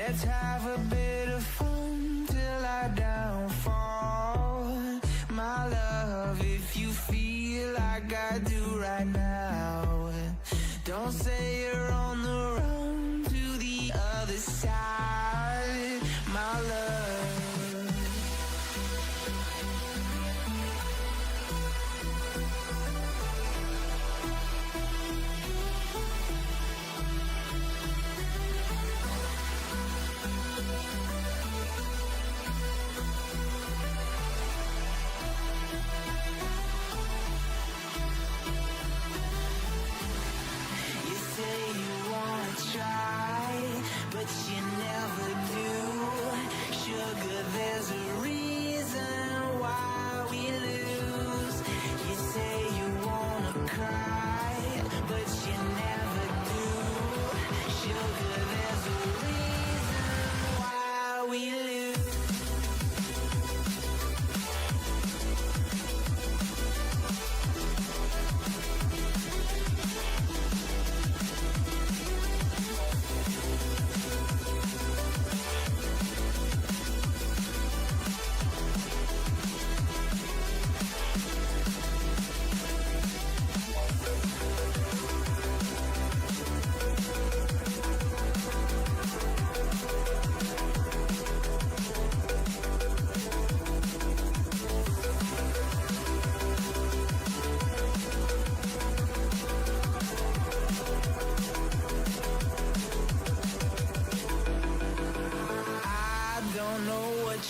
Let's have a bit of fun till I downfall. My love, if you feel like I do right now, don't say you're on the run to the other side, my love. But you never do. Sugar, there's a reason why we lose. You say you wanna cry, but you never do. Sugar, there's a reason why we lose.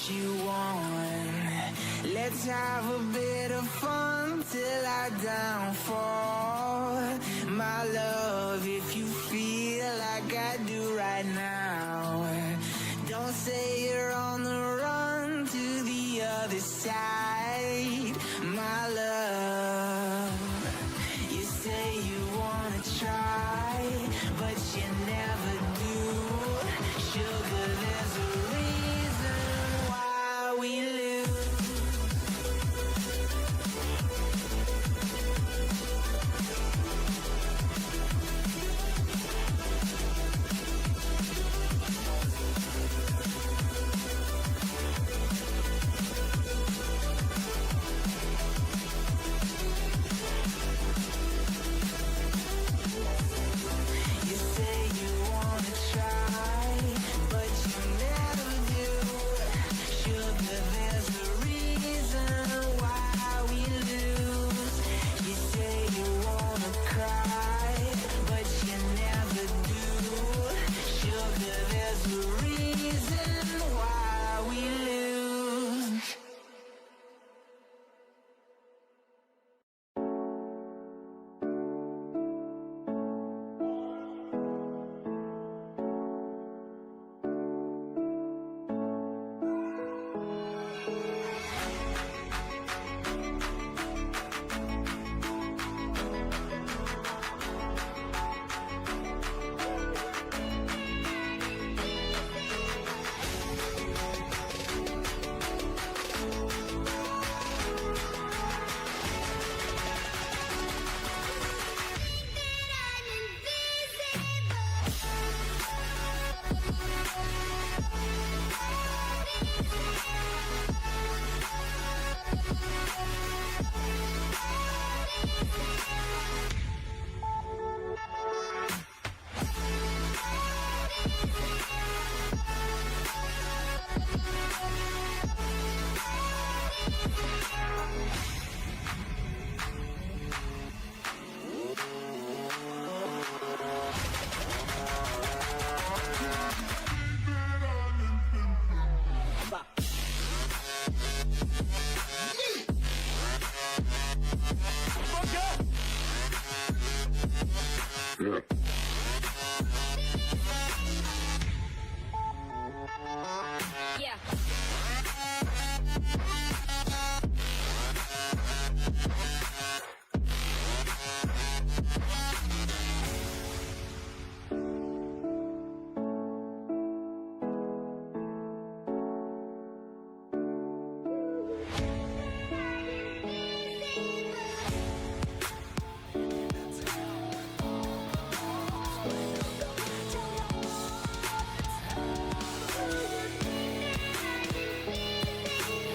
You want. Let's have a bit of fun till I downfall. My love, if you feel like I do right now, don't say you're on the run to the other side, my love. You say you wanna try, but you never do. Sugar, there's a reason why we lose. You say you want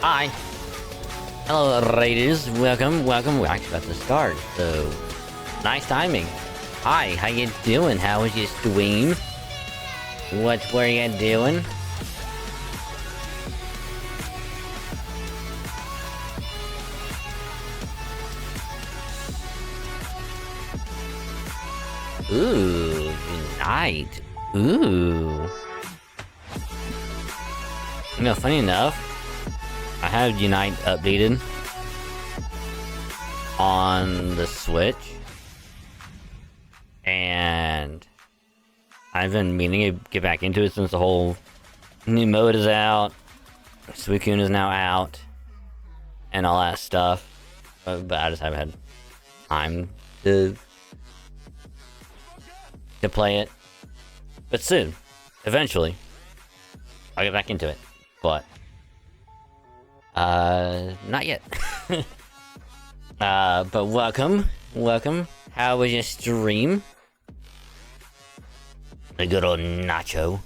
Hi. Hello, Raiders. Welcome. We're actually about to start, so nice timing. Hi, how you doing? How was your stream? What were you doing? Ooh, Unite. Ooh. You know, funny enough, I have Unite updated on the Switch, and I've been meaning to get back into it since the whole new mode is out, Suicune is now out, and all that stuff. But I just haven't had time to play it. But soon, eventually, I'll get back into it. But not yet. But welcome. How was your stream? The good old Nacho.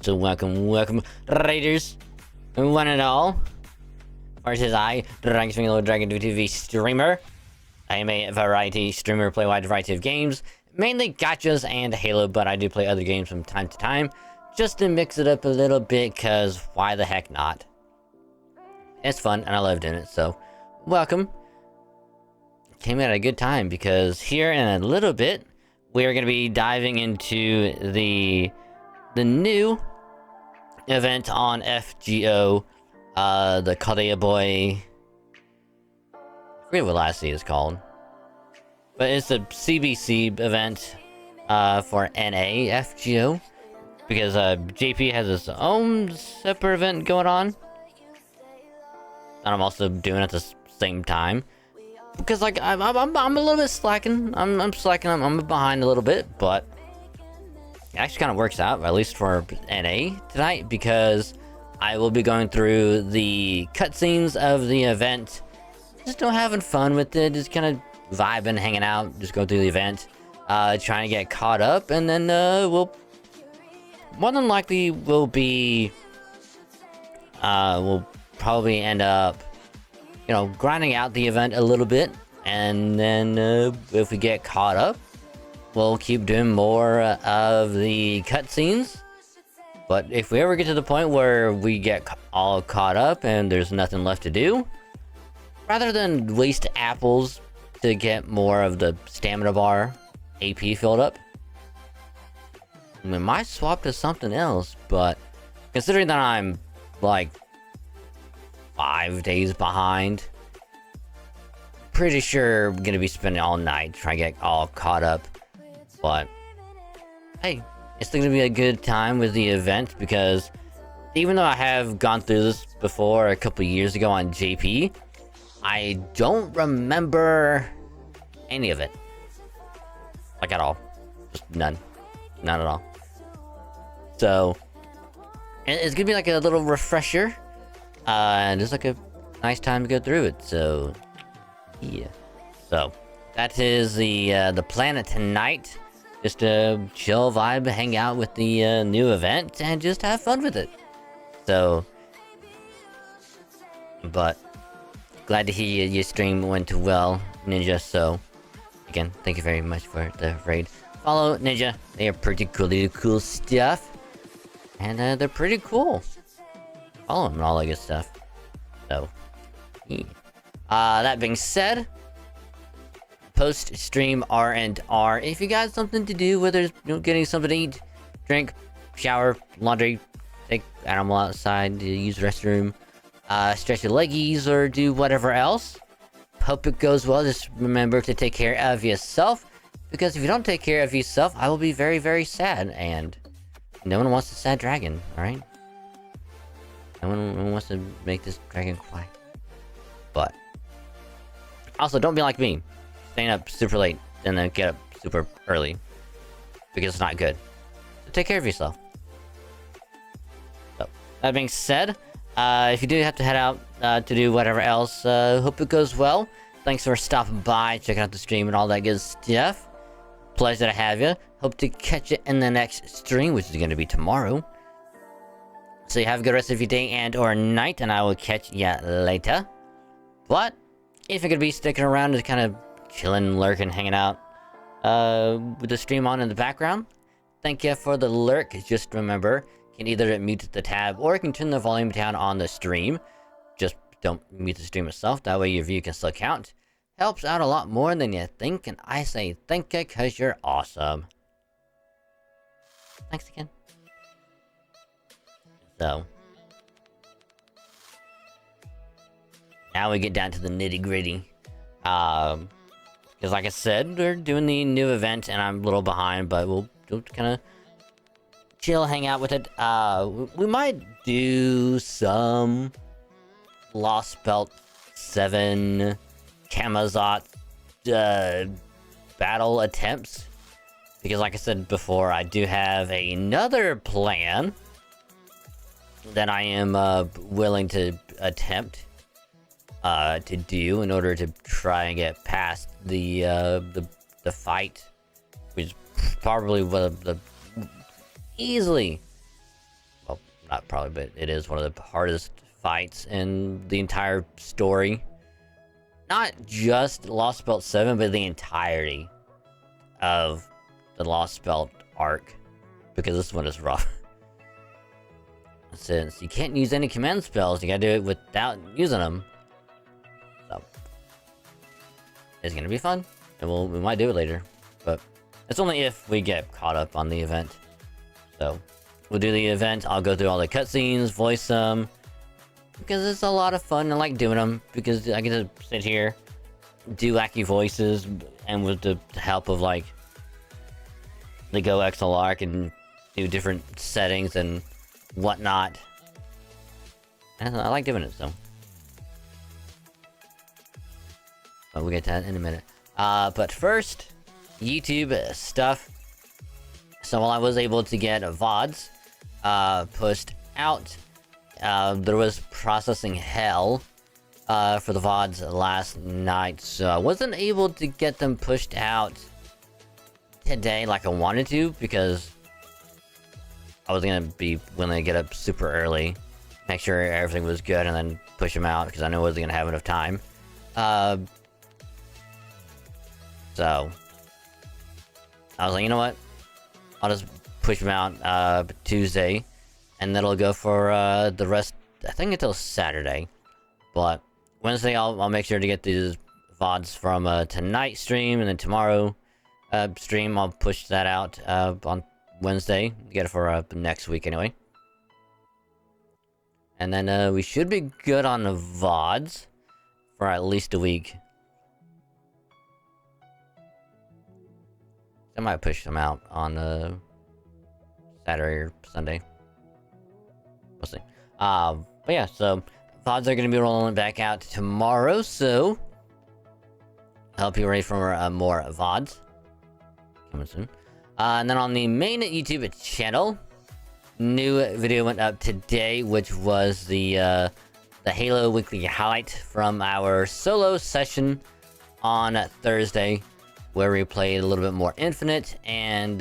So welcome, Raiders, one and all. Versus I, Dragon Swing Lord Dragon TV streamer. I am a variety streamer, play a wide variety of games, mainly gachas and Halo, but I do play other games from time to time, just to mix it up a little bit, cause why the heck not? It's fun, and I love doing it, so welcome. Came at a good time, because here in a little bit, we are going to be diving into the new event on FGO, the Kalea Boy... I forget what last seed is called, but it's a CBC event for NA FGO, because JP has his own separate event going on, and I'm also doing it at the same time, because like I'm a little bit slacking. I'm slacking. I'm behind a little bit, but it actually kind of works out, at least for NA tonight, because I will be going through the cutscenes of the event. Just having fun with it, just kind of vibing, hanging out, just go through the event, trying to get caught up, and then we'll more than likely we'll probably end up, you know, grinding out the event a little bit, and then if we get caught up, we'll keep doing more of the cutscenes. But if we ever get to the point where we get all caught up and there's nothing left to do, rather than waste apples to get more of the stamina bar AP filled up, we might swap to something else. But considering that I'm like 5 days behind, pretty sure I'm gonna be spending all night trying to get all caught up. But hey, it's still gonna be a good time with the event, because even though I have gone through this before a couple years ago on JP, I don't remember any of it. Like, at all. Just none. None at all. So, it's gonna be like a little refresher. And it's like a nice time to go through it, so... yeah. So, that is the plan tonight. Just to chill vibe, hang out with the new event, and just have fun with it. So... but... glad to hear your stream went well, Ninja, so... again, thank you very much for the raid. Follow Ninja, they are pretty cool stuff. And they're pretty cool. Follow them and all that good stuff. So, yeah. That being said, post-stream R&R. If you got something to do, whether it's getting something to eat, drink, shower, laundry, take animal outside, use the restroom, stretch your leggies, or do whatever else, hope it goes well. Just remember to take care of yourself, because if you don't take care of yourself, I will be very, very sad, and no one wants a sad dragon, alright? No one wants to make this dragon cry. But also, don't be like me, staying up super late and then get up super early, because it's not good. So take care of yourself. So, that being said, if you do have to head out to do whatever else, hope it goes well. Thanks for stopping by, checking out the stream and all that good stuff. Pleasure to have you. Hope to catch you in the next stream, which is going to be tomorrow. So you have a good rest of your day and or night, and I will catch ya later. But if you're gonna be sticking around, just kind of chilling, lurking, hanging out, with the stream on in the background, thank you for the lurk. Just remember, you can either mute the tab or you can turn the volume down on the stream. Just don't mute the stream itself. That way your view can still count. Helps out a lot more than you think, and I say thank you because you're awesome. Thanks again. So, now we get down to the nitty gritty. Because like I said, we're doing the new event and I'm a little behind, but we'll kind of chill, hang out with it. We might do some Lost Belt 7 Camazot battle attempts. Because like I said before, I do have another plan that I am willing to attempt to do in order to try and get past the fight, which is probably one of the easily, well, not probably, but it is one of the hardest fights in the entire story. Not just Lost Belt 7, but the entirety of the Lost Belt arc, because this one is rough. Since you can't use any command spells, you gotta do it without using them. So, it's gonna be fun, and we might do it later, but it's only if we get caught up on the event. So, we'll do the event, I'll go through all the cutscenes, voice them, because it's a lot of fun. I like doing them, because I get to sit here, do wacky voices, and with the help of, like, the Go XLR, I can do different settings and whatnot. And I like doing it, so. But we'll get to that in a minute. But first, YouTube stuff. So while I was able to get VODs pushed out, there was processing hell for the VODs last night, so I wasn't able to get them pushed out today like I wanted to, because I was gonna be willing to get up super early, make sure everything was good, and then push them out, because I knew I wasn't gonna have enough time. So I was like, you know what? I'll just push them out Tuesday, and that'll go for the rest, I think, until Saturday. But Wednesday, I'll make sure to get these VODs from tonight's stream, and then tomorrow stream, I'll push that out on Wednesday. Get it for next week anyway. And then we should be good on the VODs for at least a week. I might push them out on Saturday or Sunday. We'll see. But yeah, so VODs are going to be rolling back out tomorrow, so I hope you're ready for more VODs. Coming soon. And then on the main YouTube channel, new video went up today, which was the Halo weekly highlight from our solo session on Thursday, where we played a little bit more Infinite and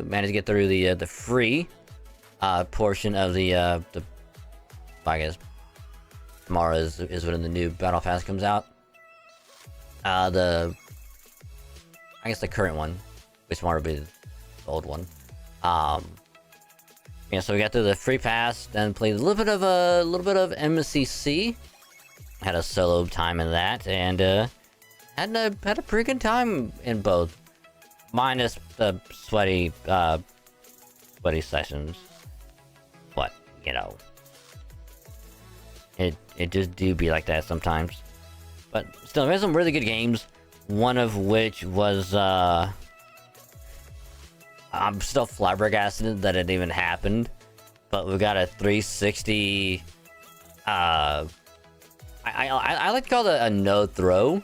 managed to get through the free portion of the I guess tomorrow is when the new Battle Pass comes out. I guess the current one, which tomorrow will be the old one. Yeah, so we got through the free pass, then played a little bit of MCC. Had a solo time in that, and had a pretty good time in both, minus the sweaty sessions. But you know, it just do be like that sometimes. But still, there's some really good games. One of which was I'm still flabbergasted that it even happened, but we got a 360. I like to call it a no throw,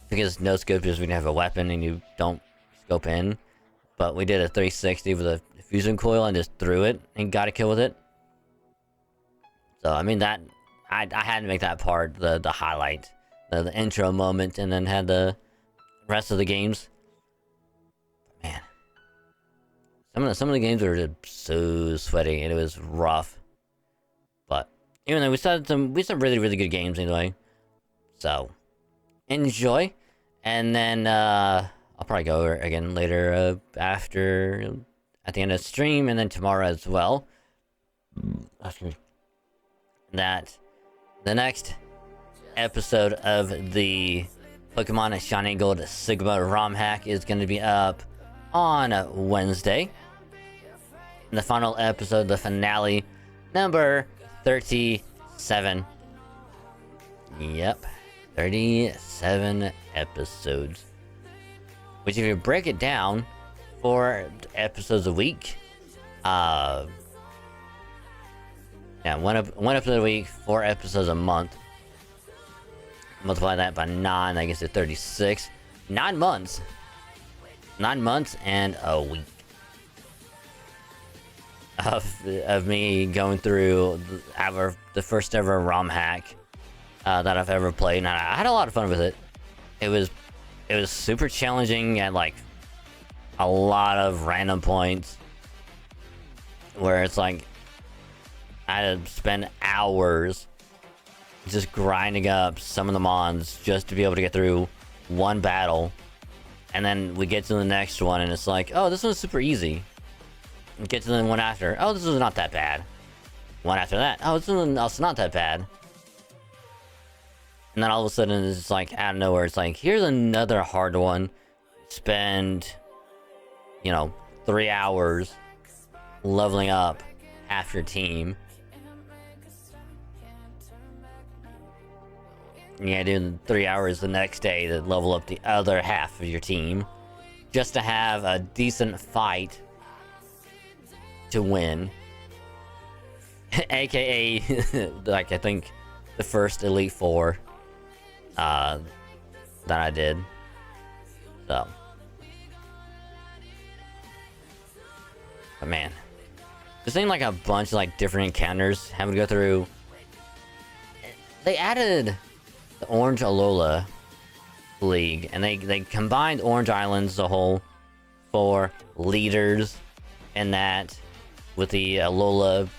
because no scope is when you have a weapon and you don't scope in. But we did a 360 with a fusion coil and just threw it and got a kill with it. So I mean, that I had to make that part the highlight, the intro moment, and then had the rest of the games. Man, some of the games were just so sweaty, and it was rough. Even though we saw some really, really good games anyway. So, enjoy. And then, I'll probably go over again later, after, at the end of the stream, and then tomorrow as well. That, the next episode of the Pokemon Shiny Gold Sigma ROM hack is going to be up on Wednesday. And the final episode, the finale, number 37. Yep. 37 episodes. Which, if you break it down, 4 episodes a week. Yeah, one episode a week, 4 episodes a month. Multiply that by 9, I guess it's 36. 9 months. 9 months and a week. Of me going through the first ever ROM hack that I've ever played, and I had a lot of fun with it. It was super challenging at like a lot of random points where it's like I had to spend hours just grinding up some of the mons just to be able to get through one battle, and then we get to the next one and it's like, oh, this one's super easy. Get to the one after, oh, this is not that bad. One after that, oh, this is also not that bad. And then all of a sudden, it's like out of nowhere, it's like, here's another hard one. Spend, 3 hours leveling up half your team. Yeah, do 3 hours the next day to level up the other half of your team, just to have a decent fight to win. AKA, like, I think the first Elite Four that I did. So, but man, this seemed like a bunch of like different encounters having to go through. They added the Orange Alola League, and they combined Orange Islands, the whole 4 leaders, and that with the Alola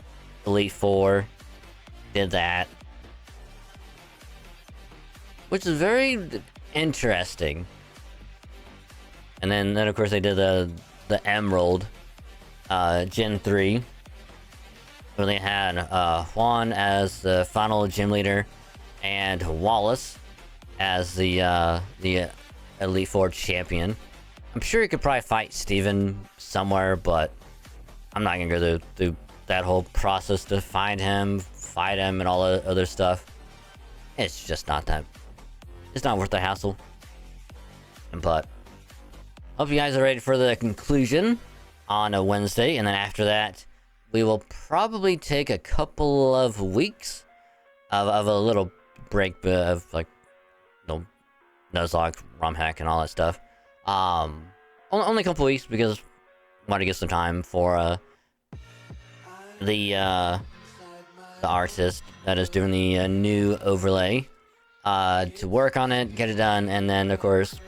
Elite Four did that, which is very interesting. And then of course they did the Emerald Gen 3, where they had Juan as the final gym leader and Wallace as the Elite Four champion. I'm sure you could probably fight Steven somewhere, but I'm not gonna go through that whole process to find him, fight him, and all the other stuff. It's just not that. It's not worth the hassle. But hope you guys are ready for the conclusion on a Wednesday, and then after that, we will probably take a couple of weeks of a little break of like Nuzlocke, ROM hack, and all that stuff. Only a couple weeks because I want to get some time for the artist that is doing the new overlay to work on it, get it done, and then of course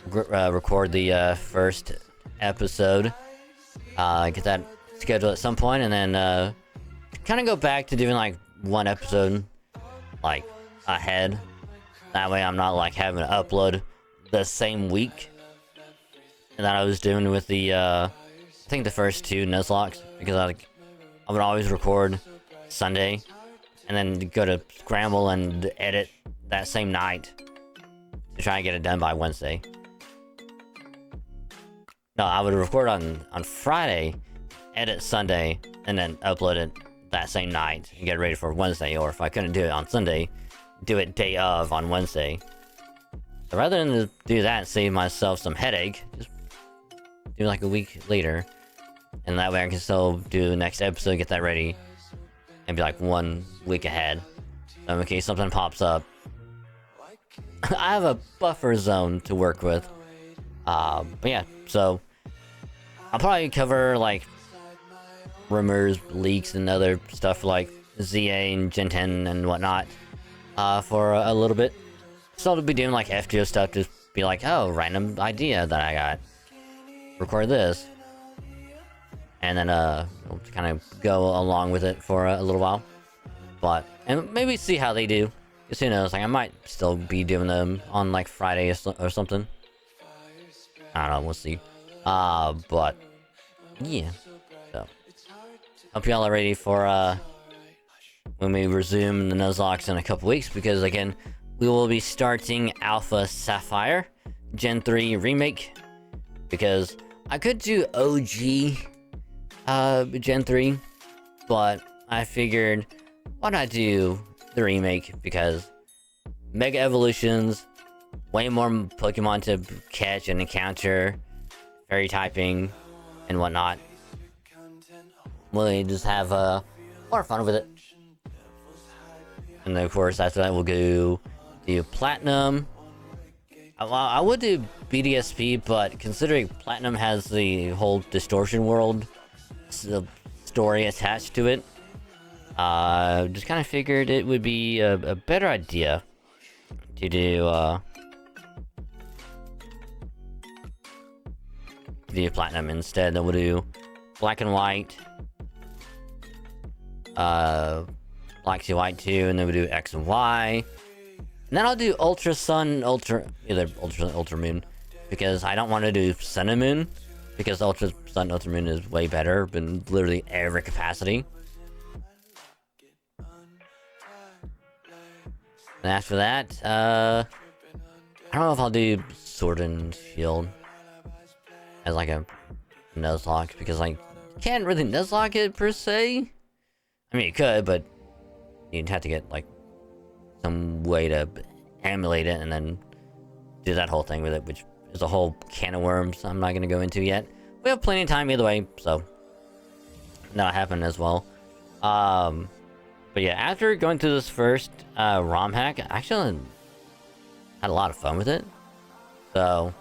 record the first episode, get that scheduled at some point, and then kind of go back to doing like one episode like ahead. That way I'm not like having to upload the same week that I was doing with the I think the first 2 Nuzlocks, because I would always record Sunday and then go to scramble and edit that same night to try and get it done by Wednesday. No, I would record on Friday, edit Sunday, and then upload it that same night and get ready for Wednesday. Or if I couldn't do it on Sunday, do it day of on Wednesday. So rather than do that and save myself some headache, just do like a week later, and that way I can still do the next episode, get that ready, and be like 1 week ahead. So in case something pops up, I have a buffer zone to work with. But yeah, so I'll probably cover like rumors, leaks, and other stuff like ZA and Gen 10 and whatnot for a little bit. Still to be doing like FGO stuff, just be like, oh, random idea that I got. Record this. And then we'll kind of go along with it for a little while. But, and maybe see how they do. Because who knows, like, I might still be doing them on, like, Friday or something. I don't know, we'll see. But, yeah. So, hope y'all are ready for, when we resume the Nuzlocke in a couple weeks. Because, again, we will be starting Alpha Sapphire Gen 3 Remake. Because I could do OG, Gen 3. But I figured, why not do the remake? Because Mega Evolutions, way more Pokemon to catch and encounter, fairy typing, and whatnot. We'll just have more fun with it. And then, of course, after that, we'll go do Platinum. I would do BDSP, but considering Platinum has the whole Distortion World story attached to it, just kind of figured it would be a better idea to do Platinum instead. Then we'll do Black and White, Black to White 2, and then we'll do X and Y. And then I'll do Ultra Sun, either Ultra Sun, Ultra Moon, because I don't want to do Sun and Moon, because Ultra Sun, Ultra Moon is way better in literally every capacity. And after that, I don't know if I'll do Sword and Shield as like a Nuzlocke, because like, you can't really Nuzlocke it per se. I mean, you could, but you'd have to get like some way to emulate it and then do that whole thing with it, which is a whole can of worms I'm not going to go into yet. We have plenty of time either way, so that'll happen as well. But yeah, after going through this first ROM hack, I actually had a lot of fun with it. So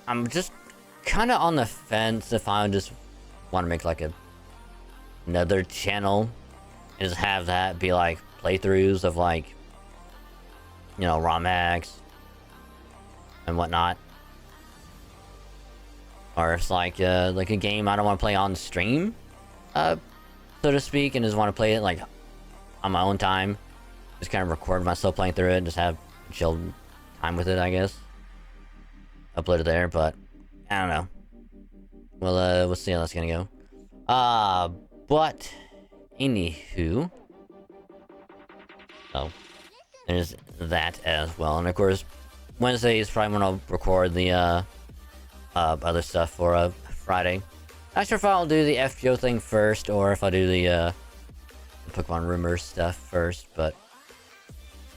I'm just kind of on the fence if I just want to make like another channel and just have that be like playthroughs of like, you know, ROM hacks and whatnot. Or if it's like a game I don't want to play on stream, so to speak, and just want to play it like on my own time. Just kind of record myself playing through it and just have chill time with it, I guess. Upload it there, but I don't know. We'll see how that's gonna go. But anywho, so there's that as well. And of course, Wednesday is probably when I'll record the other stuff for Friday. Not sure if I'll do the FGO thing first or if I'll do the Pokemon Rumors stuff first, but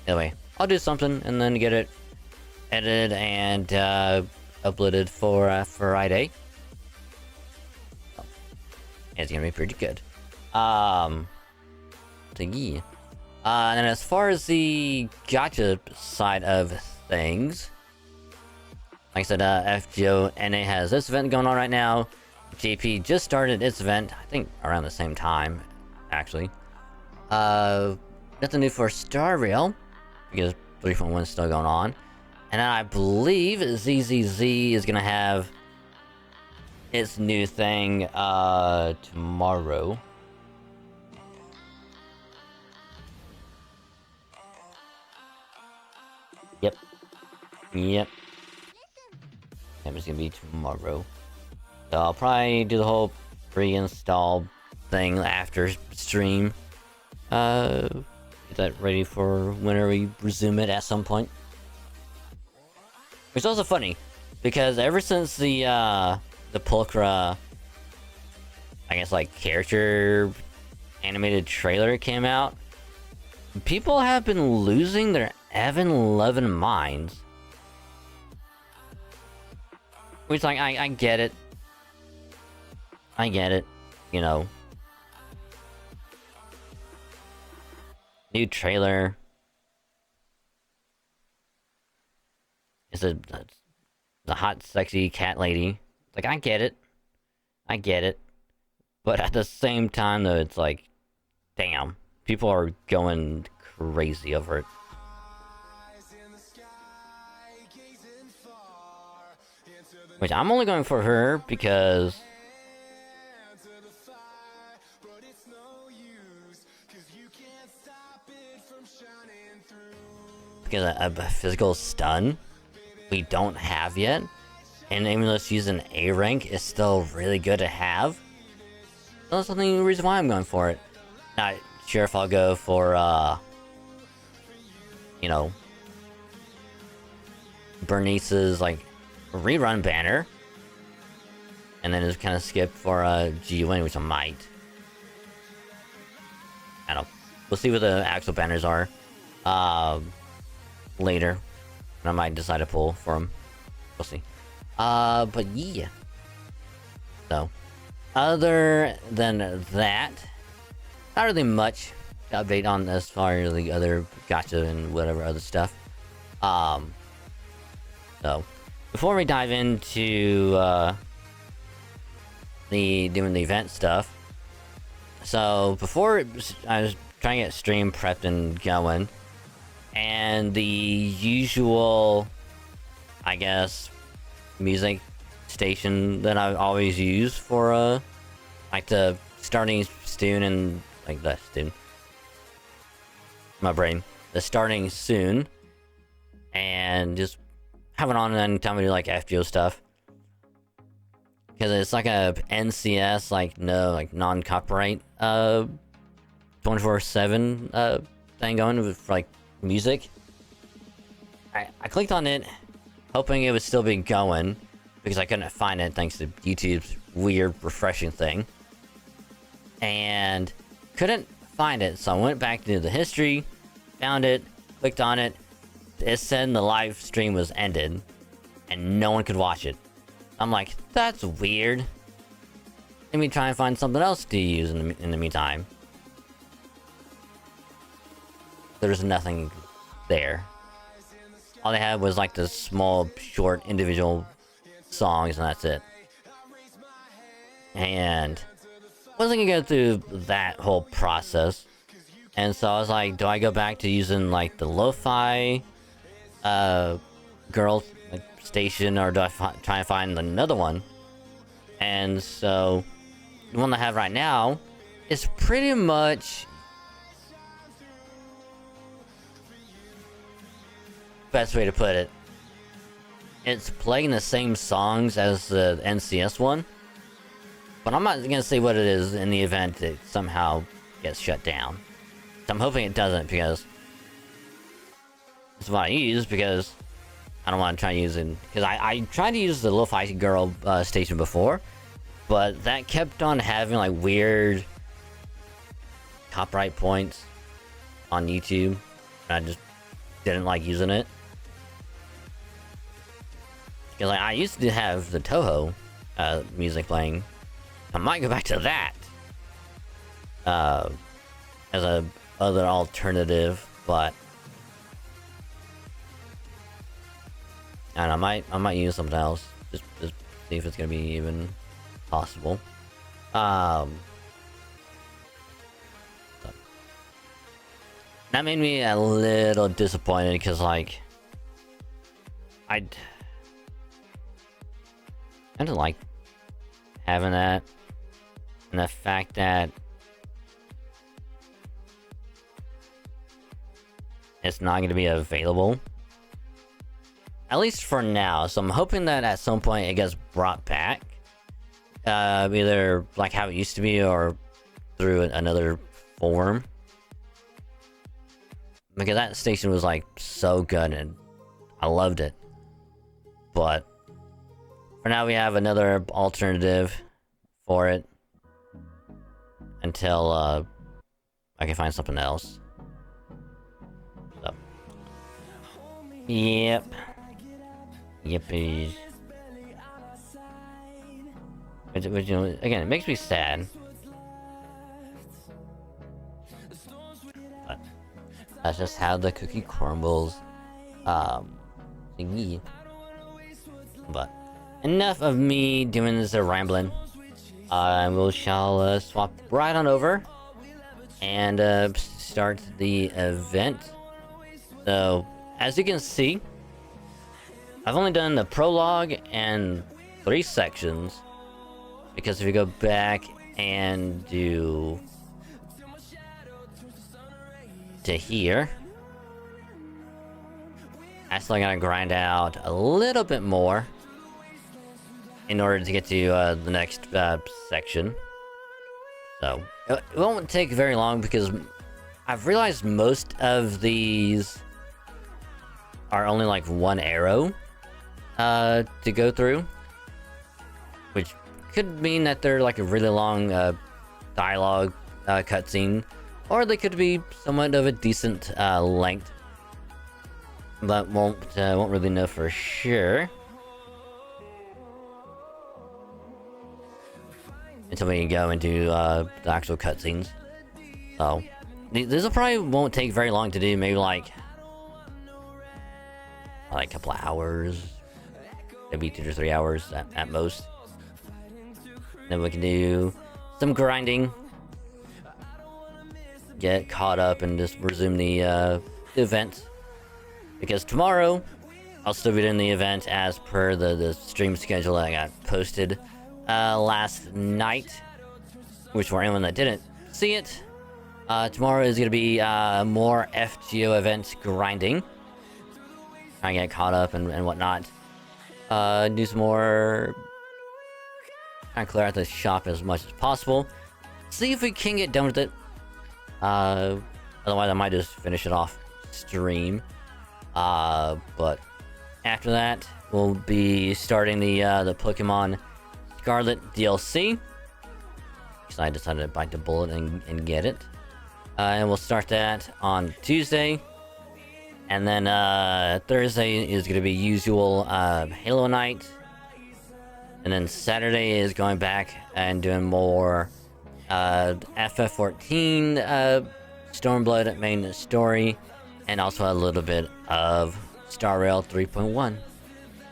anyway, I'll do something and then get it edited and uploaded for Friday. It's gonna be pretty good. So yeah. And as far as the gacha side of things, like I said, FGO NA has this event going on right now. JP just started its event, I think around the same time, actually. Nothing new for Star Rail, because 3.1 is still going on. And I believe ZZZ is gonna have its new thing, tomorrow. Yep. It's gonna be tomorrow. So I'll probably do the whole pre-install thing after stream. Get that ready for whenever we resume it at some point. It's also funny, because ever since the Pulchra, I guess like character animated trailer came out, people have been losing their Evan minds. Which, like, I get it. I get it, you know. New trailer. It's the hot, sexy cat lady. Like, I get it. I get it. But at the same time, though, it's like, damn. People are going crazy over it. Which I'm only going for her because because a physical stun we don't have yet, and even though it's using A rank, it's still really good to have. So that's the reason why I'm going for it. Not sure if I'll go for you know, Bernice's like rerun banner, and then just kind of skip for G-Win, which I might. I don't know. We'll see what the actual banners are later, and I might decide to pull for them. We'll see. But yeah. So, other than that, not really much to update on as far as the other gacha and whatever other stuff. So, before we dive into doing the event stuff, so before I was trying to get stream prepped and going, and the usual, I guess, music station that I always use for like the starting soon and like the soon. My brain, the starting soon, and just have it on and tell me to like FGO stuff, because it's like a NCS, like no, like non-copyright 24/7 thing going with like music. I clicked on it hoping it would still be going, because I couldn't find it thanks to YouTube's weird refreshing thing, and couldn't find it, so I went back to the history, found it, clicked on it. It said the live stream was ended and no one could watch it. I'm like, that's weird. Let me try and find something else to use in the meantime. There's nothing there. All they had was like the small, short, individual songs, and that's it. And wasn't gonna go through that whole process. And so I was like, do I go back to using like the lo-fi girl like, station, or do I try and find another one? And so the one I have right now is pretty much best way to put it. It's playing the same songs as the NCS one, but I'm not gonna say what it is in the event it somehow gets shut down. So I'm hoping it doesn't, because it's what I use, because I don't want to try to use it, because I tried to use the lo-fi girl station before, but that kept on having like weird copyright points on YouTube, and I just didn't like using it. Because like, I used to have the Toho music playing. I might go back to that as a other alternative, but and I might use something else, just see if it's gonna be even possible. So. That made me a little disappointed, because like I don't like having that, and the fact that it's not going to be available, at least for now. So I'm hoping that at some point it gets brought back, either like how it used to be or through another form, because that station was like so good and I loved it. But for now we have another alternative for it until I can find something else. So. Yep. Yippies. Which, you know, again, it makes me sad. But that's just how the cookie crumbles. Thingy. But enough of me doing this rambling. We shall swap right on over and start the event. So, as you can see, I've only done the prologue and 3 sections, because if you go back and do to here, I still gotta grind out a little bit more in order to get to the next section. So it won't take very long because I've realized most of these are only like one arrow to go through, which could mean that they're like a really long dialogue cutscene, or they could be somewhat of a decent length, but won't really know for sure until we go into the actual cutscenes. So this will probably won't take very long to do. Maybe like a couple of hours, maybe 2 to 3 hours at most. Then we can do some grinding, get caught up, and just resume the event. Because tomorrow, I'll still be doing the event as per the stream schedule that I got posted last night. Which for anyone that didn't see it, tomorrow is going to be more FGO Event grinding. Try and get caught up and whatnot. Do some more... Try and clear out the shop as much as possible. See if we can get done with it. Otherwise, I might just finish it off stream. But after that, we'll be starting the Pokemon Scarlet DLC. Because I decided to bite the bullet and get it. And we'll start that on Tuesday. And then Thursday is going to be usual Halo Night. And then Saturday is going back and doing more FF14 Stormblood main story. And also a little bit of Star Rail 3.1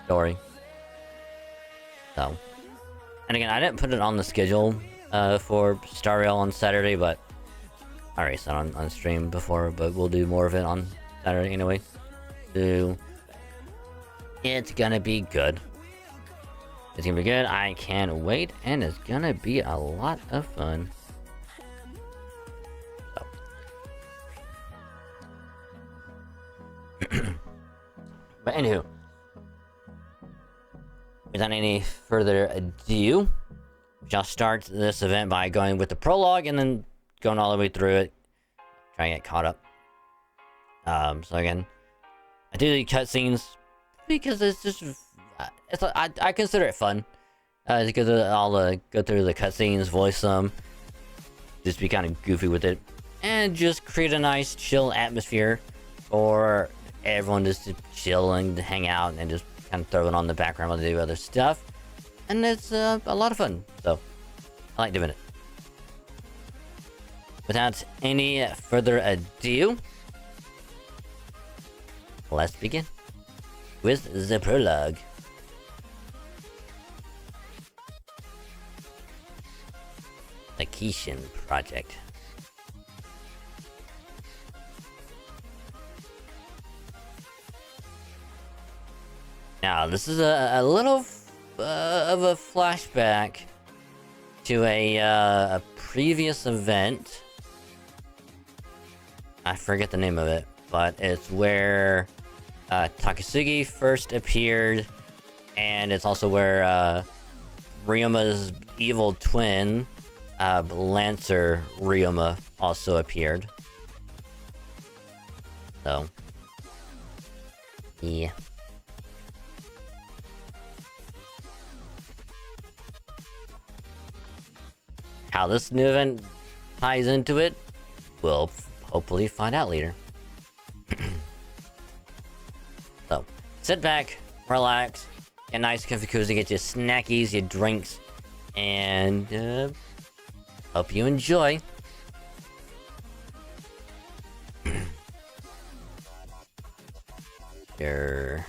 story. So, and again, I didn't put it on the schedule for Star Rail on Saturday, but I already said on stream before, but we'll do more of it on Saturday anyway. So, it's gonna be good. It's gonna be good. I can't wait, and it's gonna be a lot of fun. So. But anywho, without any further ado, we shall start this event by going with the prologue and then going all the way through it, trying to get caught up. So again, I do the cutscenes because it's just, I consider it fun. Because I'll go through the cutscenes, voice them, just be kind of goofy with it, and just create a nice chill atmosphere for everyone just to chill and hang out and just kind of throw it on the background while they do other stuff. And it's a lot of fun, so I like doing it. Without any further ado, let's begin with the prologue. The Kishin Project. Now, this is a little of a flashback to a previous event. I forget the name of it, but it's where Takasugi first appeared, and it's also where Ryuma's evil twin, Lancer Ryuma, also appeared. So, yeah. How this new event ties into it, we'll hopefully find out later. So, sit back, relax, get nice, comfy, cozy, get your snackies, your drinks, and hope you enjoy. Here.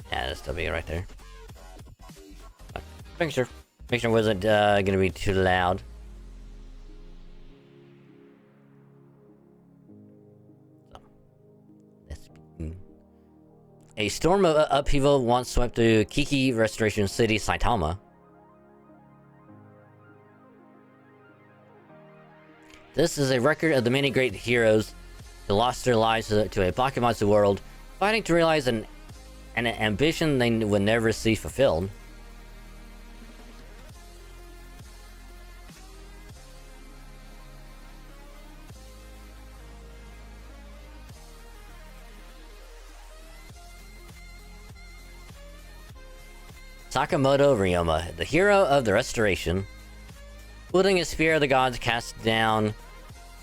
Yeah, it'll still be right there. Make sure it wasn't gonna be too loud. So, let's begin. A storm of upheaval once swept through Kiki Restoration City, Saitama. This is a record of the many great heroes who lost their lives to a pocket monster world, fighting to realize an ambition they would never see fulfilled. Sakamoto Ryoma, the hero of the restoration. Wielding a spear of the gods cast down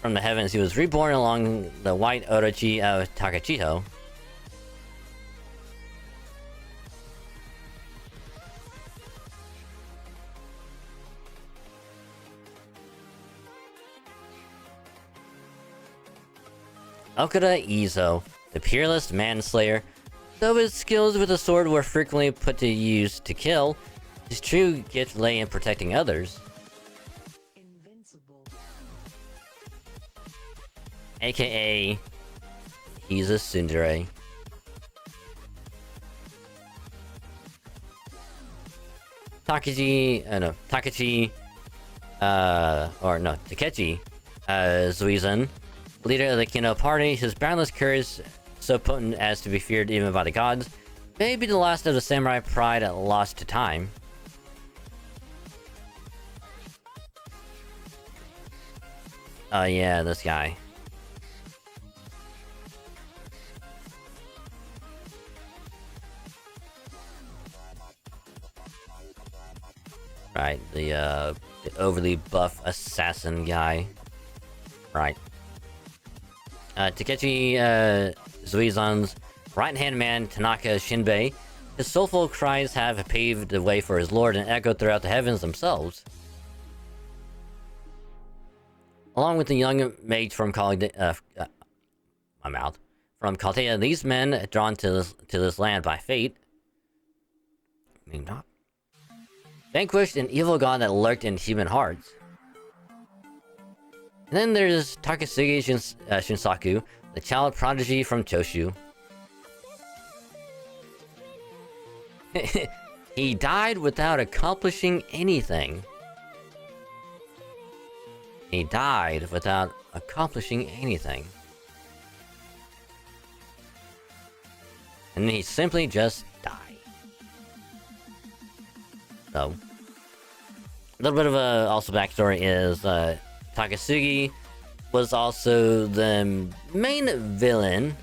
from the heavens, he was reborn along the white Orochi of Takachiho. Okuda Izo, the peerless manslayer. Though his skills with the sword were frequently put to use to kill, his true gift lay in protecting others. Invincible. AKA, he's a tsundere. Takechi Zuizan, leader of the Kino party, his boundless courage, so potent as to be feared even by the gods, may be the last of the samurai pride lost to time. Oh yeah, this guy. Right, the overly buff assassin guy. Right. Takechi Zuizan's right-hand man, Tanaka Shinbei. His soulful cries have paved the way for his lord and echoed throughout the heavens themselves. Along with the young mage from from Chaldea, these men drawn to this land by fate, maybe not, vanquished an evil god that lurked in human hearts. And then there's Takasugi Shinsaku, the child prodigy from Choshu. He died without accomplishing anything. He died without accomplishing anything. And he simply just died. So, a little bit of a also backstory is Takasugi was also the main villain,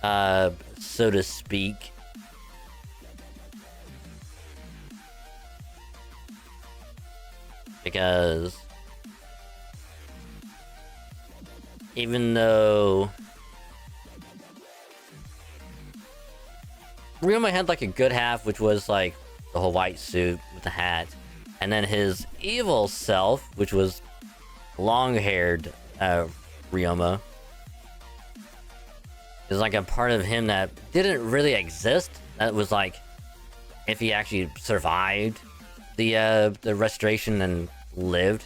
so to speak. Because even though Ryoma had like a good half, which was like the whole white suit with the hat, and then his evil self, which was long-haired Ryoma, is like a part of him that didn't really exist. That was like, if he actually survived the restoration and lived,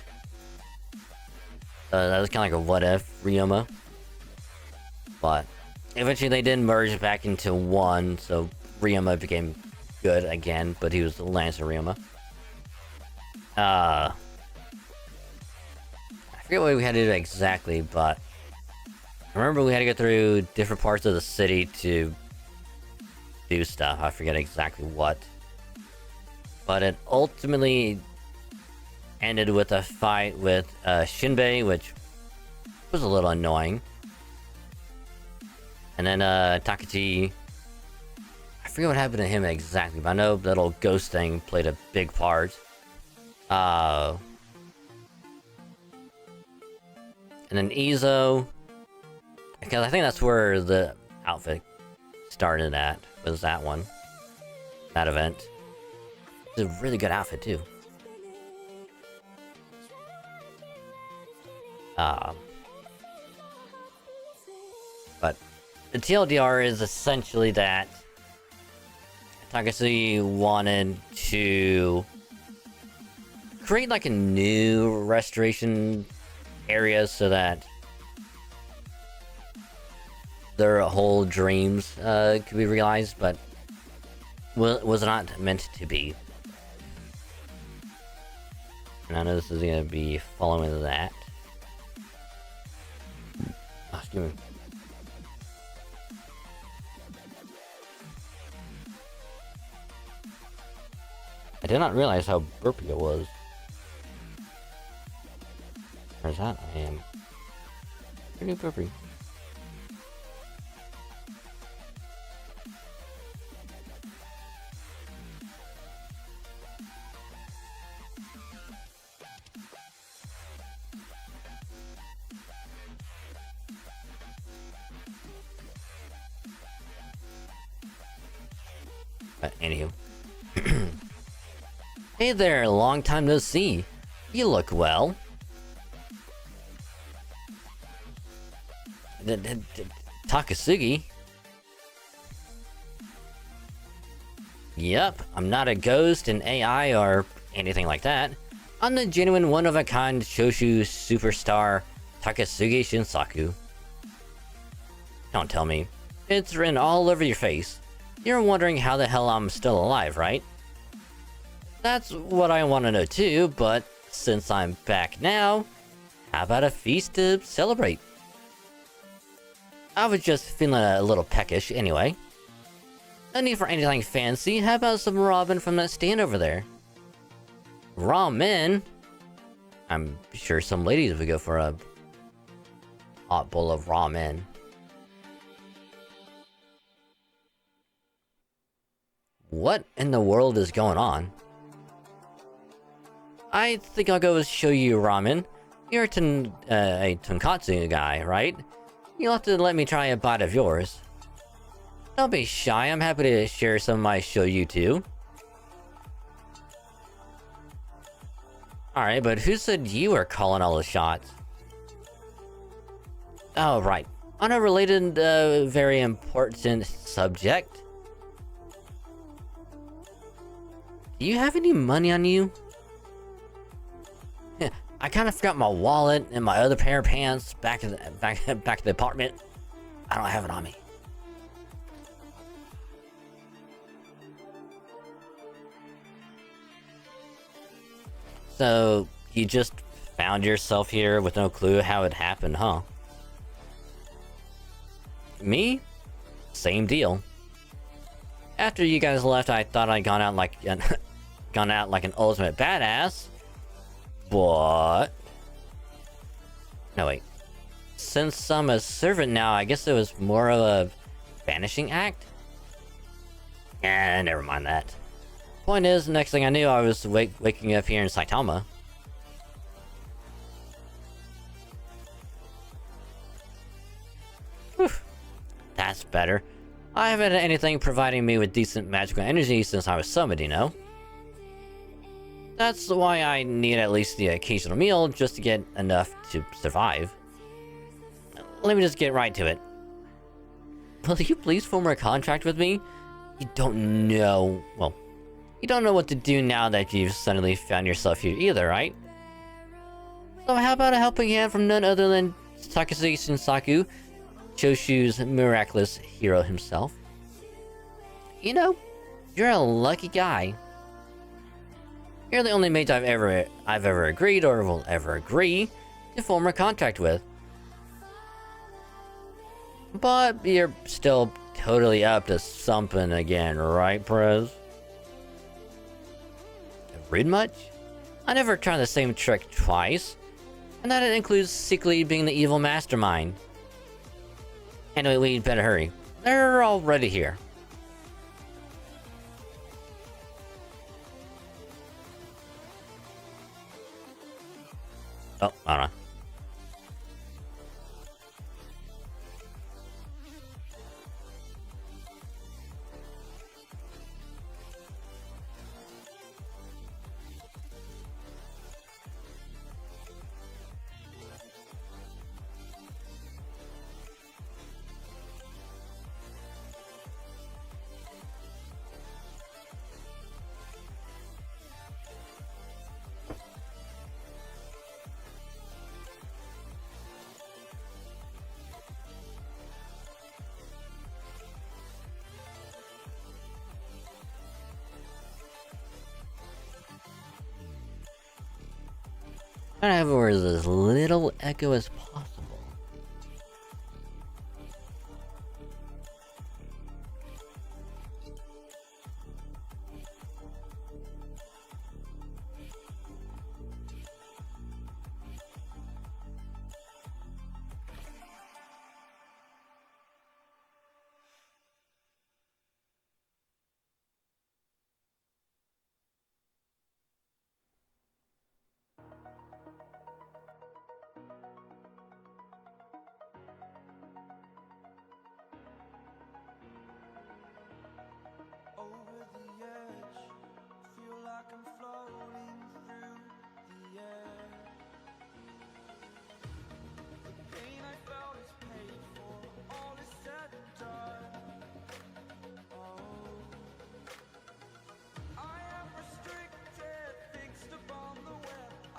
that was kind of like a what-if Ryoma. But eventually they did merge back into one, so Ryoma became good again, but he was Lancer Ryoma. I forget what we had to do exactly, but I remember we had to go through different parts of the city to do stuff. I forget exactly what. But it ultimately ended with a fight with Shinbei, which was a little annoying. And then Takechi, I forget what happened to him exactly, but I know that little ghost thing played a big part. And then Izo, because I think that's where the outfit started at, was that one. That event. It's a really good outfit, too. But the TLDR is essentially that Takasugi wanted to create like a new restoration area so that their whole dreams could be realized, but was not meant to be. And I know this is going to be following that. Give me. I did not realize how burpy it was. Where's that? I am pretty burpy. Anywho. Hey there, long time no see. You look well. Takasugi? Yep, I'm not a ghost, an AI, or anything like that. I'm the genuine one-of-a-kind Shoshu superstar Takasugi Shinsaku. Don't tell me. It's written all over your face. You're wondering how the hell I'm still alive, right? That's what I want to know too, but since I'm back now, how about a feast to celebrate? I was just feeling a little peckish anyway. No need for anything fancy, how about some ramen from that stand over there? Ramen? I'm sure some ladies would go for a hot bowl of ramen. What in the world is going on? I think I'll go show you ramen. You're a tonkatsu guy, right? You'll have to let me try a bite of yours. Don't be shy, I'm happy to share some of my shoyu too. Alright, but who said you were calling all the shots? Oh, right. On a related, very important subject. Do you have any money on you? I kind of forgot my wallet and my other pair of pants back in the apartment. I don't have it on me. So you just found yourself here with no clue how it happened, huh? Me? Same deal. After you guys left, I thought I'd gone out like an ultimate badass. But no, wait. Since I'm a servant now, I guess it was more of a vanishing act? Never mind that. Point is, next thing I knew, I was waking up here in Saitama. Whew. That's better. I haven't had anything providing me with decent magical energy since I was summoned, you know? That's why I need at least the occasional meal, just to get enough to survive. Let me just get right to it. Will you please form a contract with me? You don't know... well, you don't know what to do now that you've suddenly found yourself here either, right? So how about a helping hand from none other than Takasugi Shinsaku, Choshu's miraculous hero himself? You know, you're a lucky guy. You're the only mate I've ever agreed or will ever agree to form a contract with. But you're still totally up to something again, right, Prez? Read much? I never tried the same trick twice, and that includes secretly being the evil mastermind. Anyway, we'd better hurry. They're already here. Oh, hold on. Try to have as little echo as possible. the edge. Feel like I'm floating through the air. The pain I felt is paid for, all is said and done. Oh, I am restricted, fixed upon the web. I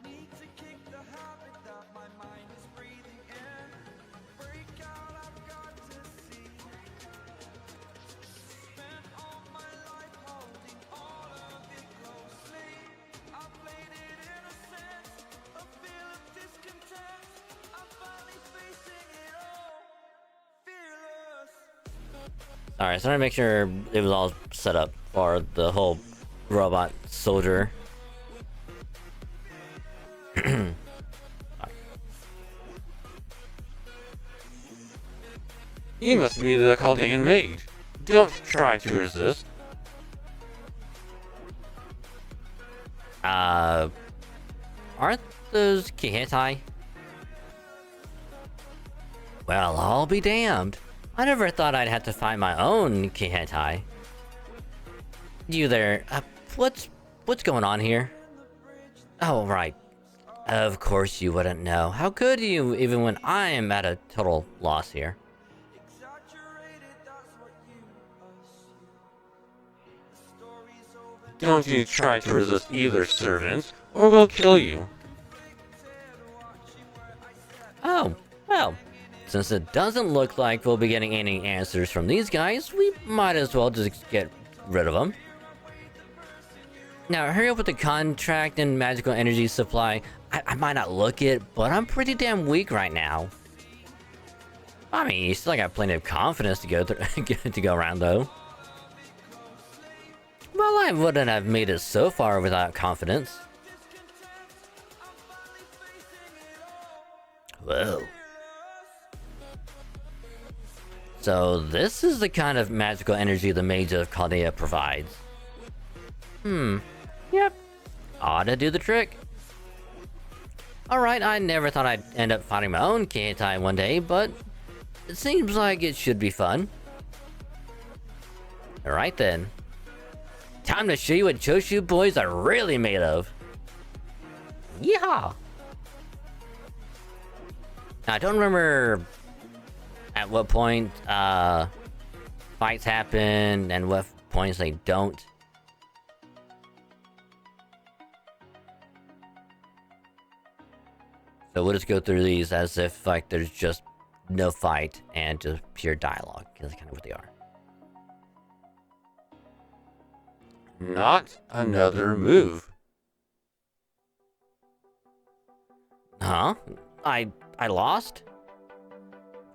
need to kick the habit that my mind is breathing in. Break out, I've got to see. Spent all my life holding all of it closely. I played it innocent, a feel of discontent. I'm finally facing it all, fearless. Alright, so I want to make sure it was all set up for the whole robot soldier. You must be the Chaldean mage. Don't try to resist. Aren't those Kihetai? Well, I'll be damned. I never thought I'd have to find my own Kihetai. You there, what's going on here? Oh, right. Of course you wouldn't know. How could you, even when I'm at a total loss here? Don't you try to resist either, servant, or we'll kill you. Oh, well, since it doesn't look like we'll be getting any answers from these guys, we might as well just get rid of them. Now, hurry up with the contract and magical energy supply. I might not look it, but I'm pretty damn weak right now. I mean, you still got plenty of confidence to go to go around, though. Well, I wouldn't have made it so far without confidence. Whoa. So this is the kind of magical energy the Mage of Chaldea provides. Yep. Ought to do the trick. Alright, I never thought I'd end up finding my own Kihetai one day, but it seems like it should be fun. Alright then. Time to show you what Choshu boys are really made of. Yeehaw! Now, I don't remember at what point fights happen and what points they don't. So we'll just go through these as if like there's just no fight and just pure dialogue, because that's kind of what they are. Not another move. Huh? I lost?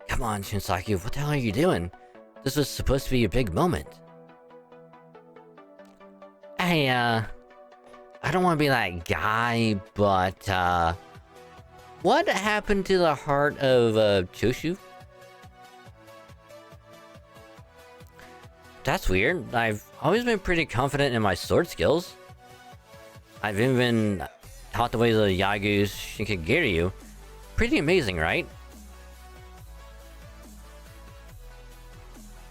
Come on, Shinsaki, what the hell are you doing? This was supposed to be your big moment. Hey, I don't want to be that guy, but, what happened to the heart of, Choshu? That's weird. I've always been pretty confident in my sword skills. I've even been taught the ways of Yagu's Shinkagiryu. Pretty amazing, right?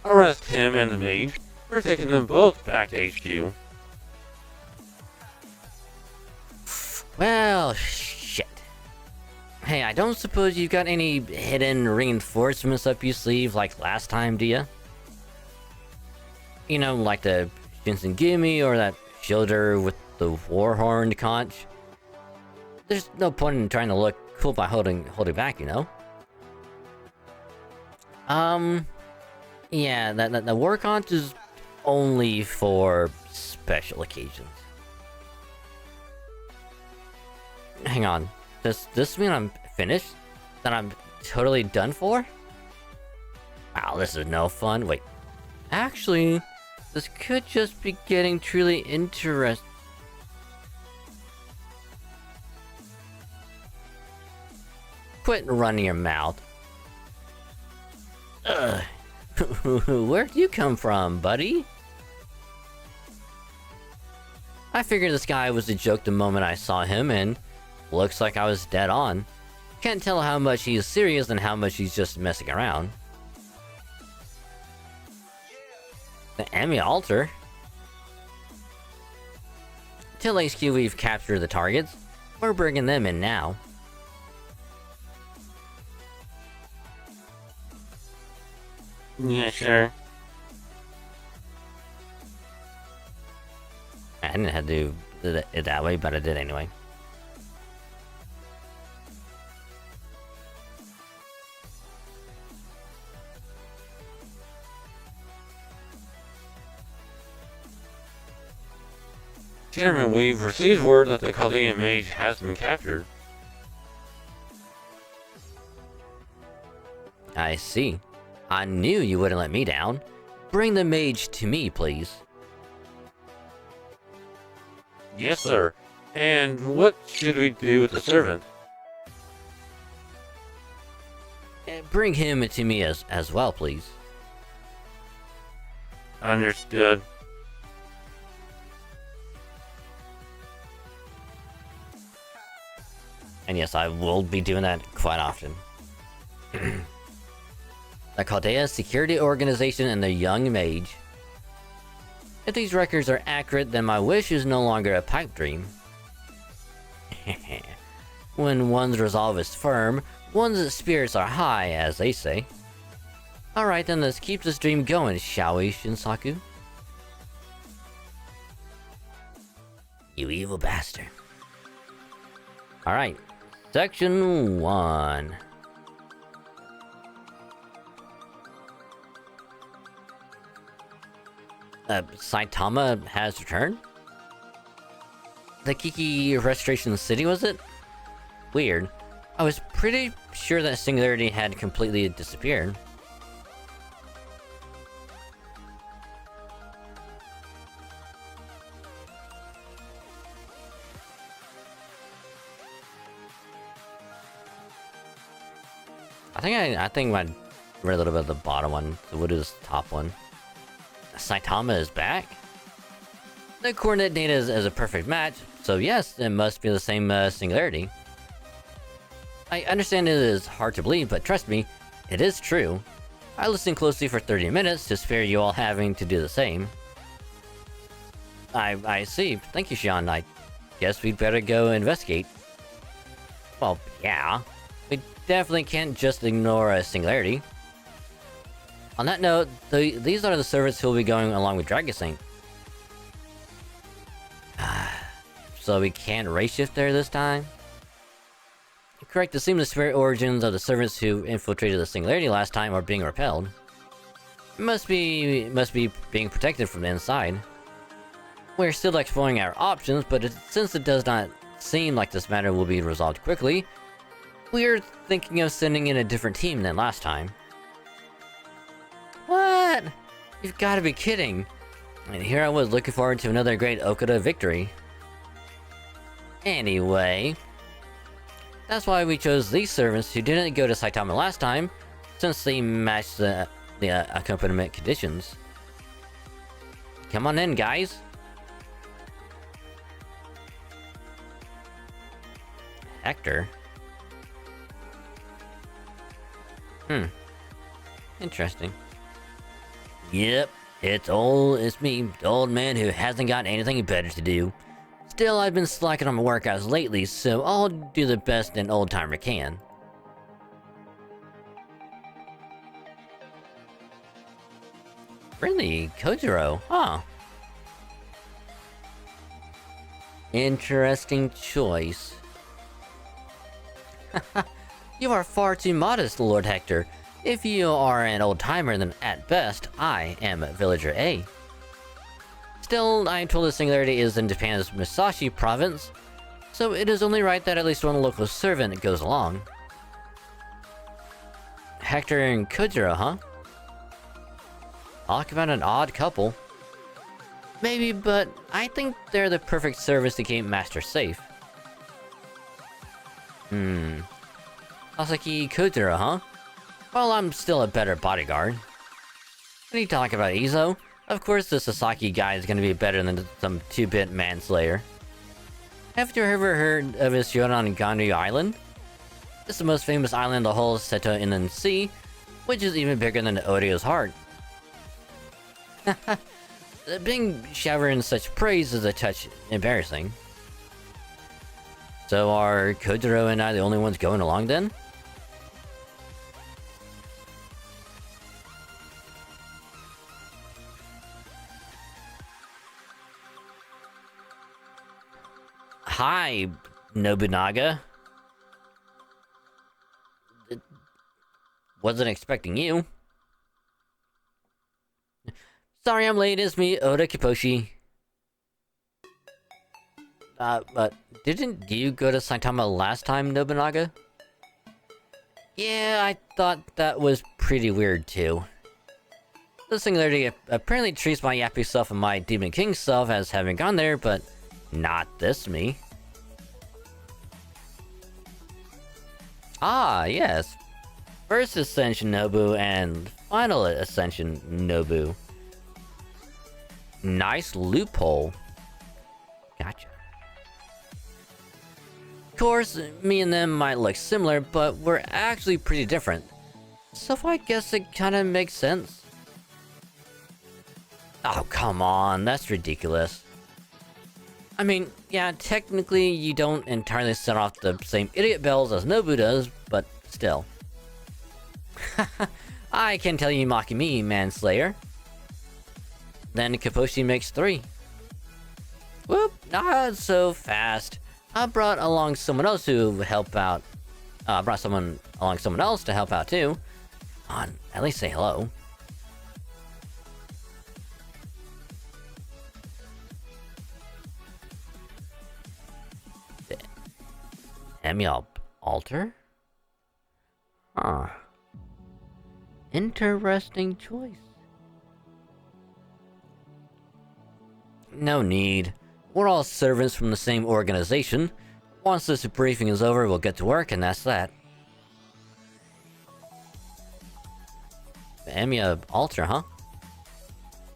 Arrest him and the mage. We're taking them both back to HQ. Well, shit. Hey, I don't suppose you've got any hidden reinforcements up your sleeve like last time, do ya? You know, like the Shinsengumi or that shielder with the war-horned conch? There's no point in trying to look cool by holding back, you know? Yeah, the war conch is only for special occasions. Hang on, does this mean I'm finished? That I'm totally done for? Wow, this is no fun. Wait, actually, this could just be getting truly interesting. Quit running your mouth. Ugh. Where'd you come from, buddy? I figured this guy was a joke the moment I saw him, and looks like I was dead on. Can't tell how much he's serious and how much he's just messing around. The Emmy altar? Tell HQ we've captured the targets. We're bringing them in now. Yeah, sure. I didn't have to do it that way, but I did anyway. Chairman, we've received word that the Chaldean mage has been captured. I see. I knew you wouldn't let me down. Bring the mage to me, please. Yes, sir. And what should we do with the servant? Bring him to me as well, please. Understood. And yes, I will be doing that quite often. The Chaldea Security Organization and the Young Mage. If these records are accurate, then my wish is no longer a pipe dream. When one's resolve is firm, one's spirits are high, as they say. Alright then, let's keep this dream going, shall we, Shinsaku? You evil bastard. Alright, Section 1. Saitama has returned? The Kiki Restoration City, was it? Weird. I was pretty sure that Singularity had completely disappeared. I think I read a little bit of the bottom one, so what is the top one? Saitama is back? The coordinate data is a perfect match, so yes, it must be the same Singularity. I understand it is hard to believe, but trust me, it is true. I listened closely for 30 minutes to spare you all having to do the same. I see. Thank you, Sean. I guess we'd better go investigate. Well, yeah. We definitely can't just ignore a Singularity. On that note, these are the servants who will be going along with Dragosync. So we can't race shift there this time? Correct, it seems the spirit origins of the servants who infiltrated the Singularity last time are being repelled. It must be being protected from the inside. We're still exploring our options, but since it does not seem like this matter will be resolved quickly, we're thinking of sending in a different team than last time. What? You've got to be kidding. And here I was looking forward to another great Okada victory. Anyway, that's why we chose these servants who didn't go to Saitama last time, since they matched the accompaniment conditions. Come on in, guys. Hector? Interesting. Yep, it's me, the old man who hasn't got anything better to do. Still, I've been slacking on my workouts lately, so I'll do the best an old-timer can. Really? Kojiro? Huh. Interesting choice. You are far too modest, Lord Hector. If you are an old-timer, then at best, I am Villager A. Still, I am told the Singularity is in Japan's Musashi province, so it is only right that at least one local servant goes along. Hector and Kojiro, huh? Talk about an odd couple. Maybe, but I think they're the perfect service to keep Master safe. Sasaki Kojiro, huh? Well, I'm still a better bodyguard. What are you talking about, Izo? Of course the Sasaki guy is gonna be better than some 2-bit manslayer. Have you ever heard of his show on Ganryu Island? It's the most famous island in the whole Seto Inland Sea, which is even bigger than Orio's heart. Being showered in such praise is a touch embarrassing. So are Kojiro and I the only ones going along then? Hi, Nobunaga. Wasn't expecting you. Sorry I'm late, it's me, Oda Kiposhi. But didn't you go to Saitama last time, Nobunaga? Yeah, I thought that was pretty weird too. The Singularity apparently treats my yappy self and my Demon King self as having gone there, but not this me. Ah, yes. First Ascension Nobu and Final Ascension Nobu. Nice loophole. Gotcha. Of course, me and them might look similar, but we're actually pretty different. So I guess it kinda makes sense. Oh, come on, that's ridiculous. I mean, yeah, technically you don't entirely set off the same idiot bells as Nobu does, but still. I can tell you mocking me, Manslayer. Then Kiposhi makes 3. Whoop, not so fast. I brought along someone else to help out. Brought someone else to help out too. Come on, at least say hello. Emiya altar? Huh. Interesting choice. No need. We're all servants from the same organization. Once this briefing is over, we'll get to work, and that's that. The Emiya altar, huh?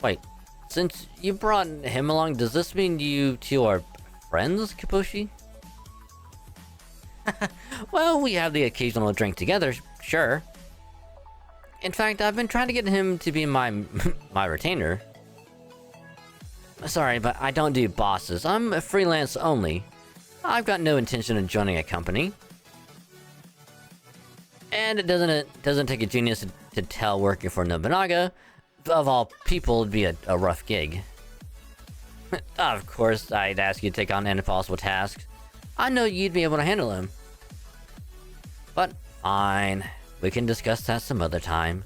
Wait, since you brought him along, does this mean you two are friends, Kiposhi? Well, we have the occasional drink together, sure. In fact, I've been trying to get him to be my my retainer. Sorry, but I don't do bosses. I'm a freelance only. I've got no intention of joining a company. And it doesn't take a genius to tell working for Nobunaga, of all people, would be a rough gig. Of course, I'd ask you to take on any possible tasks. I know you'd be able to handle him. But fine, we can discuss that some other time.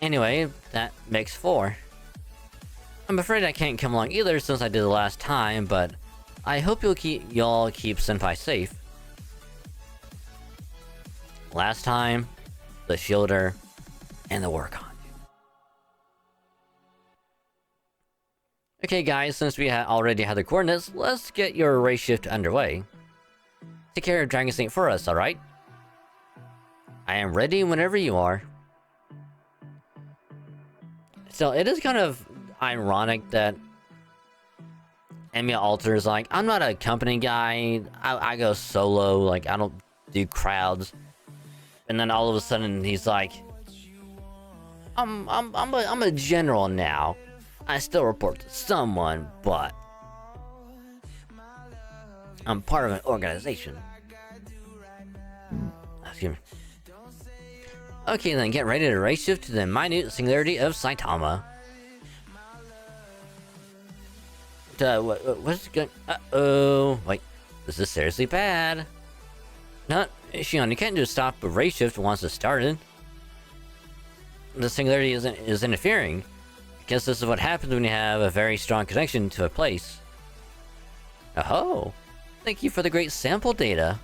Anyway, that makes 4. I'm afraid I can't come along either since I did the last time, but I hope y'all keep Senpai safe. Last time, the shielder, and the war conch. Okay guys, since we already have the coordinates, let's get your race shift underway. Take care of Dragon Saint for us, alright? I am ready whenever you are. So, it is kind of ironic that Emiya Alter is like, I'm not a company guy, I go solo, like, I don't do crowds. And then all of a sudden, he's like, I'm a general now. I still report to someone, but I'm part of an organization. Excuse me. Okay then, get ready to race shift to the minute singularity of Saitama. What's going? Uh-oh. Wait, this is seriously bad. No, Shion, you can't just stop a race shift once it's started. The singularity is interfering. I guess this is what happens when you have a very strong connection to a place. Oh, thank you for the great sample data.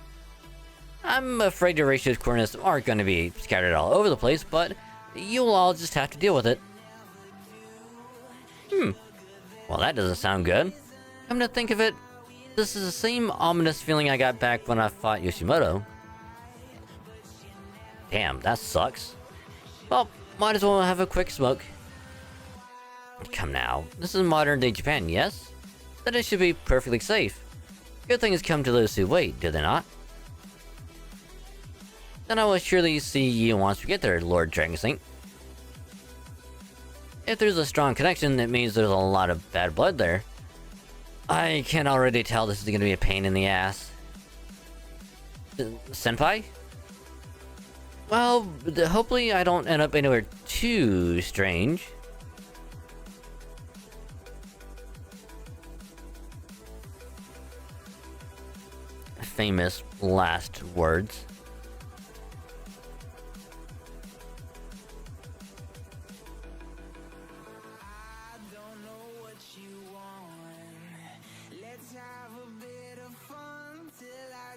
I'm afraid your race shift coordinates aren't going to be scattered all over the place, but you'll all just have to deal with it. Well, that doesn't sound good. Come to think of it, this is the same ominous feeling I got back when I fought Yoshimoto. Damn, that sucks. Well, might as well have a quick smoke. Come now, this is modern day Japan, yes? Then it should be perfectly safe. Good things come to those who wait, do they not? Then I will surely see you once we get there, Lord Dragon Saint. If there's a strong connection, it means there's a lot of bad blood there. I can already tell this is gonna be a pain in the ass. Senpai? Well, hopefully I don't end up anywhere too strange. Famous last words.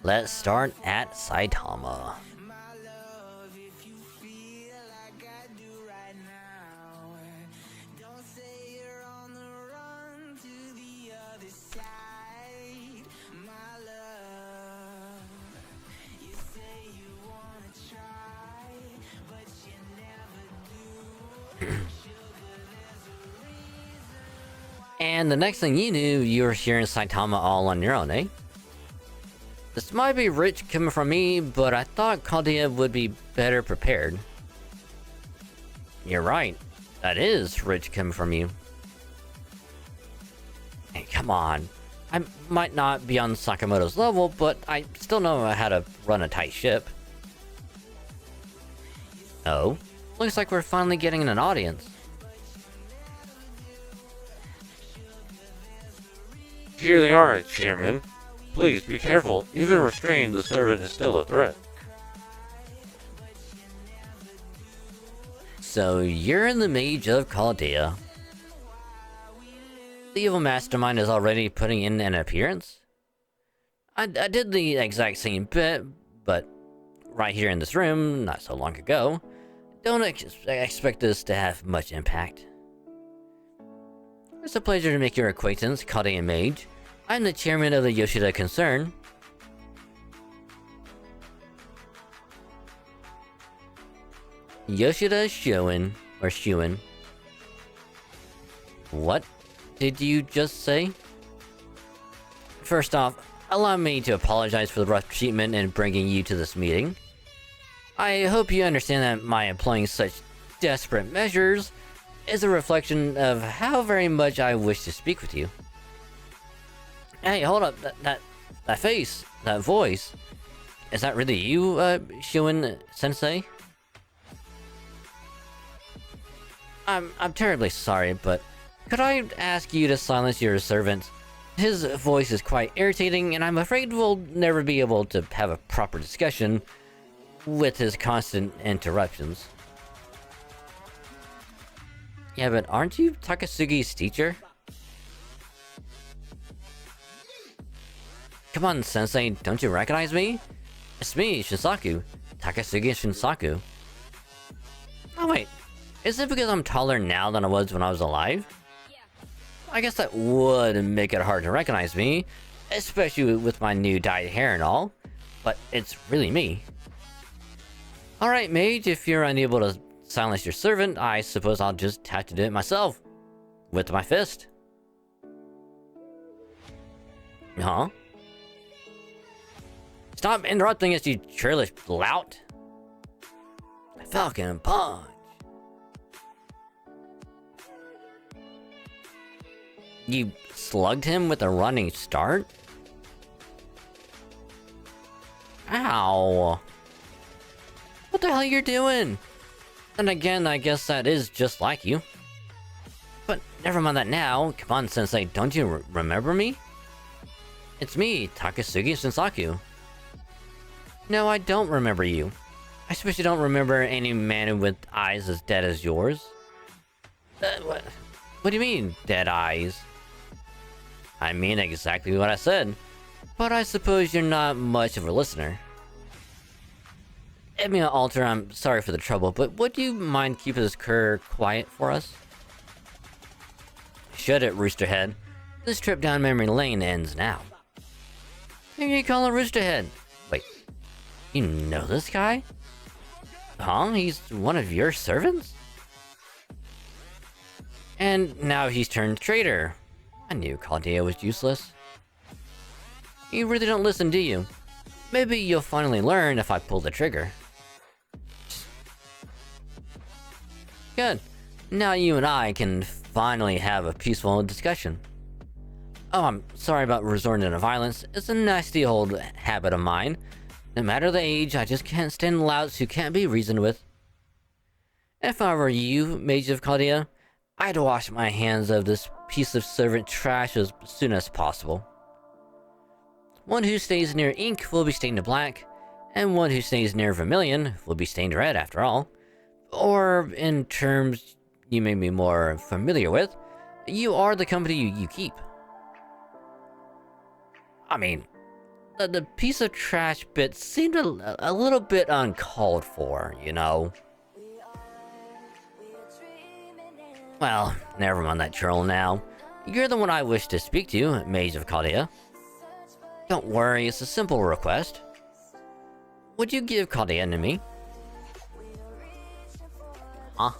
Let's start at Saitama. And the next thing you knew, you were hearing Saitama all on your own, eh? This might be rich coming from me, but I thought Claudia would be better prepared. You're right. That is rich coming from you. Hey, come on. I might not be on Sakamoto's level, but I still know how to run a tight ship. Oh? Looks like we're finally getting an audience. Here they are, Chairman. Please be careful. Even restrained, the servant is still a threat. So you're in the mage of Chaldea. The evil mastermind is already putting in an appearance? I did the exact same bit, but right here in this room, not so long ago. Don't expect this to have much impact. It's a pleasure to make your acquaintance, Chaldea Mage. I'm the chairman of the Yoshida concern. Yoshida Shuin, or Shuin. What did you just say? First off, allow me to apologize for the rough treatment in bringing you to this meeting. I hope you understand that my employing such desperate measures is a reflection of how very much I wish to speak with you. Hey, hold up, that face, that voice. Is that really you, Shuin-sensei? I'm terribly sorry, but could I ask you to silence your servant? His voice is quite irritating, and I'm afraid we'll never be able to have a proper discussion with his constant interruptions. Yeah, but aren't you Takasugi's teacher? Come on, Sensei, don't you recognize me? It's me, Shinsaku. Takasugi Shinsaku. Oh wait, is it because I'm taller now than I was when I was alive? I guess that would make it hard to recognize me, especially with my new dyed hair and all, but it's really me. Alright, mage, if you're unable to silence your servant, I suppose I'll just have to do it myself. With my fist. Huh? Stop interrupting us, you churlish lout. Falcon Punch. You slugged him with a running start? Ow. What the hell are you doing? Then again, I guess that is just like you. But never mind that now. Come on, Sensei, don't you remember me? It's me, Takasugi Shinsaku. No, I don't remember you. I especially don't remember any man with eyes as dead as yours. What do you mean, dead eyes? I mean exactly what I said. But I suppose you're not much of a listener. I mean, Alter, I'm sorry for the trouble, but would you mind keeping this cur quiet for us? Shut it, Roosterhead. This trip down memory lane ends now. Who you calling Roosterhead? Wait, you know this guy? Huh? He's one of your servants? And now he's turned traitor. I knew Chaldea was useless. You really don't listen, do you? Maybe you'll finally learn if I pull the trigger. Good. Now you and I can finally have a peaceful discussion. Oh, I'm sorry about resorting to violence. It's a nasty old habit of mine. No matter the age, I just can't stand louts who can't be reasoned with. If I were you, Mage of Chaldea, I'd wash my hands of this piece of servant trash as soon as possible. One who stays near ink will be stained black, and one who stays near vermilion will be stained red after all. Or, in terms you may be more familiar with, you are the company you keep. I mean, the piece of trash bit seemed a little bit uncalled for, you know? Well, never mind that troll now. You're the one I wish to speak to, Mage of Chaldea. Don't worry, it's a simple request. Would you give Chaldea to me? Huh?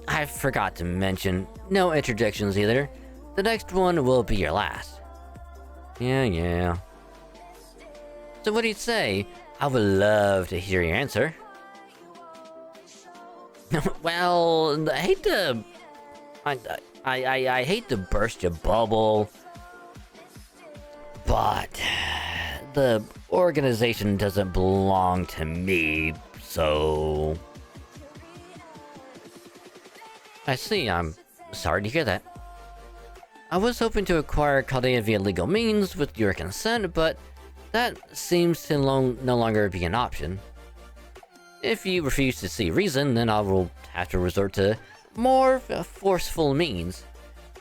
I forgot to mention, no interjections either. The next one will be your last. Yeah. So what do you say? I would love to hear your answer. Well, I hate to... I hate to burst your bubble, but the organization doesn't belong to me, so... I see, I'm sorry to hear that. I was hoping to acquire Chaldea via legal means with your consent, but that seems to no longer be an option. If you refuse to see reason, then I will have to resort to more forceful means.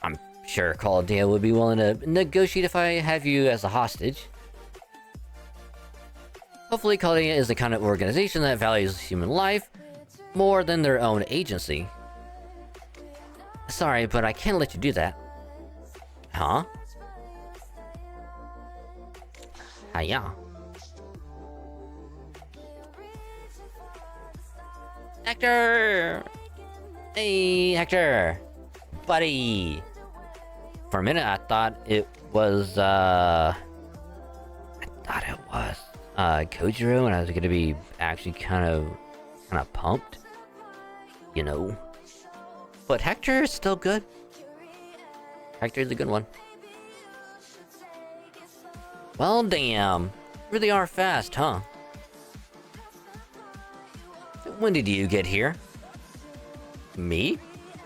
I'm sure Chaldea would be willing to negotiate if I have you as a hostage. Hopefully Chaldea is the kind of organization that values human life more than their own agency. Sorry, but I can't let you do that. Huh? Hiya. Hector! Hey, Hector! Buddy! For a minute, I thought it was, Kojiro, and I was gonna be actually kind of pumped. You know? But Hector is still good. Hector's a good one. Well, damn. Really are fast, huh? When did you get here? Me?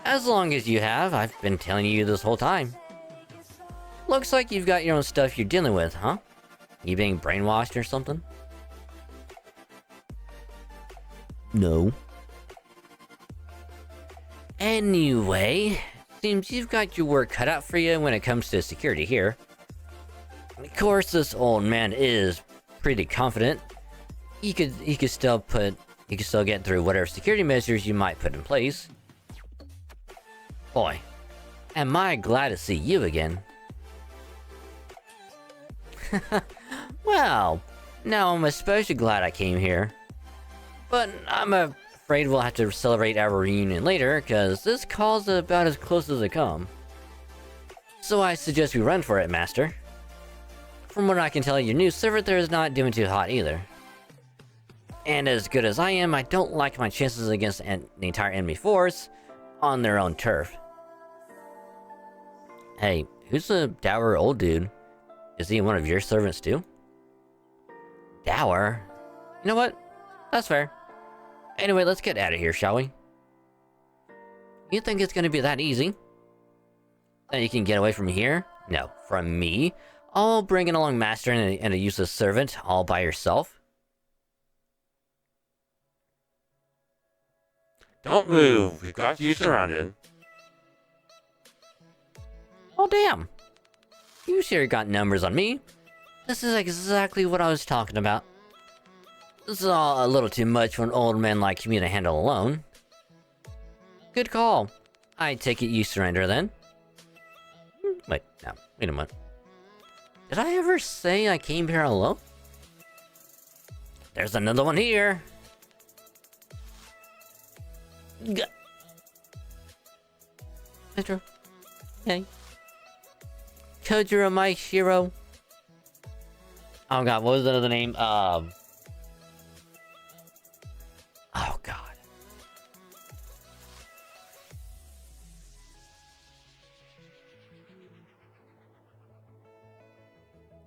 As long as you have, I've been telling you this whole time. Looks like you've got your own stuff you're dealing with, huh? You being brainwashed or something? No. Anyway, seems you've got your work cut out for you when it comes to security here. Of course, this old man is pretty confident. He could still get through whatever security measures you might put in place. Boy, am I glad to see you again. Well, now I'm especially glad I came here. But I'm afraid we'll have to celebrate our reunion later, cause this call's about as close as I come. So I suggest we run for it, Master. From what I can tell, your new servant there is not doing too hot either. And as good as I am, I don't like my chances against the entire enemy force on their own turf. Hey, who's the dour old dude? Is he one of your servants too? Dour? You know what? That's fair. Anyway, let's get out of here, shall we? You think it's gonna be that easy? That you can get away from here? No, from me? All bringing along Master and a useless servant all by yourself? Don't move, we've got you surrounded. Oh damn! You sure got numbers on me. This is exactly what I was talking about. This is all a little too much for an old man like me to handle alone. Good call. I take it you surrender then. Wait, no, wait a minute. Did I ever say I came here alone? There's another one here. Metro. Hey. Kojiro, my hero. Oh god, what was the other name? Oh god.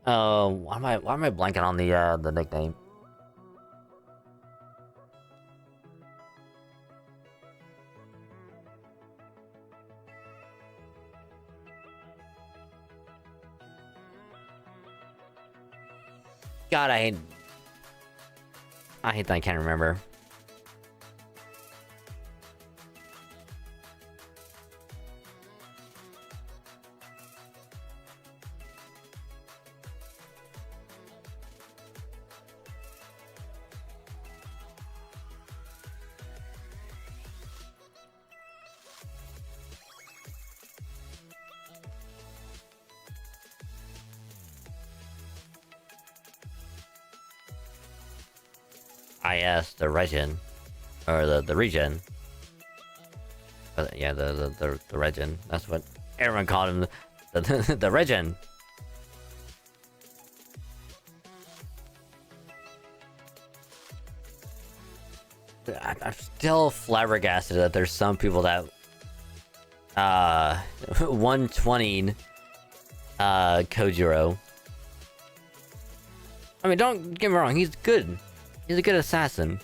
Why am I blanking on the nickname? God, I hate that I can't remember. Yes, the regen, or the regen. Yeah, the regen. That's what everyone called him. The regen. I'm still flabbergasted that there's some people that 120 Kojiro. I mean, don't get me wrong, he's good. He's a good assassin.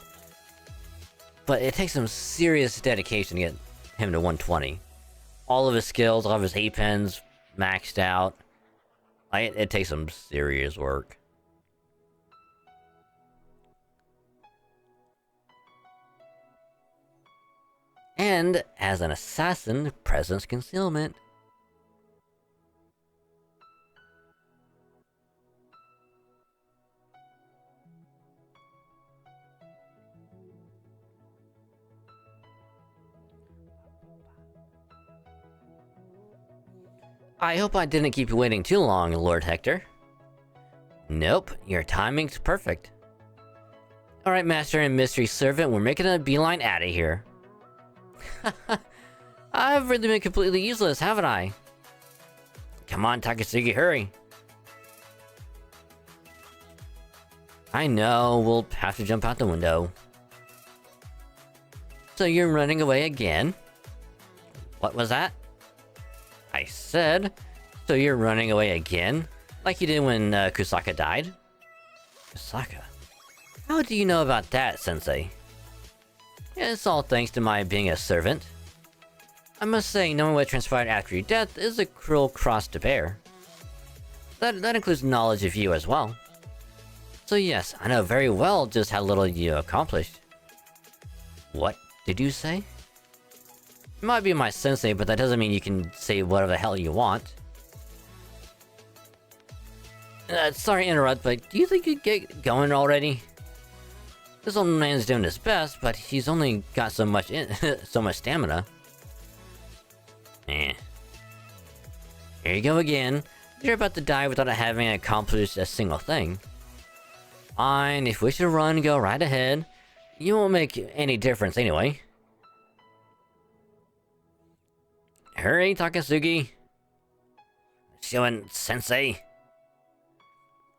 But it takes some serious dedication to get him to 120. All of his skills, all of his 8 pins maxed out. It takes some serious work. And as an assassin, presence concealment. I hope I didn't keep you waiting too long, Lord Hector. Nope, your timing's perfect. Alright, Master and Mystery Servant, we're making a beeline out of here. I've really been completely useless, haven't I? Come on, Takasugi, hurry. I know, we'll have to jump out the window. So you're running away again? What was that? I said, so you're running away again? Like you did when Kusaka died? Kusaka? How do you know about that, Sensei? It's all thanks to my being a servant. I must say, knowing what transpired after your death is a cruel cross to bear. That includes knowledge of you as well. So yes, I know very well just how little you accomplished. What did you say? You might be my sensei, but that doesn't mean you can say whatever the hell you want. Sorry to interrupt, but do you think you'd get going already? This old man's doing his best, but he's only got so much so much stamina. Eh. Here you go again. You're about to die without having accomplished a single thing. Fine, if we should run, go right ahead. You won't make any difference anyway. Hurry, Takasugi. Showing Sensei.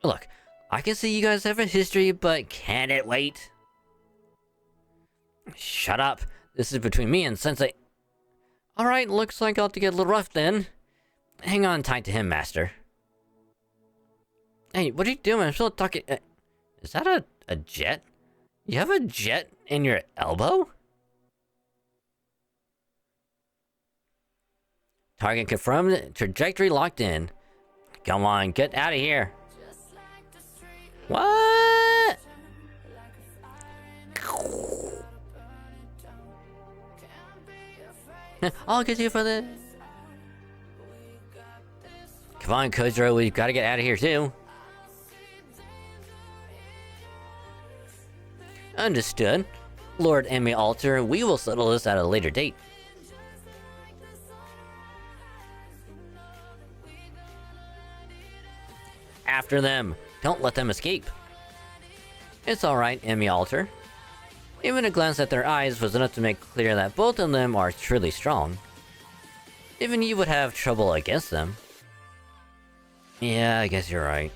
Look, I can see you guys have a history, but can it wait? Shut up. This is between me and Sensei. Alright, looks like I'll have to get a little rough then. Hang on tight to him, Master. Hey, what are you doing? I'm still talking... is that a jet? You have a jet in your elbow? Target confirmed, trajectory locked in. Come on, get out of here. What? I'll get you for this. Come on, Kojiro, we've got to get out of here too. Understood. Lord Emmy Alter, we will settle this at a later date. After them. Don't let them escape. It's alright, Emmy Alter. Even a glance at their eyes was enough to make clear that both of them are truly strong. Even you would have trouble against them. Yeah, I guess you're right.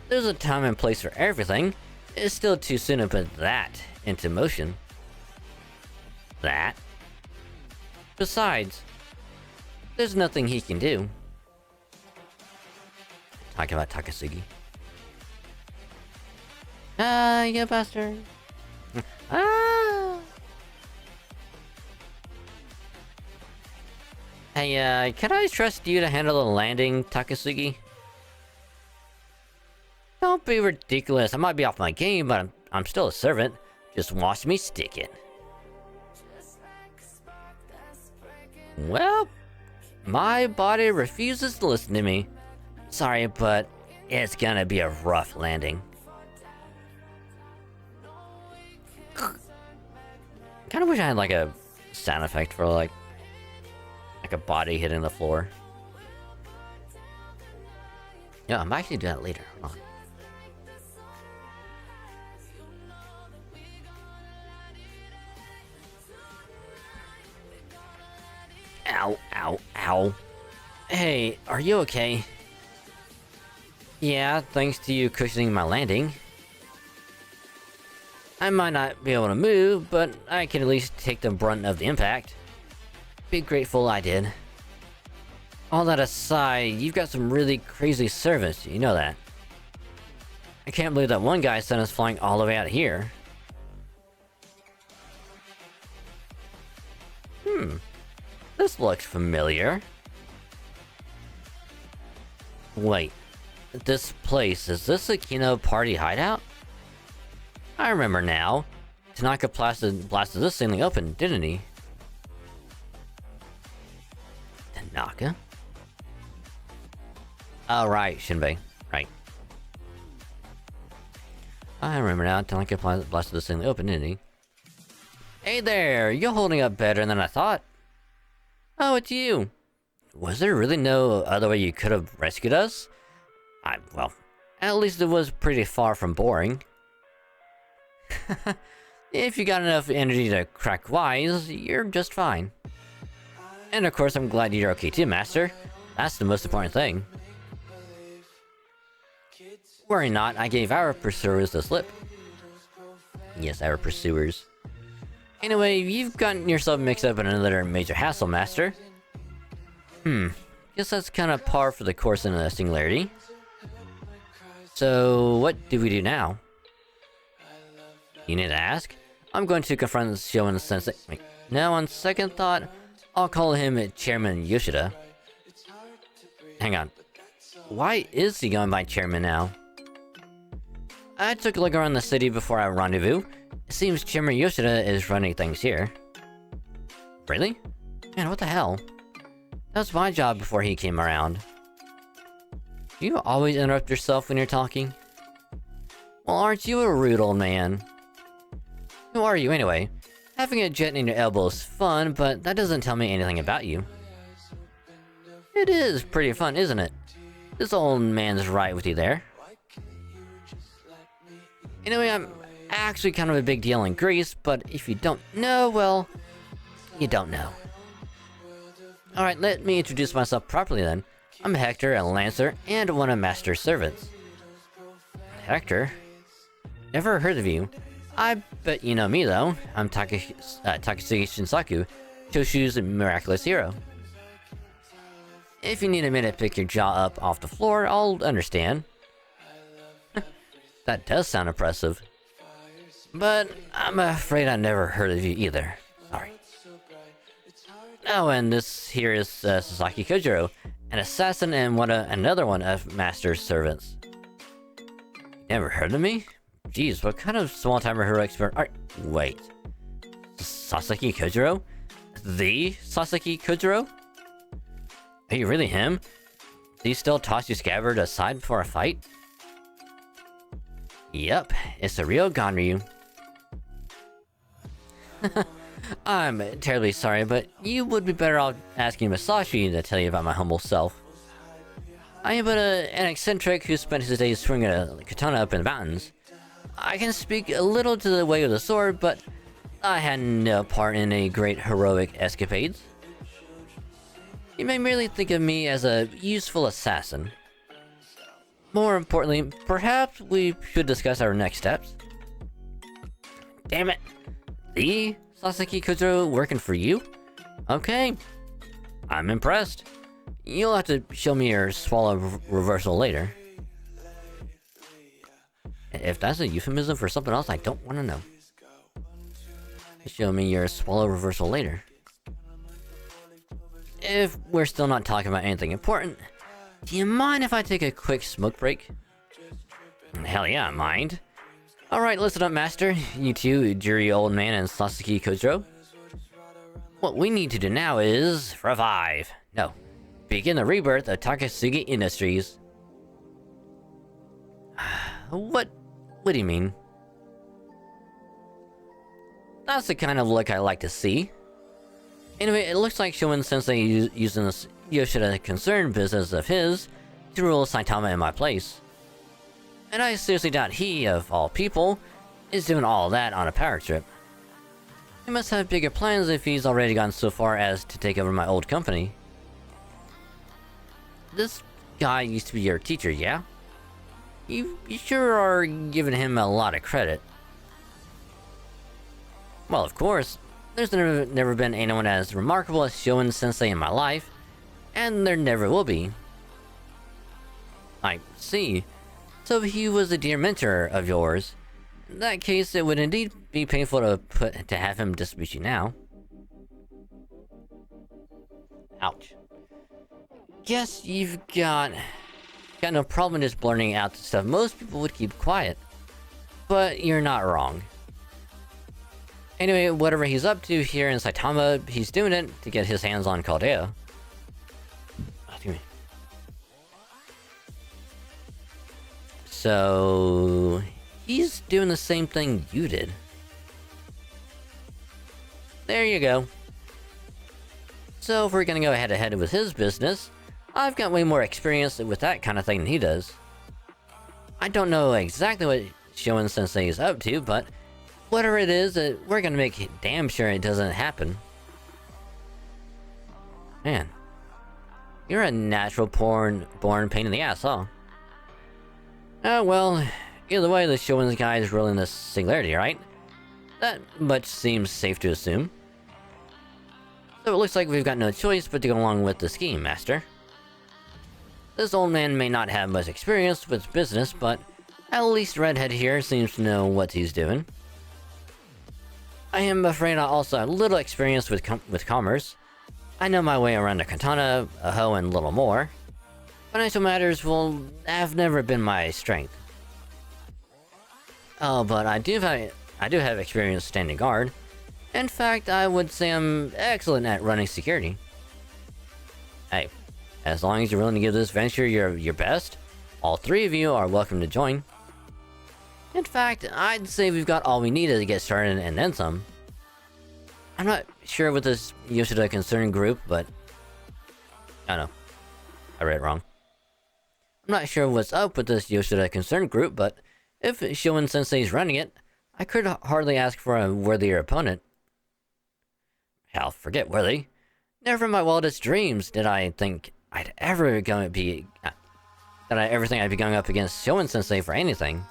There's a time and place for everything. It's still too soon to put that into motion. That? Besides, there's nothing he can do. talking about Takasugi. Ah, you bastard. Ah! Hey, can I trust you to handle the landing, Takasugi? Don't be ridiculous. I might be off my game, but I'm still a servant. Just watch me stick it. Well, my body refuses to listen to me. Sorry, but it's gonna be a rough landing. Kinda wish I had like a sound effect for like a body hitting the floor. Yeah, I might actually do that later. Hold on. Ow, ow, ow. Hey, are you okay? Yeah, thanks to you cushioning my landing. I might not be able to move, but I can at least take the brunt of the impact. Be grateful I did. All that aside, you've got some really crazy servants, you know that. I can't believe that one guy sent us flying all the way out here. This looks familiar. Wait, this place, is this a Kino party hideout? I remember now. Tanaka blasted this thing open, didn't he? Tanaka? Oh, right, Shinbei. Right. I remember now. Tanaka blasted this thing open, didn't he? Hey there! You're holding up better than I thought. Oh, it's you. Was there really no other way you could have rescued us? Well, at least it was pretty far from boring. If you got enough energy to crack wise, you're just fine. And of course, I'm glad you're okay too, Master. That's the most important thing. Worry not, I gave our pursuers the slip. Yes, our pursuers. Anyway, you've gotten yourself mixed up in another major hassle, Master. Guess that's kind of par for the course in a singularity. So, what do we do now? You need to ask? I'm going to confront Shio Sensei. Wait, now, on second thought, I'll call him Chairman Yoshida. Hang on. Why is he going by Chairman now? I took a look around the city before our rendezvous. It seems Chairman Yoshida is running things here. Really? Man, what the hell? That was my job before he came around. Do you always interrupt yourself when you're talking? Well, aren't you a rude old man? Who are you anyway? Having a jet in your elbow is fun, but that doesn't tell me anything about you. It is pretty fun, isn't it? This old man's right with you there. Anyway, I'm actually kind of a big deal in Greece, but if you don't know, well, you don't know. Alright, let me introduce myself properly then. I'm Hector, a Lancer, and one of Master's servants. Hector? Never heard of you. I bet you know me though. I'm Takasugi Shinsaku, Choshu's miraculous hero. If you need a minute to pick your jaw up off the floor, I'll understand. That does sound impressive. But I'm afraid I never heard of you either. Sorry. Oh, and this here is Sasaki Kojiro, an assassin and another one of Master's servants. Never heard of me? Jeez, what kind of small-timer hero expert are— Wait. Sasaki Kojiro? The Sasaki Kojiro? Are you really him? Do you still toss your scabbard aside before a fight? Yep, it's a real Ganryu. I'm terribly sorry, but you would be better off asking Masashi to tell you about my humble self. I am but an eccentric who spent his days swinging a katana up in the mountains. I can speak a little to the way of the sword, but I had no part in any great heroic escapades. You may merely think of me as a useful assassin. More importantly, perhaps we should discuss our next steps. Damn it! The Sasaki Kojiro working for you? Okay. I'm impressed. You'll have to show me your swallow reversal later. If that's a euphemism for something else, I don't want to know. Show me your swallow reversal later. If we're still not talking about anything important, do you mind if I take a quick smoke break? Hell yeah, I mind. Alright, listen up, Master. You two, Jury Old Man and Sasuke Kojiro. What we need to do now is revive. No. Begin the rebirth of Takasugi Industries. What do you mean? That's the kind of look I like to see. Anyway, it looks like Shonen-sensei using this Yoshida concern business of his to rule Saitama in my place. And I seriously doubt he, of all people, is doing all that on a power trip. He must have bigger plans if he's already gone so far as to take over my old company. This guy used to be your teacher, yeah? You sure are giving him a lot of credit. Well, of course. There's never been anyone as remarkable as Shonen-sensei in my life, and there never will be. I see. So he was a dear mentor of yours. In that case, it would indeed be painful to have him dispute you now. Ouch. Guess you've got no problem just blurting out the stuff most people would keep quiet. But you're not wrong. Anyway, whatever he's up to here in Saitama, he's doing it to get his hands on Caldea. So he's doing the same thing you did. There you go. So if we're gonna go head to head with his business, I've got way more experience with that kind of thing than he does. I don't know exactly what Shonen-sensei is up to, but whatever it is, we're gonna make damn sure it doesn't happen. Man, you're a natural born pain in the ass, huh? Oh well, either way, the Shonen guy is ruling the singularity, right? That much seems safe to assume. So it looks like we've got no choice but to go along with the scheme, Master. This old man may not have much experience with business, but at least Redhead here seems to know what he's doing. I am afraid I also have little experience with commerce. I know my way around a katana, a hoe, and little more. Financial matters have never been my strength. Oh, but I do have experience standing guard. In fact, I would say I'm excellent at running security. Hey, as long as you're willing to give this venture your best, all three of you are welcome to join. In fact, I'd say we've got all we need to get started and then some. I'm not sure with this Yoshida Concern group, but I don't know. I read it wrong. I'm not sure what's up with this Yoshida Concern group, but if Shonen-sensei's running it, I could hardly ask for a worthier opponent. Hell, forget worthy. Never in my wildest dreams did I think I'd ever think I'd be going up against Shonen-sensei for anything.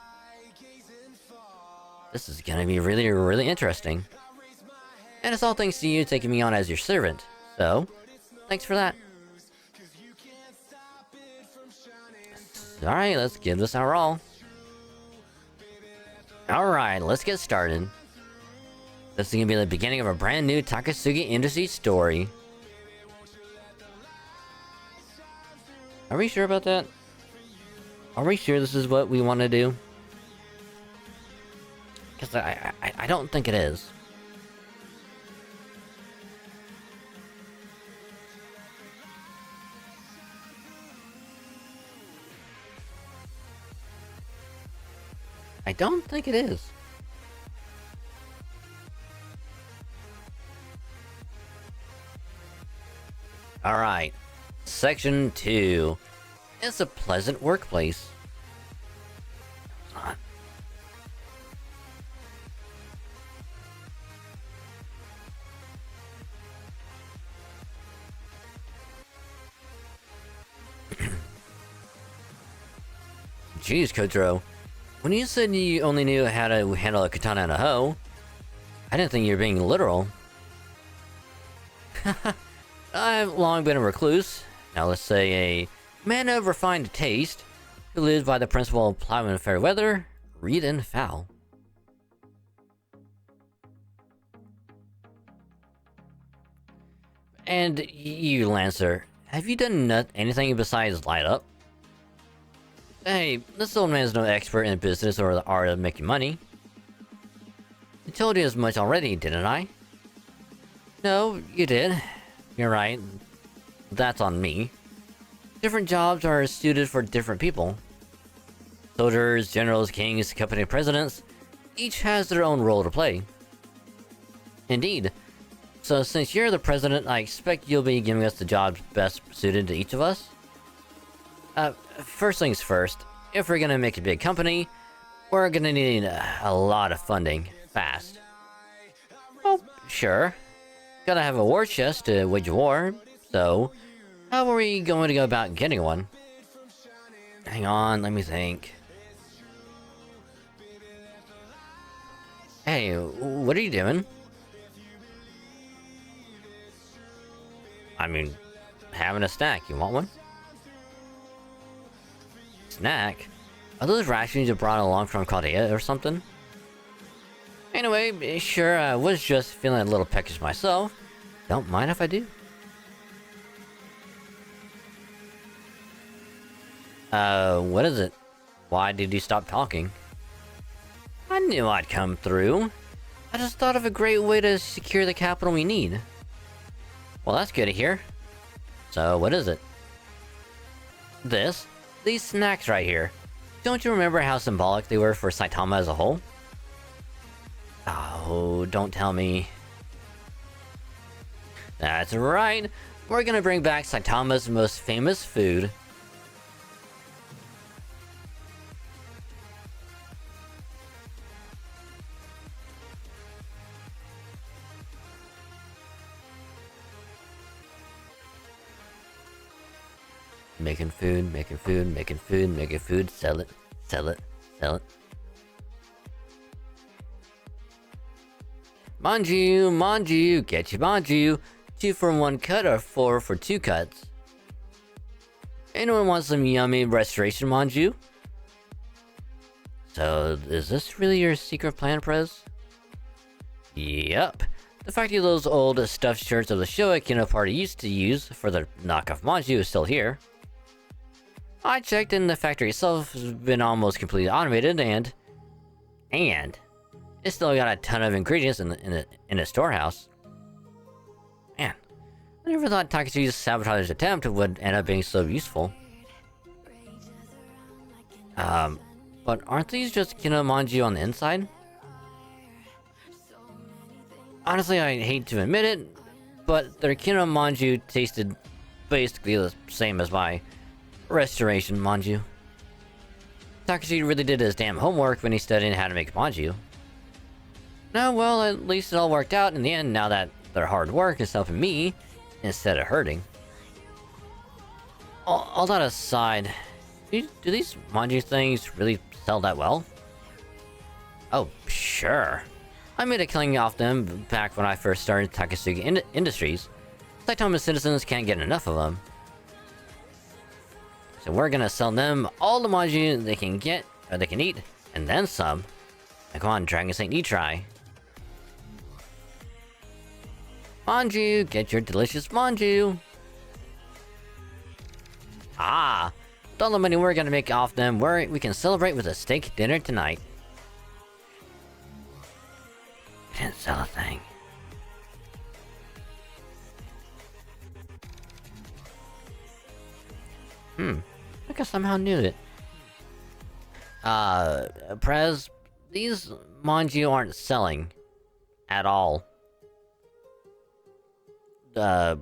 This is gonna be really, really interesting. And it's all thanks to you taking me on as your servant, so thanks for that. Alright, let's give this our all. Alright, let's get started. This is gonna be the beginning of a brand new Takasugi Industries story. Are we sure about that? Are we sure this is what we want to do? Because I don't think it is. I don't think it is. Alright. Section 2. It's a pleasant workplace. Jeez, Kojiro. When you said you only knew how to handle a katana and a hoe, I didn't think you were being literal. I've long been a recluse, now let's say a man of refined taste, who lives by the principle of plow in fair weather, Read and foul. And you, Lancer, have you done anything besides light up? Hey, this old man's no expert in business or the art of making money. I told you as much already, didn't I? No, you did. You're right. That's on me. Different jobs are suited for different people. Soldiers, generals, kings, company presidents, each has their own role to play. Indeed. So since you're the president, I expect you'll be giving us the jobs best suited to each of us? First things first, if we're gonna make a big company, we're gonna need a lot of funding, fast. Well, sure. Gotta have a war chest to wage war, so how are we going to go about getting one? Hang on, let me think. Hey, what are you doing? I mean, having a snack. You want one? Snack? Are those rations you brought along from Chaldea or something? Anyway, sure, I was just feeling a little peckish myself. Don't mind if I do. What is it? Why did you stop talking? I knew I'd come through. I just thought of a great way to secure the capital we need. Well, that's good to hear. So, what is it? These snacks right here. Don't you remember how symbolic they were for Saitama as a whole? Oh, don't tell me. That's right. We're gonna bring back Saitama's most famous food. Making food, making food, making food, making food, sell it, sell it, sell it. Manju, manju, get you manju. 2 for 1 cut or 4 for 2 cuts. Anyone want some yummy restoration manju? So, is this really your secret plan, Prez? Yep. The factory of those old stuffed shirts of the Showa Kino party used to use for the knockoff manju is still here. I checked and the factory itself has been almost completely automated and it's still got a ton of ingredients in the storehouse. Man, I never thought Takashi's sabotage attempt would end up being so useful. But aren't these just Kino manju on the inside? Honestly, I hate to admit it, but their Kino manju tasted basically the same as my restoration manju. Takashi really did his damn homework when he studied how to make manju. No, well, at least it all worked out in the end now that their hard work is helping me instead of hurting. All that aside, do these manju things really sell that well? Oh, sure. I made a killing off them back when I first started Takasugi Industries. Saitama citizens can't get enough of them. So we're gonna sell them all the manju they can get, or they can eat, and then some. Now come on, Dragon Saint, you try. Manju, get your delicious manju! Ah! With all the money we're gonna make off them, we can celebrate with a steak dinner tonight. We didn't sell a thing. I guess somehow knew it. Prez, these manju aren't selling at all. That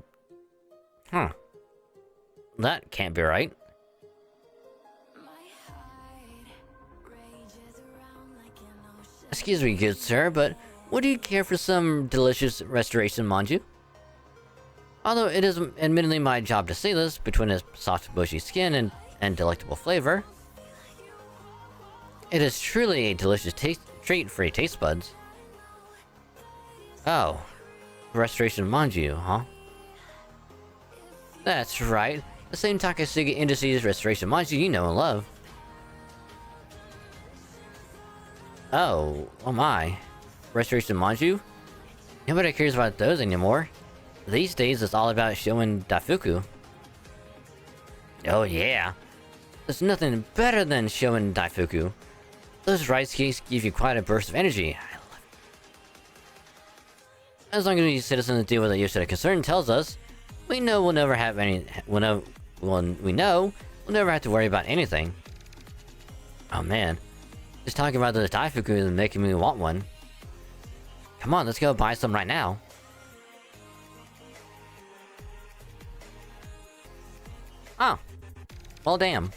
can't be right. Excuse me, good sir, but would you care for some delicious restoration manju? Although it is admittedly my job to say this, between its soft bushy skin and delectable flavor, it is truly a delicious treat for your taste buds. Oh, restoration manju, huh? That's right, the same Takasugi Industries restoration manju you know and love. Oh my. Restoration Manju? Nobody cares about those anymore. These days it's all about showing Daifuku. Oh yeah. There's nothing better than showing Daifuku. Those rice cakes give you quite a burst of energy. I love it. As long as we citizens do what the Yoshida concern tells us, we know we'll never have any. We know we'll never have to worry about anything. Oh man, just talking about the Daifuku is making me want one. Come on, let's go buy some right now. Oh, well damn.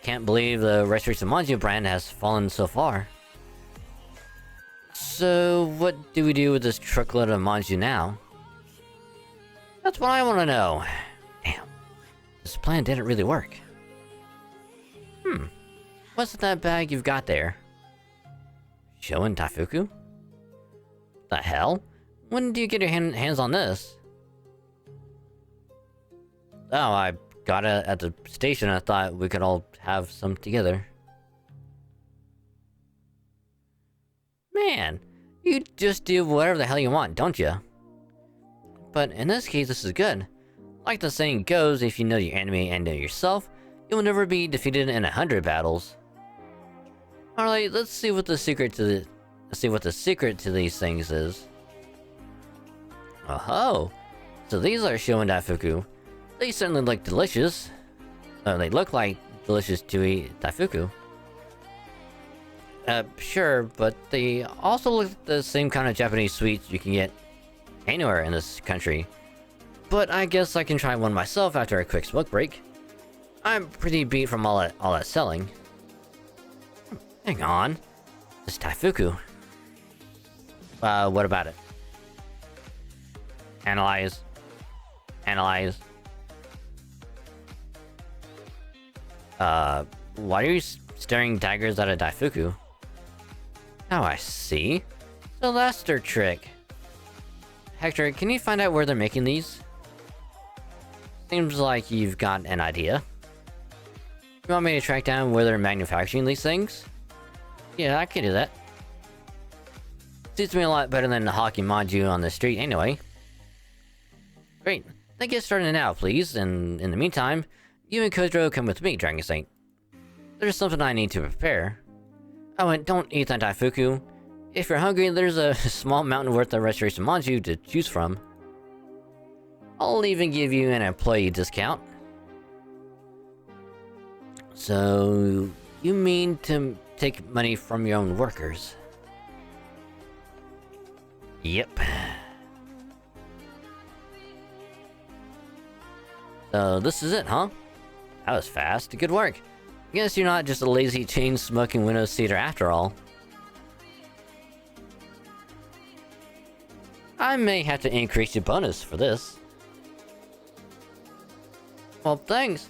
Can't believe the Restoration Manju brand has fallen so far. So, what do we do with this truckload of Manju now? That's what I want to know. Damn. This plan didn't really work. What's in that bag you've got there? Showing Daifuku? The hell? When do you get your hands on this? Oh, I got it at the station. I thought we could all have some together. Man, you just do whatever the hell you want, don't you? But in this case, this is good. Like the saying goes, if you know your enemy and know yourself, you will never be defeated in 100 battles. Alright, let's see what the secret to these things is. Oh-ho! So these are Showen Daifuku. They certainly look delicious. They look like delicious to eat Daifuku. Sure, but they also look like the same kind of Japanese sweets you can get anywhere in this country. But I guess I can try one myself after a quick smoke break. I'm pretty beat from all that selling. Hang on. This Daifuku. What about it? Analyze. Analyze. Why are you staring daggers at a Daifuku? Oh, I see. So that's their trick. Hector, can you find out where they're making these? Seems like you've got an idea. You want me to track down where they're manufacturing these things? Yeah, I can do that. Suits me a lot better than hawking Manju on the street anyway. Great. Then get started now, please, and in the meantime, you and Kodro come with me, Dragon Saint. There's something I need to prepare. Oh, and don't eat that Daifuku. If you're hungry, there's a small mountain worth of Restoration Manju to choose from. I'll even give you an employee discount. So, you mean to take money from your own workers? Yep. So, this is it, huh? That was fast. Good work. Guess you're not just a lazy chain-smoking window seater after all. I may have to increase your bonus for this. Well, thanks.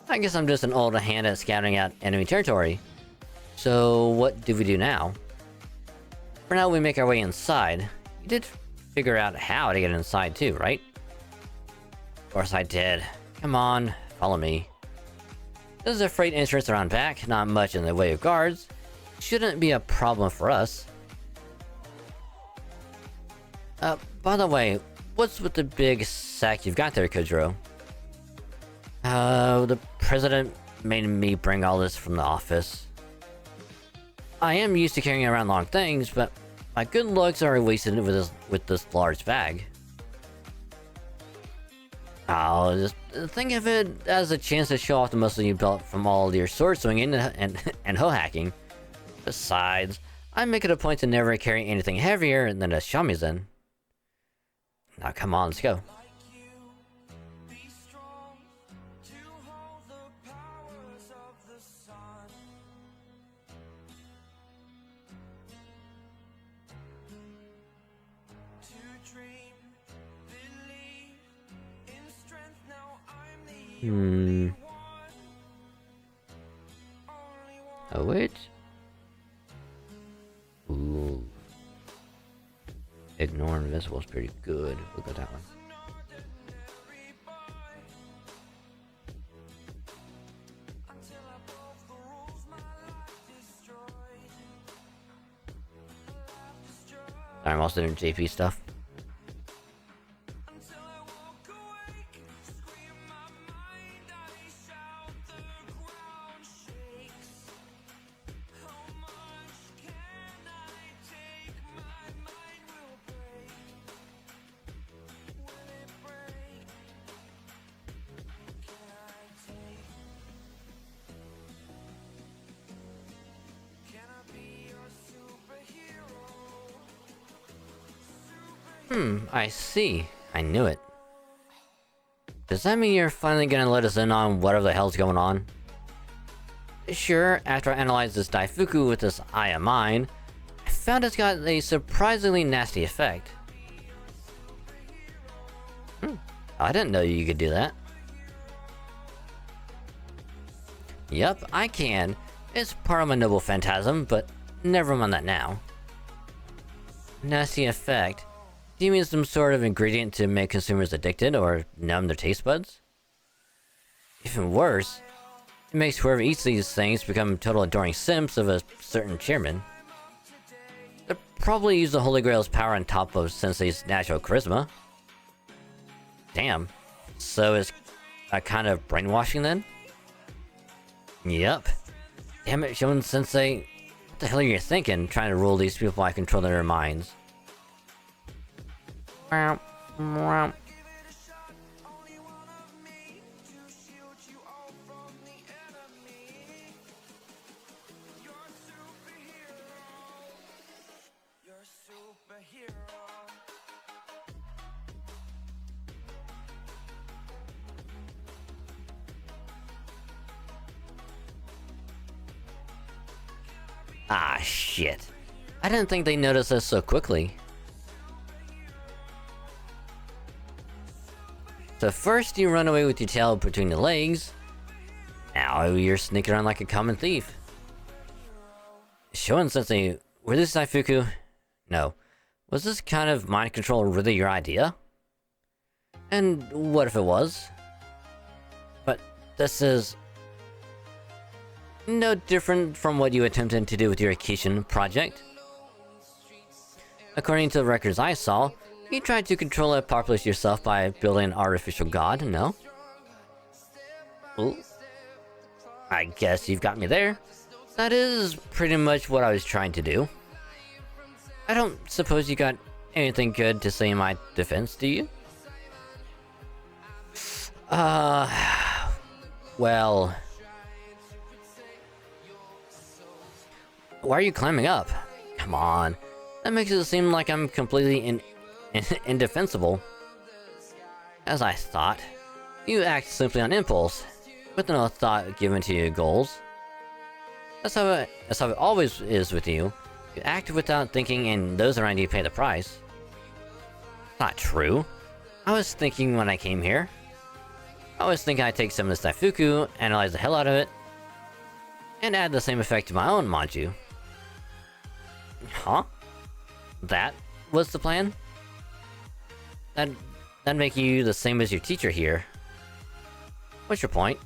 I guess I'm just an old hand at scouting out enemy territory. So, what do we do now? For now, we make our way inside. You did figure out how to get inside too, right? Of course I did. Come on, follow me. This is a freight entrance around back, not much in the way of guards. Shouldn't be a problem for us. By the way, what's with the big sack you've got there, Kodro? The president made me bring all this from the office. I am used to carrying around long things, but my good looks are wasted with this large bag. Oh, just think of it as a chance to show off the muscle you built from all your sword swinging and hoe hacking. Besides, I make it a point to never carry anything heavier than a shamisen. Now come on, let's go. A witch? Ooh. Ignore invisible is pretty good. Look at that one. I'm also doing JP stuff. I see. I knew it. Does that mean you're finally gonna let us in on whatever the hell's going on? Sure, after I analyzed this Daifuku with this eye of mine, I found it's got a surprisingly nasty effect. I didn't know you could do that. Yep, I can. It's part of my noble phantasm, but never mind that now. Nasty effect? Do you mean some sort of ingredient to make consumers addicted or numb their taste buds? Even worse, it makes whoever eats these things become total adoring simps of a certain chairman. They'll probably use the Holy Grail's power on top of Sensei's natural charisma. Damn. So it's a kind of brainwashing then? Yep. Damn it, Shonen Sensei. What the hell are you thinking, trying to rule these people by controlling their minds? Ah, shit. I didn't think they noticed us so quickly. So first you run away with your tail between your legs. Now you're sneaking around like a common thief. Shonen Sensei, were this Daifuku? No. Was this kind of mind control really your idea? And what if it was? But this is no different from what you attempted to do with your Akishin project. According to the records I saw, you tried to control a populace yourself by building an artificial god, no? Ooh. I guess you've got me there. That is pretty much what I was trying to do. I don't suppose you got anything good to say in my defense, do you? Well... Why are you climbing up? Come on. That makes it seem like I'm completely indefensible. As I thought, you act simply on impulse, with no thought given to your goals. That's how it always is with you. You act without thinking, and those around you pay the price. Not true. I was thinking when I came here. I was thinking I'd take some of this Daifuku, analyze the hell out of it, and add the same effect to my own, mind you. Huh? That was the plan? That'd make you the same as your teacher here. What's your point?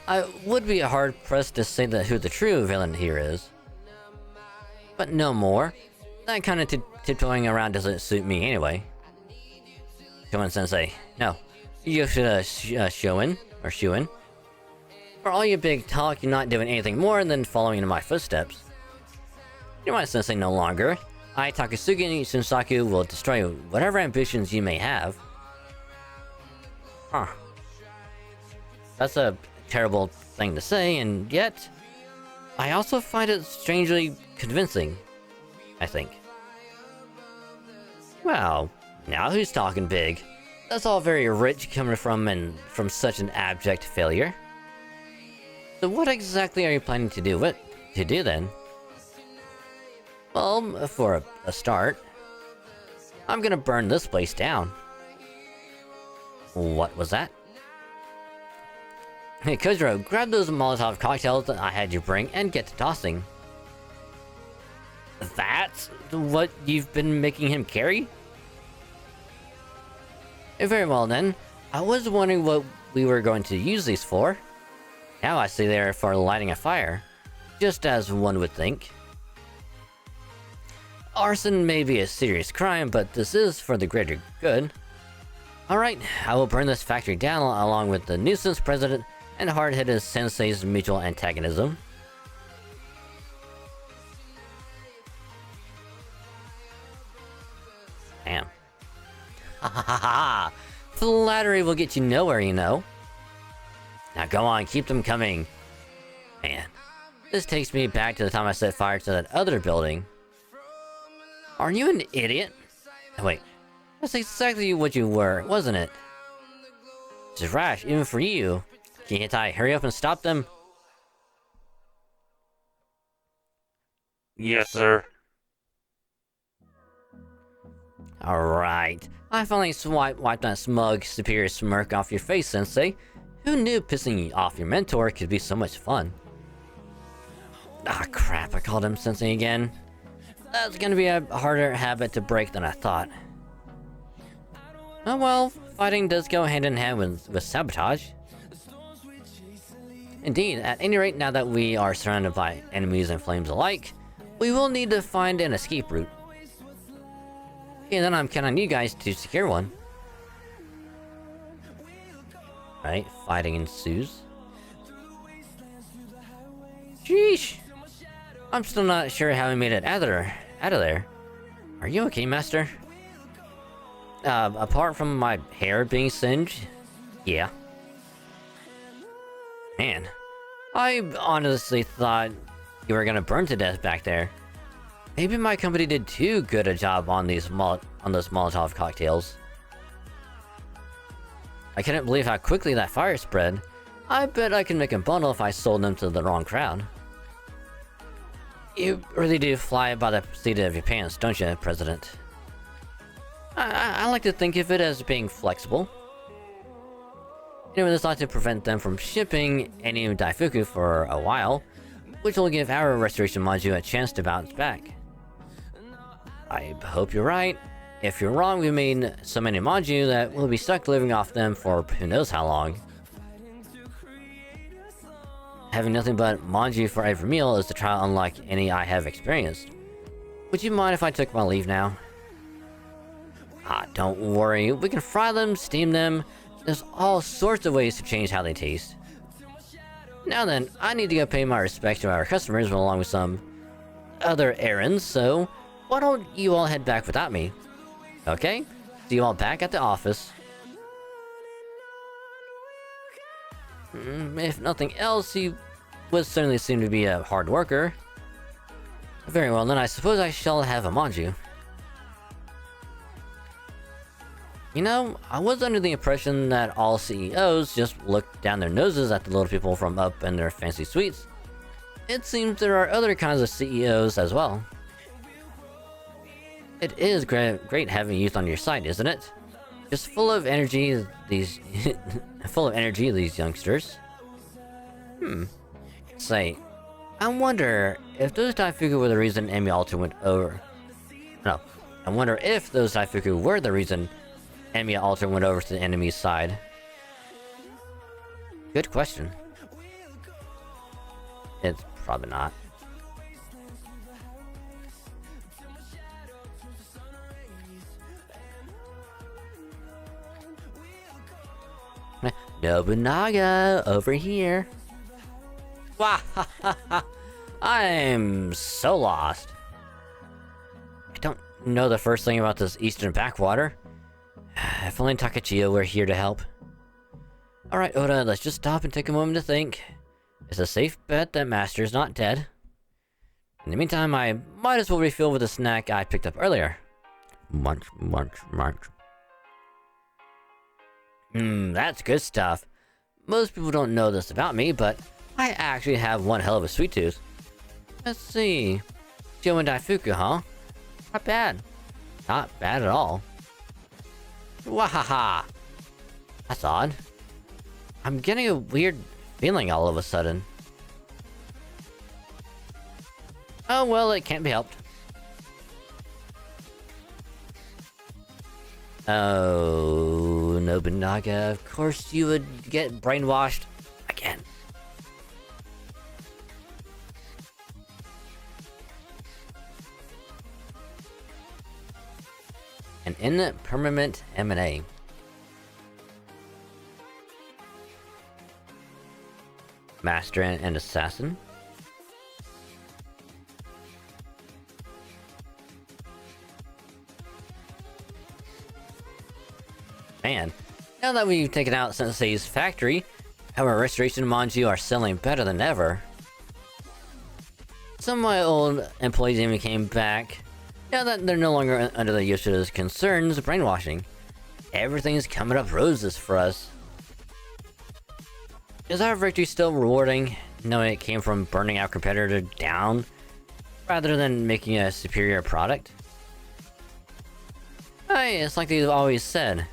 I would be hard-pressed to say who the true villain here is. But no more. That kind of tiptoeing around doesn't suit me anyway. Shonen Sensei, no. You should show in. For all your big talk, you're not doing anything more than following in my footsteps. You're my sensei no longer. I, Takasugi Shinsaku, will destroy whatever ambitions you may have. Huh. That's a terrible thing to say, and yet... I also find it strangely convincing, I think. Well, now who's talking big? That's all very rich coming from such an abject failure. So what exactly are you planning to do then? Well, for a start, I'm gonna burn this place down. What was that? Hey, Kojiro, grab those Molotov cocktails that I had you bring and get to tossing. That's what you've been making him carry? Very well then. I was wondering what we were going to use these for. Now I see they're for lighting a fire. Just as one would think. Arson may be a serious crime, but this is for the greater good. Alright, I will burn this factory down along with the nuisance president and hard-headed sensei's mutual antagonism. Damn. Ha ha ha ha! Flattery will get you nowhere, you know. Now go on, keep them coming. Man, this takes me back to the time I set fire to that other building. Are you an idiot? Oh, wait, that's exactly what you were, wasn't it? This is rash, even for you. Can't I hurry up and stop them? Yes, sir. Alright, I finally wiped that smug, superior smirk off your face, Sensei. Who knew pissing off your mentor could be so much fun? Ah, crap, I called him Sensei again. That's gonna be a harder habit to break than I thought. Oh well, fighting does go hand in hand with sabotage. Indeed, at any rate, now that we are surrounded by enemies and flames alike, we will need to find an escape route. Okay, then I'm counting on you guys to secure one. Right, fighting ensues. Sheesh! I'm still not sure how we made it out of there. Are you okay, Master? Apart from my hair being singed? Yeah. Man, I honestly thought you were gonna burn to death back there. Maybe my company did too good a job on those Molotov cocktails. I couldn't believe how quickly that fire spread. I bet I could make a bundle if I sold them to the wrong crowd. You really do fly by the seat of your pants, don't you, President? I like to think of it as being flexible. Anyway, this ought to prevent them from shipping any Daifuku for a while, which will give our restoration module a chance to bounce back. I hope you're right. If you're wrong, we made so many module that we'll be stuck living off them for who knows how long. Having nothing but manju for every meal is a trial unlike any I have experienced. Would you mind if I took my leave now? Ah, don't worry. We can fry them, steam them. There's all sorts of ways to change how they taste. Now then, I need to go pay my respects to our customers along with some other errands, so why don't you all head back without me? Okay? See you all back at the office. If nothing else, he would certainly seem to be a hard worker. Very well, then I suppose I shall have a manju. You know, I was under the impression that all CEOs just look down their noses at the little people from up in their fancy suites. It seems there are other kinds of CEOs as well. It is great having youth on your side, isn't it? Just full of energy, these youngsters. Say, I wonder if those Daifuku were the reason Emi Alter went over. No, I wonder if those Daifuku were the reason Emi Alter went over to the enemy's side. Good question. It's probably not. Nobunaga, over here. Wahahaha! I'm so lost. I don't know the first thing about this eastern backwater. If only Takachiyo were here to help. Alright, Oda, let's just stop and take a moment to think. It's a safe bet that Master's not dead. In the meantime, I might as well refill with the snack I picked up earlier. Munch, munch, munch. That's good stuff. Most people don't know this about me, but I actually have one hell of a sweet tooth. Let's see. Joe and Daifuku, huh? Not bad. Not bad at all. Wahaha! That's odd. I'm getting a weird feeling all of a sudden. Oh well, it can't be helped. Oh, Nobunaga, of course you would get brainwashed again. an impermanent M&A. Master and Assassin. Man, now that we've taken out Sensei's factory, our restoration Manju are selling better than ever. Some of my old employees even came back. Now that they're no longer under the Yoshida's concerns of brainwashing, everything's coming up roses for us. Is our victory still rewarding, knowing it came from burning our competitor down, rather than making a superior product? Hey, it's like they've always said,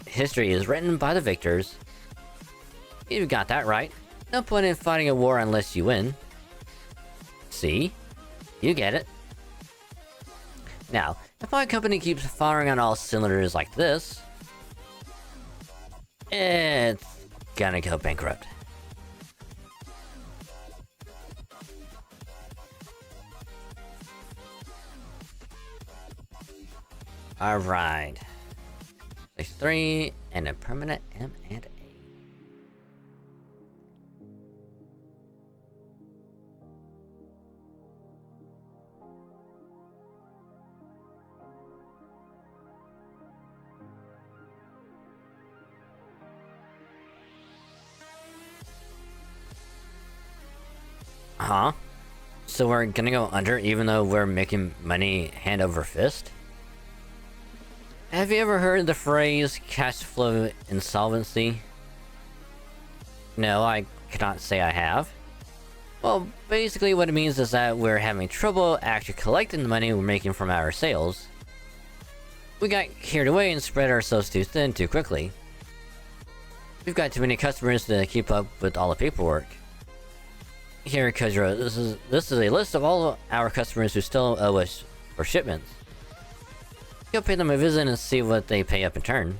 history is written by the victors. You got that right. No point in fighting a war unless you win. See? You get it. Now, if my company keeps firing on all cylinders like this, it's gonna go bankrupt. Alright. 63 and a permanent M&A. Huh? So we're gonna go under even though we're making money hand over fist? Have you ever heard the phrase cash flow insolvency? No, I cannot say I have. Well, basically what it means is that we're having trouble actually collecting the money we're making from our sales. We got carried away and spread ourselves too thin too quickly. We've got too many customers to keep up with all the paperwork. Here, Kojiro, this is a list of all our customers who still owe us for shipments. Go pay them a visit and see what they pay up in turn.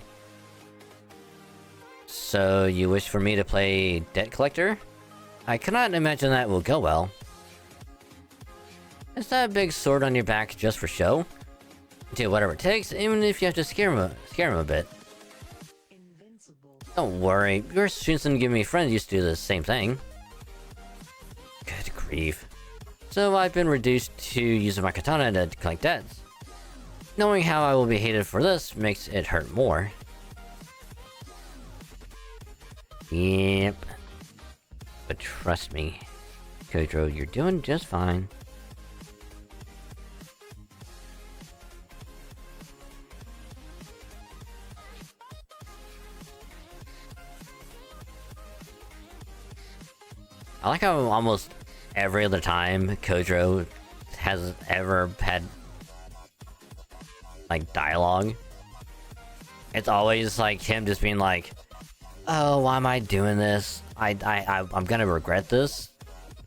So, you wish for me to play debt collector? I cannot imagine that will go well. Is that a big sword on your back just for show? Do whatever it takes, even if you have to scare him a bit. Don't worry, your students and give me friends used to do the same thing. Good grief. So I've been reduced to using my katana to collect debts. Knowing how I will be hated for this makes it hurt more. Yep. But trust me, Kojiro, you're doing just fine. I like how almost every other time Kojiro has ever had like dialogue, it's always like him just being like, "Oh, why am I doing this? I'm gonna regret this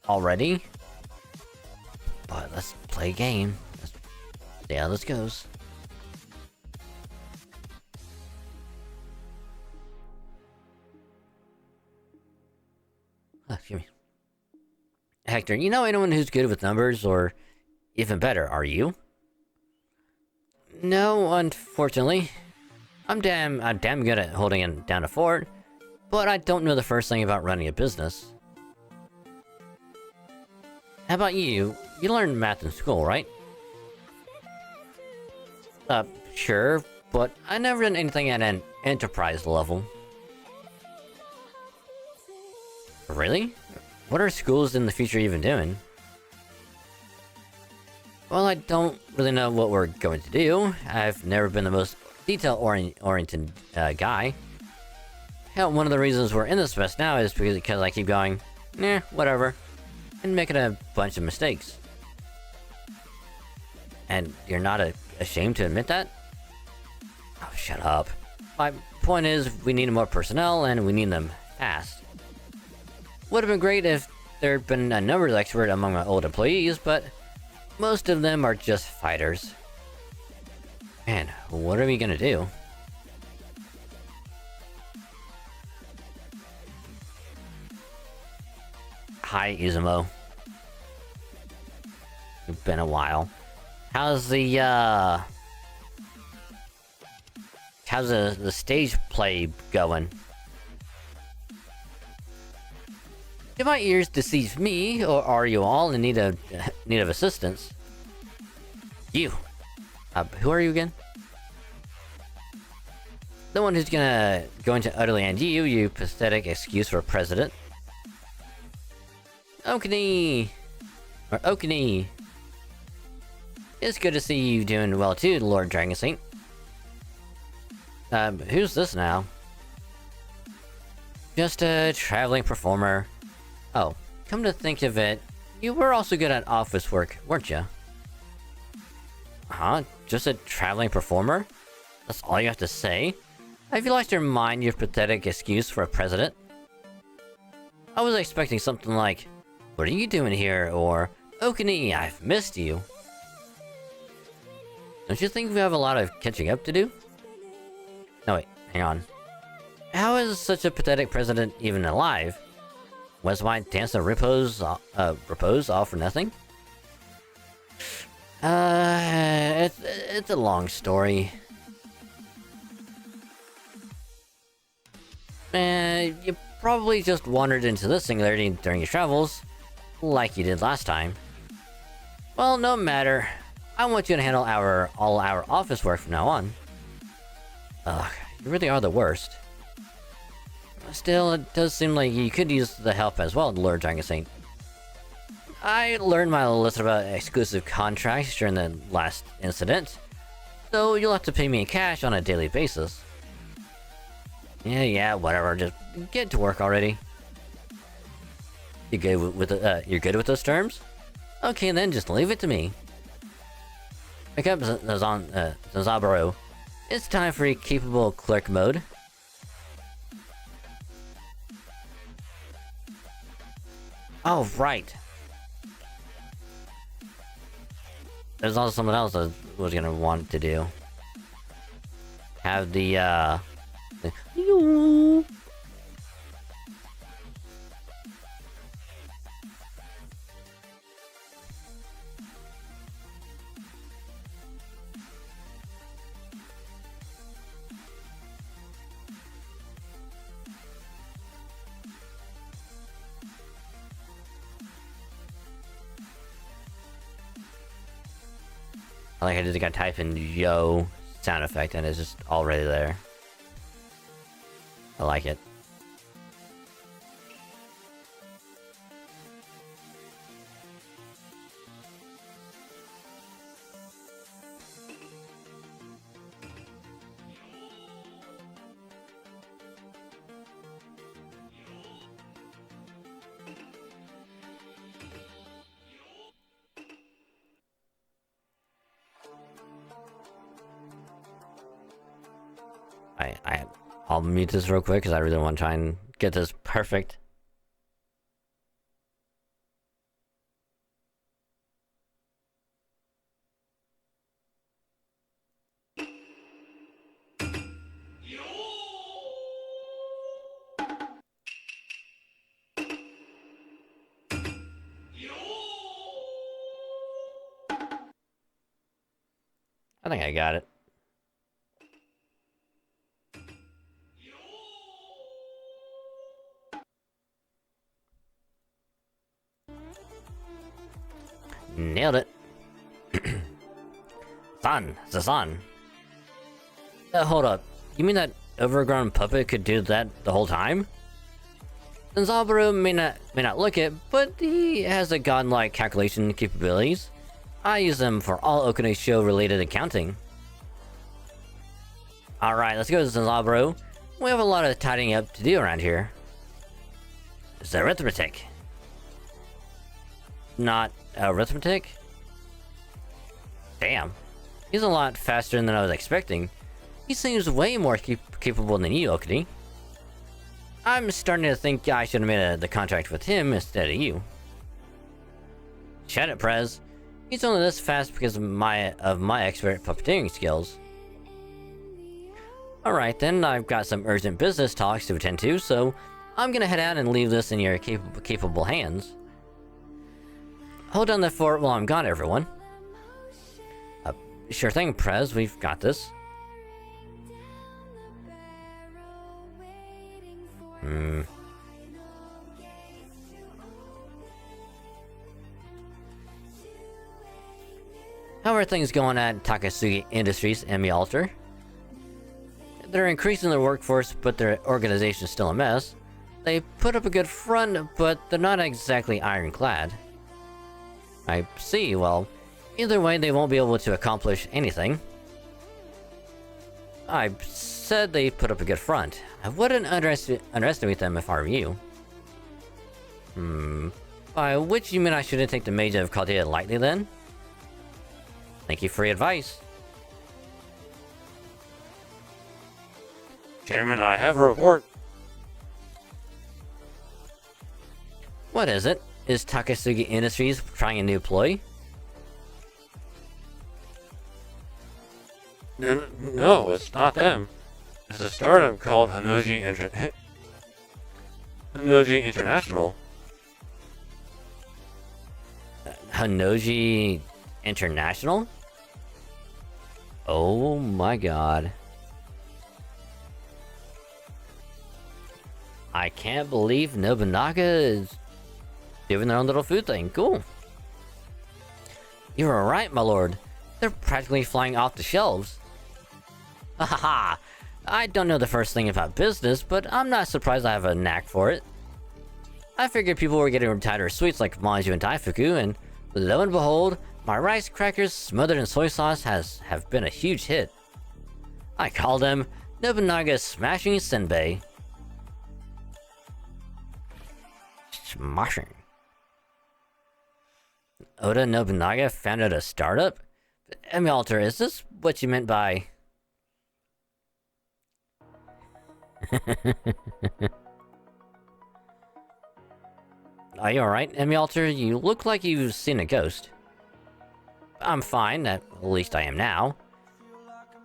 already." But let's play a game. Let's see how this goes. Excuse me. Hector, you know anyone who's good with numbers, or even better, are you? No, unfortunately. I'm damn good at holding down a fort, but I don't know the first thing about running a business. How about you? You learned math in school, right? Sure, but I never done anything at an enterprise level. Really? What are schools in the future even doing? Well, I don't really know what we're going to do. I've never been the most detail-oriented guy. Hell, one of the reasons we're in this mess now is because I keep going, whatever, and making a bunch of mistakes. And you're not ashamed to admit that? Oh, shut up. My point is, we need more personnel, and we need them fast. Would have been great if there'd been a numbers expert among my old employees, but most of them are just fighters. Man, what are we gonna do? Hi, Izumo. It's been a while. How's the, how's the stage play going? Do my ears deceive me, or are you all in need of assistance? You. Who are you again? The one who's going to utterly end you, you pathetic excuse for a president. Okini! Or Okini! It's good to see you doing well too, Lord Dragon Saint. Who's this now? Just a traveling performer. Oh, come to think of it, you were also good at office work, weren't you? Huh? Just a traveling performer? That's all you have to say? Have you lost your mind, your pathetic excuse for a president? I was expecting something like, what are you doing here? Or, Okini, I've missed you. Don't you think we have a lot of catching up to do? No, wait, hang on. How is such a pathetic president even alive? Was my dance of repose all for nothing? It's a long story. You probably just wandered into this singularity during your travels, like you did last time. Well, no matter. I want you to handle all our office work from now on. Ugh, you really are the worst. Still, it does seem like you could use the help as well, Lord Dragon Saint. I learned my lesson about exclusive contracts during the last incident, so you'll have to pay me in cash on a daily basis. Yeah, whatever, just get to work already. You good with those terms? Okay then, just leave it to me. Pick up Zanzabaru. It's time for your capable clerk mode. Oh, right. There's also something else I was gonna want to do. Have the I just gotta type in yo sound effect and it's just already there. I like it. I'll mute this real quick because I really want to try and get this perfect. I think I got it. Nailed it. The sun. Hold up. You mean that overgrown puppet could do that the whole time? Zanzabaru may not look it, but he has a godlike calculation capabilities. I use them for all Okune show related accounting. Alright, let's go to Zanzabaru. We have a lot of tidying up to do around here. It's arithmetic. Not arithmetic? Damn. He's a lot faster than I was expecting. He seems way more capable than you, Okuni. I'm starting to think I should have made the contract with him instead of you. Shut it, Prez. He's only this fast because of my expert puppeteering skills. Alright then, I've got some urgent business talks to attend to, so I'm gonna head out and leave this in your capable hands. Hold down the fort while I'm gone, everyone. Sure thing, Prez. We've got this. How are things going at Takasugi Industries, Emmy Alter? They're increasing their workforce, but their organization's still a mess. They put up a good front, but they're not exactly ironclad. I see, well, either way they won't be able to accomplish anything. I said they put up a good front. I wouldn't underestimate them if I were you. By which you mean I shouldn't take the Mage of Chaldea lightly then? Thank you for your advice. Chairman, I have a report. What is it? Is Takasugi Industries trying a new ploy? No, it's not them. It's a startup called Hanoji International. Hanoji International? Oh my god. I can't believe Nobunaga is doing their own little food thing. Cool. You were right, my lord. They're practically flying off the shelves. Haha. I don't know the first thing about business, but I'm not surprised I have a knack for it. I figured people were getting tired of sweets like manju and taifuku, and lo and behold, my rice crackers smothered in soy sauce have been a huge hit. I call them Nobunaga's Smashing Senbei. Smashing. Oda Nobunaga founded a startup? Emmy Alter, is this what you meant by... Are you alright, Emmy Alter? You look like you've seen a ghost. I'm fine, at least I am now.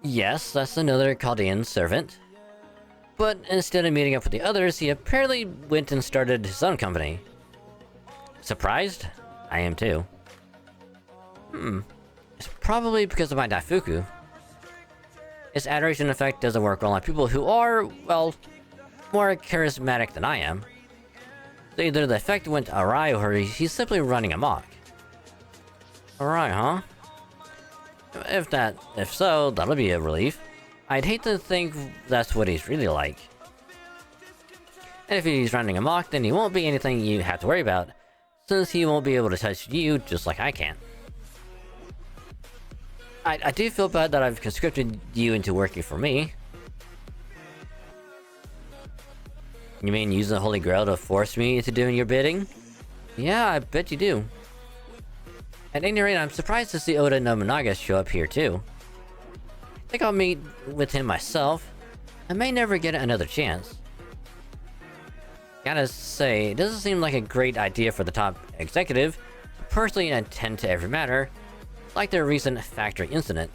Yes, that's another Chaldean servant. But instead of meeting up with the others, he apparently went and started his own company. Surprised? I am too. It's probably because of my Daifuku. Its adoration effect doesn't work well on people who are, well, more charismatic than I am. So either the effect went awry or he's simply running amok. Awry, huh? If so, that'll be a relief. I'd hate to think that's what he's really like. And if he's running amok, then he won't be anything you have to worry about, since he won't be able to touch you just like I can. I do feel bad that I've conscripted you into working for me. You mean using the Holy Grail to force me into doing your bidding? Yeah, I bet you do. At any rate, I'm surprised to see Oda Nobunaga show up here too. I think I'll meet with him myself. I may never get another chance. Gotta say, it doesn't seem like a great idea for the top executive to personally attend to every matter, like their recent factory incident.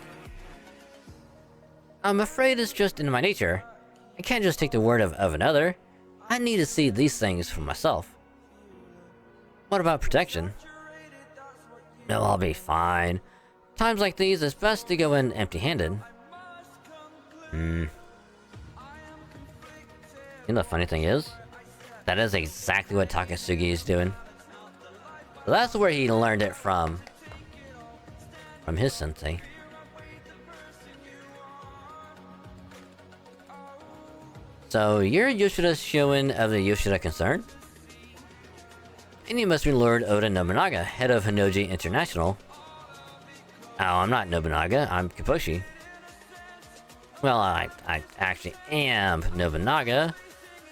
I'm afraid it's just in my nature. I can't just take the word of another. I need to see these things for myself. What about protection? No, I'll be fine. Times like these, it's best to go in empty-handed. You know the funny thing is? That is exactly what Takasugi is doing. So that's where he learned it from. From his sensei. So, you're Yoshida's Shoin of the Yoshida concern? And you must be Lord Oda Nobunaga, head of Hanoji International. Oh, I'm not Nobunaga, I'm Kiposhi. Well, I actually am Nobunaga,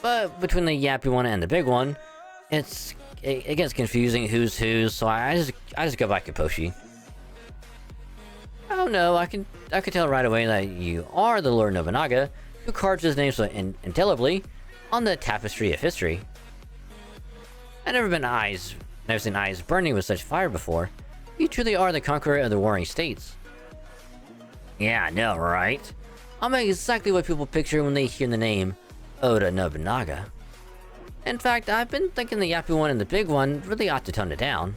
but between the yappy one and the big one, it gets confusing who's who, so I just go by Kiposhi. Oh no, I can tell right away that you are the Lord Nobunaga, who carves his name so indelibly on the tapestry of history. I've never seen eyes burning with such fire before. You truly are the conqueror of the warring states. Yeah, I know, right? I'm exactly what people picture when they hear the name Oda Nobunaga. In fact, I've been thinking the yappy one and the big one really ought to tone it down.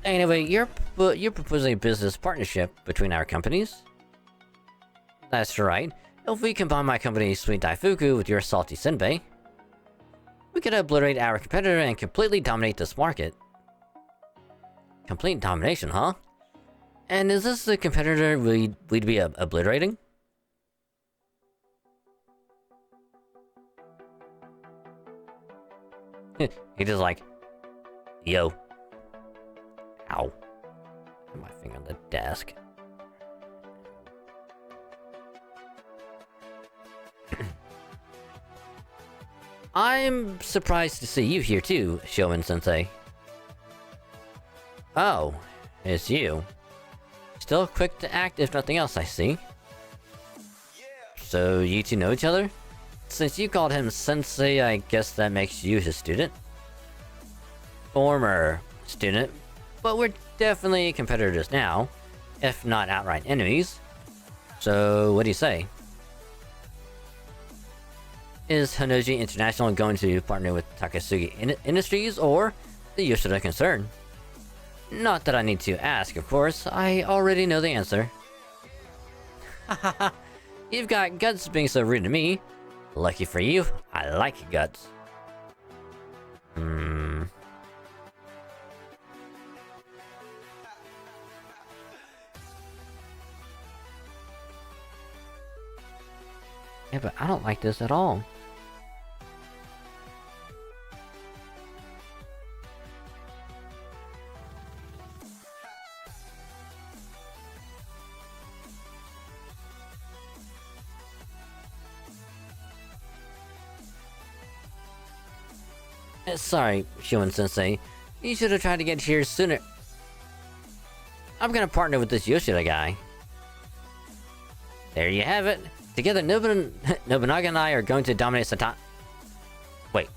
Anyway, you're proposing a business partnership between our companies? That's right. If we combine my company's sweet Daifuku with your salty senbei, we could obliterate our competitor and completely dominate this market. Complete domination, huh? And is this the competitor we'd be obliterating? He just like, yo. Ow. Put my finger on the desk. I'm surprised to see you here too, Showman-sensei. Oh, it's you. Still quick to act if nothing else, I see. So you two know each other? Since you called him sensei, I guess that makes you his student? Former student, but we're definitely competitors now, if not outright enemies. So what do you say? Is Hanoji International going to partner with Takasugi Industries or the Yoshida concern? Not that I need to ask, of course. I already know the answer. Hahaha. You've got guts being so rude to me. Lucky for you, I like guts. Yeah, but I don't like this at all. Sorry, Shimon-sensei. You should have tried to get here sooner. I'm gonna partner with this Yoshida guy. There you have it. Together, Nobunaga and I are going to dominate Satan. Wait,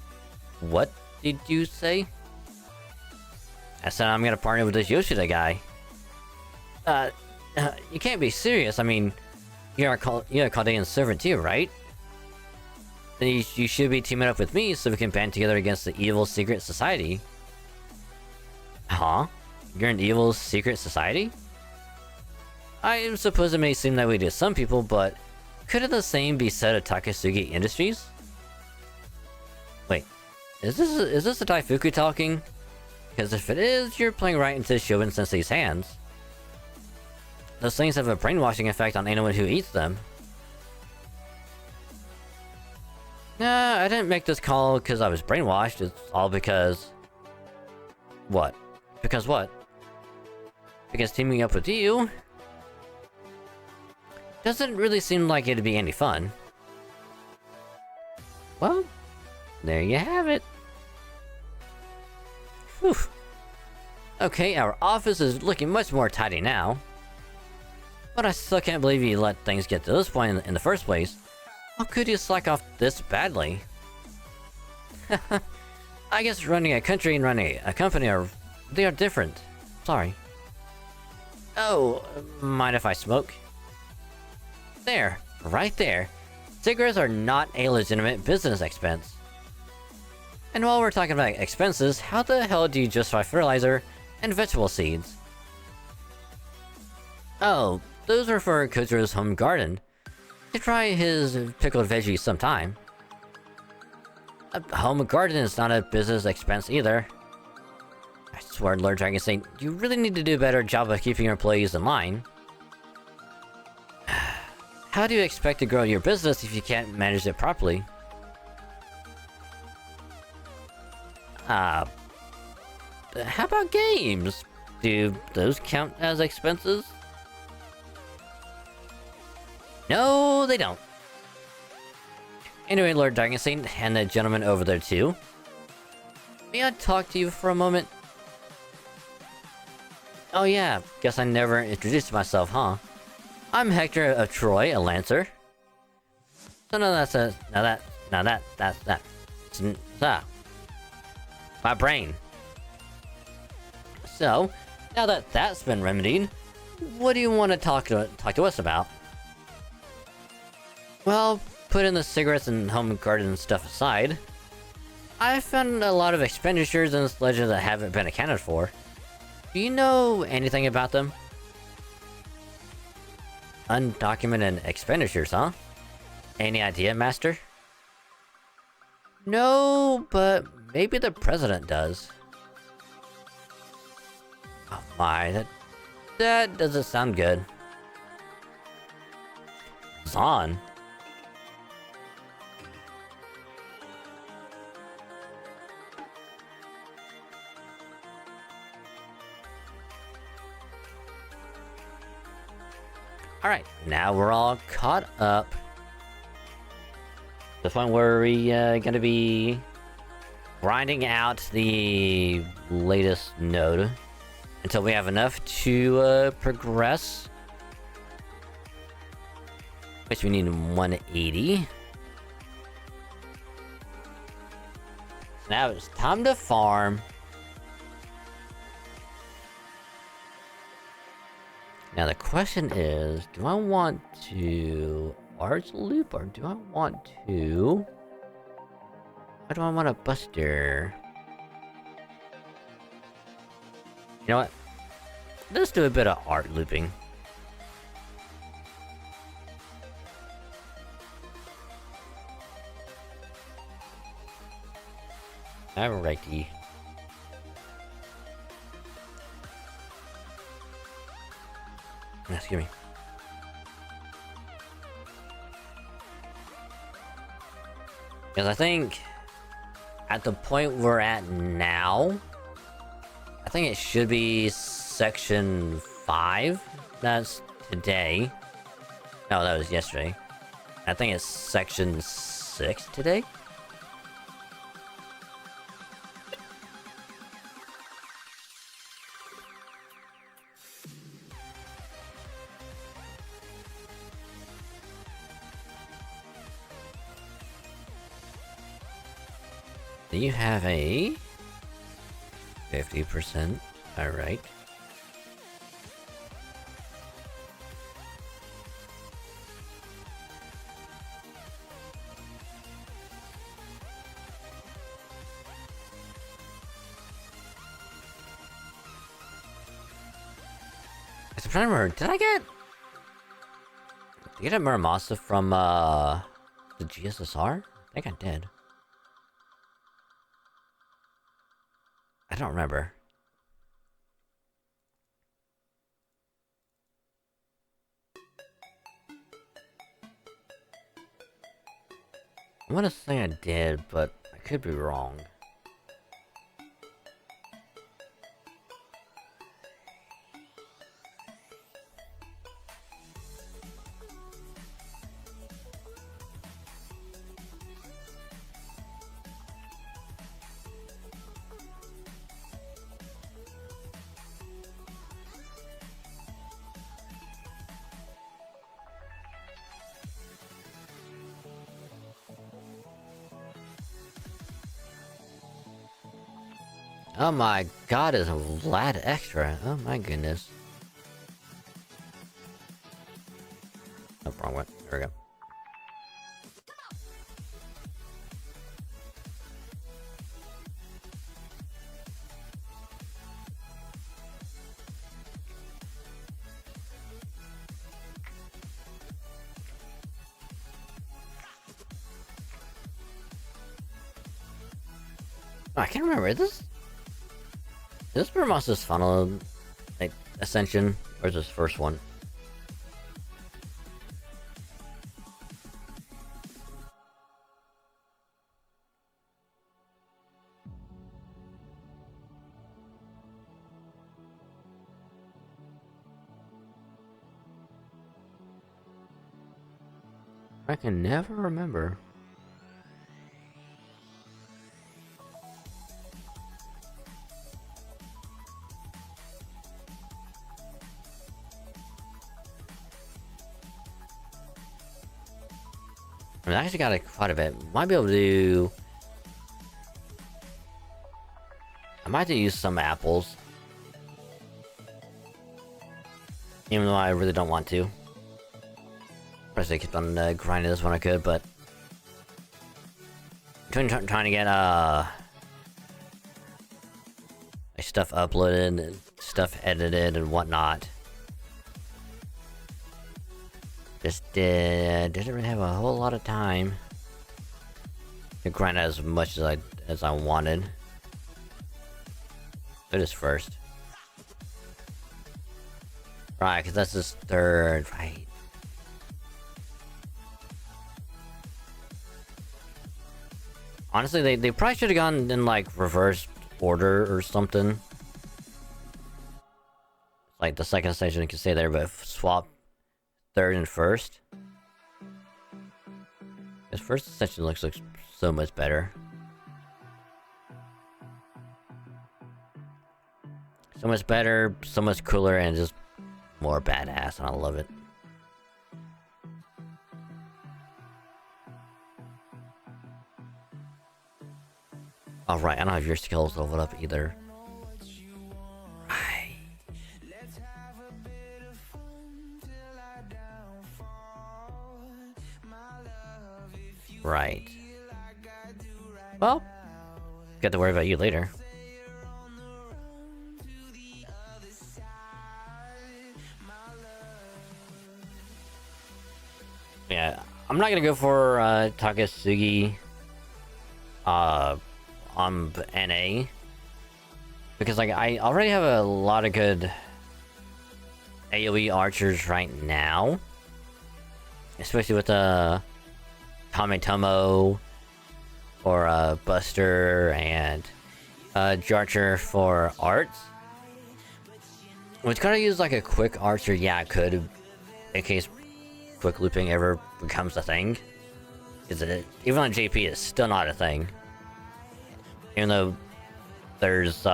what did you say? I said I'm gonna partner with this Yoshida guy. You can't be serious. I mean, you're a Chaldean servant too, right? Then you should be teaming up with me so we can band together against the evil secret society. Huh? You're an evil secret society? I suppose it may seem that way to some people, but couldn't the same be said of Takasugi Industries? Wait, is this a Daifuku talking? Because if it is, you're playing right into Shoben-sensei's hands. Those things have a brainwashing effect on anyone who eats them. Nah, I didn't make this call because I was brainwashed. It's all because... What? Because what? Because teaming up with you... doesn't really seem like it'd be any fun. Well, there you have it. Whew. Okay, our office is looking much more tidy now. But I still can't believe you let things get to this point in the first place. How could you slack off this badly? I guess running a country and running a company they are different. Sorry. Oh, mind if I smoke? There, right there. Cigarettes are not a legitimate business expense. And while we're talking about expenses, how the hell do you justify fertilizer and vegetable seeds? Oh, those are for Kojiro's home garden. To try his pickled veggies sometime. A home garden is not a business expense either. I swear, Lord Dragon Saint, you really need to do a better job of keeping your employees in line. How do you expect to grow your business if you can't manage it properly? How about games? Do those count as expenses? No, they don't. Anyway, Lord Dragon Saint, and the gentleman over there too. May I talk to you for a moment? Oh yeah, guess I never introduced myself, huh? I'm Hector of Troy, a Lancer. So that's my brain. So, now that that's been remedied, what do you want to talk to us about? Well, putting the cigarettes and home garden stuff aside, I've found a lot of expenditures in this ledger that haven't been accounted for. Do you know anything about them? Undocumented expenditures, huh? Any idea, Master? No, but maybe the president does. Oh my, that doesn't sound good. Zahn? Alright, now we're all caught up. The point where we gonna be grinding out the latest node until we have enough to progress. Which we need 180. Now it's time to farm. Now the question is, do I want to arch loop or do I want to... Why do I want a buster? You know what? Let's do a bit of art looping. Alrighty. Excuse me. Because I think at the point we're at now, I think it should be section 5. That's today. No, that was yesterday. I think it's section 6 today. You have a 50%. Alright. I'm trying to remember, did I get a Muramasa from the GSSR? I think I did. I don't remember. I want to say I did, but I could be wrong. Oh my god, is a Vlad extra. Oh my goodness. Oh, wrong one. There we go. Oh, I can't remember. Is this Muramasa funnel, like, Ascension, or is this first one? I can never remember. I mean, I actually got quite a bit. Might be able to do... I might have to use some apples. Even though I really don't want to. Probably keep on grinding this when I could, but... Trying to get, like, stuff uploaded, and stuff edited, and whatnot. Just didn't really have a whole lot of time to grind out as much as I wanted. It is first. Right, because that's his third, right. Honestly, they probably should have gone in, like, reverse order or something. Like, the second station can stay there, but swap third and first. This first section looks so much better. So much better, so much cooler, and just more badass, and I love it. Alright, I don't have your skills leveled up either. Right. Well, got to worry about you later. Yeah, I'm not gonna go for Takasugi on NA because like I already have a lot of good AoE archers right now, especially with Kametomo for Buster and Jarcher for arts. Which kind of use like a quick archer, yeah, I could, in case quick looping ever becomes a thing. Is it even on JP it's still not a thing. Even though there's you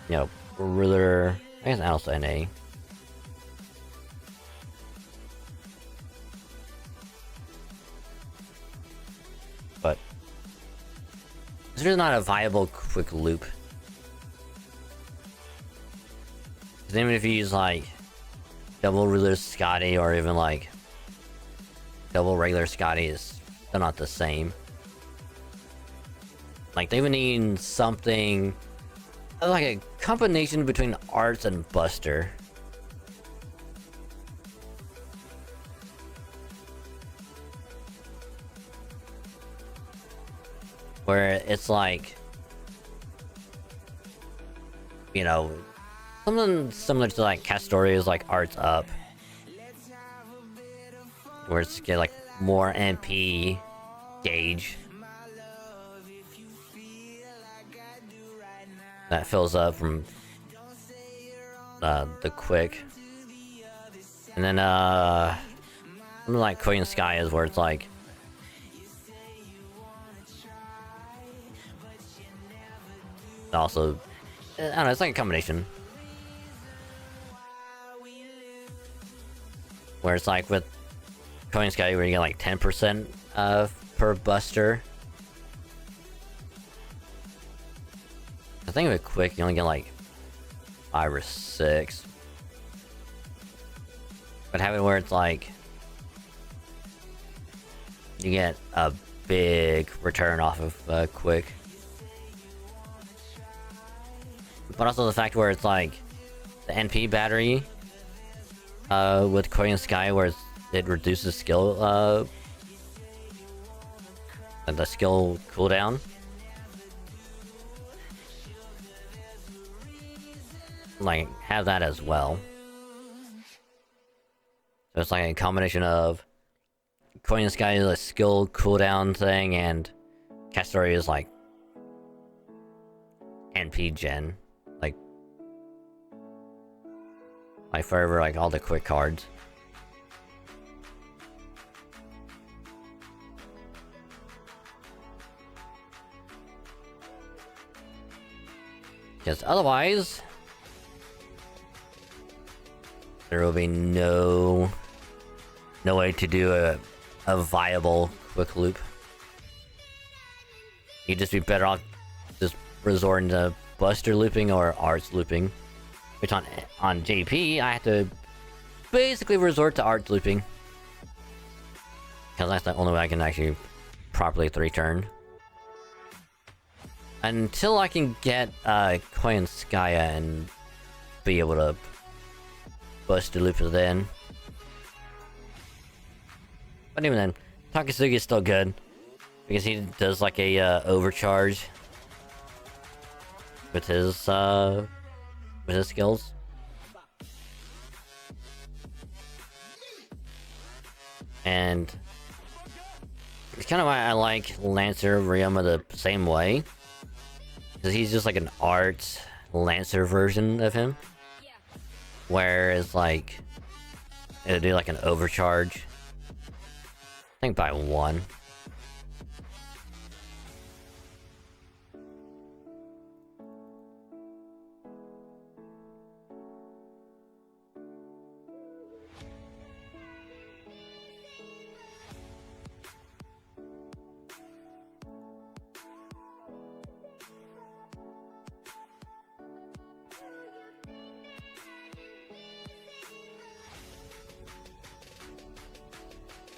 know, ruler, I guess also NA. But it's really not a viable quick loop. Because even if you use like double ruler Scotty or even like double regular Scotty, is still not the same. Like they would need something like a combination between Arts and Buster. Where it's like, you know, something similar to like Castoria's like Arts Up. Where it's get like more MP gauge. That fills up from the quick. And then something like Korean Sky is where it's like also, I don't know, it's like a combination. Where it's like with Korean Sky where you get like 10% per Buster. I think with quick you only get like 5 or 6. But having where it's like you get a big return off of quick. But also the fact where it's like the NP battery with Korean Sky where it reduces skill the skill cooldown. Like have that as well. So it's like a combination of Korean Sky is a skill cooldown thing and Castori is like NP gen. Like forever, like all the quick cards. Because otherwise, there will be no way to do a viable quick loop. You'd just be better off just resorting to Buster looping or Arts looping. Which on JP, I have to basically resort to Arts looping. Because that's the only way I can actually properly 3-turn. Until I can get Koyan Skya and be able to busted loop then. But even then, Takasugi is still good because he does like a overcharge with his skills. And it's kind of why I like Lancer Ryoma the same way, because he's just like an art Lancer version of him, whereas like it'll do like an overcharge, I think by 1.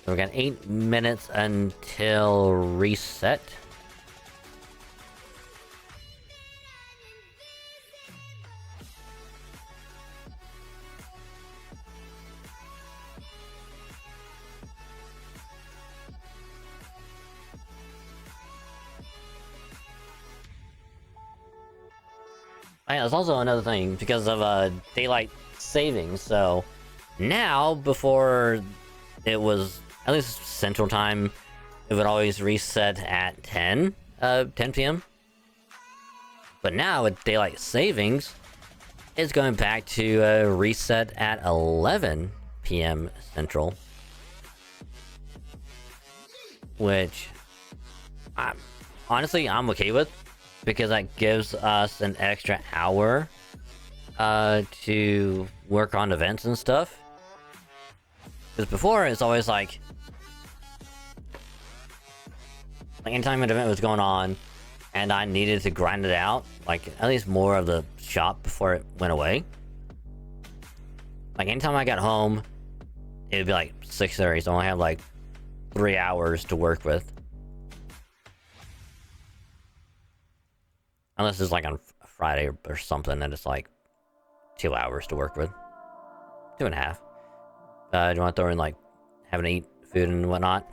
So we got 8 minutes until reset. Oh, yeah, there's also another thing because of daylight savings. So now, before it was at least Central Time, it would always reset at 10 p.m. But now with daylight savings, it's going back to reset at 11 p.m. Central, which honestly I'm okay with, because that gives us an extra hour to work on events and stuff. Because before, it's always like anytime an event was going on and I needed to grind it out, like at least more of the shop before it went away. Like anytime I got home, it would be like 6:30, so I only have like 3 hours to work with. Unless it's like on Friday or something, then it's like 2 hours to work with. 2.5. Do you want to throw in like having to eat food and whatnot?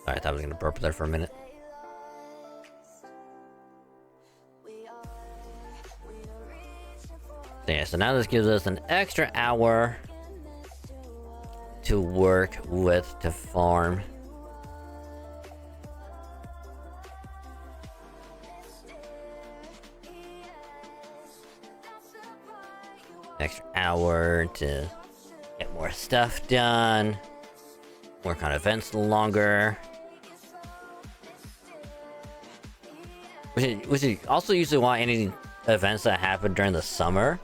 Alright, I thought I was gonna burp there for a minute. Yeah, so now this gives us an extra hour to work with to farm. Extra hour to get more stuff done, work on longer. Which is also usually why any events that happen during the summer,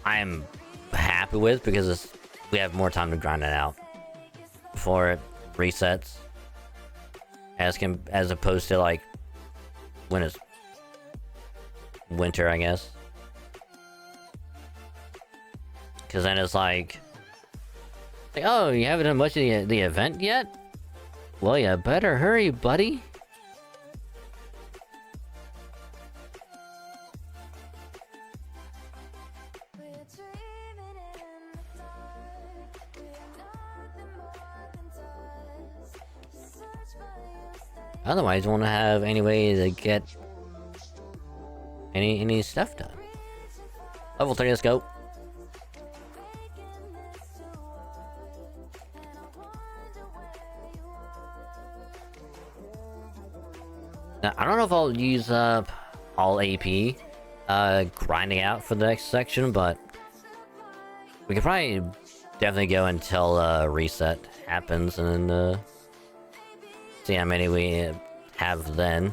I am happy with, because we have more time to grind it out before it resets, as opposed to like when it's winter, I guess. Because then it's like, oh, you haven't done much of the event yet? Well, you better hurry, buddy. Otherwise, you won't have any way to get any stuff done. Level 3, let's go. Now, I don't know if I'll use up all AP grinding out for the next section, but we could probably definitely go until reset happens and then see how many we have then.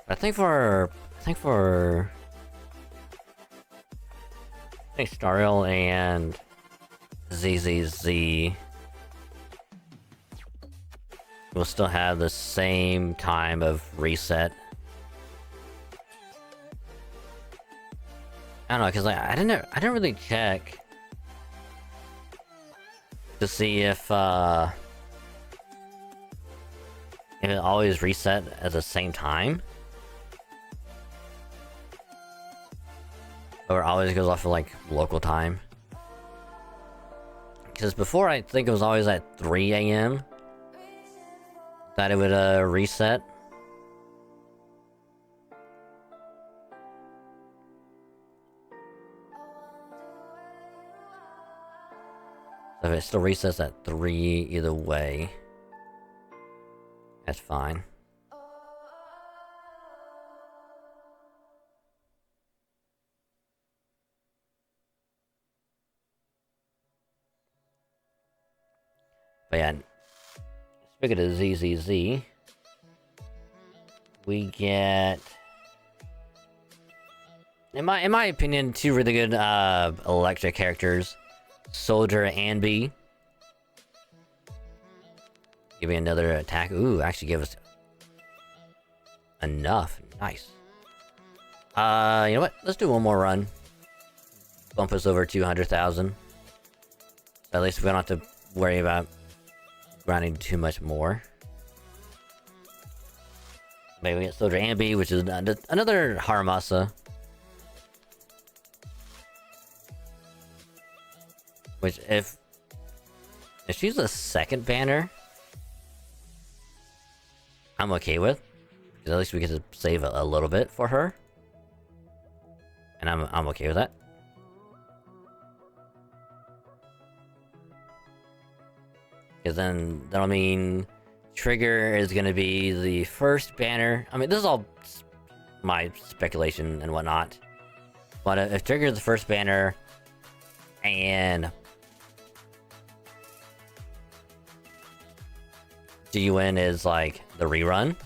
I think Stariel and ZZZ will still have the same time of reset. I don't know, cause like I didn't really check to see if it always reset at the same time, or always goes off of like local time. Because before I think it was always at 3 a.m. that it would reset. So if it still resets at 3 either way, that's fine. But yeah, speaking of ZZZ, we get, in my opinion, two really good electric characters, Soldier and Bee. Give me another attack. Ooh, actually give us enough. Nice. You know what? Let's do one more run. Bump us over 200,000. So at least we don't have to worry about grinding too much more. Maybe we get Soldier and Bee, which is another Haramasa. Which, if she's a second banner, I'm okay with. Because at least we get to save a little bit for her. And I'm okay with that. Because then that'll mean Trigger is going to be the first banner. I mean, this is all my speculation and whatnot. But if Trigger is the first banner, and GUN is like the rerun,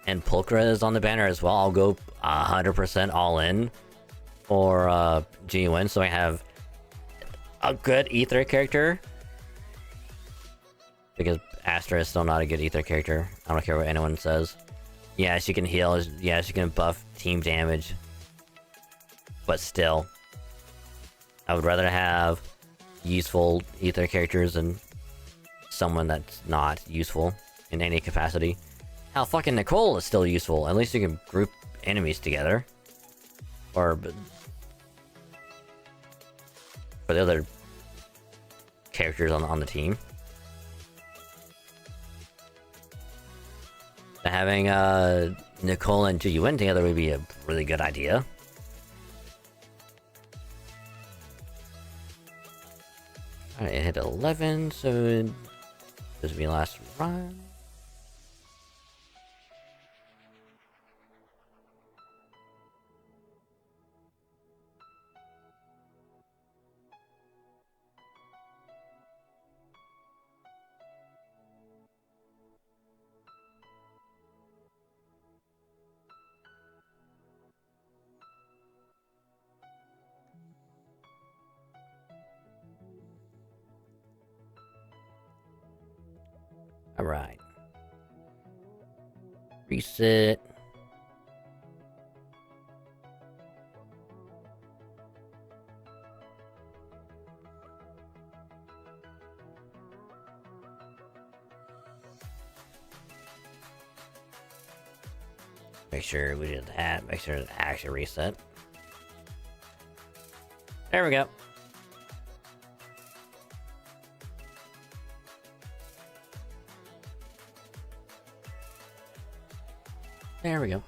and Pulchra is on the banner as well, I'll go 100% all in for GUN, so I have a good Ether character. Because Astra is still not a good Ether character. I don't care what anyone says. Yeah, she can heal. Yeah, she can buff team damage. But still, I would rather have useful Ether characters than someone that's not useful in any capacity. Hell, fucking Nicole is still useful. At least you can group enemies together. Or for the other characters on the team. Having Nicole and GUN together would be a really good idea. Alright, it hit 11, so this will be last run. Alright. Reset. Make sure we did that. Make sure it actually reset. There we go. There we go.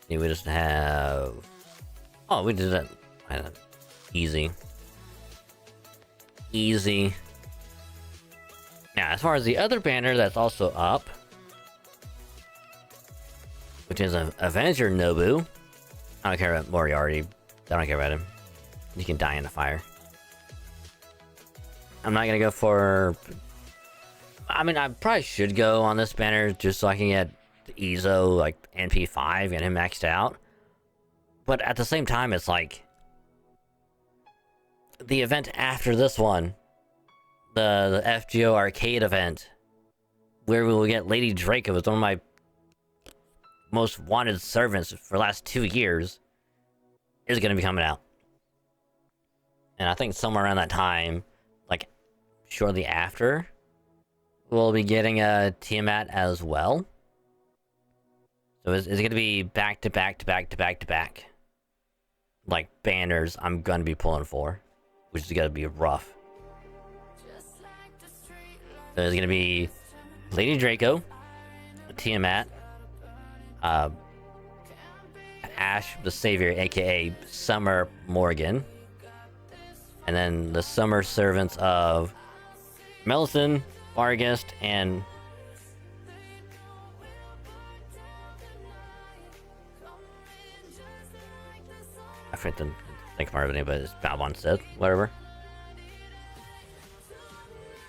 We just have... Oh, we did that easy. Easy. Now, as far as the other banner that's also up, which is an Avenger Nobu. I don't care about Moriarty. I don't care about him. He can die in the fire. I'm not gonna go for... I mean, I probably should go on this banner just so I can get the Ezo, like, NP5 and him maxed out. But at the same time, it's like... the event after this one, the FGO Arcade event, where we will get Lady Draco as one of my most wanted servants for the last 2 years, is going to be coming out. And I think somewhere around that time, like shortly after, we'll be getting a Tiamat as well. So it's going to be back to back to back to back to back, like, banners I'm going to be pulling for, which is going to be rough. So there's going to be Lady Draco, Tiamat, Ash the Savior, aka Summer Morgan, and then the summer servants of Melisande, Vargas, and I forget to think of her name, but it's Balbon Sith, whatever.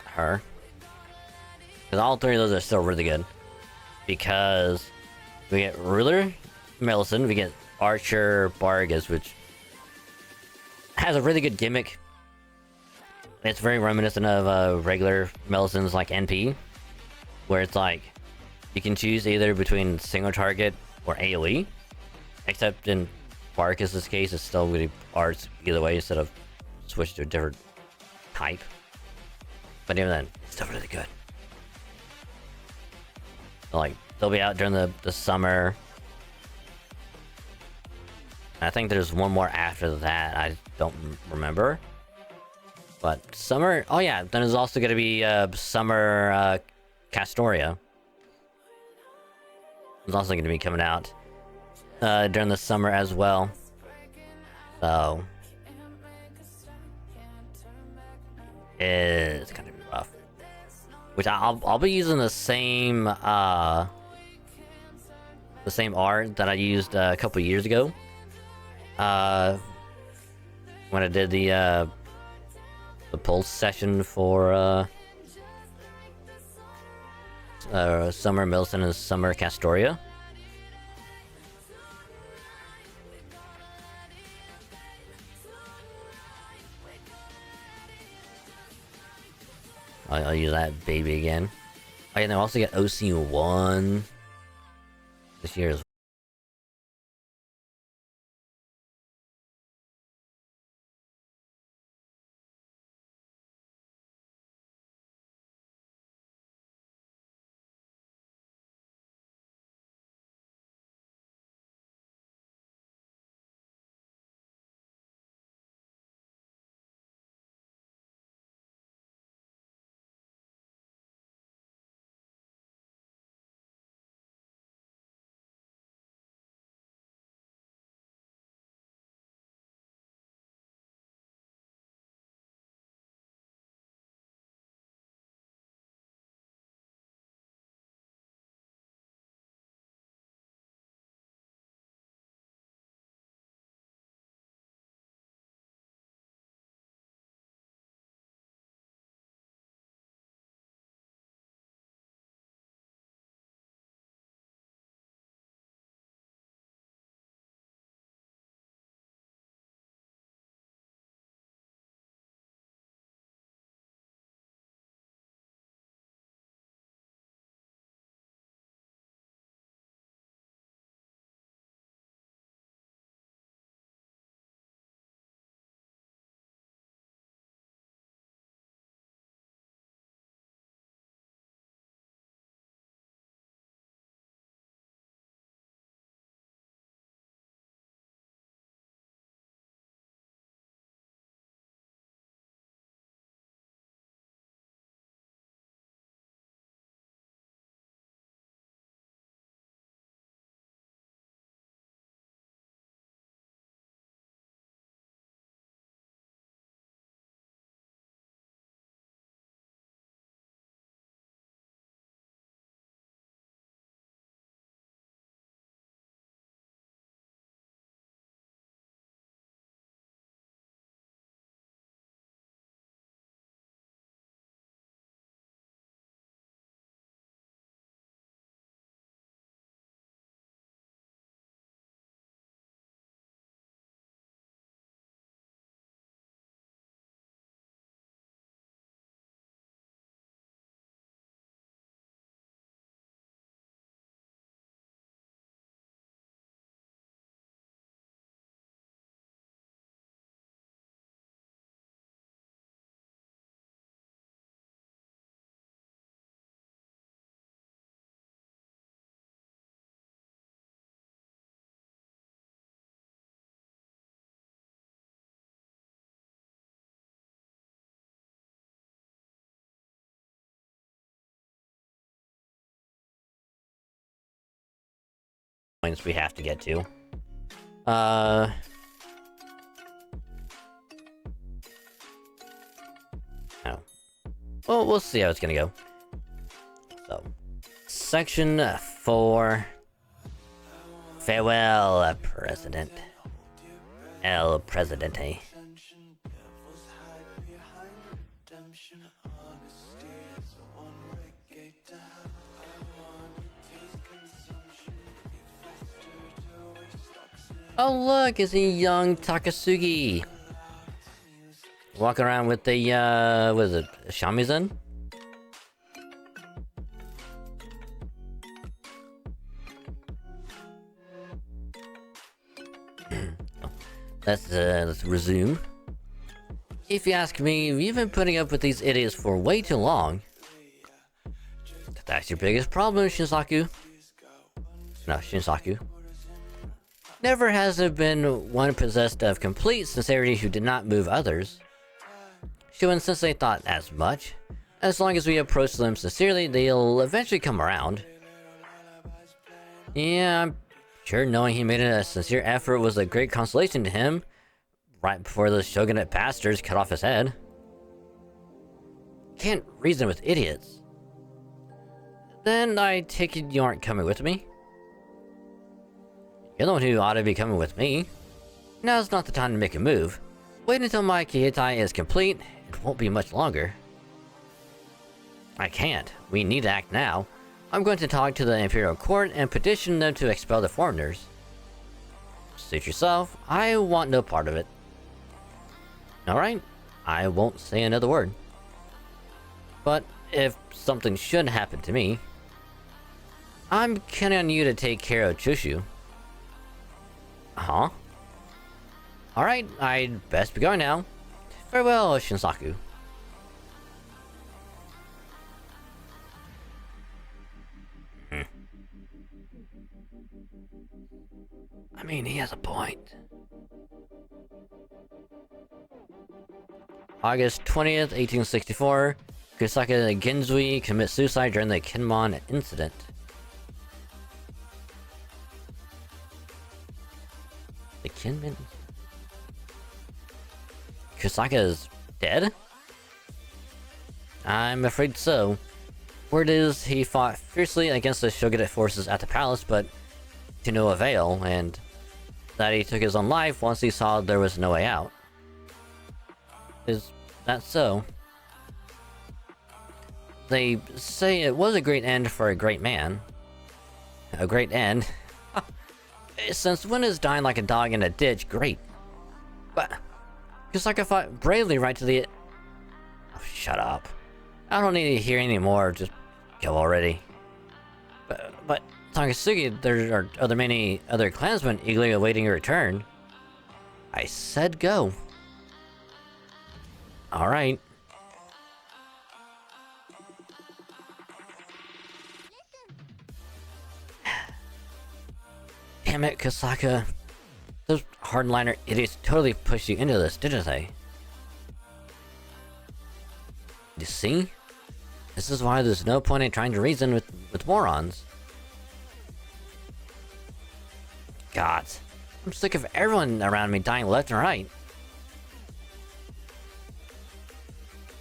Her. Because all three of those are still really good. Because we get Ruler, Melisande, we get Archer, Vargas, which has a really good gimmick. It's very reminiscent of regular Melisande's, like, NP, where it's like you can choose either between single target or AoE, except in Vargas' case, it's still really arts either way instead of switch to a different type. But even then, it's still really good. So, like, they'll be out during the summer. I think there's one more after that. I don't remember. But summer... oh yeah, then there's also going to be summer Castoria. It's also going to be coming out during the summer as well. So... it's going to be rough. Which I'll be using the same art that I used a couple years ago. When I did the pulse session for Summer Melisande and Summer Castoria. I'll use that baby again. Oh yeah, and I also get OC1 this year as well. points we have to get to. Oh. Well, we'll see how it's gonna go. So, Section 4. Farewell, President. El Presidente. Oh look, it's a young Takasugi. Walking around with the, what is it, shamisen? Let's resume. If you ask me, you've been putting up with these idiots for way too long. That's your biggest problem, Shinsaku. No, Shinsaku. Never has there been one possessed of complete sincerity who did not move others. Shuin Sensei thought as much. As long as we approach them sincerely, they'll eventually come around. Yeah, I'm sure knowing he made a sincere effort was a great consolation to him, right before the shogunate bastards cut off his head. Can't reason with idiots. Then I take it you aren't coming with me? You're the one who ought to be coming with me. Now's not the time to make a move. Wait until my Kiheitai is complete. It won't be much longer. I can't. We need to act now. I'm going to talk to the Imperial Court and petition them to expel the foreigners. Suit yourself. I want no part of it. Alright. I won't say another word. But if something should happen to me, I'm counting on you to take care of Chushu. Huh? Alright, I'd best be going now. Farewell, Shinsaku. I mean, he has a point. August 20th, 1864. Kusaka Genzui commits suicide during the Kinmon incident. The Kinmon? Kusaka is dead? I'm afraid so. Word is he fought fiercely against the shogunate forces at the palace, but to no avail, and that he took his own life once he saw there was no way out. Is that so? They say it was a great end for a great man. A great end? Since when is dying like a dog in a ditch great? But Kusaka fought bravely right to the... Oh, shut up. I don't need to hear any more, just go already. But Takasugi, there are many other clansmen eagerly awaiting your return. I said go. Alright. Damn it, Kusaka. Those hardliner idiots totally pushed you into this, didn't they? You see? This is why there's no point in trying to reason with morons. God, I'm sick of everyone around me dying left and right.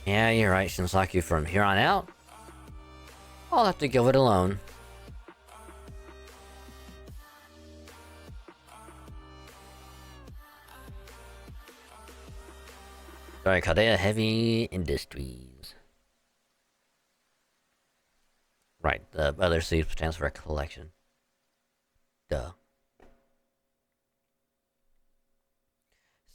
Yeah, you're right, Shinsaku. From here on out, I'll have to go it alone. Sorry, Kadea Heavy Industries. Right, the other C stands for a collection. Duh.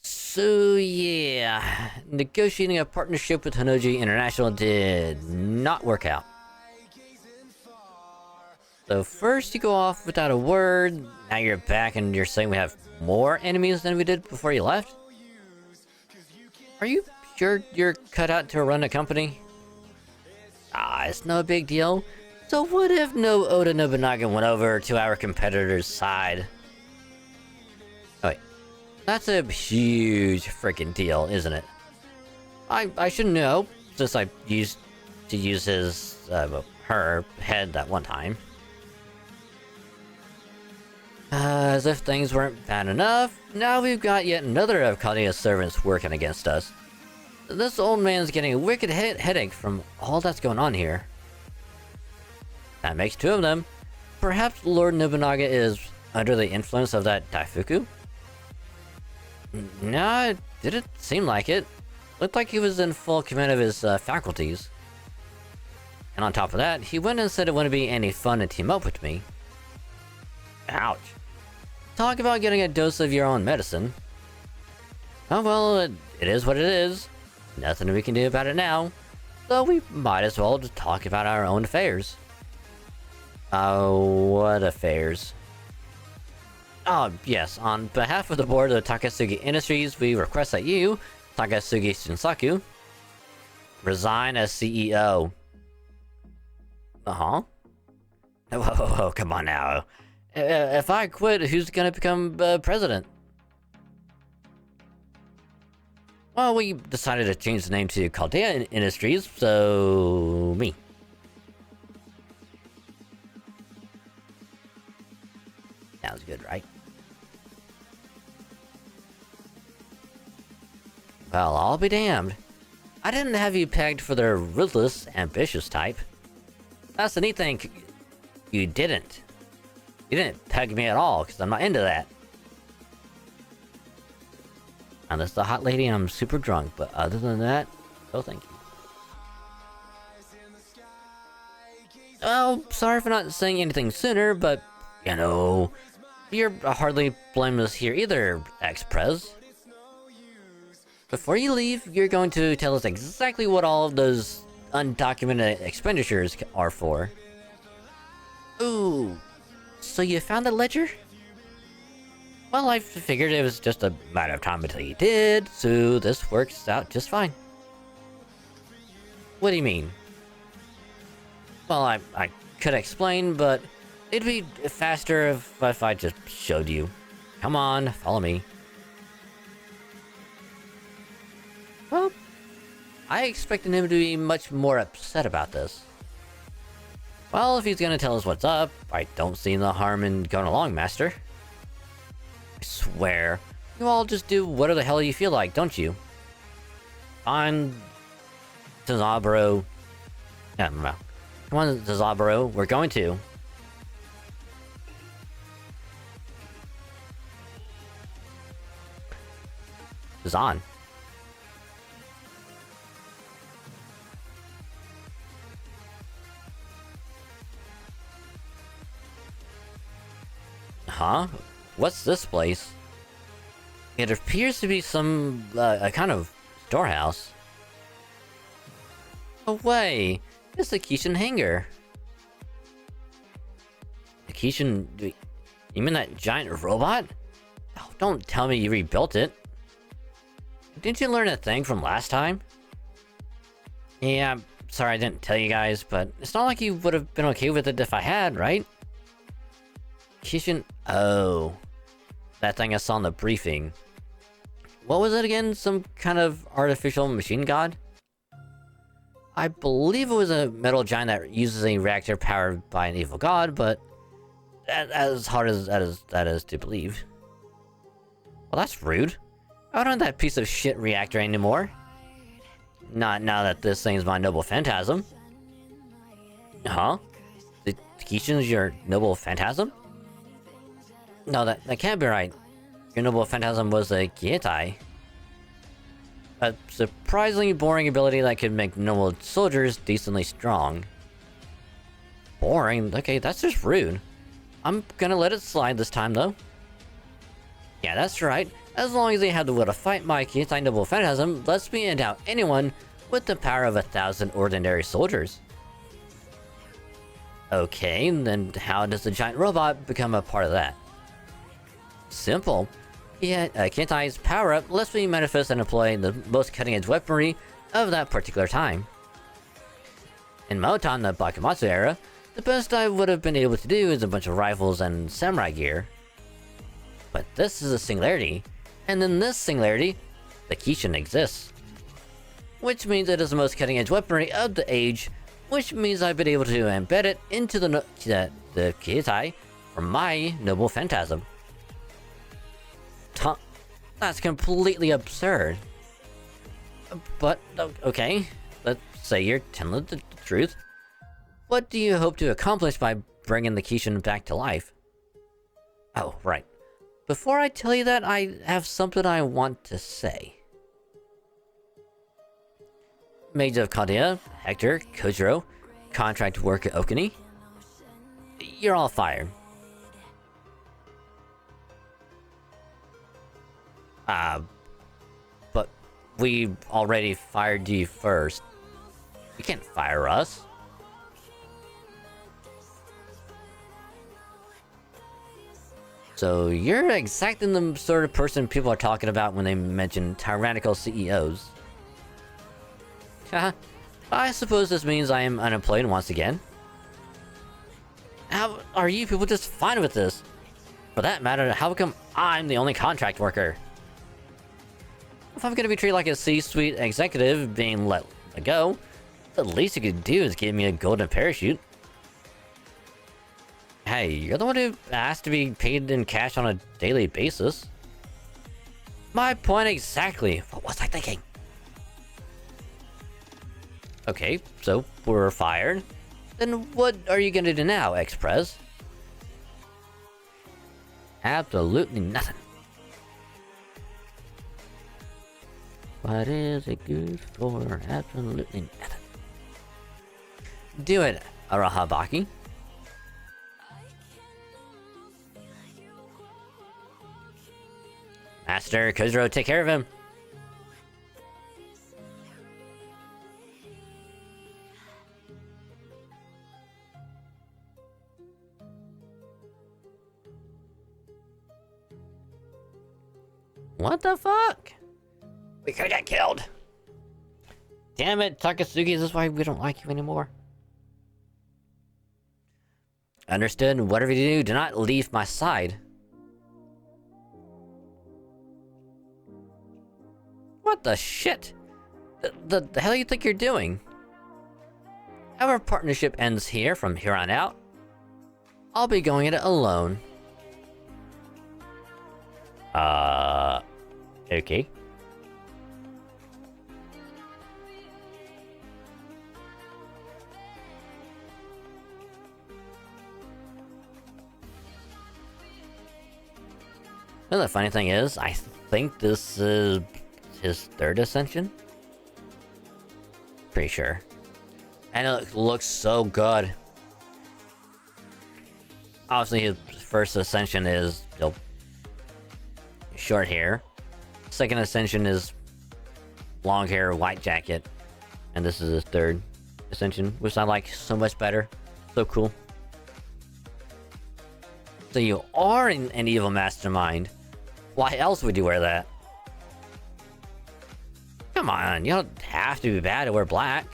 So yeah, negotiating a partnership with Honoji International did not work out. So first you go off without a word, now you're back and you're saying we have more enemies than we did before you left? Are you sure you're cut out to run a company? Ah, it's no big deal. So what if no Oda Nobunaga went over to our competitor's side? Oh wait, that's a huge freaking deal, isn't it? I should know, since I used to use his, her head that one time. As if things weren't bad enough, now we've got yet another of Kadia's servants working against us. This old man's getting a wicked headache from all that's going on here. That makes two of them. Perhaps Lord Nobunaga is under the influence of that Daifuku? No, it didn't seem like it. Looked like he was in full command of his faculties. And on top of that, he went and said it wouldn't be any fun to team up with me. Ouch. Talk about getting a dose of your own medicine. Oh well, it is what it is. Nothing we can do about it now. So we might as well just talk about our own affairs. What affairs? Oh, yes. On behalf of the board of Takasugi Industries, we request that you, Takasugi Shinsaku, resign as CEO. Uh-huh. Whoa, come on now. If I quit, who's gonna become president? Well, we decided to change the name to Caldea Industries, so... me. Sounds good, right? Well, I'll be damned. I didn't have you pegged for the ruthless, ambitious type. That's the neat thing. You didn't. You didn't peg me at all, because I'm not into that. Unless the hot lady and I'm super drunk, but other than that, no thank you. Well, sorry for not saying anything sooner, but, you know, you're hardly blameless here either, ex-prez. Before you leave, you're going to tell us exactly what all of those undocumented expenditures are for. Ooh, so you found the ledger? Well, I figured it was just a matter of time until you did, so this works out just fine. What do you mean? Well, I could explain, but it'd be faster if I just showed you. Come on, follow me. Well, I expected him to be much more upset about this. Well, if he's gonna tell us what's up, I don't see no harm in going along, Master. I swear, you all just do whatever the hell you feel like, don't you? Fine, Tazaburo. Yeah, no. Come on, Tazaburo, we're going to. Zan. Huh? What's this place? It appears to be some, a kind of storehouse. No way! It's the Kishin hangar. The Kishin... You mean that giant robot? Oh, don't tell me you rebuilt it. Didn't you learn a thing from last time? Yeah, I'm sorry I didn't tell you guys, but it's not like you would have been okay with it if I had, right? Kishin... Oh. That thing I saw in the briefing. What was it again? Some kind of artificial machine god? I believe it was a metal giant that uses a reactor powered by an evil god, but... as hard as that is to believe. Well, that's rude. I don't want that piece of shit reactor anymore. Not now that this thing's my noble phantasm. Huh? The Kishin's your noble phantasm? No, that can't be right. Your noble phantasm was a Kietai. A surprisingly boring ability that could make noble soldiers decently strong. Boring? Okay, that's just rude. I'm gonna let it slide this time, though. Yeah, that's right. As long as they have the will to fight my Kietai noble phantasm, lets me endow anyone with the power of 1,000 ordinary soldiers. Okay, then how does the giant robot become a part of that? Simple. Yeah, Kientai's power-up lets me manifest and employ the most cutting-edge weaponry of that particular time. In Moton, the Bakumatsu era, the best I would have been able to do is a bunch of rifles and samurai gear. But this is a singularity, and in this singularity, the Kishin exists. Which means it is the most cutting-edge weaponry of the age, which means I've been able to embed it into the Kietai from my noble phantasm. That's completely absurd. But, okay, let's say you're telling the truth. What do you hope to accomplish by bringing the Kishin back to life? Oh, right. Before I tell you that, I have something I want to say. Maids of Kadia, Hector, Kojiro, contract worker Okuni, you're all fired. But we already fired you first. You can't fire us. So you're exactly the sort of person people are talking about when they mention tyrannical CEOs. Haha, I suppose this means I am unemployed once again. How are you people just fine with this? For that matter, how come I'm the only contract worker? If I'm gonna be treated like a C-suite executive being let go, the least you could do is give me a golden parachute. Hey, you're the one who asked to be paid in cash on a daily basis. My point exactly. What was I thinking? Okay, so we're fired. Then what are you gonna do now, Express? Absolutely nothing. What is it good for? Absolutely nothing. Do it, Arahabaki. Master Kojiro, take care of him. What the fuck? We could've got killed. Damn it, Takatsuki, is this why we don't like you anymore? Understood. Whatever you do not leave my side. What the shit? The hell do you think you're doing? Our partnership ends here from here on out. I'll be going it alone. Okay. Well, the funny thing is, I think this is his third ascension? Pretty sure. And it looks so good. Obviously, his first ascension is short hair. Second ascension is long hair, white jacket. And this is his third ascension, which I like so much better. So cool. So you are an evil mastermind. Why else would you wear that? Come on, you don't have to be bad to wear black.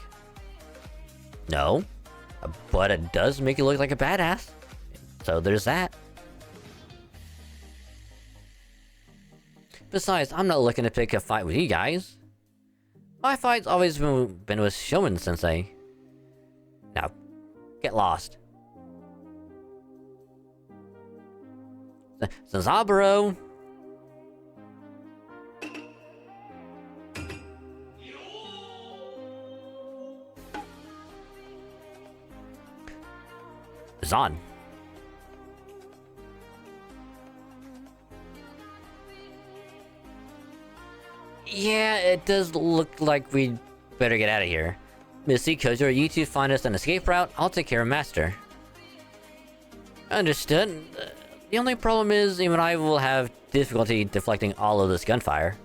No, but it does make you look like a badass. So there's that. Besides, I'm not looking to pick a fight with you guys. My fight's always been with Shonen Sensei. Now, get lost. Sazaburo! Is on. Yeah, it does look like we better get out of here. Missy, Kojiro, you two find us an escape route. I'll take care of Master. Understood. The only problem is, even I will have difficulty deflecting all of this gunfire.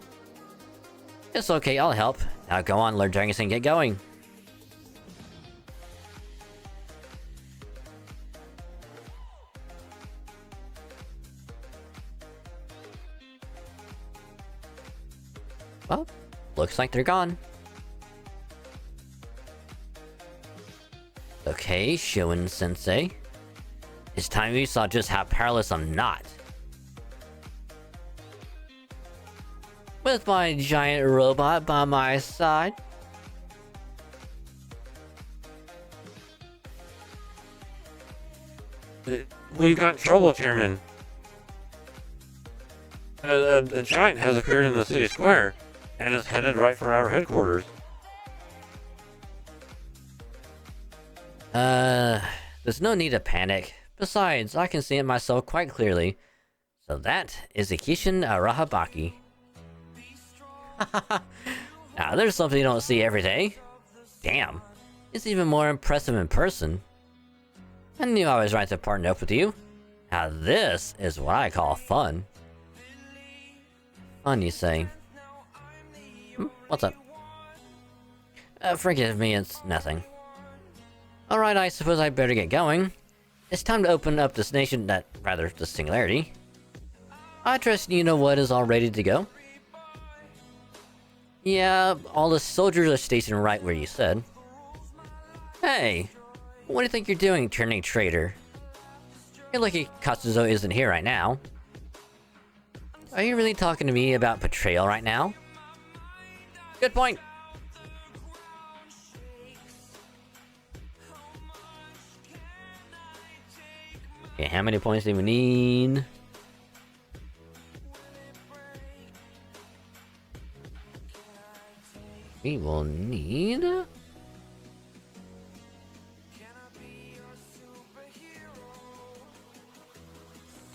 It's okay, I'll help. Now go on, learn Dragon and get going. Well, looks like they're gone. Okay, Shonen Sensei. It's time you saw just how powerless I'm not. With my giant robot by my side. We've got trouble, Chairman. A giant has appeared in the city square, and is headed right for our headquarters. There's no need to panic. Besides, I can see it myself quite clearly. So that is Ikishin Arahabaki. Now, there's something you don't see every day. Damn, it's even more impressive in person. I knew I was right to partner up with you. Now this is what I call fun. Fun, you say? What's up? Forgive me, it's nothing. Alright, I suppose I better get going. It's time to open up this nation, the singularity. I trust you know what is all ready to go. Yeah, all the soldiers are stationed right where you said. Hey, what do you think you're doing, turning traitor? You're lucky Katsuzo isn't here right now. Are you really talking to me about betrayal right now? Good point. Okay, how many points do we need? We will need...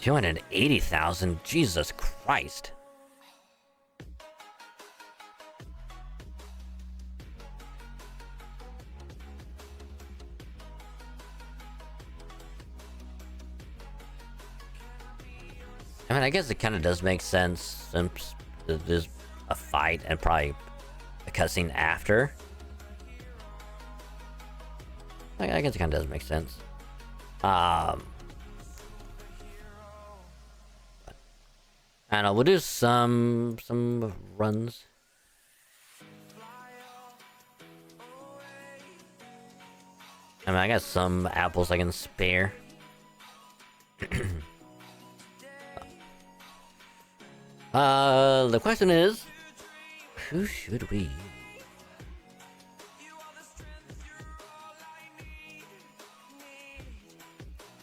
280,000? Jesus Christ. I mean, I guess it kind of does make sense since there's a fight and probably a cutscene after. I guess it kind of does make sense. I don't know, we'll do some runs. I mean, I got some apples I can spare. The question is, who should we use?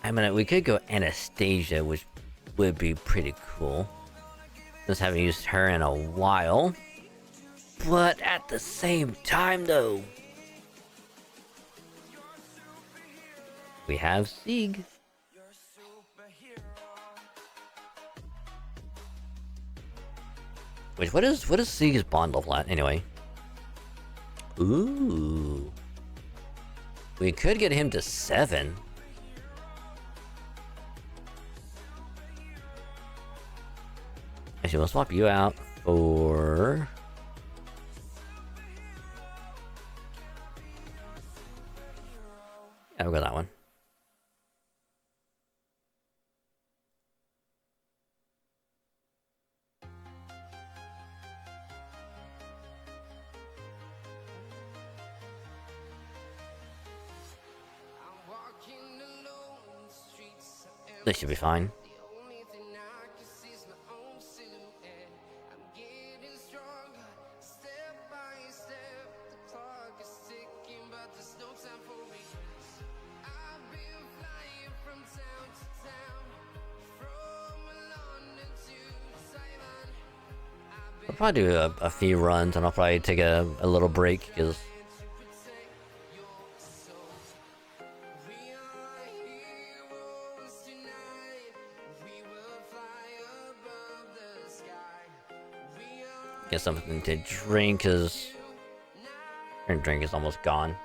I mean, we could go Anastasia, which would be pretty cool. Just haven't used her in a while. But at the same time, though, we have Sieg. Wait, what is Sieg's bond level at anyway? Ooh, we could get him to 7. Actually, we'll swap you out for... yeah, we'll go that one. This should be fine. I'll probably do a few runs and I'll probably take a little break because get something to drink because current drink is almost gone.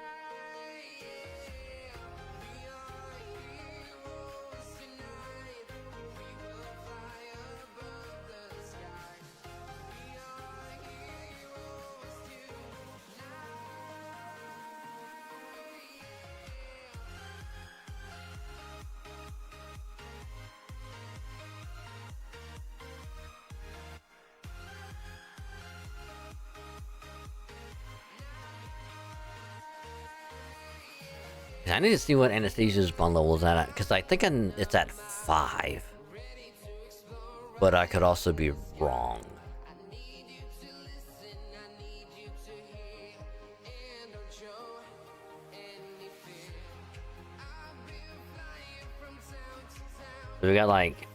I need to see what Anastasia's bond level is at, because I think it's at 5. But I could also be wrong. So we got like,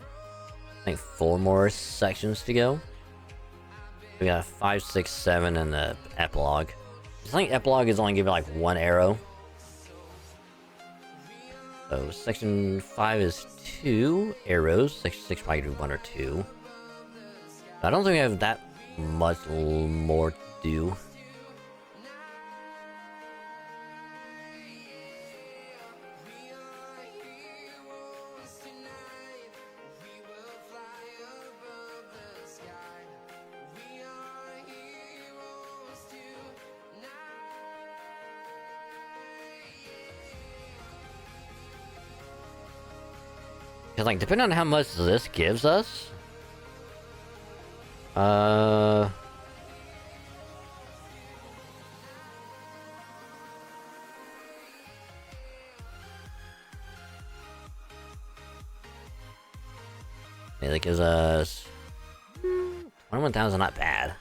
I think 4 more sections to go. We got 5, 6, 7, and the epilogue. I think epilogue is only given like 1 arrow. So section 5 is 2 arrows. Section 6 probably do 1 or 2. I don't think we have that much more to do. Cause like depending on how much this gives us, yeah, that gives us 21,000, not bad.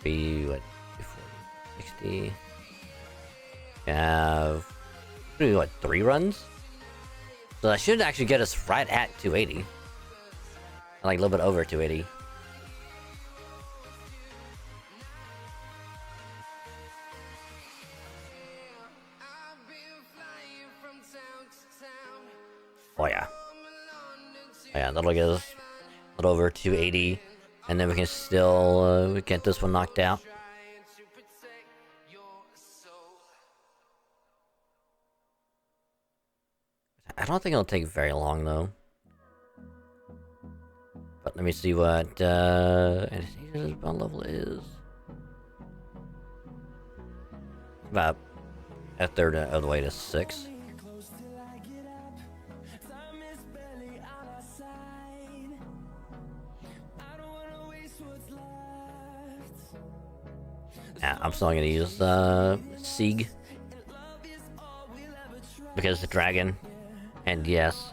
Be what, 60. Have what, 3 runs? So that should actually get us right at 280. Like a little bit over 280. Oh yeah. Oh yeah, that'll get us a little over 280. And then we can still get this one knocked out. I don't think it'll take very long though. But let me see what Anastasia's bond level is. About a third of the way to 6. Yeah, I'm still gonna use Sieg because the dragon. And yes.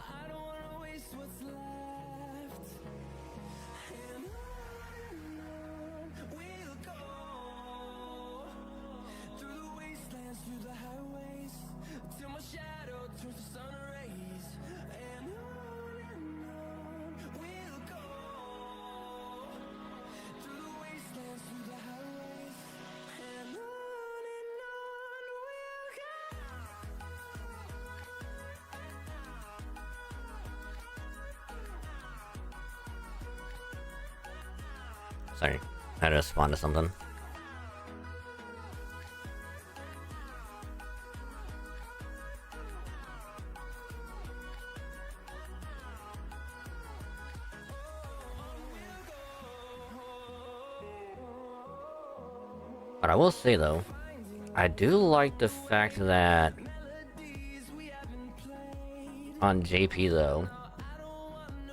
Sorry, I had to respond to something. But I will say though, I do like the fact that on JP though,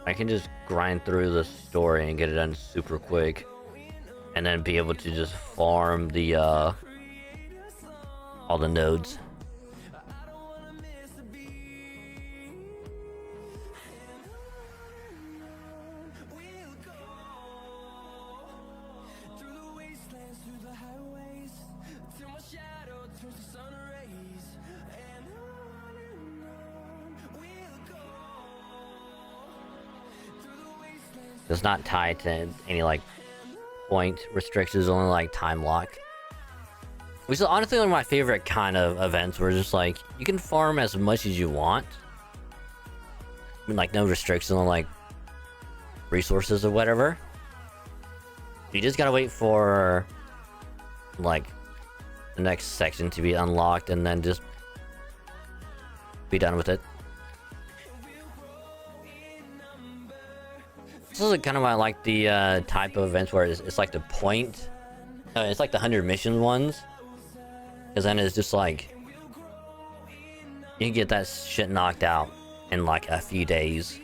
I can just grind through the story and get it done super quick. And then be able to just farm the, all the nodes. It's not tied to any, like, point restrictions, only like time lock, which is honestly one of my favorite kind of events where it's just like you can farm as much as you want. I mean, like no restriction on like resources or whatever. You just gotta wait for like the next section to be unlocked and then just be done with it. This is kind of why I like the type of events where it's like the point. It's like the 100 mission ones. Because then it's just like you can get that shit knocked out in like a few days.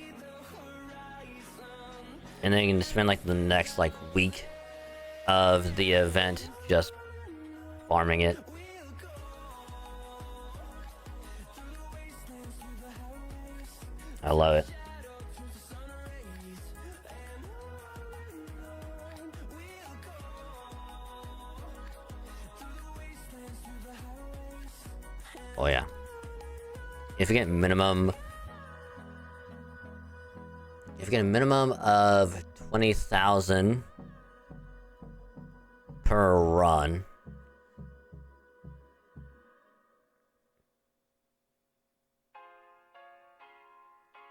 And then you can spend like the next like week of the event just farming it. I love it. Oh yeah. If you get minimum If you get a minimum of 20,000 per run,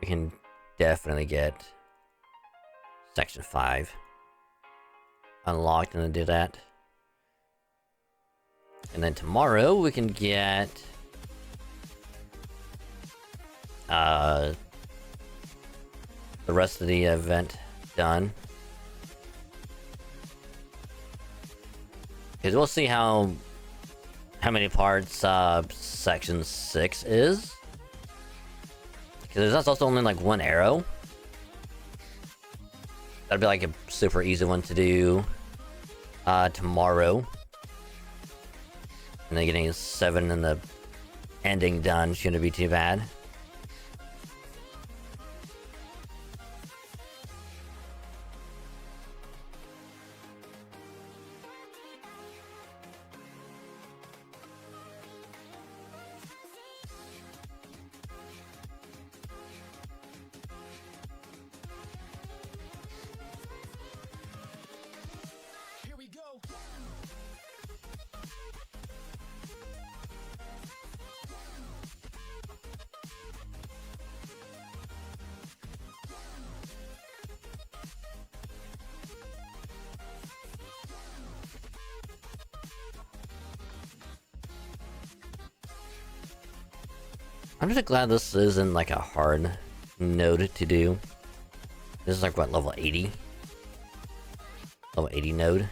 we can definitely get Section 5 unlocked and then do that. And then tomorrow we can get the rest of the event done. Because we'll see how many parts Section 6 is. Because that's also only like one arrow. That'd be like a super easy one to do tomorrow. And then getting 7 and the ending done shouldn't be too bad. I'm just glad this isn't like a hard node to do. This is like what, level 80? Level 80 node.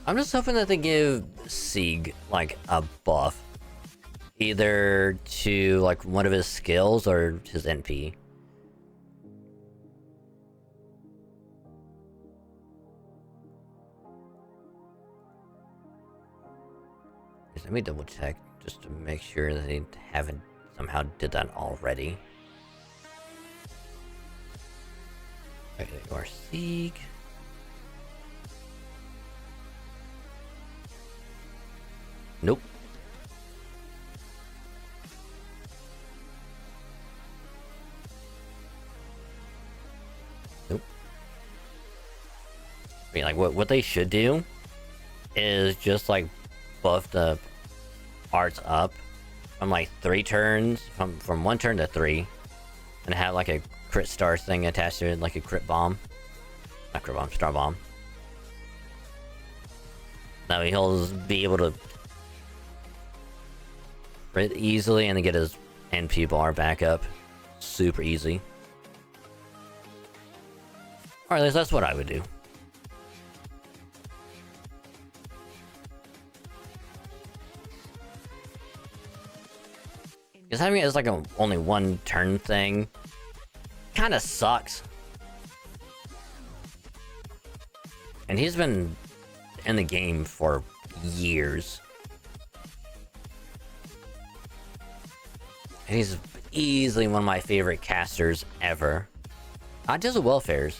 I'm just hoping that they give Sieg like a buff. Either to like one of his skills or his NP. Let me double check just to make sure that they haven't somehow did that already. Okay, there you are, Sieg. Nope. Nope. I mean, like, what they should do is just, like, buff the arts up from, like, 3 turns, from 1 turn to 3, and have, like, a crit star thing attached to it, like a crit bomb. Not crit bomb, star bomb. That way he'll be able to crit easily and then get his NP bar back up super easy. Or at least that's what I would do. Because having it as like a only 1 turn thing kind of sucks. And he's been in the game for years. And he's easily one of my favorite casters ever. Not just the welfares,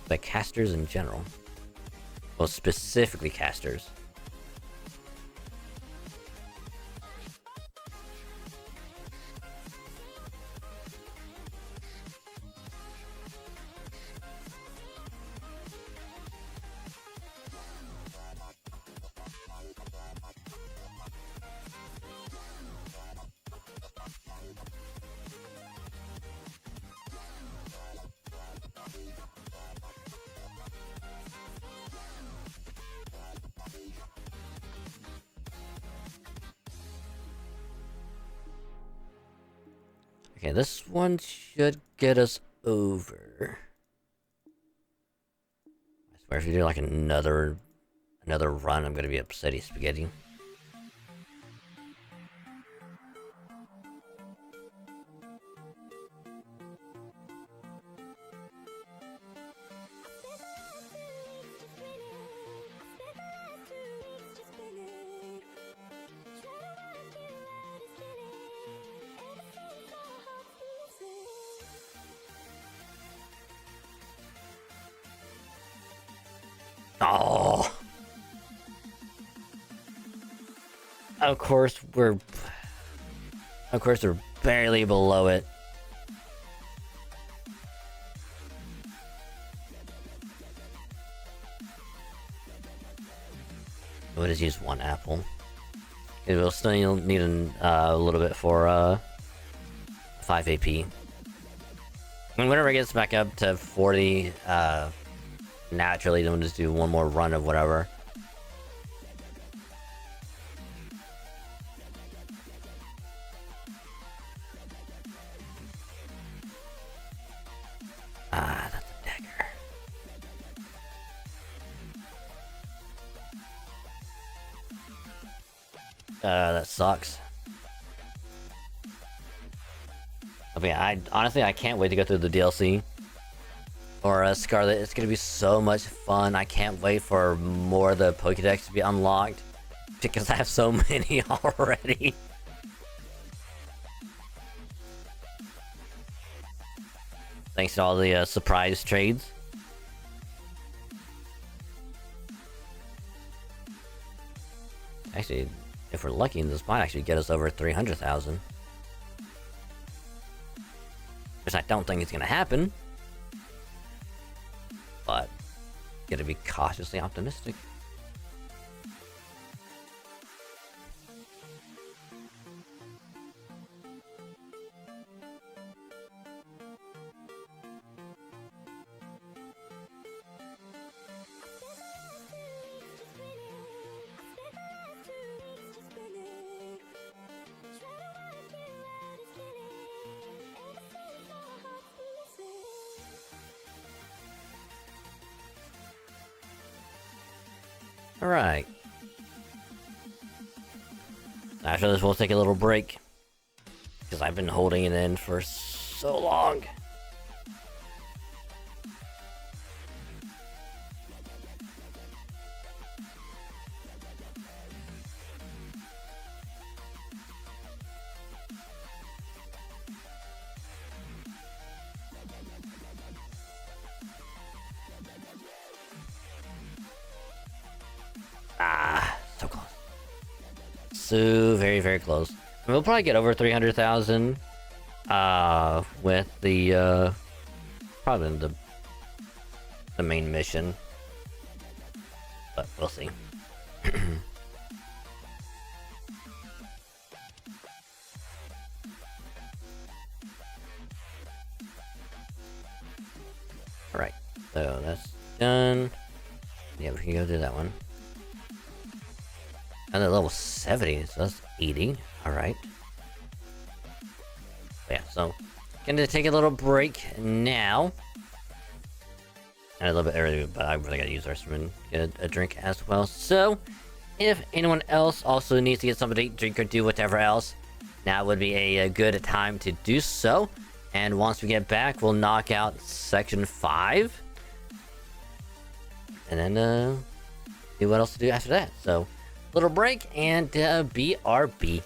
but casters in general. Well, specifically casters. Okay, this one should get us over. I swear if you do like another run, I'm gonna be upsetty spaghetti. Oh. Of course we're barely below it. We'll just use one apple. We'll still need a little bit for 5 AP. And whenever it gets back up to 40, naturally, then we'll just do one more run of whatever. Ah, that's a dagger. That sucks. I mean, honestly, I can't wait to go through the DLC. Or Scarlet, it's gonna be so much fun. I can't wait for more of the Pokédex to be unlocked. Because I have so many already. Thanks to all the surprise trades. Actually, if we're lucky, this might actually get us over 300,000. Which I don't think is going to happen. But, gotta be cautiously optimistic. Alright. After this, we'll take a little break. Because I've been holding it in for so long. Ah, so close. So very, very close. And we'll probably get over 300,000 with the probably the main mission. But we'll see. Alright, so that's done. Yeah, we can go do that one. And at level 70, so that's 80. Alright. Yeah, so gonna take a little break now. And a little bit early, but I really gotta use our and get a drink as well. So, if anyone else also needs to get something to drink or do whatever else, now would be a good time to do so. And once we get back, we'll knock out section 5. And then, see what else to do after that. So, little break and BRB.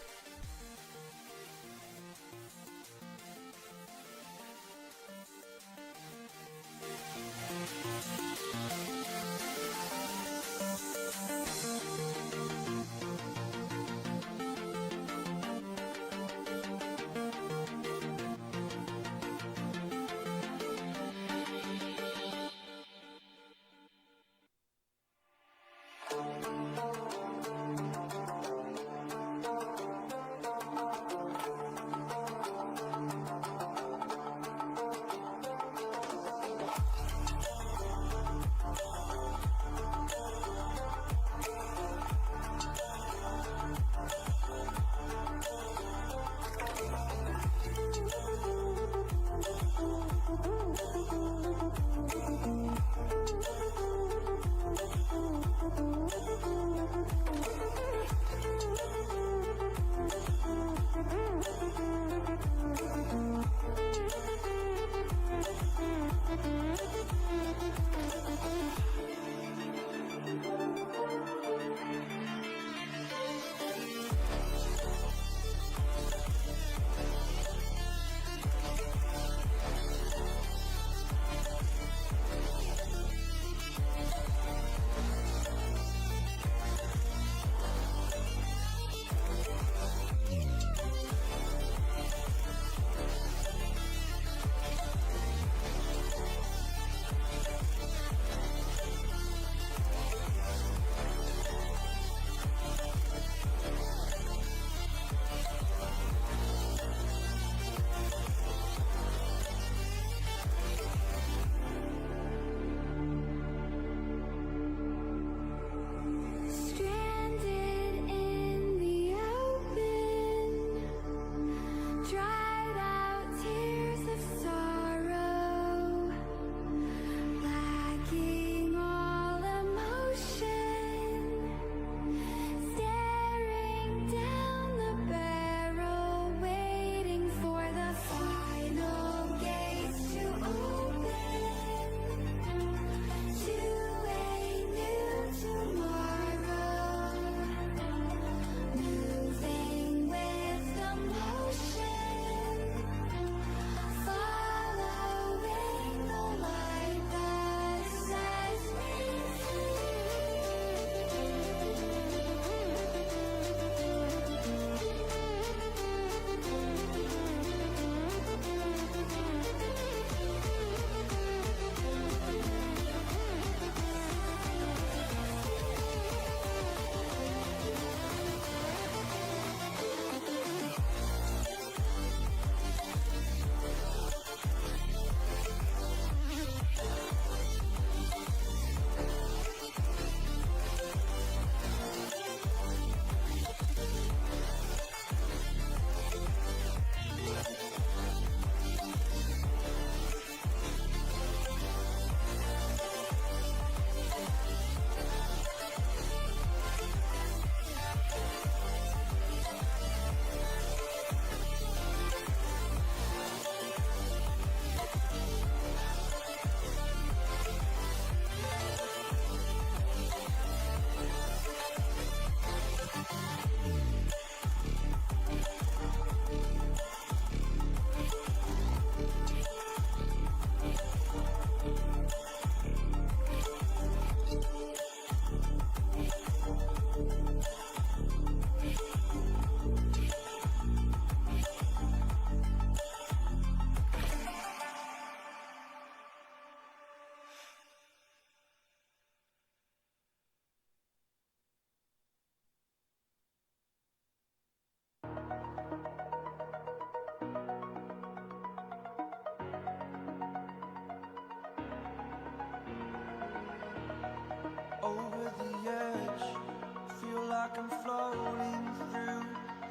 like I'm floating through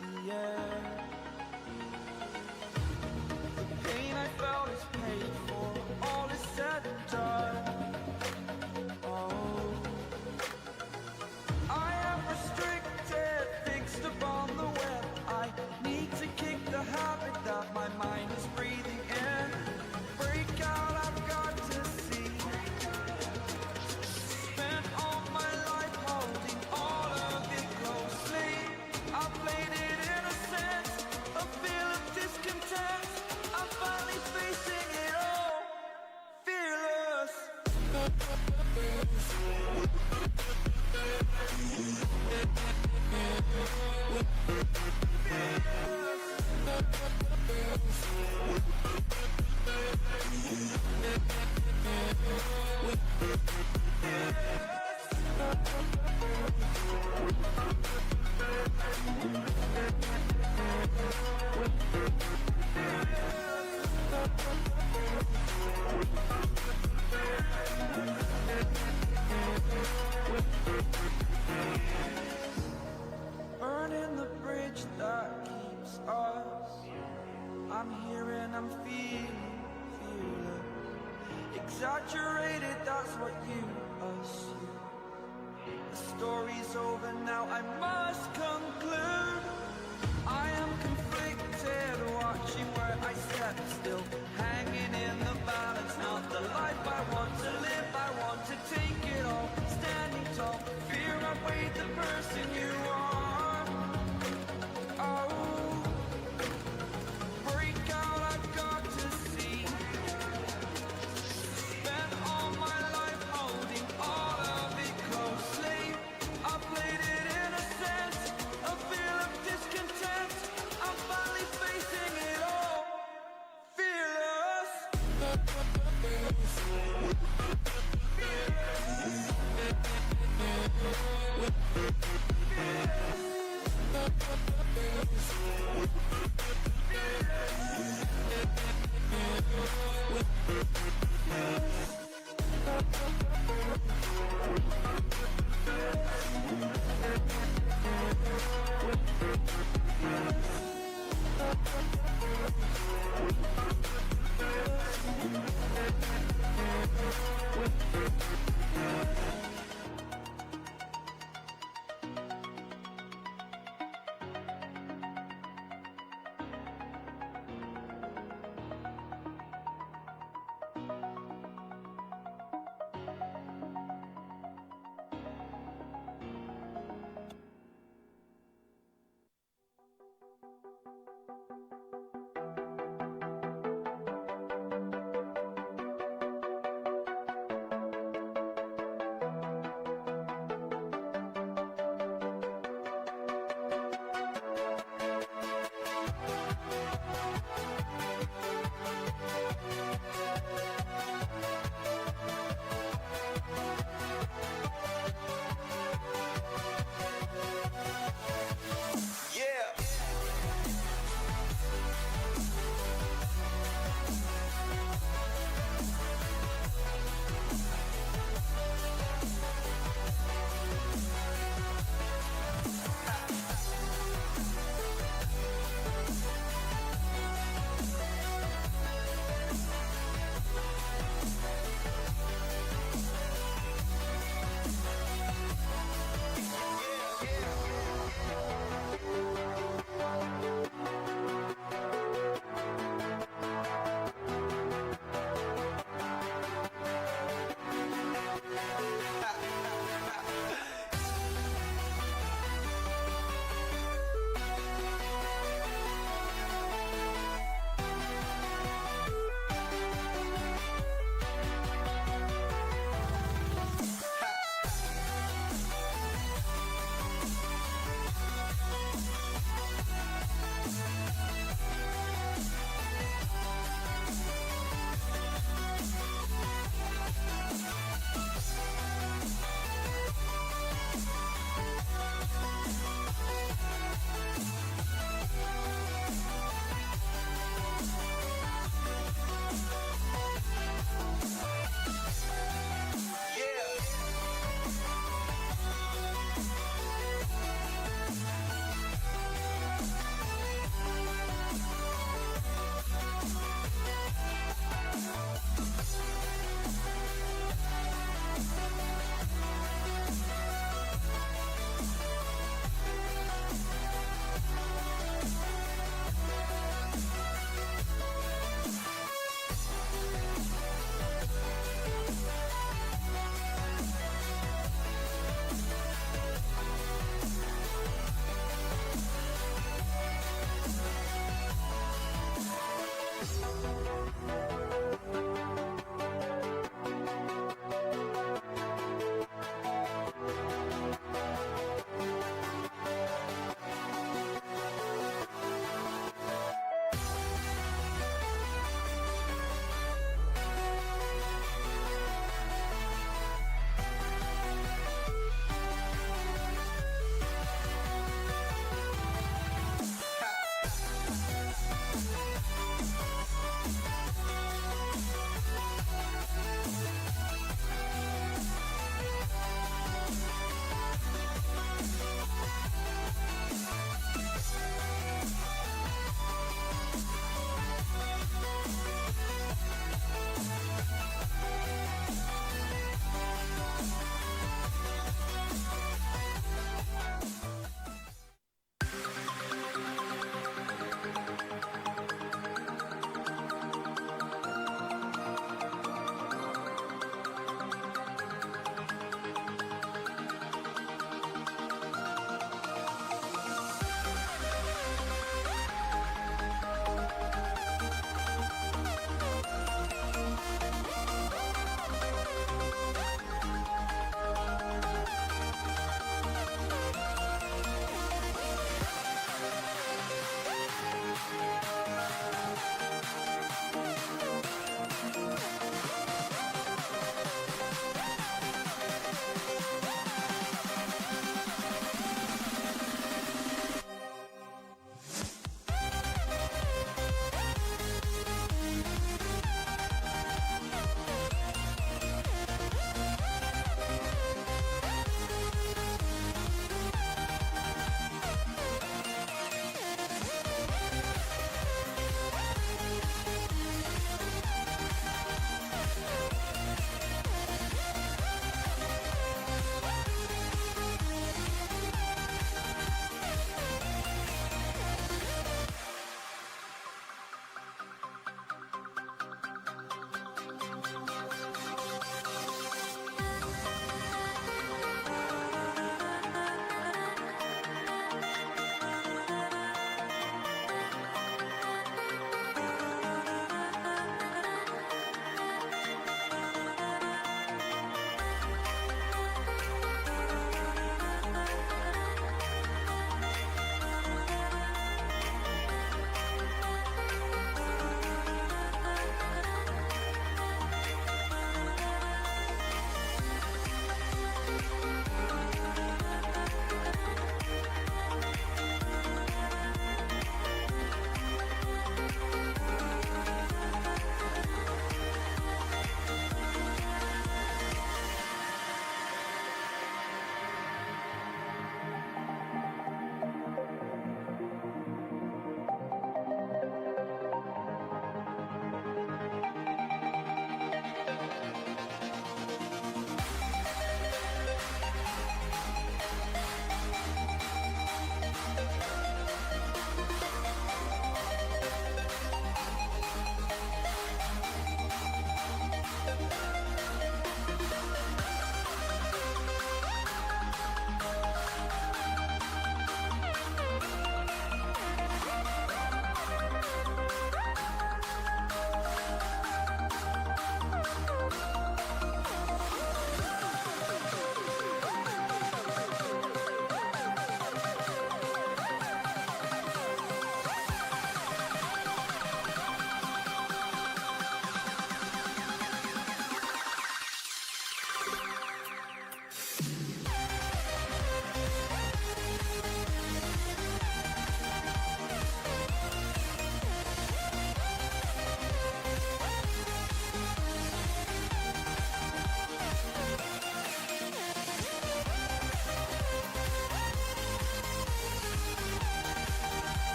the air. The pain I felt is paid for, all is said and done. Oh, I am restricted, fixed upon the web. I need to kick the habit that my mind is breathing in. Break out, I've got to see. Spent all my life holding all of it closely.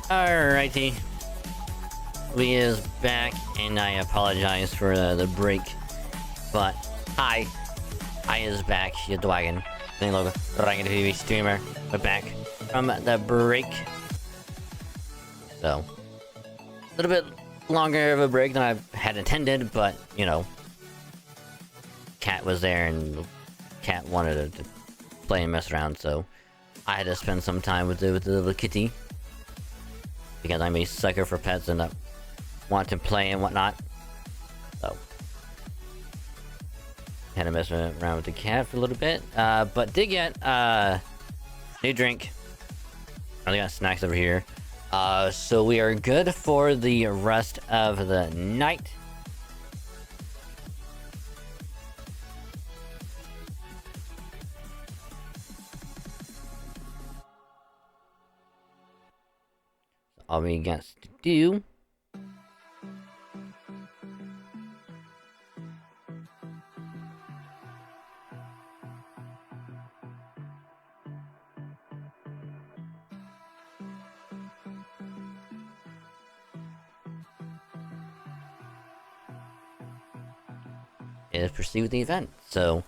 Alrighty. We is back, and I apologize for the break. But, hi. I is back, your dragon. Name logo, Dragon TV streamer. We're back from the break. So, a little bit longer of a break than I had intended, but, you know. Cat was there, and Cat wanted to play and mess around, so I had to spend some time with the little kitty. Because I'm a sucker for pets and I want to play and whatnot. So, had to mess around with the cat for a little bit. But did get new drink. I got snacks over here. So we are good for the rest of the night. All we got to do is proceed with the event. So,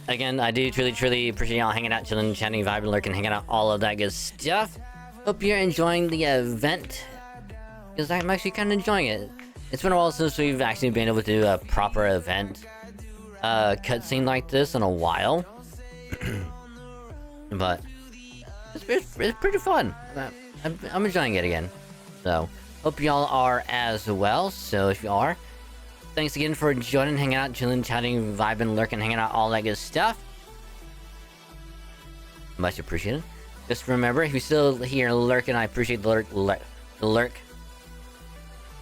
again, I do truly appreciate y'all hanging out, chilling, chatting, vibing, lurking, hanging out, all of that good stuff. Hope you're enjoying the event, because I'm actually kind of enjoying it. It's been a while since we've actually been able to do a proper event cutscene like this in a while. But it's pretty fun. I'm enjoying it again. So, hope y'all are as well. So if you are, thanks again for joining, hanging out, chilling, chatting, vibing, lurking, hanging out, all that good stuff. Much appreciated. Just remember, if you're still here lurking, I appreciate the lurk.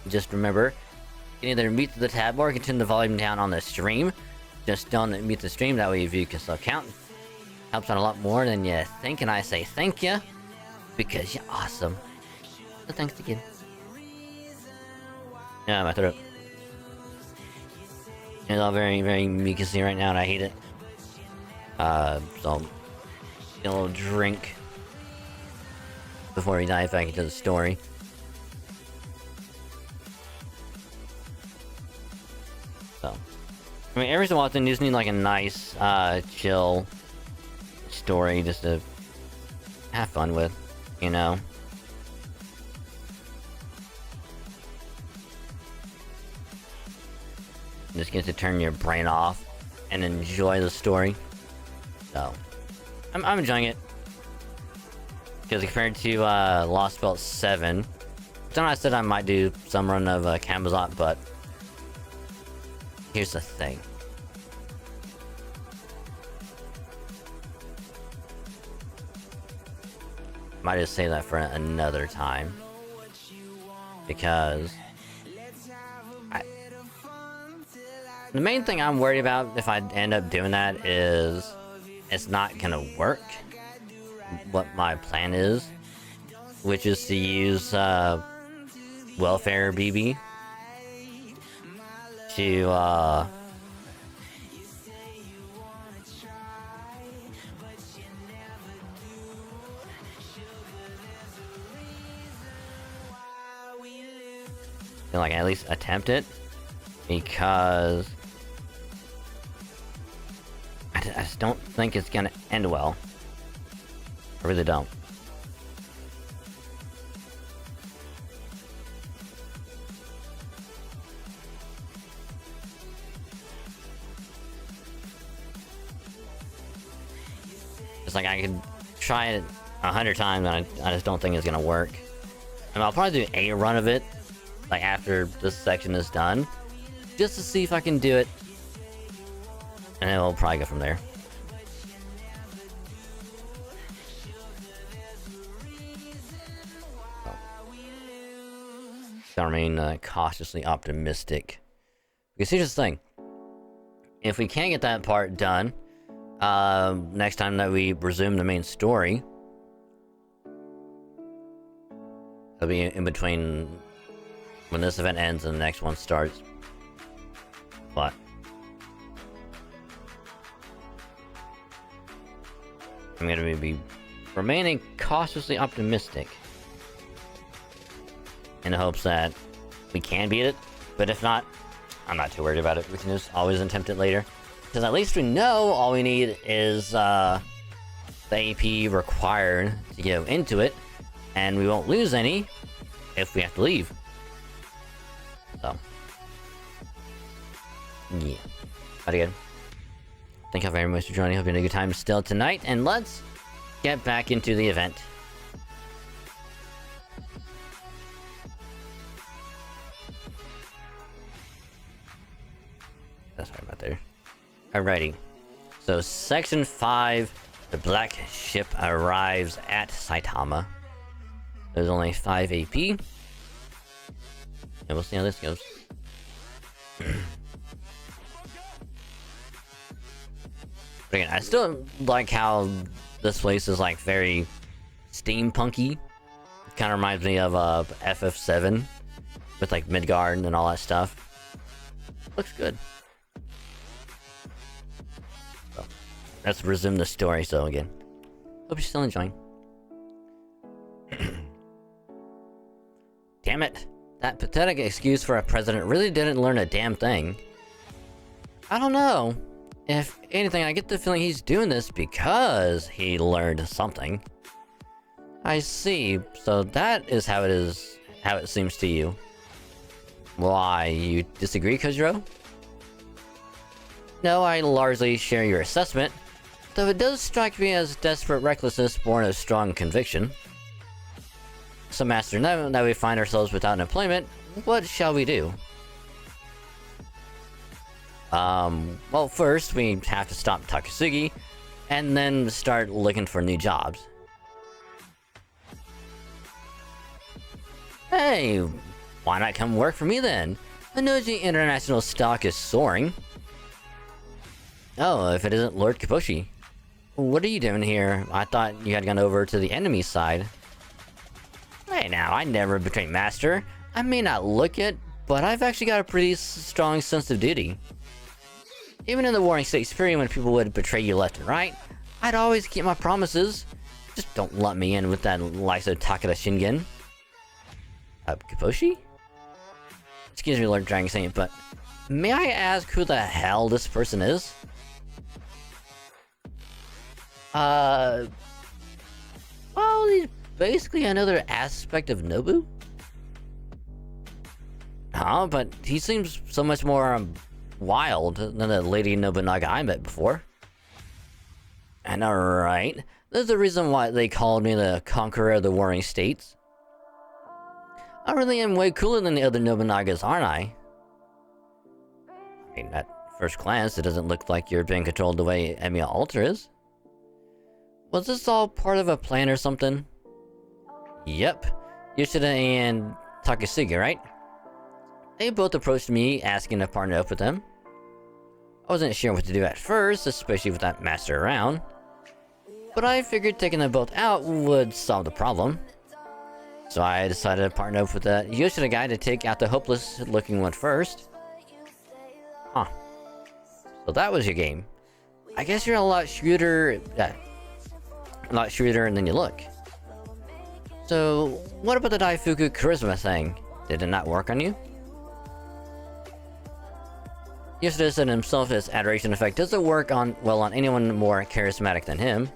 Just remember, you can either mute the tab or continue the volume down on the stream. Just don't mute the stream, that way your view can still count. Helps out a lot more than you think, and I say thank you, because you're awesome. So thanks again. Yeah, my throat. It's all very mucusy right now, and I hate it. So I'll get a little drink before we dive back into the story. So, I mean, every so often you just need like a nice, chill story just to have fun with, you know? Just get to turn your brain off and enjoy the story. So, I'm enjoying it. Because compared to Lost Belt 7, then I said I might do some run of Camazot, but here's the thing. Might just say that for another time. Because the main thing I'm worried about if I end up doing that is it's not gonna work. What my plan is, which is to use Welfare BB to like at least attempt it, because I just don't think it's gonna end well. I really don't. It's like I could try it 100 times and I just don't think it's gonna work. And I'll probably do a run of it, like after this section is done, just to see if I can do it. And then we'll probably go from there. I remain cautiously optimistic. Because here's the thing. If we can't get that part done, next time that we resume the main story, it'll be in between when this event ends and the next one starts. But I'm gonna be remaining cautiously optimistic. in the hopes that we can beat it. But if not, I'm not too worried about it. We can just always attempt it later. Because at least we know all we need is the AP required to go into it. And we won't lose any if we have to leave. So. Yeah. But again, thank you very much for joining. Hope you had a good time still tonight. And let's get back into the event. Sorry about there. Alrighty. So Section 5, the black ship arrives at Saitama. There's only 5 AP. And we'll see how this goes. But again, I still like how this place is like very steampunky. It kind of reminds me of FF7 with like Midgard and all that stuff. Looks good. So, let's resume the story. So again, hope you're still enjoying. Damn it! That pathetic excuse for a president really didn't learn a damn thing. I don't know. If anything, I get the feeling he's doing this because he learned something. I see. So that is how it seems to you. Why, you disagree, Kojiro? No, I largely share your assessment, though it does strike me as desperate recklessness born of strong conviction. So, Master, now that we find ourselves without employment, what shall we do? Well, first we have to stop Takasugi, and then start looking for new jobs. Hey, why not come work for me then? Anoji International stock is soaring. Oh, if it isn't Lord Kaposhi. What are you doing here? I thought you had gone over to the enemy side. Hey now, I never betray Master. I may not look it, but I've actually got a pretty strong sense of duty. Even in the Warring States period when people would betray you left and right, I'd always keep my promises. Just don't let me in with that Lyso Takeda Shingen. Kaposhi? Excuse me, Lord Dragon Saint, but may I ask who the hell this person is? Well, he's basically another aspect of Nobu? Huh, but he seems so much more, wild than the Lady Nobunaga I met before. And alright, there's a reason why they called me the Conqueror of the Warring States. I really am way cooler than the other Nobunagas, aren't I? I mean, at first glance, it doesn't look like you're being controlled the way Emiya Alter is. Was this all part of a plan or something? Yep. Yoshida and Takasugi, right? They both approached me, asking to partner up with them. I wasn't sure what to do at first, especially with that Master around. But I figured taking them both out would solve the problem. So I decided to partner up with the Yoshida guy to take out the hopeless-looking one first. Huh. So that was your game. I guess you're a lot shrewder than you look. So, what about the Daifuku Charisma thing? Did it not work on you? Yoshida said himself his adoration effect doesn't work on anyone more charismatic than him.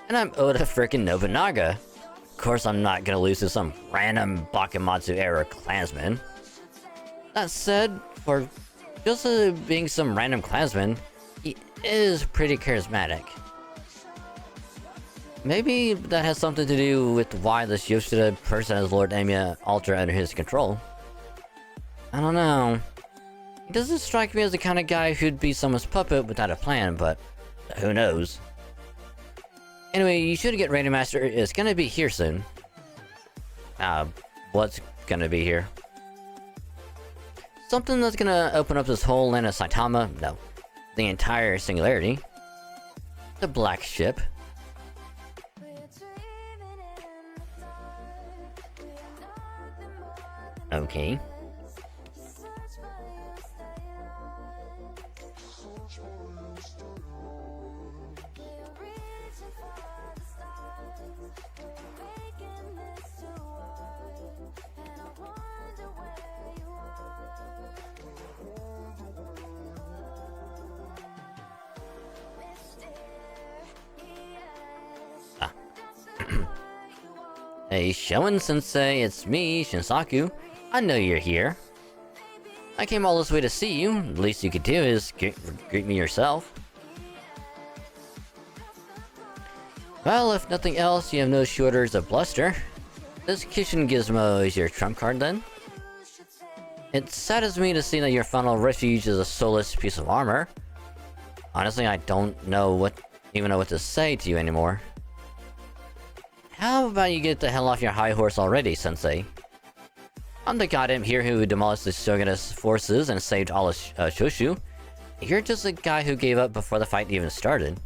And I'm Oda frickin' Nobunaga. Of course I'm not gonna lose to some random Bakumatsu era clansman. That said, for just being some random clansman, he is pretty charismatic. Maybe that has something to do with why this Yoshida person has Lord Emiya Alter under his control. I don't know. He doesn't strike me as the kind of guy who'd be someone's puppet without a plan, but who knows. Anyway, you should get ready, Master. It's gonna be here soon. What's gonna be here? Something that's gonna open up this whole land of Saitama? No. The entire singularity. The black ship. Okay. Hey, Shonen-sensei, it's me, Shinsaku. I know you're here. I came all this way to see you. The least you could do is greet me yourself. Well, if nothing else, you have no shortage of bluster. This Kishin Gizmo is your trump card then? It saddens me to see that your final refuge is a soulless piece of armor. Honestly, I don't know even know what to say to you anymore. How about you get the hell off your high horse already, Sensei? I'm the goddamn hero who demolished the Shogun's forces and saved all of Shoshu. You're just a guy who gave up before the fight even started.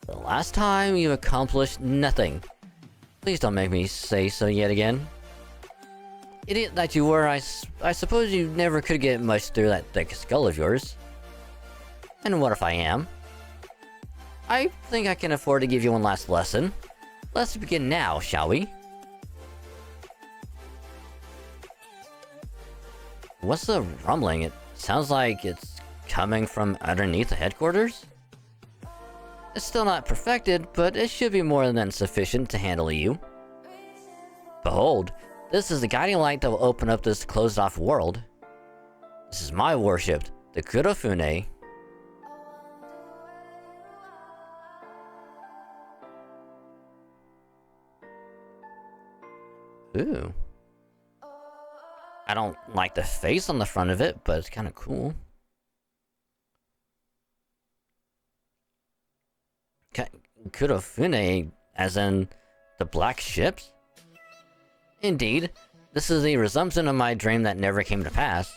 The last time you accomplished nothing. Please don't make me say so yet again. Idiot that you were, I suppose you never could get much through that thick skull of yours. And what if I am? I think I can afford to give you one last lesson. Let's begin now, shall we? What's the rumbling? It sounds like it's coming from underneath the headquarters? It's still not perfected, but it should be more than sufficient to handle you. Behold, this is the guiding light that will open up this closed-off world. This is my worship, the Kurofune. Ooh. I don't like the face on the front of it, but it's kind of cool. Kurofune, as in the black ships? Indeed, this is the resumption of my dream that never came to pass.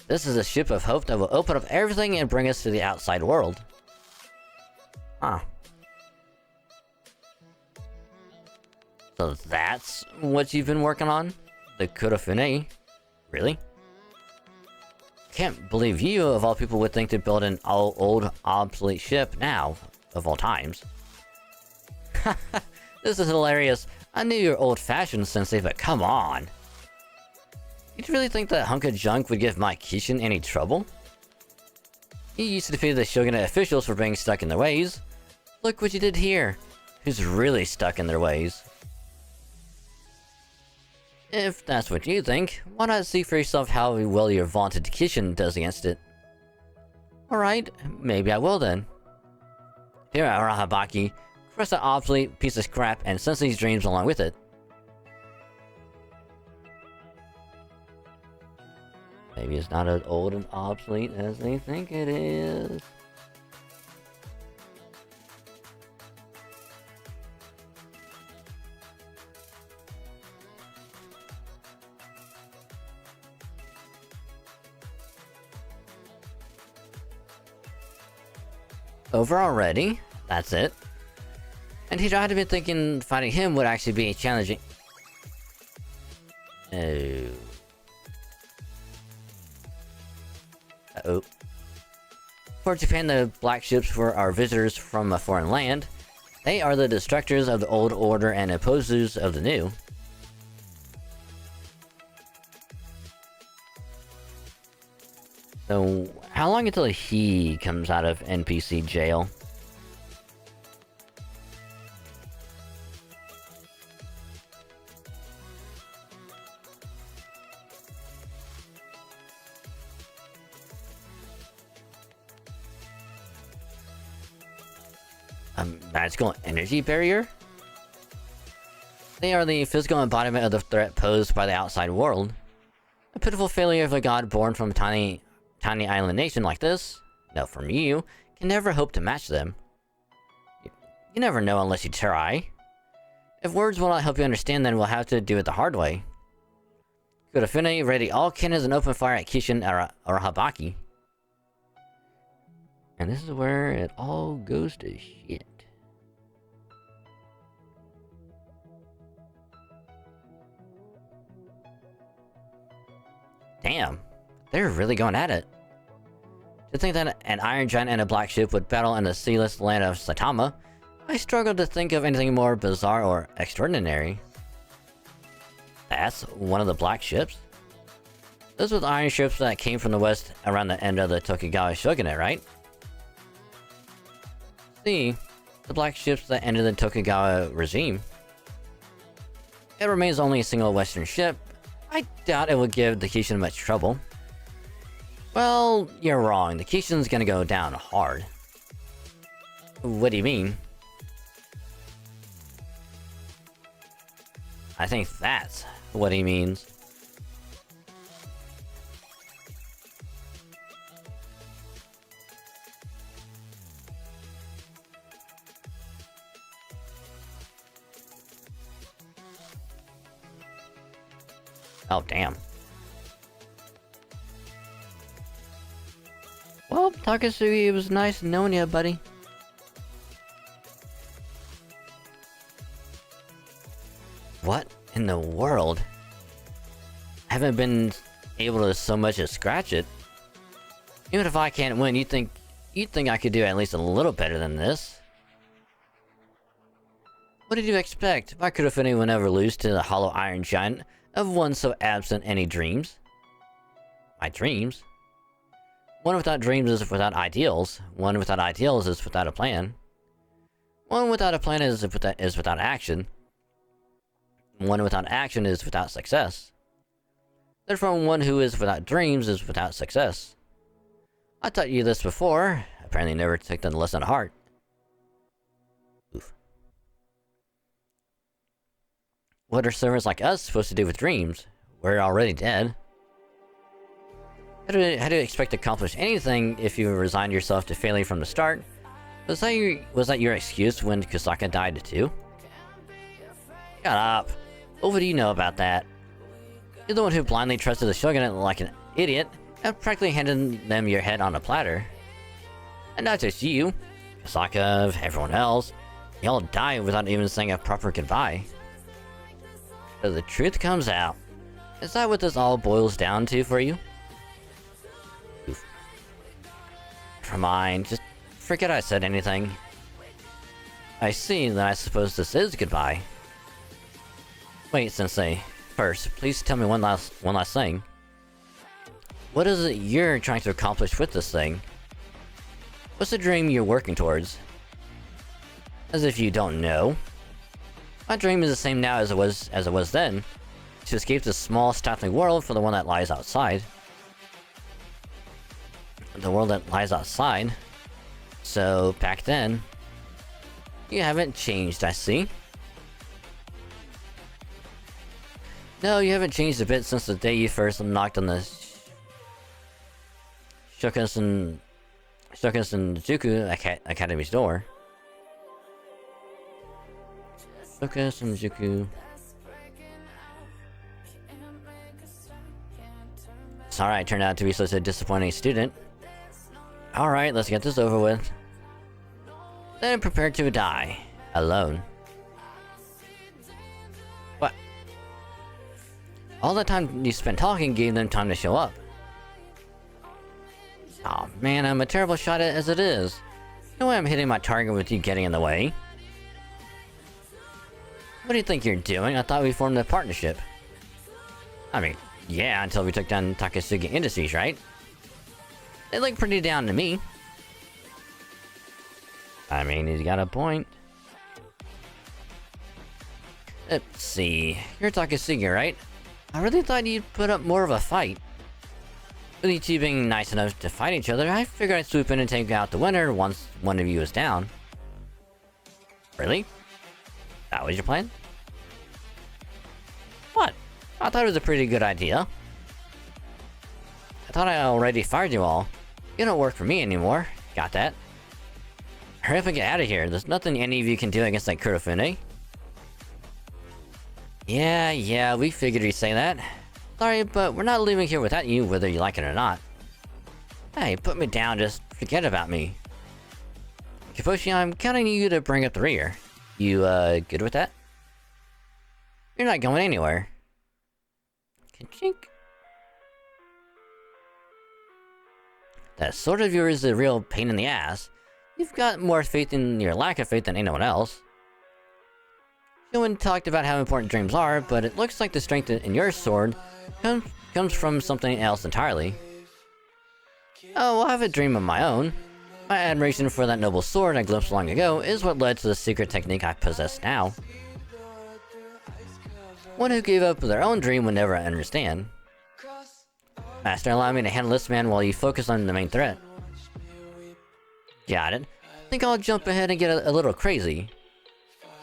This is a ship of hope that will open up everything and bring us to the outside world. Huh. So that's what you've been working on? The Kurofune? Really? Can't believe you, of all people, would think to build an old, obsolete ship now, of all times. This is hilarious. I knew you were old-fashioned, Sensei, but come on. You'd really think that hunk of junk would give my Kishin any trouble? You used to defeat the Shogunate officials for being stuck in their ways. Look what you did here. Who's really stuck in their ways? If that's what you think, why not see for yourself how well your vaunted Kishin does against it? Alright, maybe I will then. Here at Arahabaki, crush that obsolete piece of scrap and Sensei's dreams along with it. Maybe it's not as old and obsolete as they think it is. Over already? That's it. And he'd have been thinking fighting him would actually be challenging. Oh. Uh-oh. For Japan, the black ships were our visitors from a foreign land. They are the destructors of the old order and opposers of the new. So, how long until he comes out of NPC jail? A magical energy barrier? They are the physical embodiment of the threat posed by the outside world. A pitiful failure of a god born from a tiny island nation like this, no, from you, can never hope to match them. You never know unless you try. If words will not help you understand, then we'll have to do it the hard way. Kurofune, ready all cannons and open fire at Kishin Arahabaki. And this is where it all goes to shit. Damn, they're really going at it. To think that an iron giant and a black ship would battle in the sealess land of Saitama, I struggle to think of anything more bizarre or extraordinary. That's one of the black ships? Those were the iron ships that came from the west around the end of the Tokugawa Shogunate, right? See, the black ships that ended the Tokugawa regime. It remains only a single Western ship. I doubt it will give the Kishin much trouble. Well, you're wrong. The Kishin's gonna go down hard. What do you mean? I think that's what he means. Oh, damn. Well, Takasugi, it was nice knowing you, buddy. What in the world? I haven't been able to so much as scratch it. Even if I can't win, you'd think I could do at least a little better than this. What did you expect? Why could have anyone ever lose to the hollow iron giant of one so absent any dreams? My dreams? One without dreams is without ideals. One without ideals is without a plan. One without a plan is without action. One without action is without success. Therefore, one who is without dreams is without success. I taught you this before. Apparently never took the lesson to heart. Oof. What are servants like us supposed to do with dreams? We're already dead. How do you expect to accomplish anything if you resigned yourself to failure from the start? Was that your excuse when Kusaka died too? Shut up. What do you know about that? You're the one who blindly trusted the Shogunate like an idiot and practically handed them your head on a platter. And not just you, Kusaka, everyone else. You all died without even saying a proper goodbye. So the truth comes out. Is that what this all boils down to for you? Oof. Never mind, just forget I said anything. I see, then I suppose this is goodbye. Wait, Sensei. First, please tell me one last thing. What is it you're trying to accomplish with this thing? What's the dream you're working towards? As if you don't know. My dream is the same now as it was then. To escape this small, stifling world for the one that lies outside. The world that lies outside. So, back then... You haven't changed, I see. No, you haven't changed a bit since the day you first knocked on the Shokusenjuku Academy's door. Shokusenjuku. Sorry I turned out to be such a disappointing student. Alright, let's get this over with. Then prepare to die. Alone. What? All the time you spent talking gave them time to show up. Aw, man, I'm a terrible shot at it as it is. No way I'm hitting my target with you getting in the way. What do you think you're doing? I thought we formed a partnership. I mean, yeah, until we took down Takasugi Industries, right? They look pretty down to me. I mean, he's got a point. Let's see. You're Takasugi, right? I really thought you'd put up more of a fight. With you two being nice enough to fight each other, I figured I'd swoop in and take out the winner once one of you is down. Really? That was your plan? What? I thought it was a pretty good idea. I thought I already fired you all. You don't work for me anymore. Got that? Hurry up and get out of here. There's nothing any of you can do against that Kurofune. Yeah, we figured you'd say that. Sorry, but we're not leaving here without you, whether you like it or not. Hey, put me down, just forget about me. Kiboshi, I'm counting you to bring up the rear. You, good with that? You're not going anywhere. Ka-chink. That sword of yours is a real pain in the ass. You've got more faith in your lack of faith than anyone else. Showen talked about how important dreams are, but it looks like the strength in your sword comes from something else entirely. Oh, well, I have a dream of my own. My admiration for that noble sword I glimpsed long ago is what led to the secret technique I possess now. One who gave up their own dream would never understand. Master, allow me to handle this man while you focus on the main threat. Got it. Think I'll jump ahead and get a little crazy.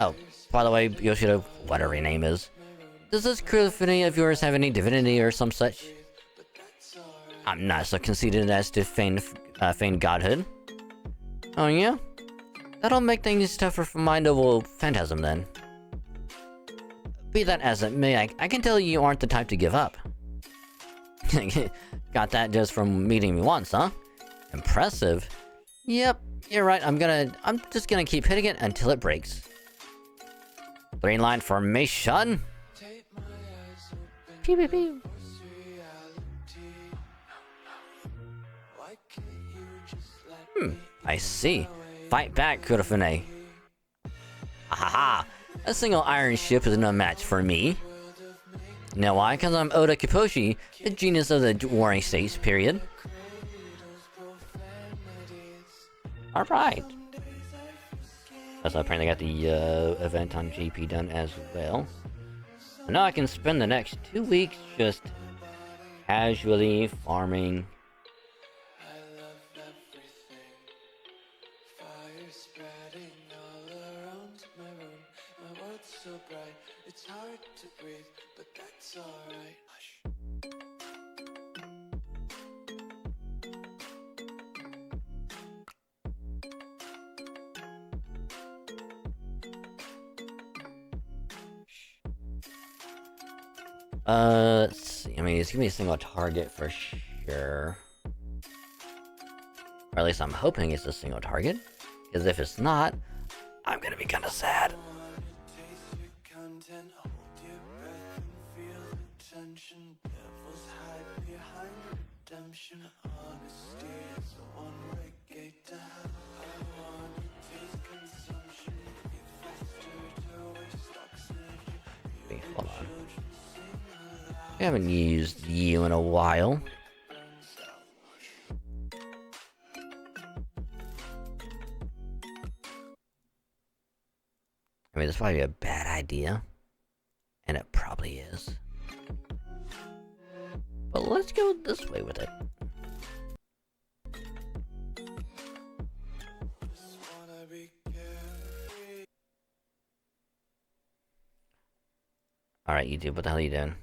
Oh, by the way, Yoshida, whatever your name is. Does this crewfini of yours have any divinity or some such? I'm not so conceited as to feign godhood. Oh yeah? That'll make things tougher for my noble phantasm then. Be that as it may, I can tell you aren't the type to give up. Got that just from meeting me once, huh? Impressive. Yep, you're right, I'm just gonna keep hitting it until it breaks. Green line formation! Pew pew pew. I see. Fight back, Kurofune. Ahaha! A single iron ship is no match for me. You know why? Because I'm Oda Kiposhi, the genius of the Warring States, period. Alright. So apparently got the event on JP done as well. So now I can spend the next 2 weeks just casually farming. It's hard to breathe, but that's alright. Hush. Let's see. I mean, it's gonna be a single target for sure. Or at least I'm hoping it's a single target. Because if it's not, I'm gonna be kinda sad. Wait, hold on. We haven't used you in a while. I mean, this might be a bad idea. And it probably is. But let's go this way with it. Alright, YouTube, what the hell are you doing?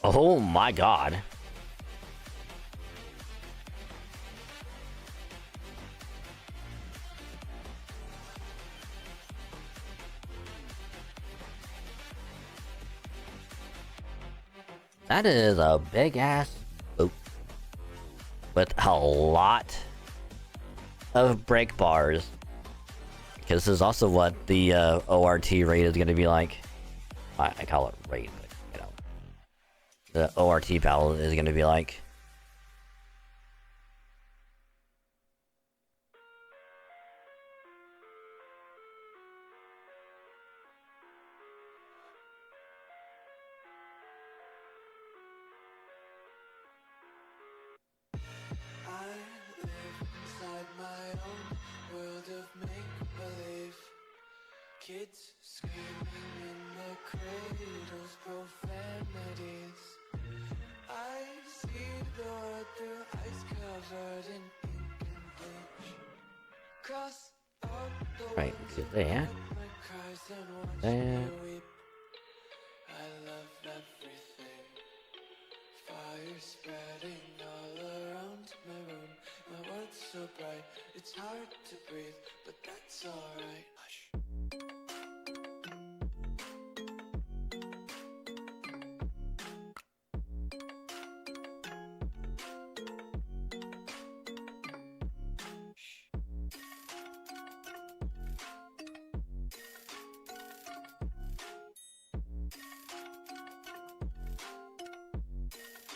Oh my god. That is a big ass boat with a lot of brake bars. Because this is also what the ORT rate is going to be like. I call it rate, but you know, the ORT battle is going to be like. Kids screaming in their cradles, profanities. I see the world through ice covered in ink and bleach. Cross out the Right, get there. There. I love everything. Fire spreading all around my room. My world's so bright, it's hard to breathe, but that's alright. Hush.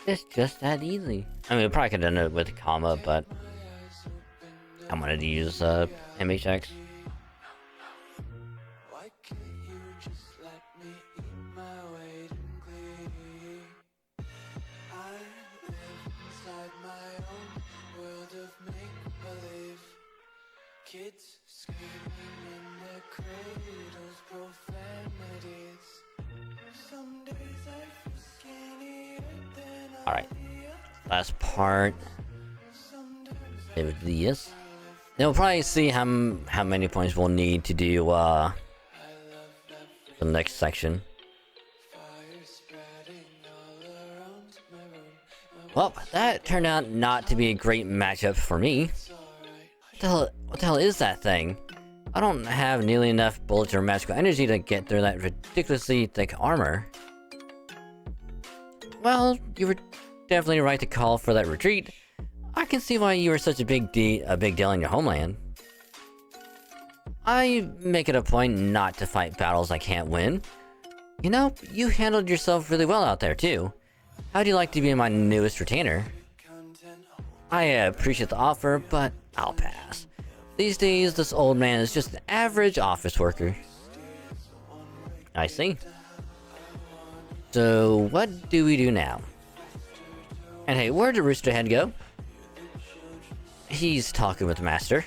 It's just that easy. I mean, we probably could have done it with a comma, but I wanted to use MHX. Why can't you just let me eat my weight in glee? I live inside my own world of make-believe. Kids screaming in their cradles, profanities. Some days I feel skinnier than Alright. Last part. Save it to this. Then we'll probably see how many points we'll need to do the next section. Well, that turned out not to be a great matchup for me. What the hell is that thing? I don't have nearly enough bullets or magical energy to get through that ridiculously thick armor. Well, you were definitely right to call for that retreat. I can see why you were such a big deal in your homeland. I make it a point not to fight battles I can't win. You know, you handled yourself really well out there too. How'd you like to be my newest retainer? I appreciate the offer, but I'll pass. These days, this old man is just an average office worker. I see. So, what do we do now? And hey, where'd the rooster head go? He's talking with the master.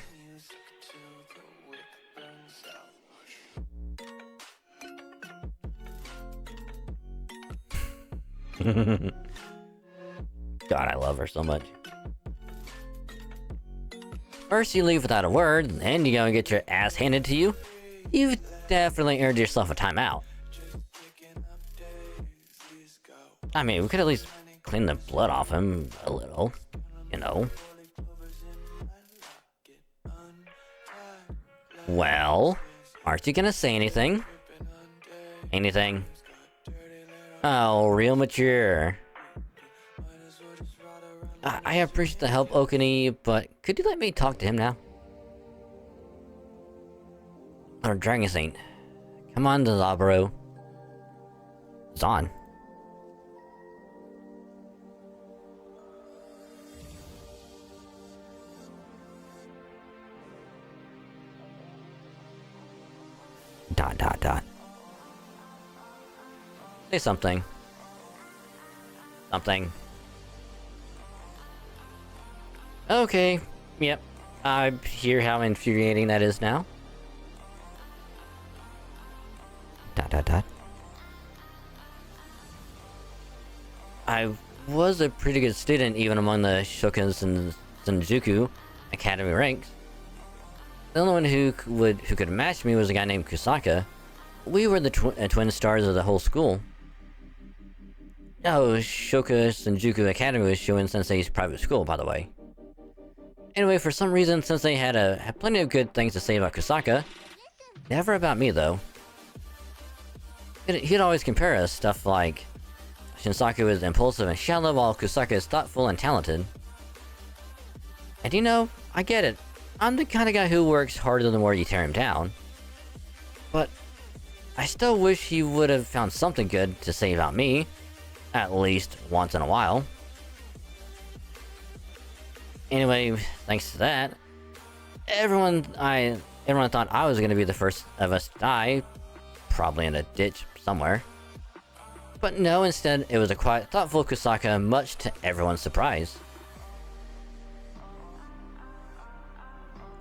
God, I love her so much. First you leave without a word, and you go and get your ass handed to you. You've definitely earned yourself a timeout. I mean, we could at least clean the blood off him a little, you know. Well, aren't you gonna say anything? Anything? Oh, real mature. I appreciate the help, Okuni, but could you let me talk to him now? Or Dragon Saint. Come on, Zaburo. Zon. Dot dot dot. Say something. Something. Okay, yep. I hear how infuriating that is now. Dot dot dot. I was a pretty good student even among the Shokuns and Senjuku Academy ranks. The only one who could match me was a guy named Kusaka. We were the twin stars of the whole school. Oh, Shoka Senjuku Academy was Shoin Sensei's private school, by the way. Anyway, for some reason, Sensei had plenty of good things to say about Kusaka. Never about me, though. He'd always compare us, stuff like Shinsaku is impulsive and shallow, while Kusaka is thoughtful and talented. And you know, I get it. I'm the kind of guy who works harder the more you tear him down. But I still wish he would have found something good to say about me, at least once in a while. Anyway, thanks to that, everyone thought I was going to be the first of us to die, probably in a ditch somewhere. But no, instead it was a quiet, thoughtful Kusaka, much to everyone's surprise.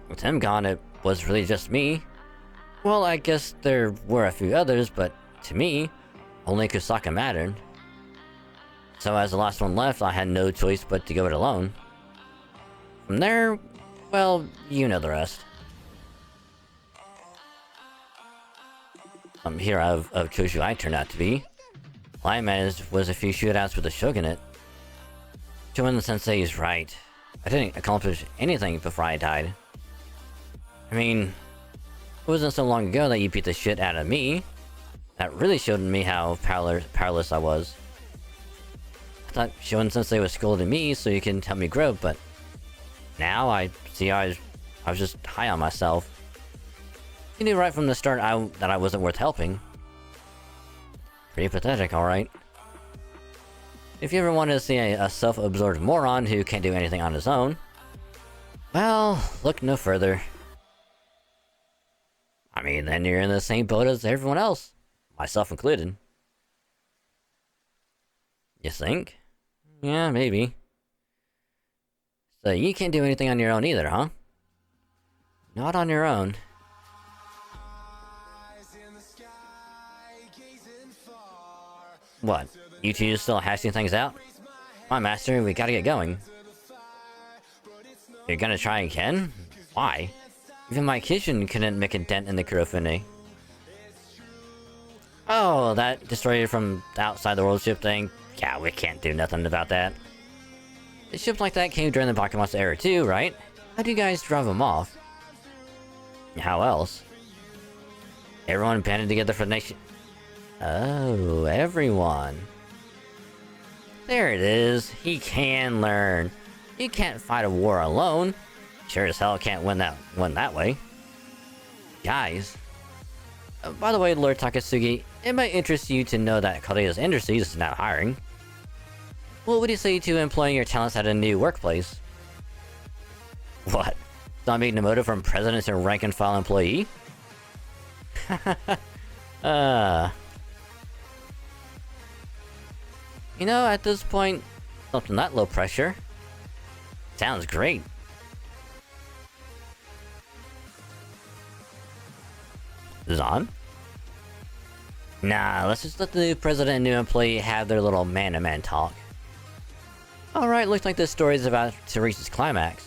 With him gone, it was really just me. Well, I guess there were a few others, but to me, only Kusaka mattered. So as the last one left, I had no choice but to go it alone. From there, well, you know the rest. Hero of Kyushu I turned out to be. All I managed was a few shootouts with the Shogunate. Shogun Sensei is right. I didn't accomplish anything before I died. I mean, it wasn't so long ago that you beat the shit out of me. That really showed me how powerless I was. I thought Shogun Sensei was scolding me so you can help me grow, but now I see I was just high on myself. He knew right from the start that I wasn't worth helping. Pretty pathetic, alright. If you ever wanted to see a self-absorbed moron who can't do anything on his own, well, look no further. I mean, then you're in the same boat as everyone else, myself included. You think? Yeah, maybe. So you can't do anything on your own either, huh? Not on your own. What? You two still hashing things out? My master, we gotta get going. You're gonna try again? Why? Even my kitchen couldn't make a dent in the cacophony. Oh, that destroyer from outside the world ship thing? Yeah, we can't do nothing about that. The ships like that came during the Pokemon era too, right? How do you guys drive them off? How else? Everyone banded together for the nation. Oh, everyone. There it is. He can learn. You can't fight a war alone. Sure as hell can't win that way. Guys. By the way, Lord Takatsugi, it might interest you to know that Korea's Industries is now hiring. What would you say to employing your talents at a new workplace? What? Zombie Namoto from president to rank and file employee? You know, at this point, something that low pressure. Sounds great. Zon? Nah, let's just let the new president and new employee have their little man-to-man talk. Alright, looks like this story is about to reach its climax.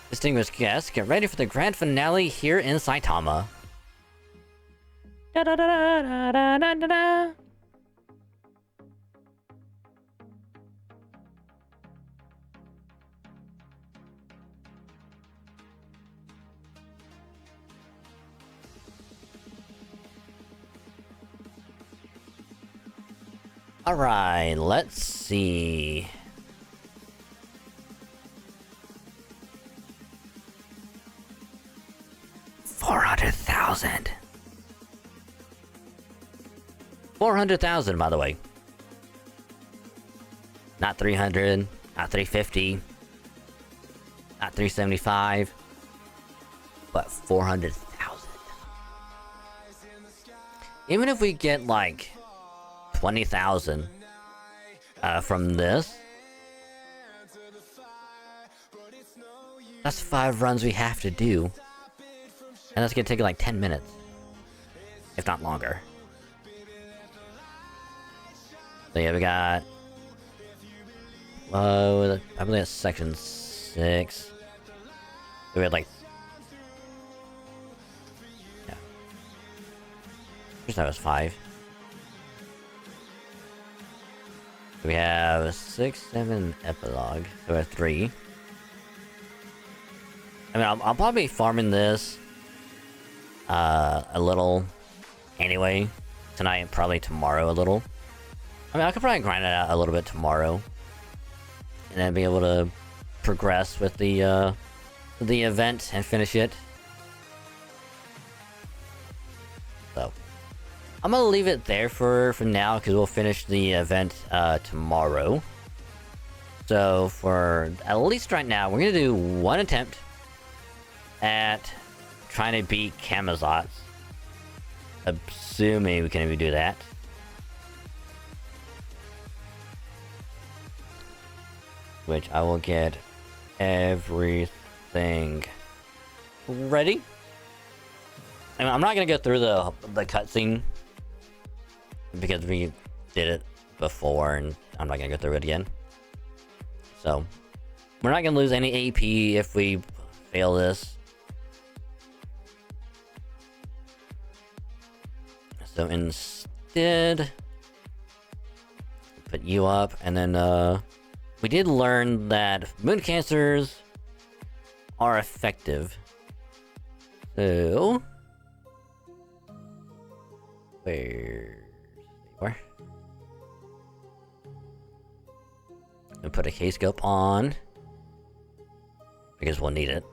Distinguished guests, get ready for the grand finale here in Saitama. Da da da da da da da da. Alright, let's see. $400,000. 400,000, by the way. Not 300, not 350, not 375, but 400,000. Even if we get like 20,000 from this, that's 5 runs we have to do, and that's gonna take like 10 minutes, if not longer. So yeah, we got I believe that's section 6. So we had like, yeah, first that was 5. We have 6, 7 epilogue. So we have 3. I mean, I'll probably be farming this a little anyway tonight and probably tomorrow a little. I mean, I could probably grind it out a little bit tomorrow, and then be able to progress with the event and finish it. So I'm gonna leave it there for now, because we'll finish the event tomorrow. So for at least right now, we're gonna do one attempt at trying to beat Camazotz. Assuming we can even do that. Which I will get everything ready. I mean, I'm not gonna go through the cutscene, because we did it before, and I'm not gonna go through it again. So we're not gonna lose any AP if we fail this. So instead, put you up, and then we did learn that moon cancers are effective. So where? And put a K-scope on, because we'll need it.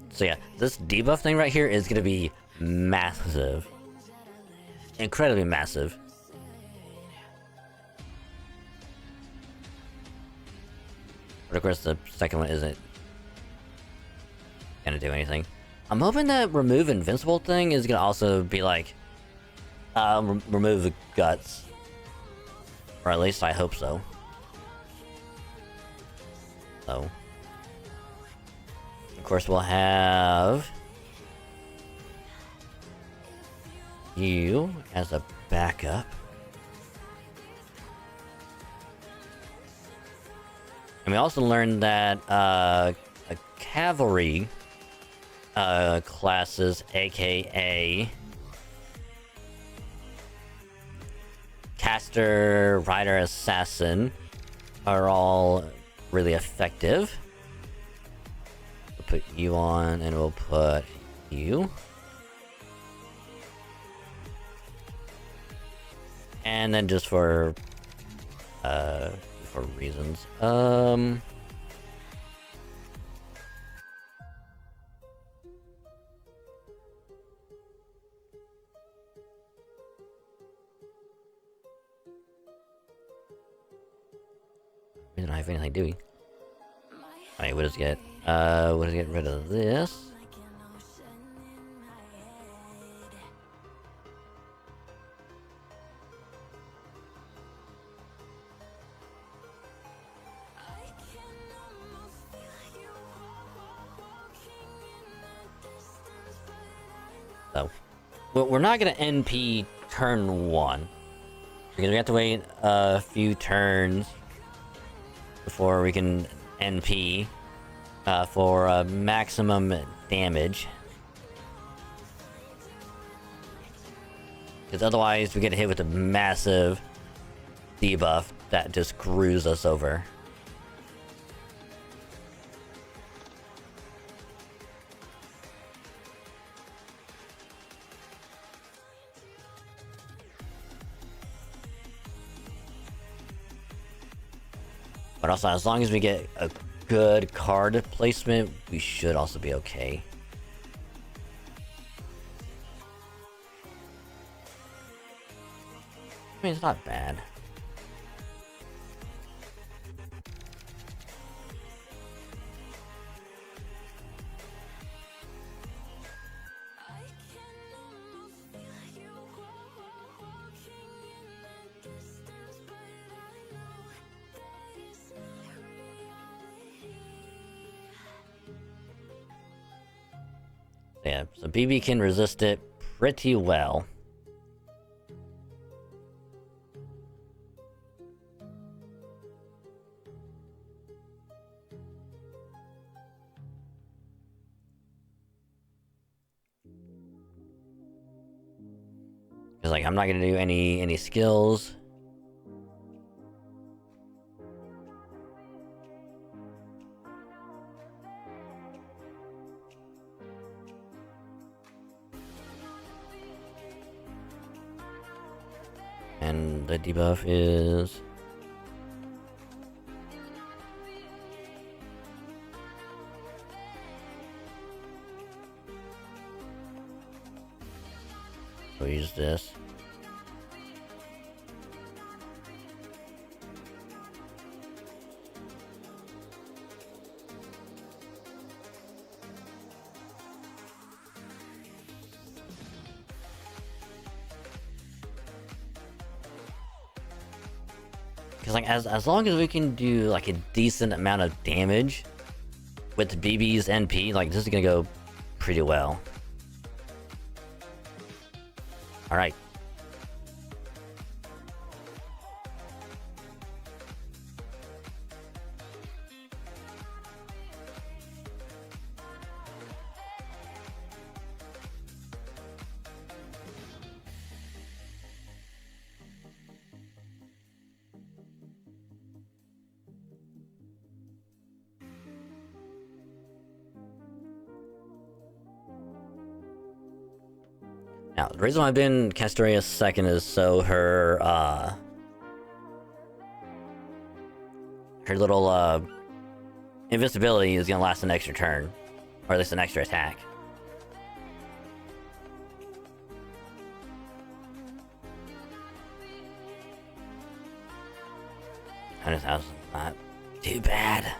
So yeah, this debuff thing right here is gonna be massive. Incredibly massive. But of course the second one isn't gonna do anything. I'm hoping that remove invincible thing is gonna also be like remove the guts, or at least I hope so. So, of course, we'll have you as a backup. And we also learned that a cavalry classes, aka caster, rider, assassin, are all really effective. We'll put you on, and we'll put you. And then just for reasons, we don't have anything, do we? Alright, we'll just get rid of this. So, we're not gonna NP turn 1. Because we have to wait a few turns before we can NP for maximum damage. Because otherwise we get hit with a massive debuff that just screws us over. But also, as long as we get a good card placement, we should also be okay. I mean, it's not bad. Yeah, so BB can resist it pretty well. Cause like I'm not gonna do any skills. And the debuff is... we'll use this. Because like as long as we can do like a decent amount of damage with BB's NP, like this is gonna go pretty well. All right. Now, the reason why I've been Castoria second is so her little invisibility is gonna last an extra turn, or at least an extra attack. $100,000, not too bad.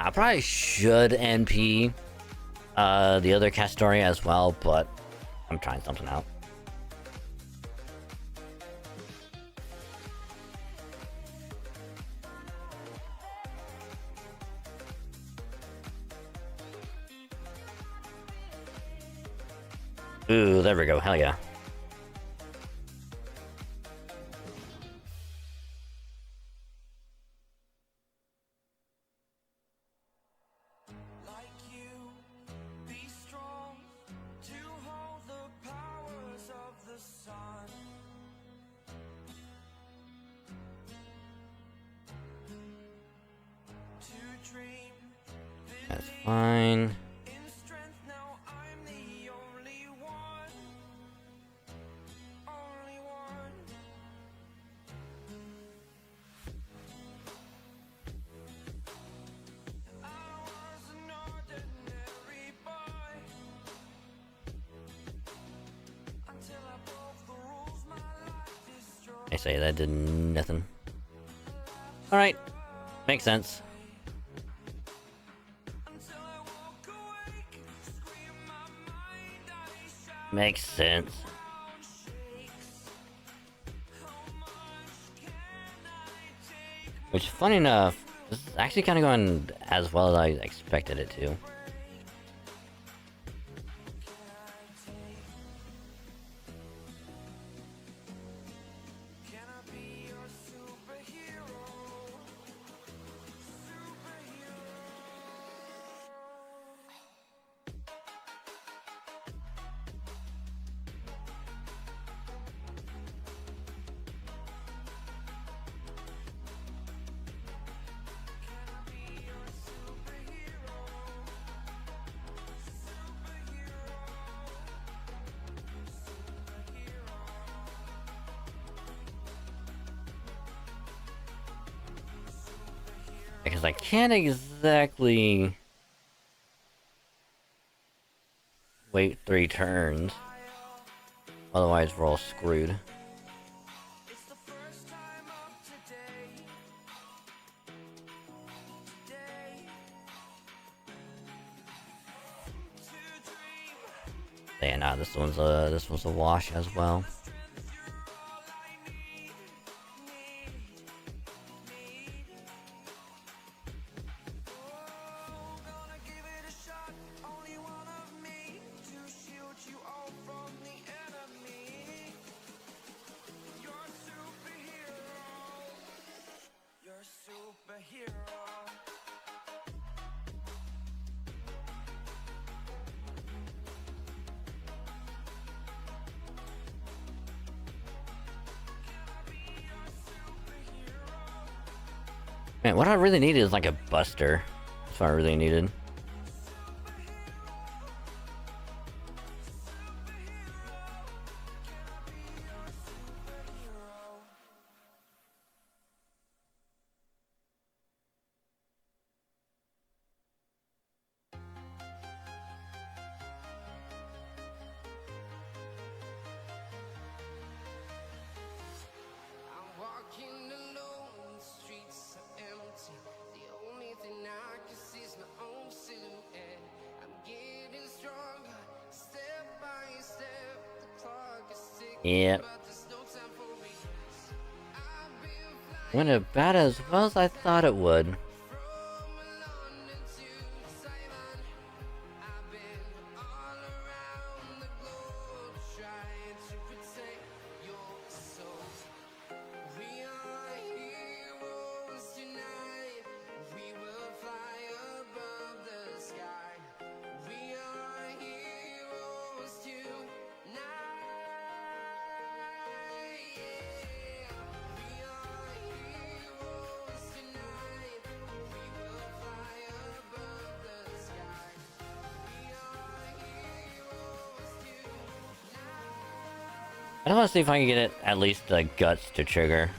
I probably should NP the other Castoria as well, but I'm trying something out. Ooh, there we go. Hell yeah. That's fine. I say that did nothing. Alright. Makes sense. Makes sense. Which, funny enough, this is actually kind of going as well as I expected it to. Because I can't exactly wait 3 turns. Otherwise we're all screwed. Yeah, nah, this one's a wash as well. Man, what I really needed is like a buster. That's what I really needed. Yep. Went about as well as I thought it would. I want to see if I can get it at least the guts to trigger.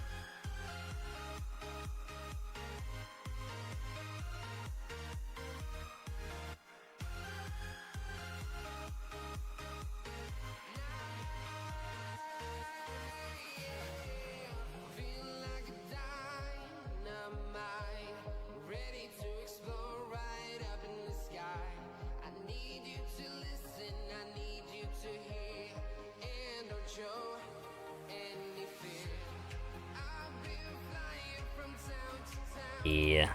Yeah,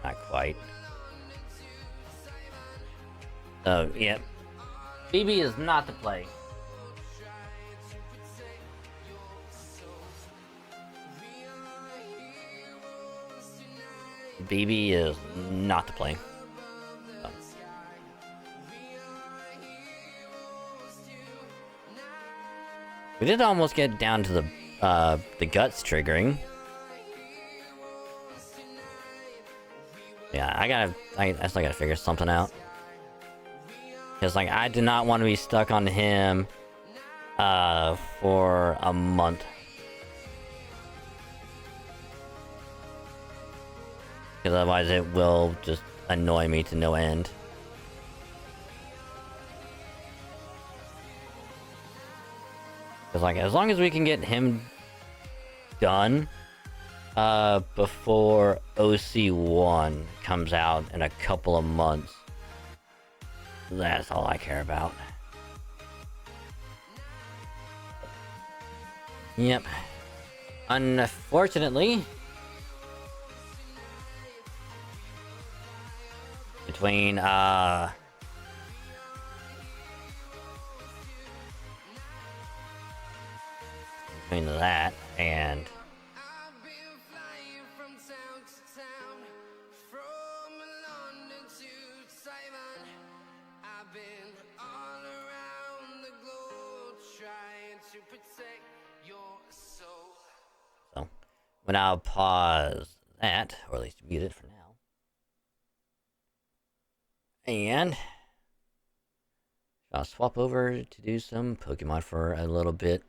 not quite. So, yep. BB is not the play. BB is not the play. So. We did almost get down to the guts triggering. Yeah, I still gotta figure something out. Cause like I do not want to be stuck on him for a month. Because otherwise it will just annoy me to no end. Because like as long as we can get him done before OC1 comes out in a couple of months, that's all I care about. Yep. Unfortunately, between that and so we'll now pause that, or at least mute it for now. And I'll swap over to do some Pokemon for a little bit.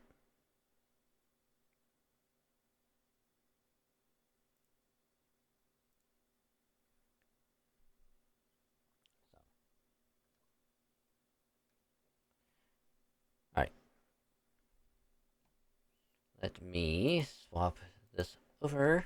Alright. Let me swap this over.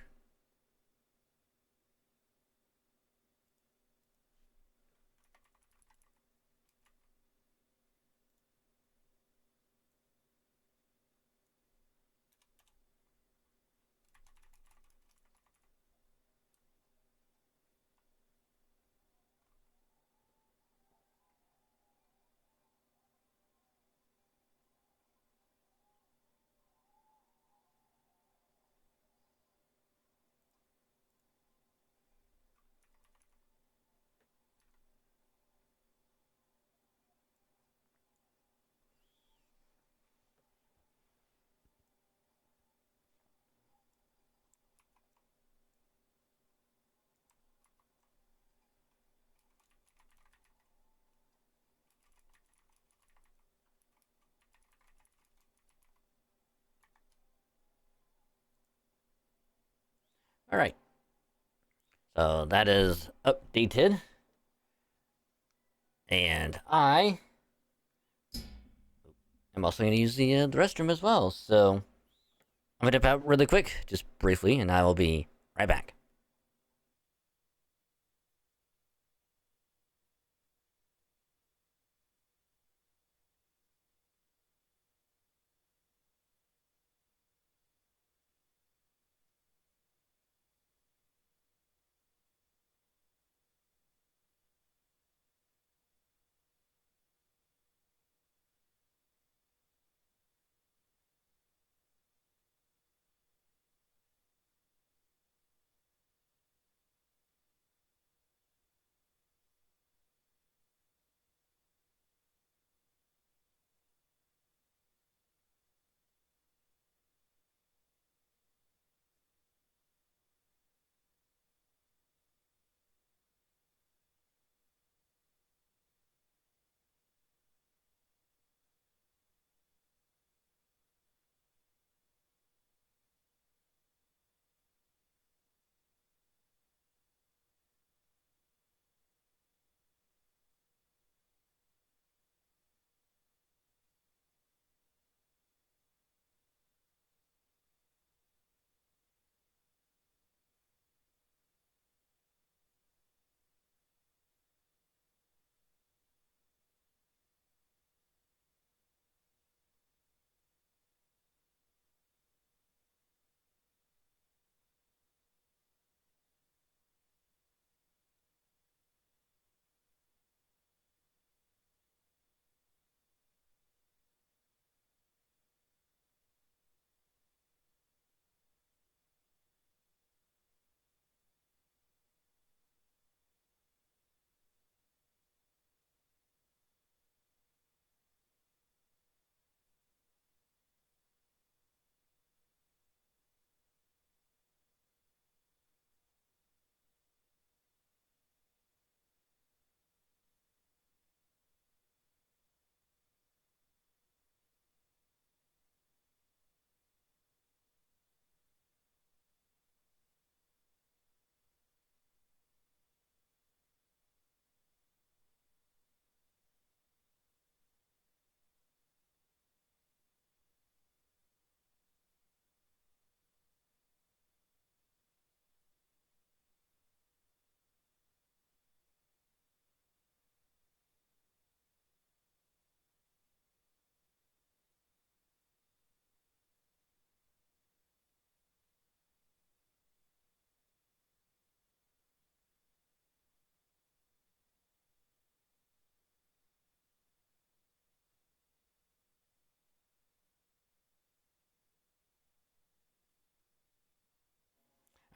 Alright. So that is updated. And I am also going to use the restroom as well. So I'm going to dip out really quick, just briefly, and I will be right back.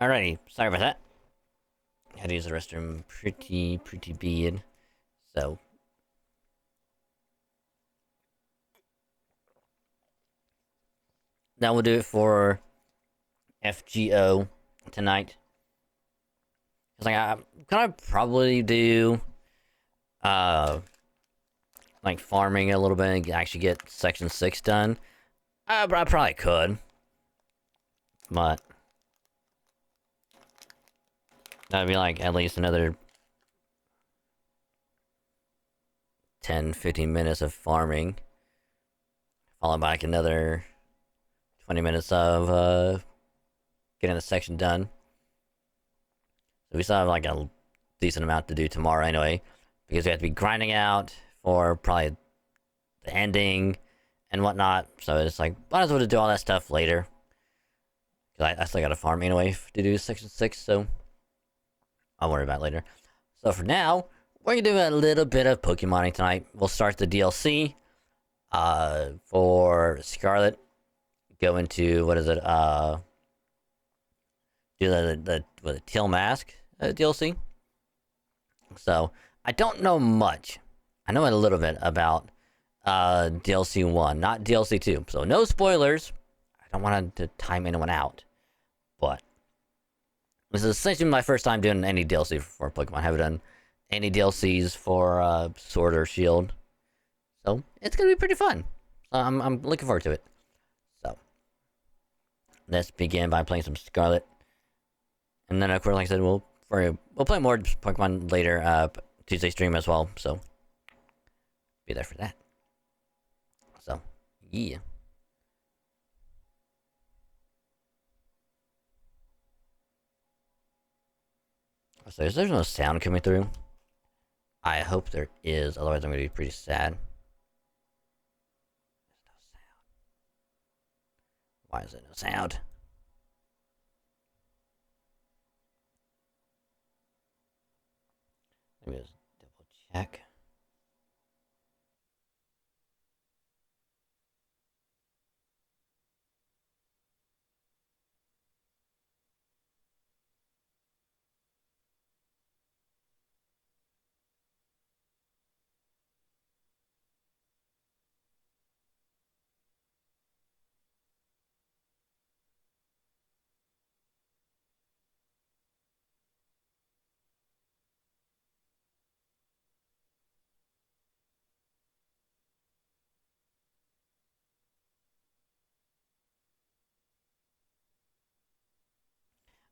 Alrighty, sorry about that. Had to use the restroom pretty bad. So that will do it for FGO tonight. Cause like I'm gonna probably do like farming a little bit and actually get section 6 done. I probably could, but that'd be like at least another 10-15 minutes of farming, followed by like another 20 minutes of getting the section done. So we still have like a decent amount to do tomorrow anyway, because we have to be grinding out for probably the ending and whatnot. So it's like, might as well do all that stuff later. Because I still got to farm anyway to do section 6, so I'll worry about it later. So for now, we're gonna do a little bit of Pokemoning tonight. We'll start the DLC for Scarlet. Go into, what is it, do the Teal Mask DLC. So I don't know much. I know a little bit about DLC 1, not DLC 2. So no spoilers. I don't want to time anyone out. But this is essentially my first time doing any DLC for Pokemon. I haven't done any DLCs for Sword or Shield. So it's going to be pretty fun. I'm looking forward to it. So let's begin by playing some Scarlet. And then, of course, like I said, we'll play more Pokemon later, Tuesday stream as well, so be there for that. So, yeah. So, is there no sound coming through? I hope there is, otherwise I'm gonna be pretty sad. There's no sound. Why is there no sound? Let me just double check.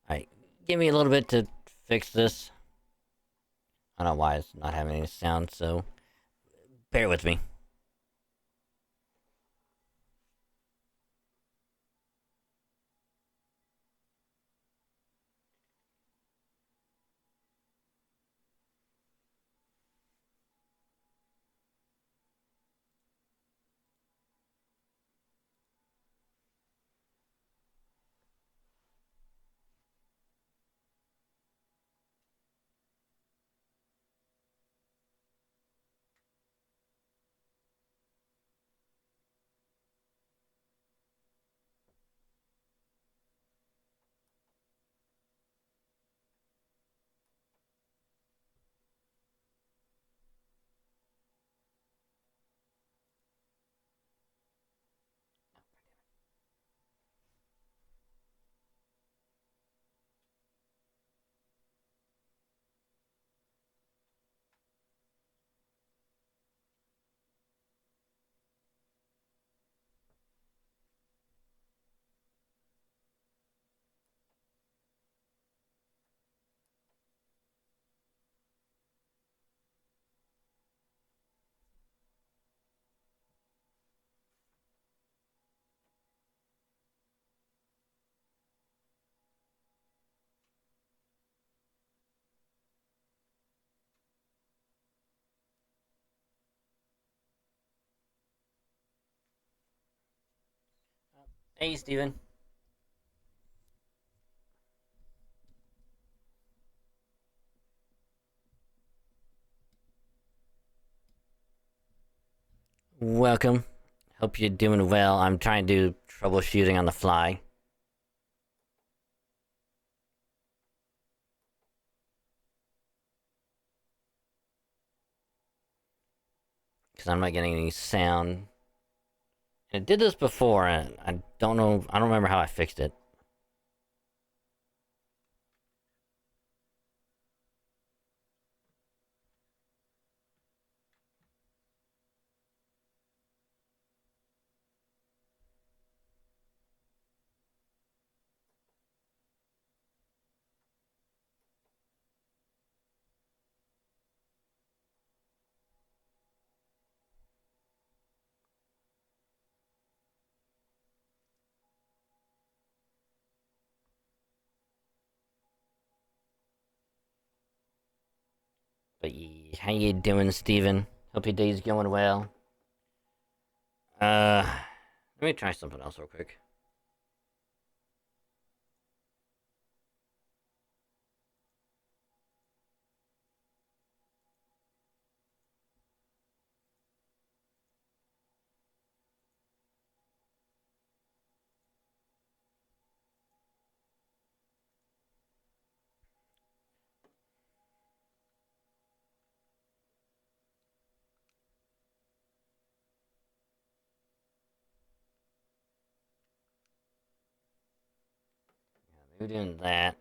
Alright, give me a little bit to fix this. I don't know why it's not having any sound, so bear with me. Hey, Steven. Welcome. Hope you're doing well. I'm trying to do troubleshooting on the fly. Because I'm not getting any sound. And it did this before, and I don't know, I don't remember how I fixed it. But yeah, how you doing, Steven? Hope your day's going well. Let me try something else real quick. Maybe doing that.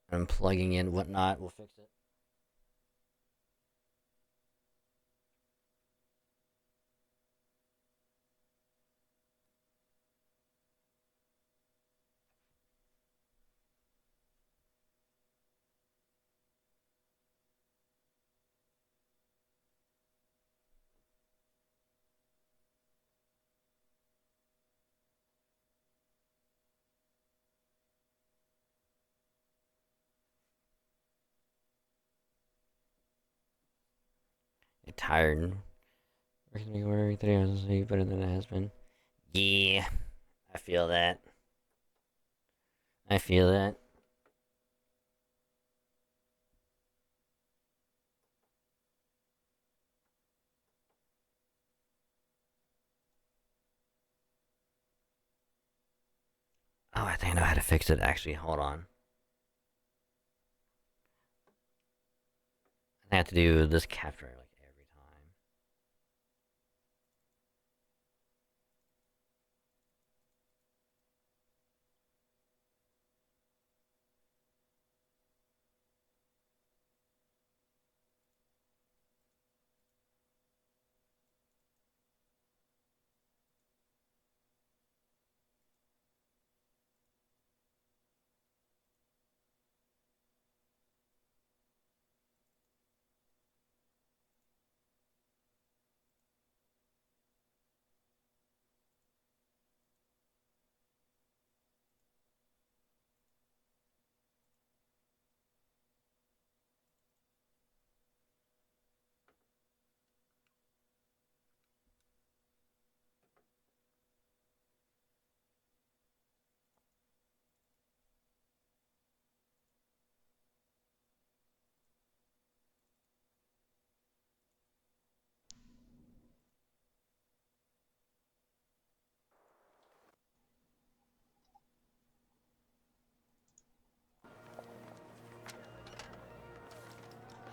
And plugging in whatnot will fix it. You're tired. Working me every 3 hours a week better than it has been. Yeah, I feel that. I feel that. Oh, I think I know how to fix it, actually. Hold on. I have to do this capture like every time.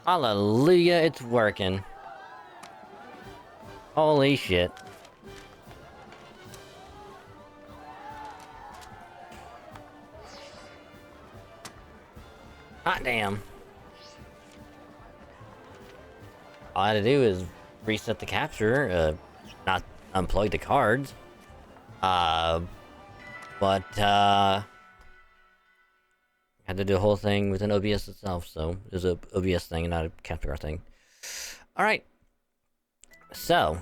Hallelujah, it's working. Holy shit. Hot damn. All I had to do is reset the capture, not unplug the cards. Had to do the whole thing within OBS itself, so it was a OBS thing and not a capture card thing. Alright. So.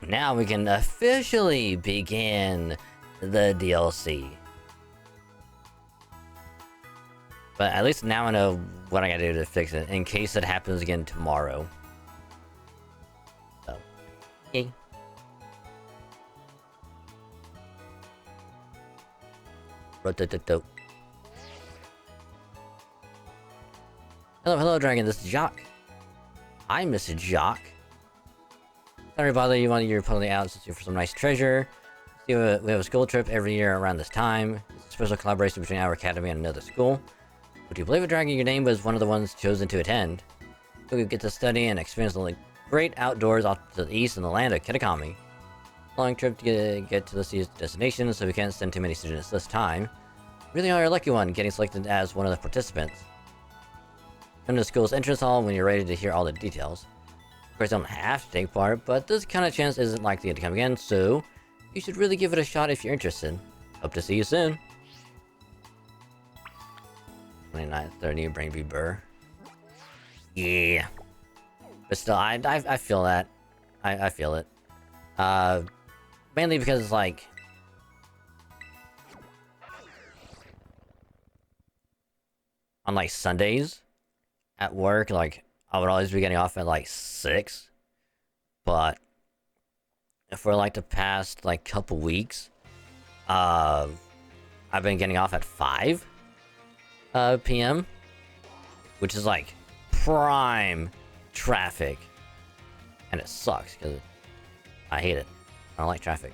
Now we can officially begin the DLC. But at least now I know what I gotta do to fix it, in case it happens again tomorrow. So, yay. Hello, Dragon, this is Jock. I miss Jock. Sorry to bother you while you're pulling out since you're for some nice treasure. See, we have a school trip every year around this time. It's a special collaboration between our academy and another school. Would you believe it, Dragon? Your name was one of the ones chosen to attend. you'll get to study and experience the great outdoors off to the east in the land of Kitakami. Long trip to get to the destination, so we can't send too many students this time. Really are a lucky one, getting selected as one of the participants. Come to the school's entrance hall when you're ready to hear all the details. Of course, I don't have to take part, but this kind of chance isn't likely to come again, so you should really give it a shot if you're interested. Hope to see you soon. 29:30, Brainby Burr. Yeah. But still, I feel that. I feel it. Mainly because it's like... on like Sundays at work, like I would always be getting off at like 6. But for like the past like couple weeks, I've been getting off at 5 p.m. which is like prime traffic, and it sucks because I hate it. I don't like traffic.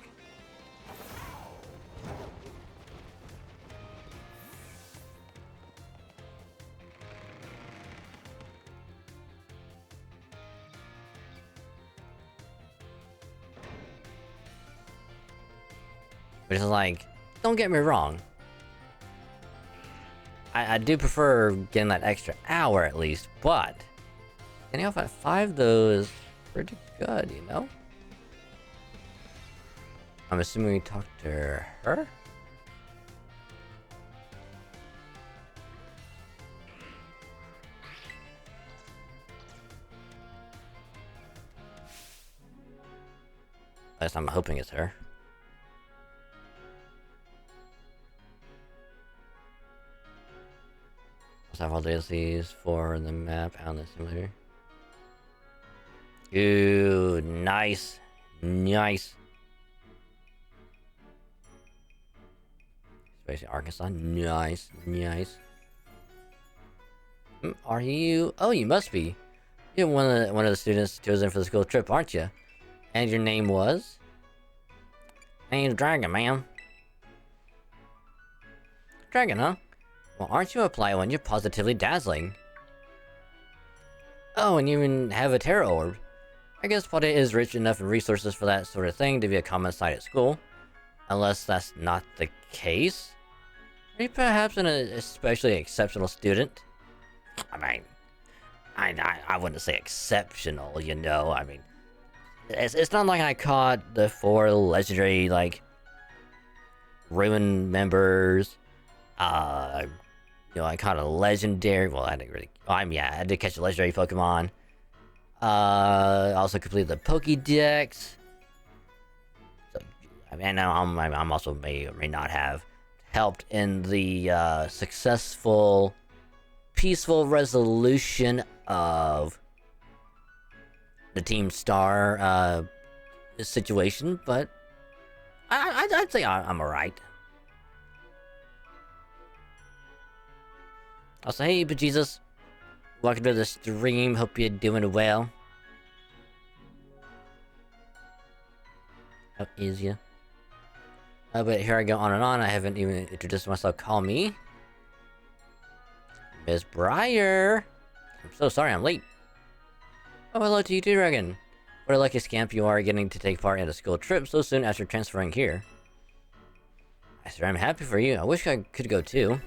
Which is like, don't get me wrong. I do prefer getting that extra hour at least, but getting off at 5 though is pretty good, you know? I'm assuming we talked to her? At least I'm hoping it's her. Have all DLCs for the map on the simulator. Ooh, nice. Nice. Especially Arkansas. Nice. Nice. Are you? Oh, you must be. You're one of the students chosen for the school trip, aren't you? And your name was? Name's Dragon, ma'am. Dragon, huh? Well, aren't you a polite one? You're positively dazzling. Oh, and you even have a tarot orb. I guess Paldea is rich enough in resources for that sort of thing to be a common sight at school. Unless that's not the case. Are you perhaps an especially exceptional student? I mean, I wouldn't say exceptional, you know. I mean, it's not like I caught the 4 legendary, like, ruin members. You know, I caught a legendary. Well, I didn't really. I did catch a legendary Pokemon. Also completed the Pokédex. So, I mean, I'm also may or may not have helped in the successful, peaceful resolution of the Team Star situation, but I'd say I'm alright. Also, hey, bejesus. Welcome to the stream. Hope you're doing well. How is ya? But here I go on and on. I haven't even introduced myself. Call me Miss Briar. I'm so sorry I'm late. Oh, hello to you too, Dragon. What a lucky scamp you are getting to take part in a school trip so soon after transferring here. I swear I'm happy for you. I wish I could go too.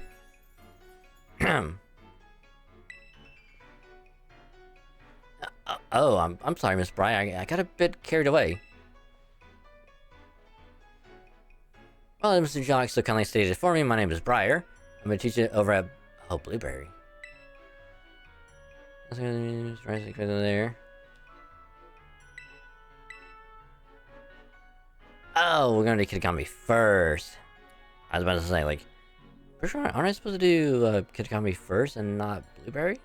Oh, I'm sorry, Miss Briar. I got a bit carried away. Well, Mr. Jock so kindly stated for me, my name is Briar. I'm a teacher over at Blueberry. There. Oh, we're going to Kitakami first. I was about to say, like, for sure, aren't I supposed to do Kitakami first and not Blueberry?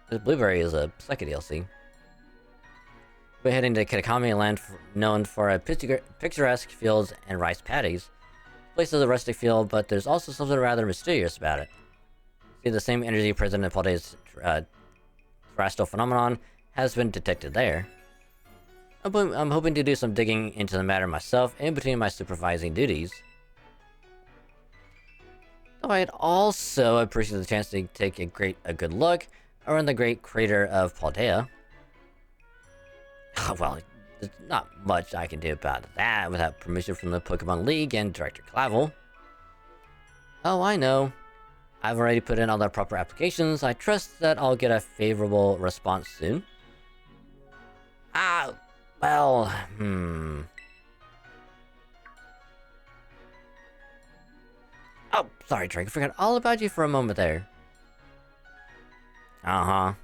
Because Blueberry is a second DLC. We're heading to Kitakami, a land known for picturesque fields and rice paddies. The place is a rustic field, but there's also something rather mysterious about it. See, the same energy present in Paldea's terrestrial phenomenon has been detected there. I'm hoping to do some digging into the matter myself in between my supervising duties. Though I'd also appreciate the chance to take a good look around the great crater of Paldea. Well, there's not much I can do about that without permission from the Pokemon League and Director Clavel. Oh, I know. I've already put in all the proper applications. I trust that I'll get a favorable response soon. Well, Oh, sorry, Drake. I forgot all about you for a moment there. I'm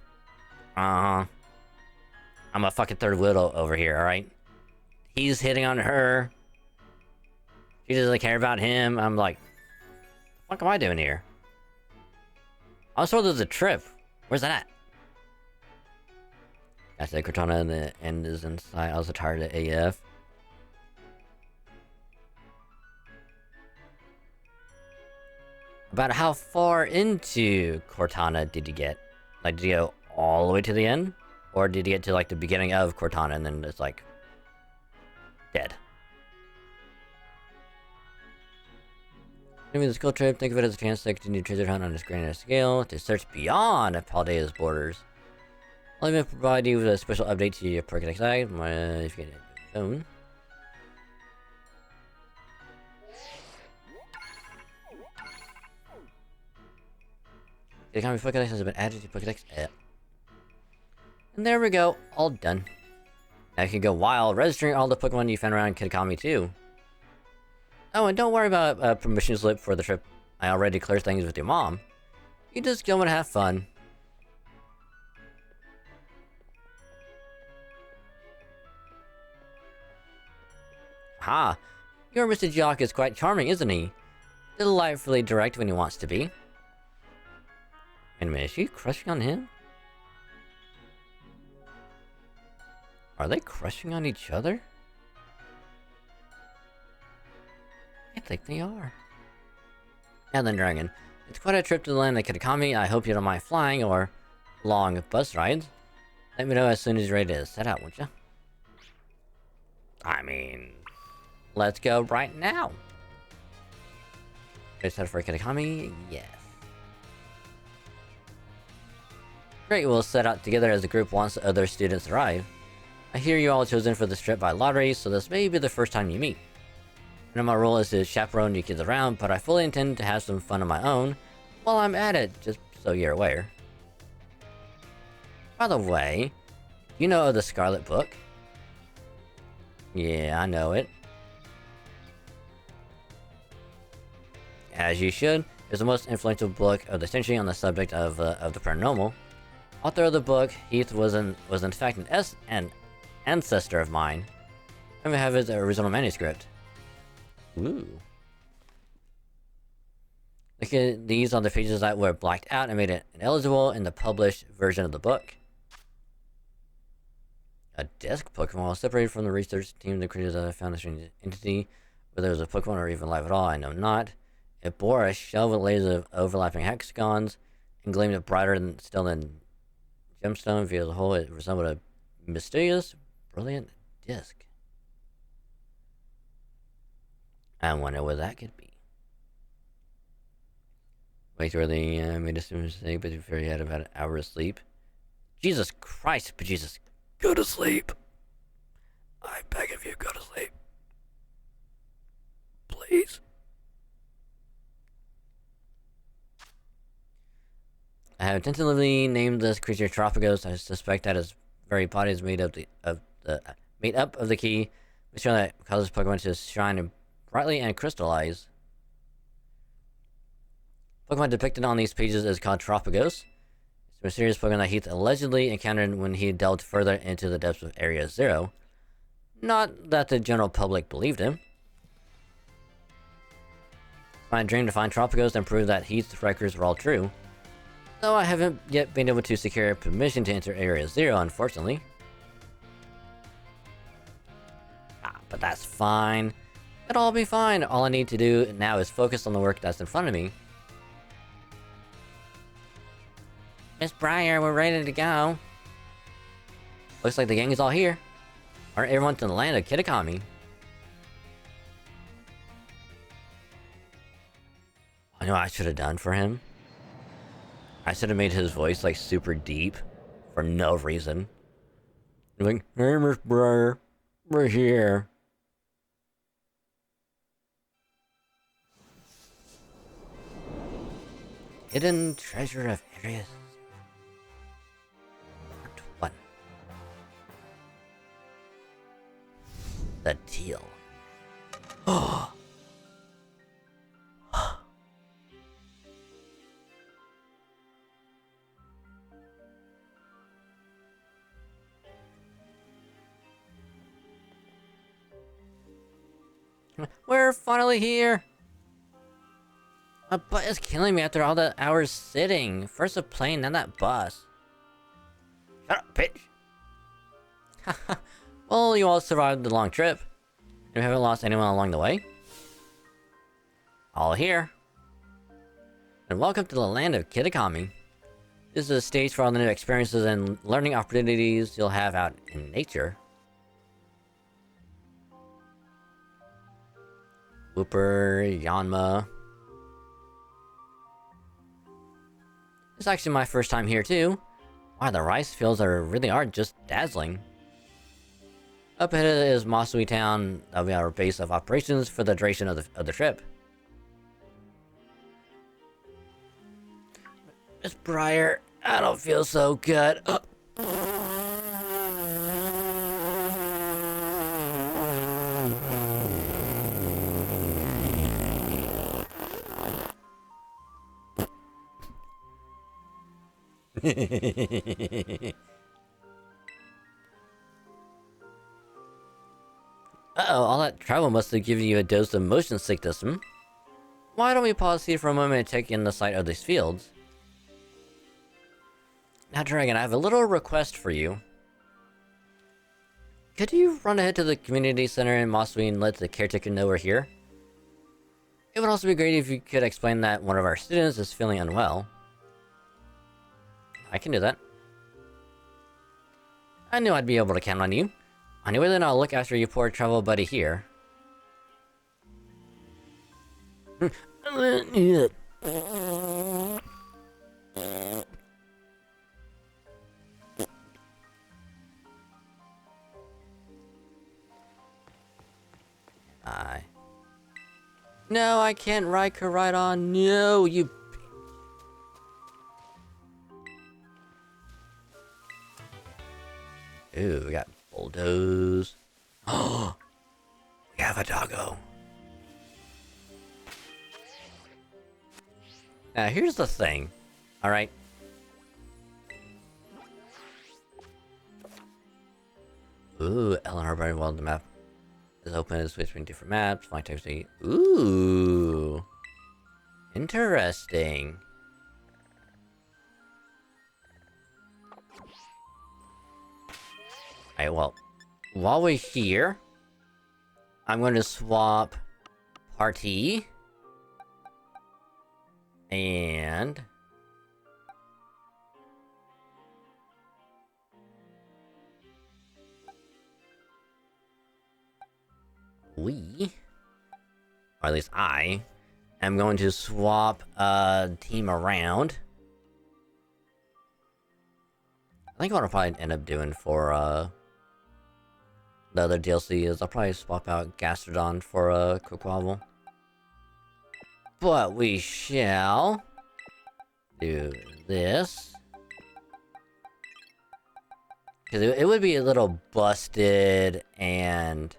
a fucking third wheel over here, alright? He's hitting on her. She doesn't care about him. I'm like, what am I doing here? I was told there's a trip. Where's that at? I said Cortana and the end is inside. I was tired of AF. About how far into Cortana did you get? Like, did you go all the way to the end? Or did you get to, like, the beginning of Cortana and then it's, like, dead? Maybe the school trip, think of it as a chance to continue treasure hunt on a grander scale, to search beyond Paldea's borders. I'll even provide you with a special update to your Pokédex site, if you get a phone. The Economy Pokédex has been added to Pokédex app. And there we go, all done. Now you can go wild, registering all the Pokemon you found around Kitakami too. Oh, and don't worry about a permission slip for the trip. I already cleared things with your mom. You just go and have fun. Ha! Your Mr. Jock is quite charming, isn't he? Delightfully direct when he wants to be. Wait a minute, is she crushing on him? Are they crushing on each other? I think they are. And then Dragon. It's quite a trip to the land of Kitakami. I hope you don't mind flying or long bus rides. Let me know as soon as you're ready to set out, won't you? I mean, let's go right now. Ready to set for Kitakami? Yes. Great, we'll set out together as a group once other students arrive. I hear you all chosen for this trip by lottery, so this may be the first time you meet. I know my role is to chaperone you kids around, but I fully intend to have some fun of my own while I'm at it, just so you're aware. By the way, you know of the Scarlet Book? Yeah, I know it. As you should, it's the most influential book of the century on the subject of the paranormal. Author of the book, Heath was in fact an ancestor of mine. I even have his original manuscript. Ooh. Look at these on the pages that were blacked out and made it ineligible in the published version of the book. A disc Pokemon was separated from the research team. The creators found a strange entity. Whether it was a Pokemon or even live at all, I know not. It bore a shell with layers of overlapping hexagons and gleamed brighter still than gemstone. Via the whole, it resembled a mysterious, brilliant disc. I wonder what that could be. Wait, where they made a mistake, but before he had about an hour of sleep. Jesus Christ, but Jesus, go to sleep. I beg of you, go to sleep. Please. I have tentatively named this creature Tropicos. I suspect that its very body is made up of the key, which that causes Pokemon to shine brightly and crystallize. Pokemon depicted on these pages is called Tropicos. It's a mysterious Pokemon that Heath allegedly encountered when he delved further into the depths of Area Zero. Not that the general public believed him. It's my dream to find Tropicos and prove that Heath's records were all true. Though I haven't yet been able to secure permission to enter Area Zero, unfortunately. But that's fine. It'll all be fine. All I need to do now is focus on the work that's in front of me. Miss Briar, we're ready to go. Looks like the gang is all here. Aren't everyone in the land of Kitakami? I know what I should have done for him. I should have made his voice like super deep for no reason. Like, hey, Miss Briar, we're here. Hidden treasure of areas. Part 1. The teal. Oh. We're finally here! My butt is killing me after all the hours sitting. First the plane, then that bus. Shut up, bitch! Well, you all survived the long trip. And we haven't lost anyone along the way. All here. And welcome to the land of Kitakami. This is a stage for all the new experiences and learning opportunities you'll have out in nature. Whooper, Yanma. It's actually my first time here too. Wow, the rice fields really are just dazzling. Up ahead is Masui Town. That'll be our base of operations for the duration of the trip. Miss Briar, I don't feel so good. Uh-oh, all that travel must have given you a dose of motion sickness, hmm? Why don't we pause here for a moment and take in the sight of these fields? Now, Dragon, I have a little request for you. Could you run ahead to the community center in Masui and let the caretaker know we're here? It would also be great if you could explain that one of our students is feeling unwell. I can do that. I knew I'd be able to count on you. Anyway, then I'll look after your poor travel buddy here. No, I can't ride Koraidon. No, you... Ooh, we got bulldoze. Oh, we have a doggo. Now, here's the thing. Alright. Ooh, Eleanor very well the map is open to switch between different maps. Flying taxi. Ooh. Interesting. Alright, well, while we're here, I'm going to swap party and we, or at least I, am going to swap team around. I think what I'll probably end up doing for the other DLC is I'll probably swap out Gastrodon for Quaquaval. But we shall do this. Because it would be a little busted and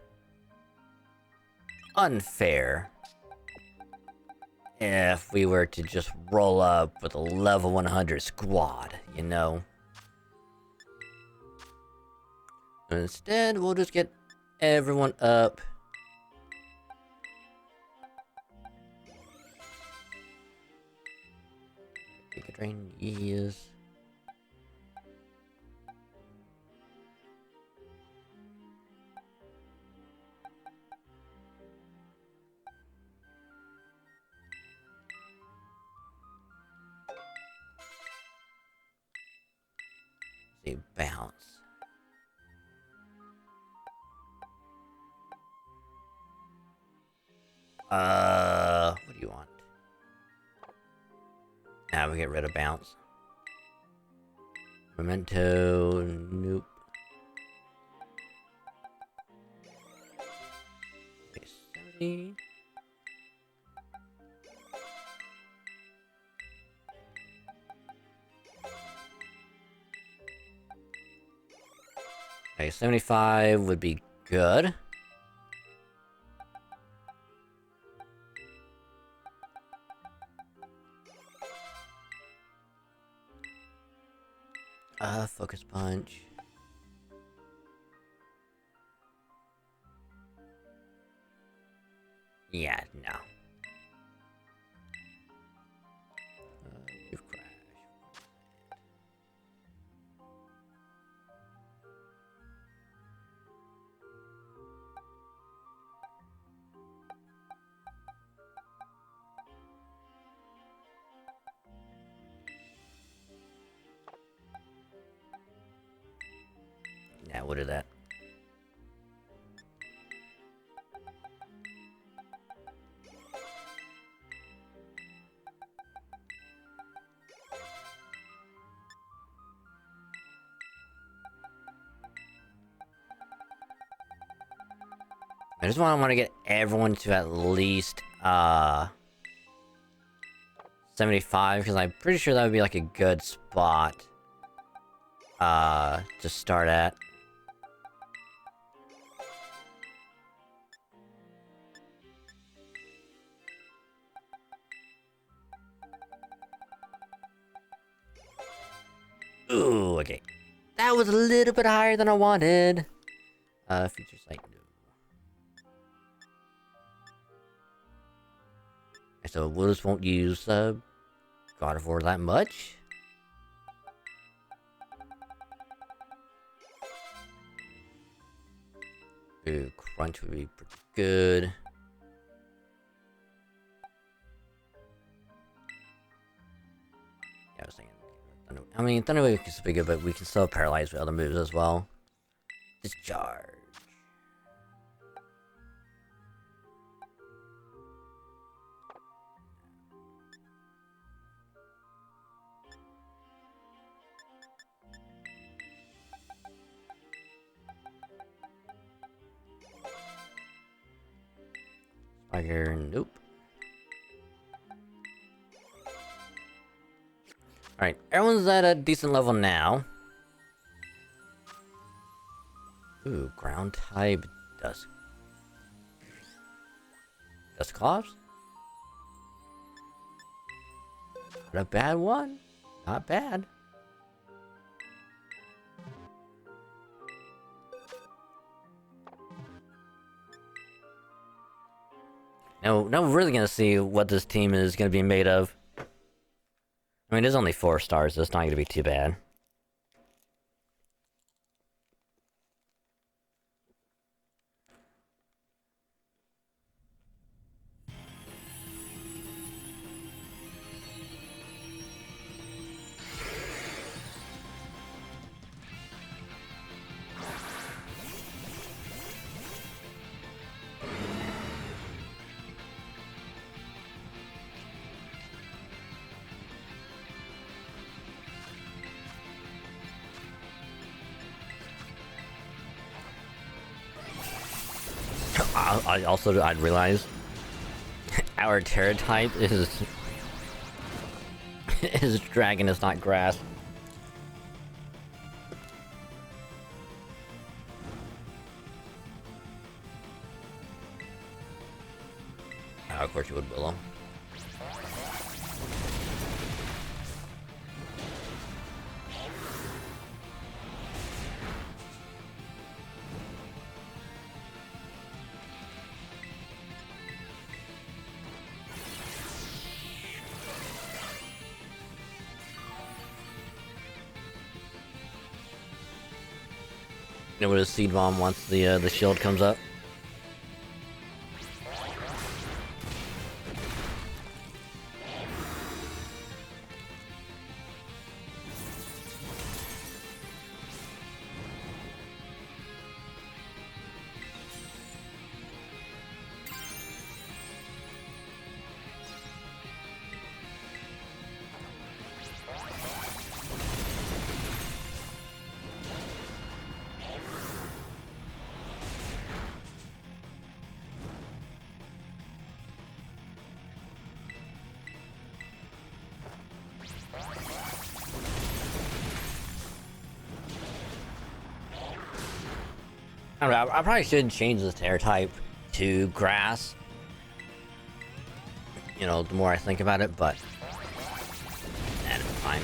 unfair if we were to just roll up with a level 100 squad, you know? Instead, we'll just get everyone up. We could drain these. See, bounce. What do you want? Now we get rid of bounce. Memento, nope. Okay, 70. Okay, 75 would be good. Focus punch. Yeah, no. You've crashed. Yeah, we'll do that. I just want to get everyone to at least 75, because I'm pretty sure that would be like a good spot to start at. Ooh, okay. That was a little bit higher than I wanted. Features like no. So we just won't use God of War that much. Ooh, crunch would be pretty good. Yeah, I was thinking. I mean, Thunderwave can still be good, but we can still paralyze with other moves as well. Discharge. Spiker, nope. Alright, everyone's at a decent level now. Ooh, ground type Dust Clops? Not a bad one. Not bad. Now we're really gonna see what this team is gonna be made of. I mean, it's only 4 stars, so it's not gonna be too bad. I'd realize our Terra type is dragon, is not grass. Oh, of course you would, Willow. You know what a seed bomb once the shield comes up. I don't know, I probably should change the tear type to grass. You know, the more I think about it, but that's fine.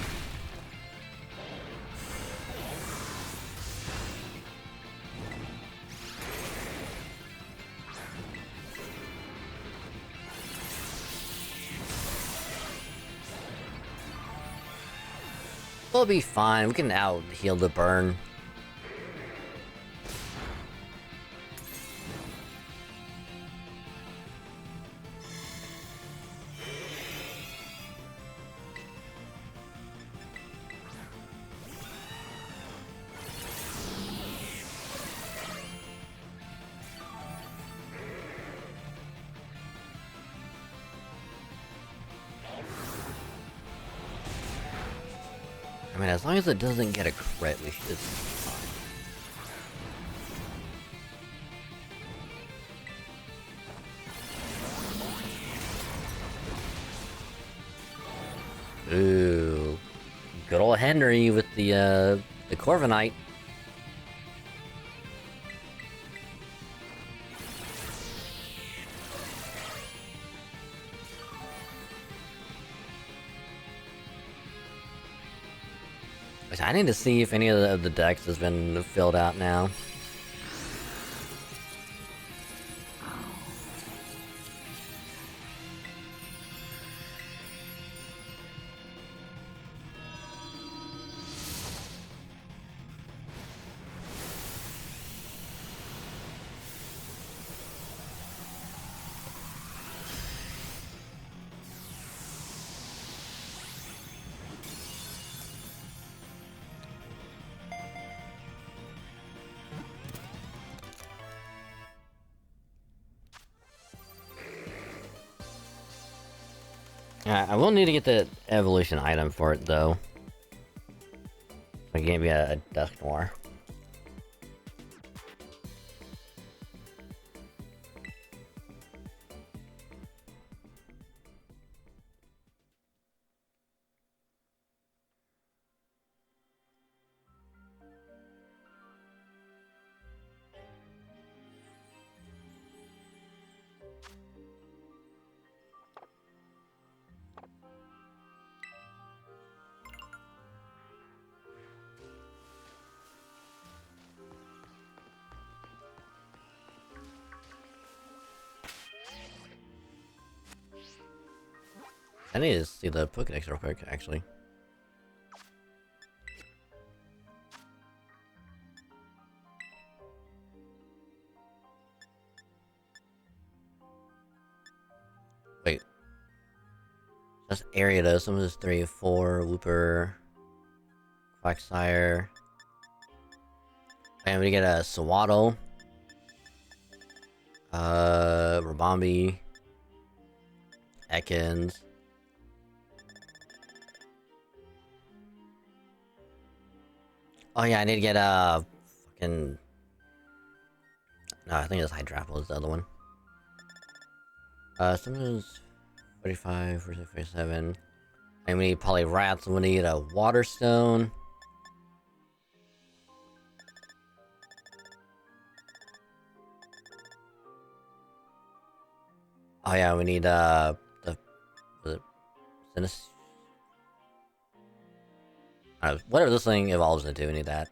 We'll be fine. We can out heal the burn. I mean, as long as it doesn't get a crit, we should be fine. Ooh, good old Henry with the Corviknight. I need to see if any of the decks has been filled out now. I will need to get the evolution item for it, though. It can't be a Dusk Noir. I need to see the Pokédex real quick, actually. Wait. That's area though. Some of this 3, 4, Wooper, Quagsire. And we get a Sawaddle. Rabombi. Ekans. Oh yeah, I need to get fucking. No, I think it's Hydrapple is the other one. Something's 45, 46, 47. And we need Poliwrath, we need a Water Stone. Oh yeah, we need the Sinus. Whatever this thing evolves into, we need that.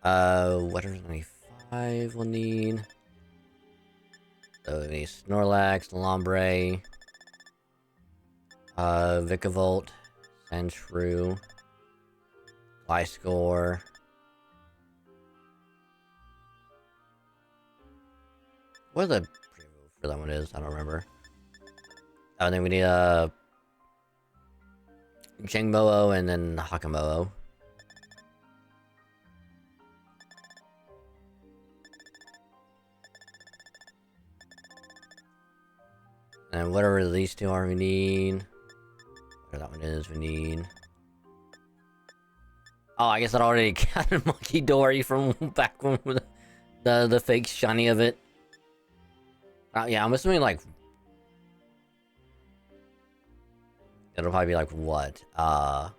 Whatever 25 we'll need. So we need Snorlax, Lombre, Vikavolt, Sandshrew, Gliscor. What the preview for that one is, I don't remember. Oh, and then we need Jangmo-o and then Hakamo-o. And whatever these two are, we need. Whatever that one is, we need. Oh, I guess I already got a Monkey Dory from back when the fake shiny of it. Yeah, I'm assuming like. It'll probably be like what? All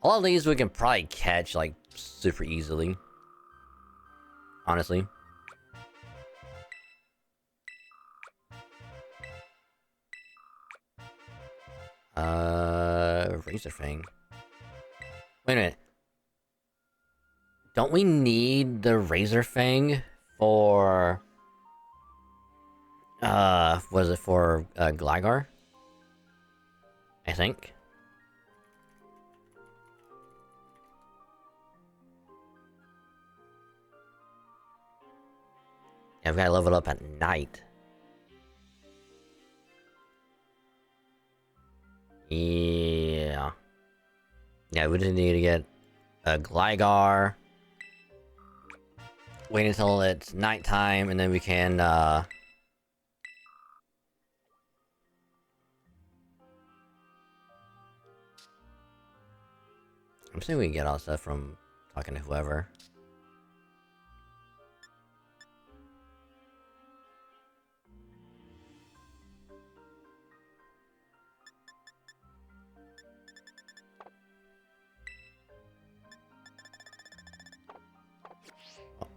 of these we can probably catch like super easily. honestly. Razor Fang. Wait a minute. Don't we need the Razor Fang for... was it for, Gligar? I think. Yeah, I've gotta level up at night. Yeah. Yeah, we just need to get a Gligar. Wait until it's nighttime, and then we can, I'm saying we can get all stuff from talking to whoever.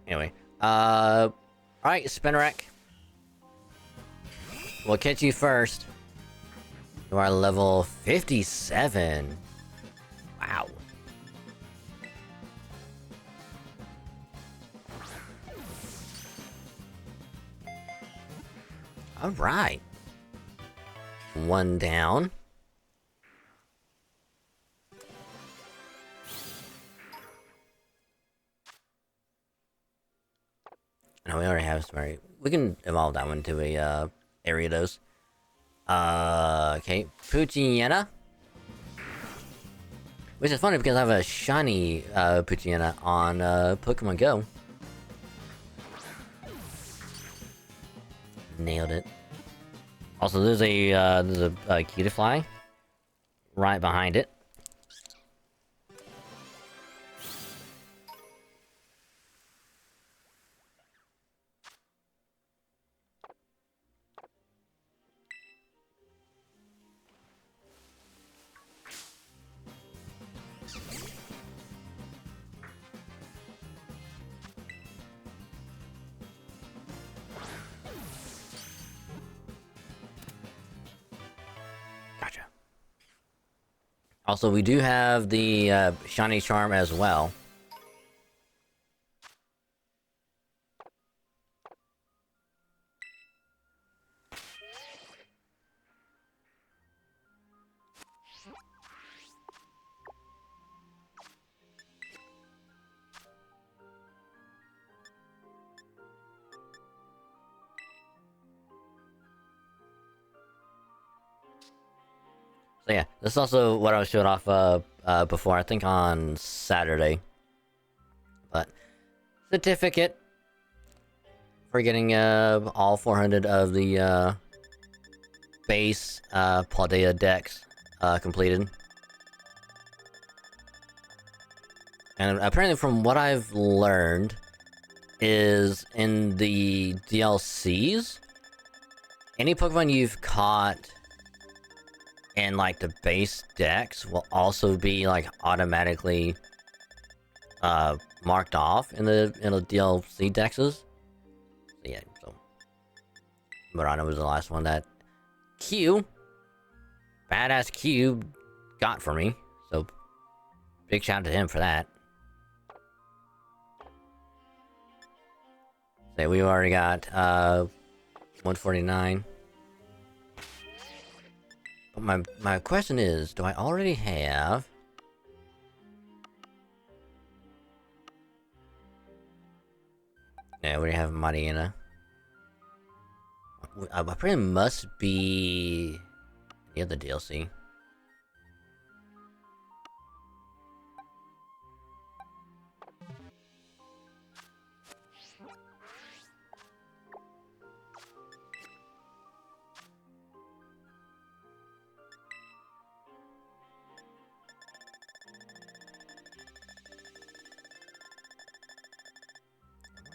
Anyway, alright, Spinarak. We'll catch you first. You are level 57. Wow. Alright. One down. No, we already have some. We can evolve that one to a Ariados. Okay, Poochyena. Which is funny because I have a shiny Poochyena on Pokemon Go. Nailed it. Also, there's a Cutiefly right behind it. Gotcha. Also, we do have the shiny charm as well. So yeah, this is also what I was showing off before, I think on Saturday. But certificate for getting all 400 of the base Paldea decks completed. And apparently from what I've learned is in the DLCs, any Pokemon you've caught and like the base decks will also be like automatically marked off in the DLC dexes. So yeah, so Murano was the last one that badass Q got for me. So big shout out to him for that. So we already got 149. But my question is, do I already have... Yeah, we already have Mariana. I pretty must be the other DLC.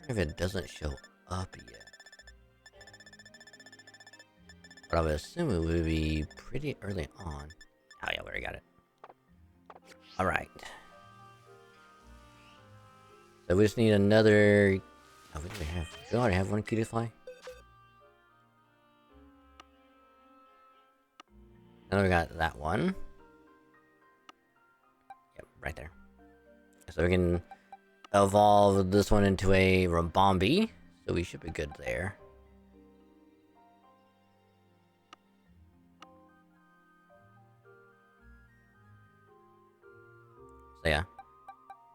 If it doesn't show up yet. But I would assume it would be pretty early on. Oh yeah, we already got it. Alright. So we just need another Oh, what do we have? Do we already have one cutie fly? And we got that one. Yep, right there. So we can evolve this one into a Rambombi, so we should be good there. So yeah.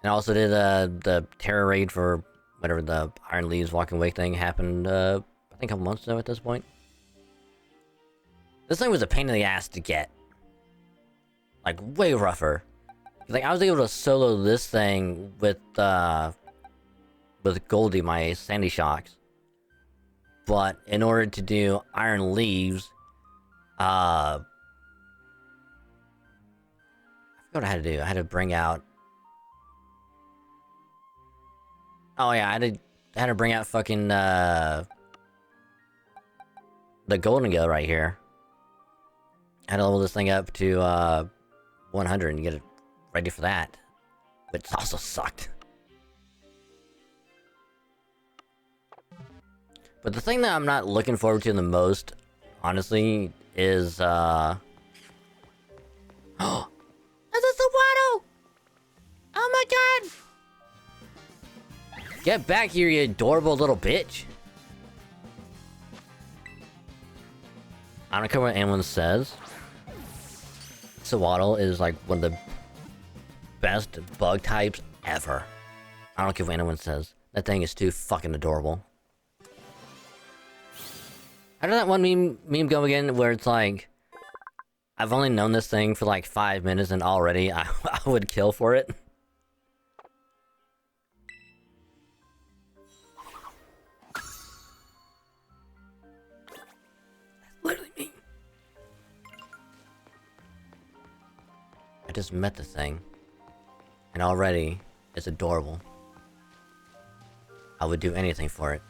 And I also did the Terror Raid for whatever the Iron Leaves Walking Away thing happened, I think a couple months ago at this point. This thing was a pain in the ass to get. Like, way rougher. Like, I was able to solo this thing with Goldie, my Sandy Shocks. But in order to do Iron Leaves, I forgot what I had to do. I had to bring out... Oh yeah, I had to bring out fucking, the Golden Gill right here. I had to level this thing up to, 100 and get it ready for that. Which also sucked. But the thing that I'm not looking forward to the most, honestly, is, Oh! That's a Sawaddle! Oh my god! Get back here, you adorable little bitch! I don't care what anyone says. Sawaddle is like one of the best bug types ever. I don't care what anyone says. That thing is too fucking adorable. How did that one meme go again where it's like, I've only known this thing for like 5 minutes and already I would kill for it? Literally me. I just met the thing, and already it's adorable. I would do anything for it.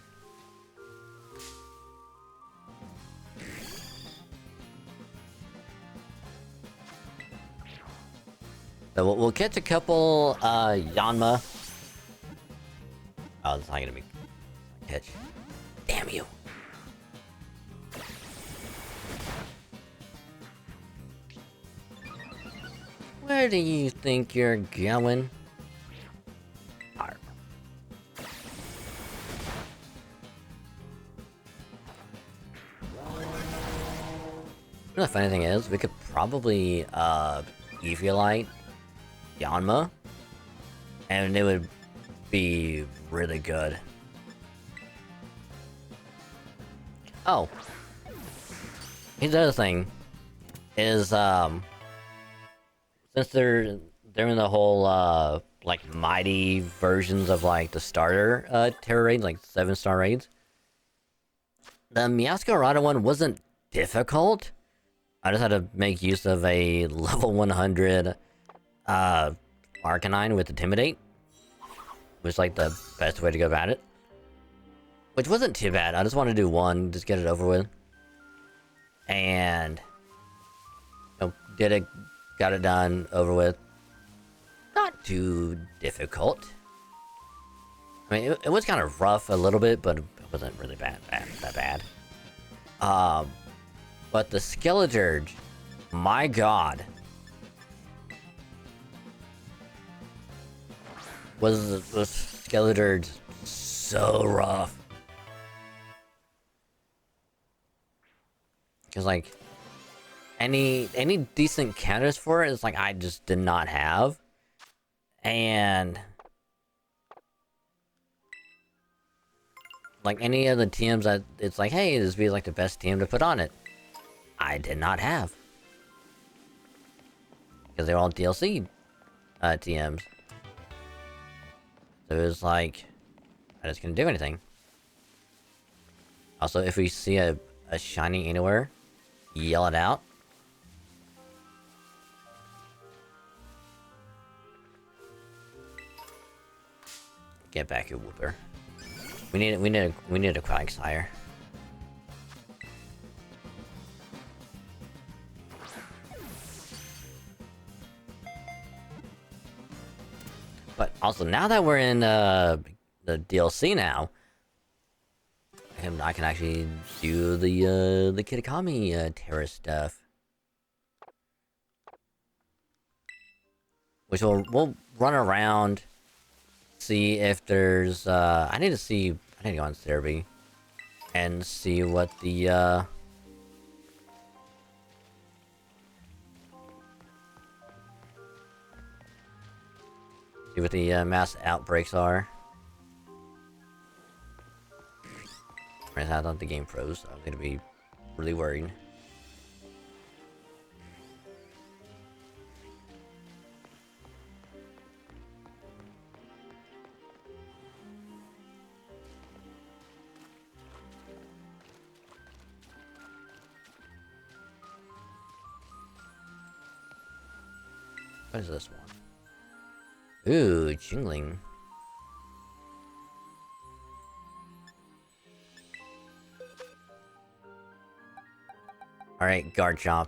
So we'll catch a couple Yanma. Oh, it's not gonna be catch. Damn you. Where do you think you're going? Arr. The funny thing is, we could probably Eviolite Yanma, and it would be really good. Oh, here's the other thing: is since they're in the whole like mighty versions of like the starter terror raids, like 7-star raids, the Meowscarada one wasn't difficult. I just had to make use of a level 100 Arcanine with Intimidate, which is like the best way to go about it. Which wasn't too bad. I just wanted to do one, just get it over with. And you know, did it, got it done, over with. Not too difficult. I mean, it was kind of rough a little bit, but it wasn't really that bad. But the Skeleturge, my god, was Skeleturge so rough. Cause like any decent counters for it is like I just did not have, and like any of the TMs that it's like, hey, this would be like the best TM to put on it, I did not have, because they're all DLC TMs. So it was like, I just couldn't do anything. Also, if we see a shiny anywhere, yell it out. Get back here, Whooper. We need a Quagsire. But also, now that we're in the DLC now, And I can actually do the Kitakami terror stuff. Which we'll run around, see if there's I need to go on Cerebi and see what the mass outbreaks are. I thought the game froze, so I'm gonna be really worried. What is this one? Ooh, Jingling. Alright, Garchomp.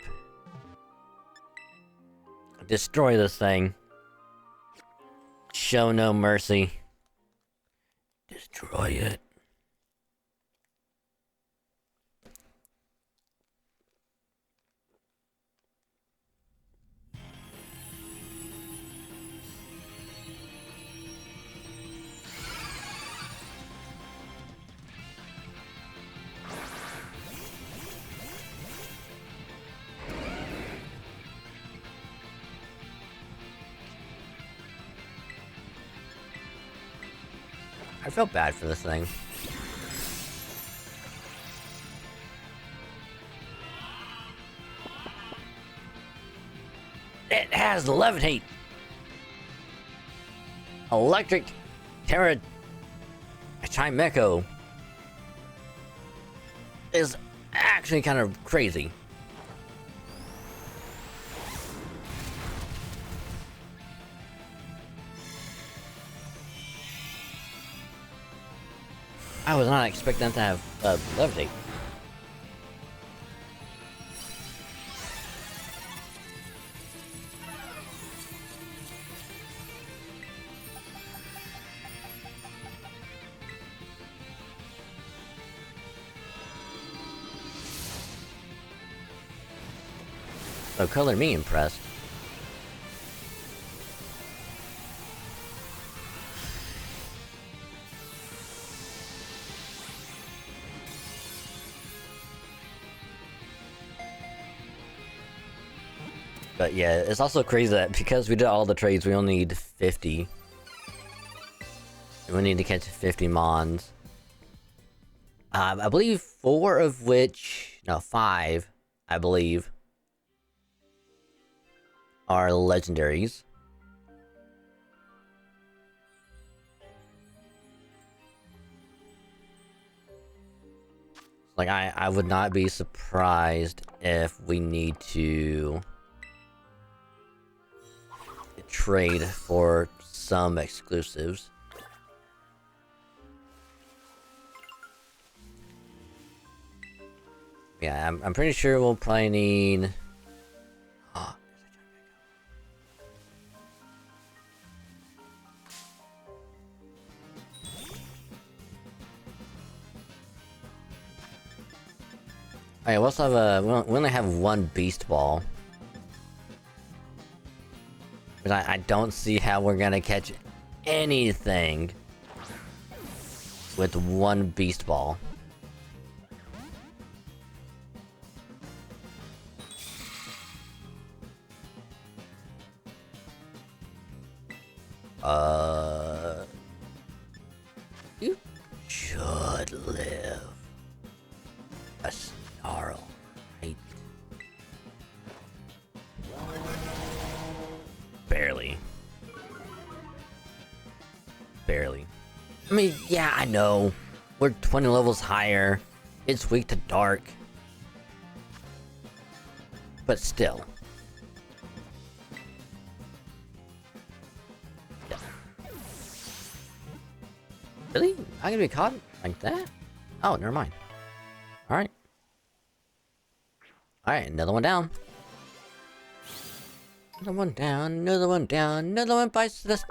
Destroy this thing. Show no mercy. Destroy it. I felt bad for this thing. It has Levitate! Electric Terra Chimecho is actually kind of crazy. I was not expecting that to have Levitate. So color me impressed. But yeah, it's also crazy that because we did all the trades, we only need 50. And we need to catch 50 Mons. I believe 4 of which... No, 5, I believe, are legendaries. Like, I would not be surprised if we need to trade for some exclusives. Yeah, I'm pretty sure we'll probably need... Oh, alright, we also have we only have 1 Beast Ball. But I don't see how we're gonna catch anything with 1 Beast Ball. You should live. A snarl, right? Barely. Barely. I mean, yeah, I know. We're 20 levels higher. It's weak to dark. But still. Yeah. Really? I'm gonna be caught like that? Oh, never mind. Alright. Alright, another one down. Another one down, another one down, another one bites this.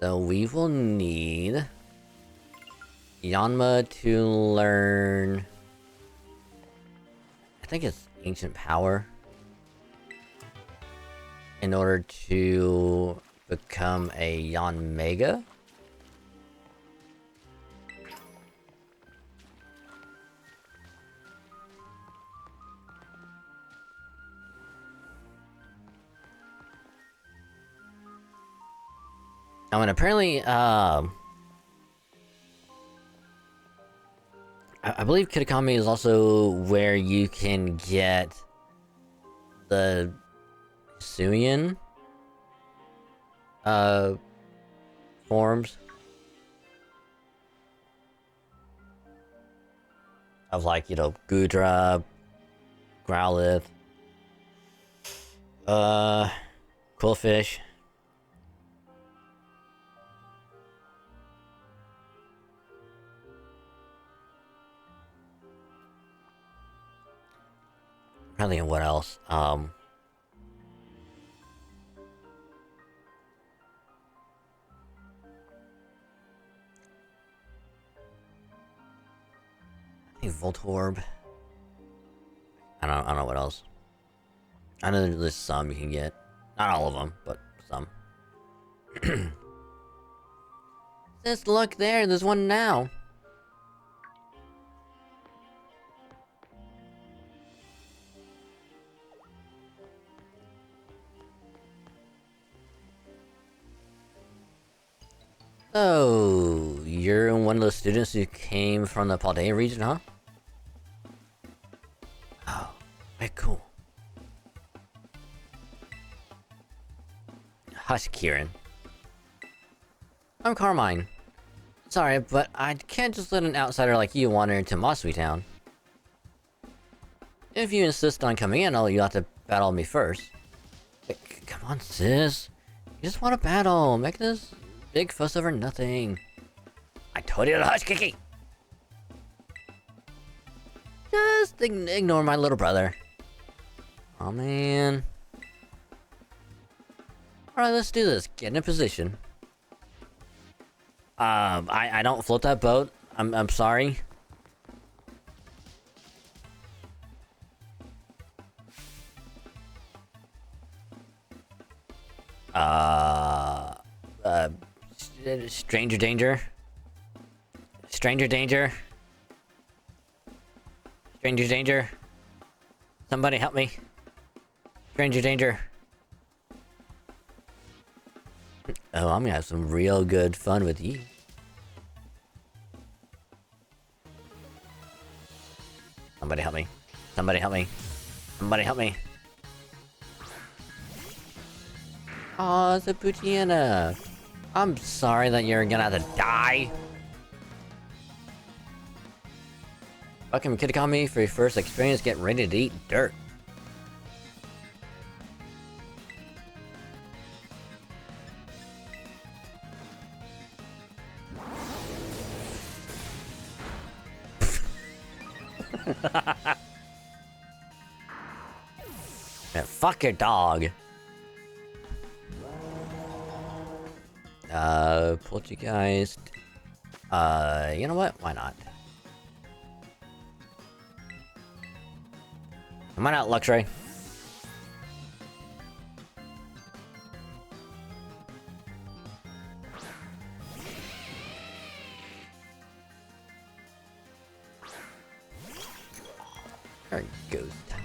So we will need Yanma to learn... I think it's Ancient Power. In order to become a Yanmega. Oh, and apparently, I believe Kitakami is also where you can get the Suian forms of, like, you know, Gudra, Growlithe, Quillfish. Really, what else? I think Voltorb. I don't know what else. I know there's some you can get. Not all of them, but some. Just look there, there's one now. Oh, you're one of those students who came from the Paldea region, huh? Oh, very cool. Hush, Kieran. I'm Carmine. Sorry, but I can't just let an outsider like you wander into Masui Town. If you insist on coming in, you'll have to battle me first. Come on, sis. You just want to battle. Make this big fuss over nothing. I told you to hush, Kiki! Just ignore my little brother. Oh man. Alright, let's do this. Get in position. I don't float that boat. I'm sorry. Stranger danger. Stranger danger. Stranger danger. Somebody help me. Stranger danger. Oh, I'm gonna have some real good fun with you. Somebody help me. Somebody help me. Somebody help me. Aw, it's a Poochyena. I'm sorry that you're gonna have to die. Welcome, Kitakami, for your first experience. Get ready to eat dirt. Yeah, fuck your dog. Poltergeist. You know what? Why not? Come on out, Luxray. There goes time.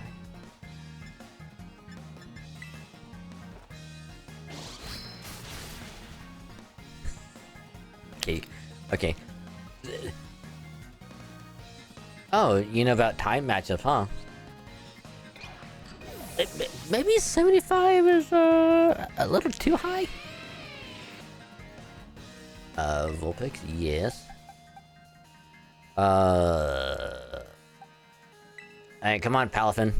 Okay, okay. Oh, you know about time matchups, huh? Maybe 75 is a little too high. Vulpix, yes. Hey, come on, Palafin.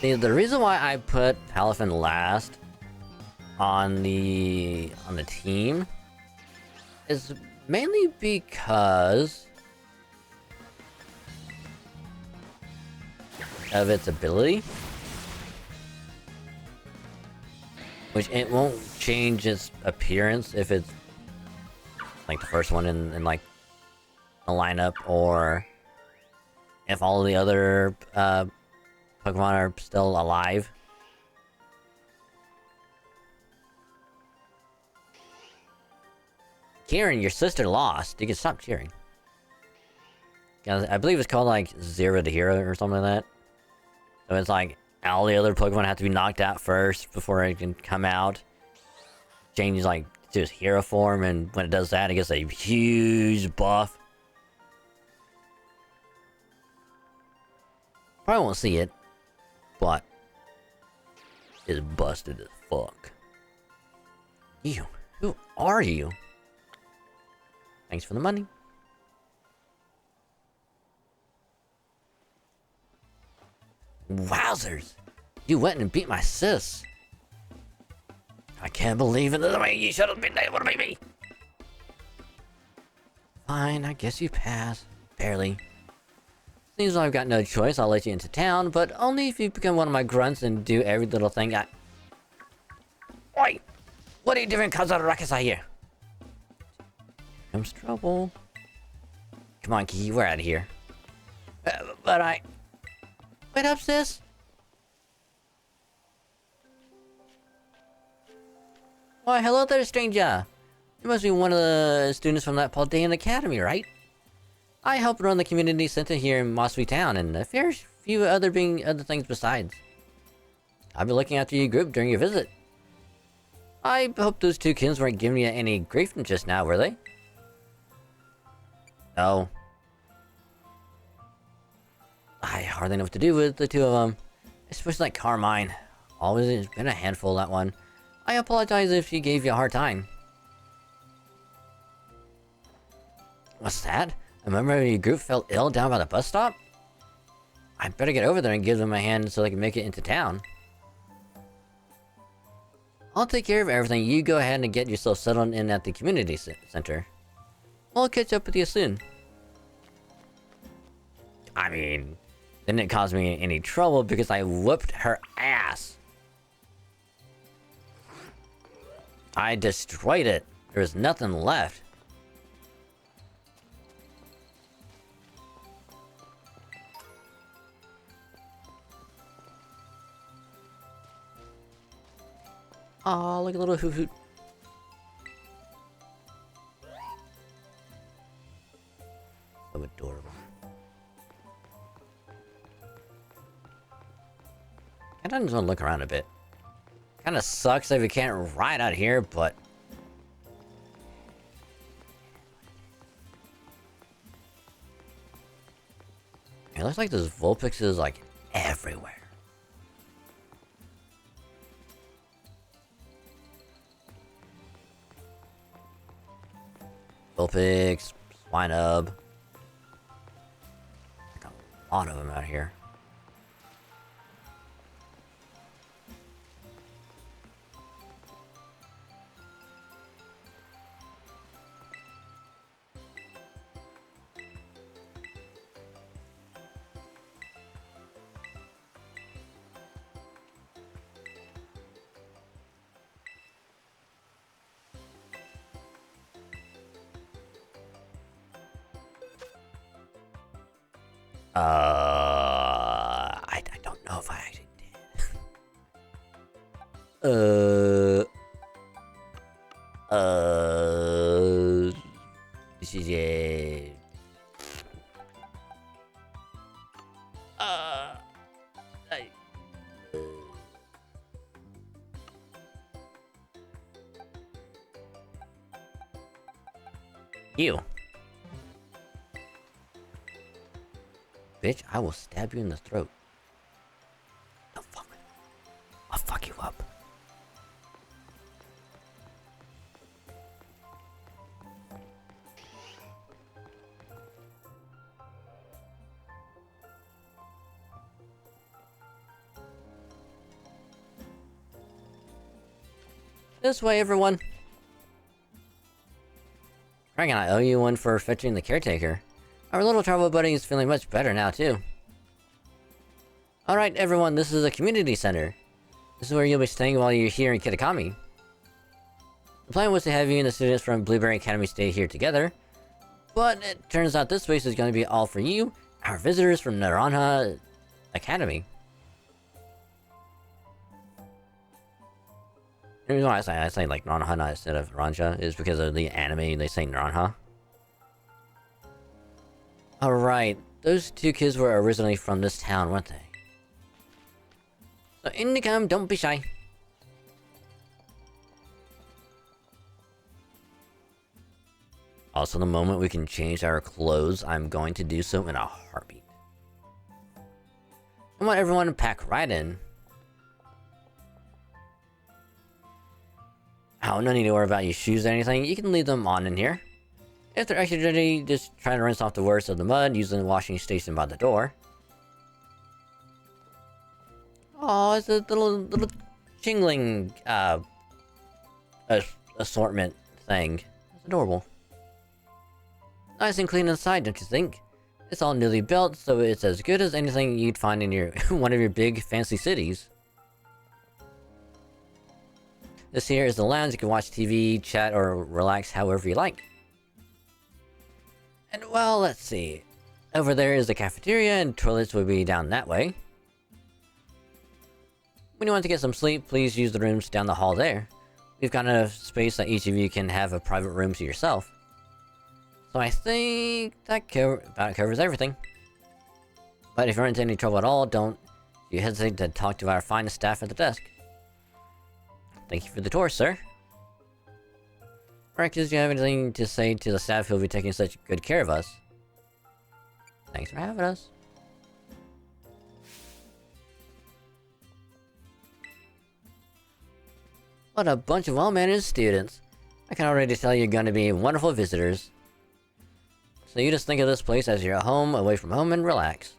The reason why I put Palafin last on the team is mainly because of its ability. Which it won't change its appearance if it's like the first one in like a lineup, or if all the other Pokemon are still alive. Kieran, your sister lost. You can stop cheering. Yeah, I believe it's called like Zero to Hero or something like that. So it's like all the other Pokemon have to be knocked out first before it can come out. Changes like to its hero form, and when it does that, it gets a huge buff. Probably won't see it, but it's busted as fuck. You, who are you? Thanks for the money. Wowzers! You went and beat my sis. I can't believe it. The way you should have been able to beat me. Fine, I guess you pass. Barely. Seems like I've got no choice. I'll let you into town, but only if you become one of my grunts and do every little thing I... Oi! What are you doing, cause of the ruckus I hear? Comes trouble. Come on, Kiki, we're out of here. But I... Wait up, sis. Why, hello there, stranger. You must be one of the students from that Paldean Academy, right? I help run the community center here in Mossby Town, and a fair few other things besides. I'll be looking after your group during your visit. I hope those two kids weren't giving you any grief just now, were they? No. I hardly know what to do with the two of them. Especially like Carmine. Always been a handful, that one. I apologize if she gave you a hard time. What's that? A member of your group fell ill down by the bus stop? I'd better get over there and give them a hand so they can make it into town. I'll take care of everything. You go ahead and get yourself settled in at the community center. I'll catch up with you soon. I mean, didn't cause me any trouble because I whooped her ass. I destroyed it. There was nothing left. Aw, look at little Hoot Hoot. So adorable. I just want to look around a bit. Kinda sucks if you can't ride out here, but... It looks like this Vulpix is like everywhere. Vulpix, Swinub. Like a lot of them out here. I don't know if I actually did. This is a... You. Bitch, I will stab you in the throat. The fuck? I'll fuck you up. This way, everyone. Reckon I owe you one for fetching the caretaker. Our little travel buddy is feeling much better now, too. Alright, everyone, this is a community center. This is where you'll be staying while you're here in Kitakami. The plan was to have you and the students from Blueberry Academy stay here together, but it turns out this space is going to be all for you, our visitors from Naranja Academy. The reason why I say like Naranja instead of Naranja is because of the anime, they say Naranja. Alright, those two kids were originally from this town, weren't they? So in they come, don't be shy. Also, the moment we can change our clothes, I'm going to do so in a heartbeat. I want everyone to pack right in. Oh, no need to worry about your shoes or anything. You can leave them on in here. If they're extra dirty, just try to rinse off the worst of the mud using the washing station by the door. Oh, it's a little chingling assortment thing. It's adorable. Nice and clean inside, don't you think? It's all newly built, so it's as good as anything you'd find in your one of your big fancy cities. This here is the lounge. You can watch TV, chat, or relax however you like. And well, let's see. Over there is the cafeteria, and toilets will be down that way. When you want to get some sleep, please use the rooms down the hall there. We've got enough space that each of you can have a private room to yourself. So I think that about covers everything. But if you run into any trouble at all, don't you hesitate to talk to our finest staff at the desk. Thank you for the tour, sir. Alright, do you have anything to say to the staff who'll be taking such good care of us? Thanks for having us. What a bunch of well-managed students. I can already tell you're going to be wonderful visitors. So you just think of this place as your home, away from home, and relax.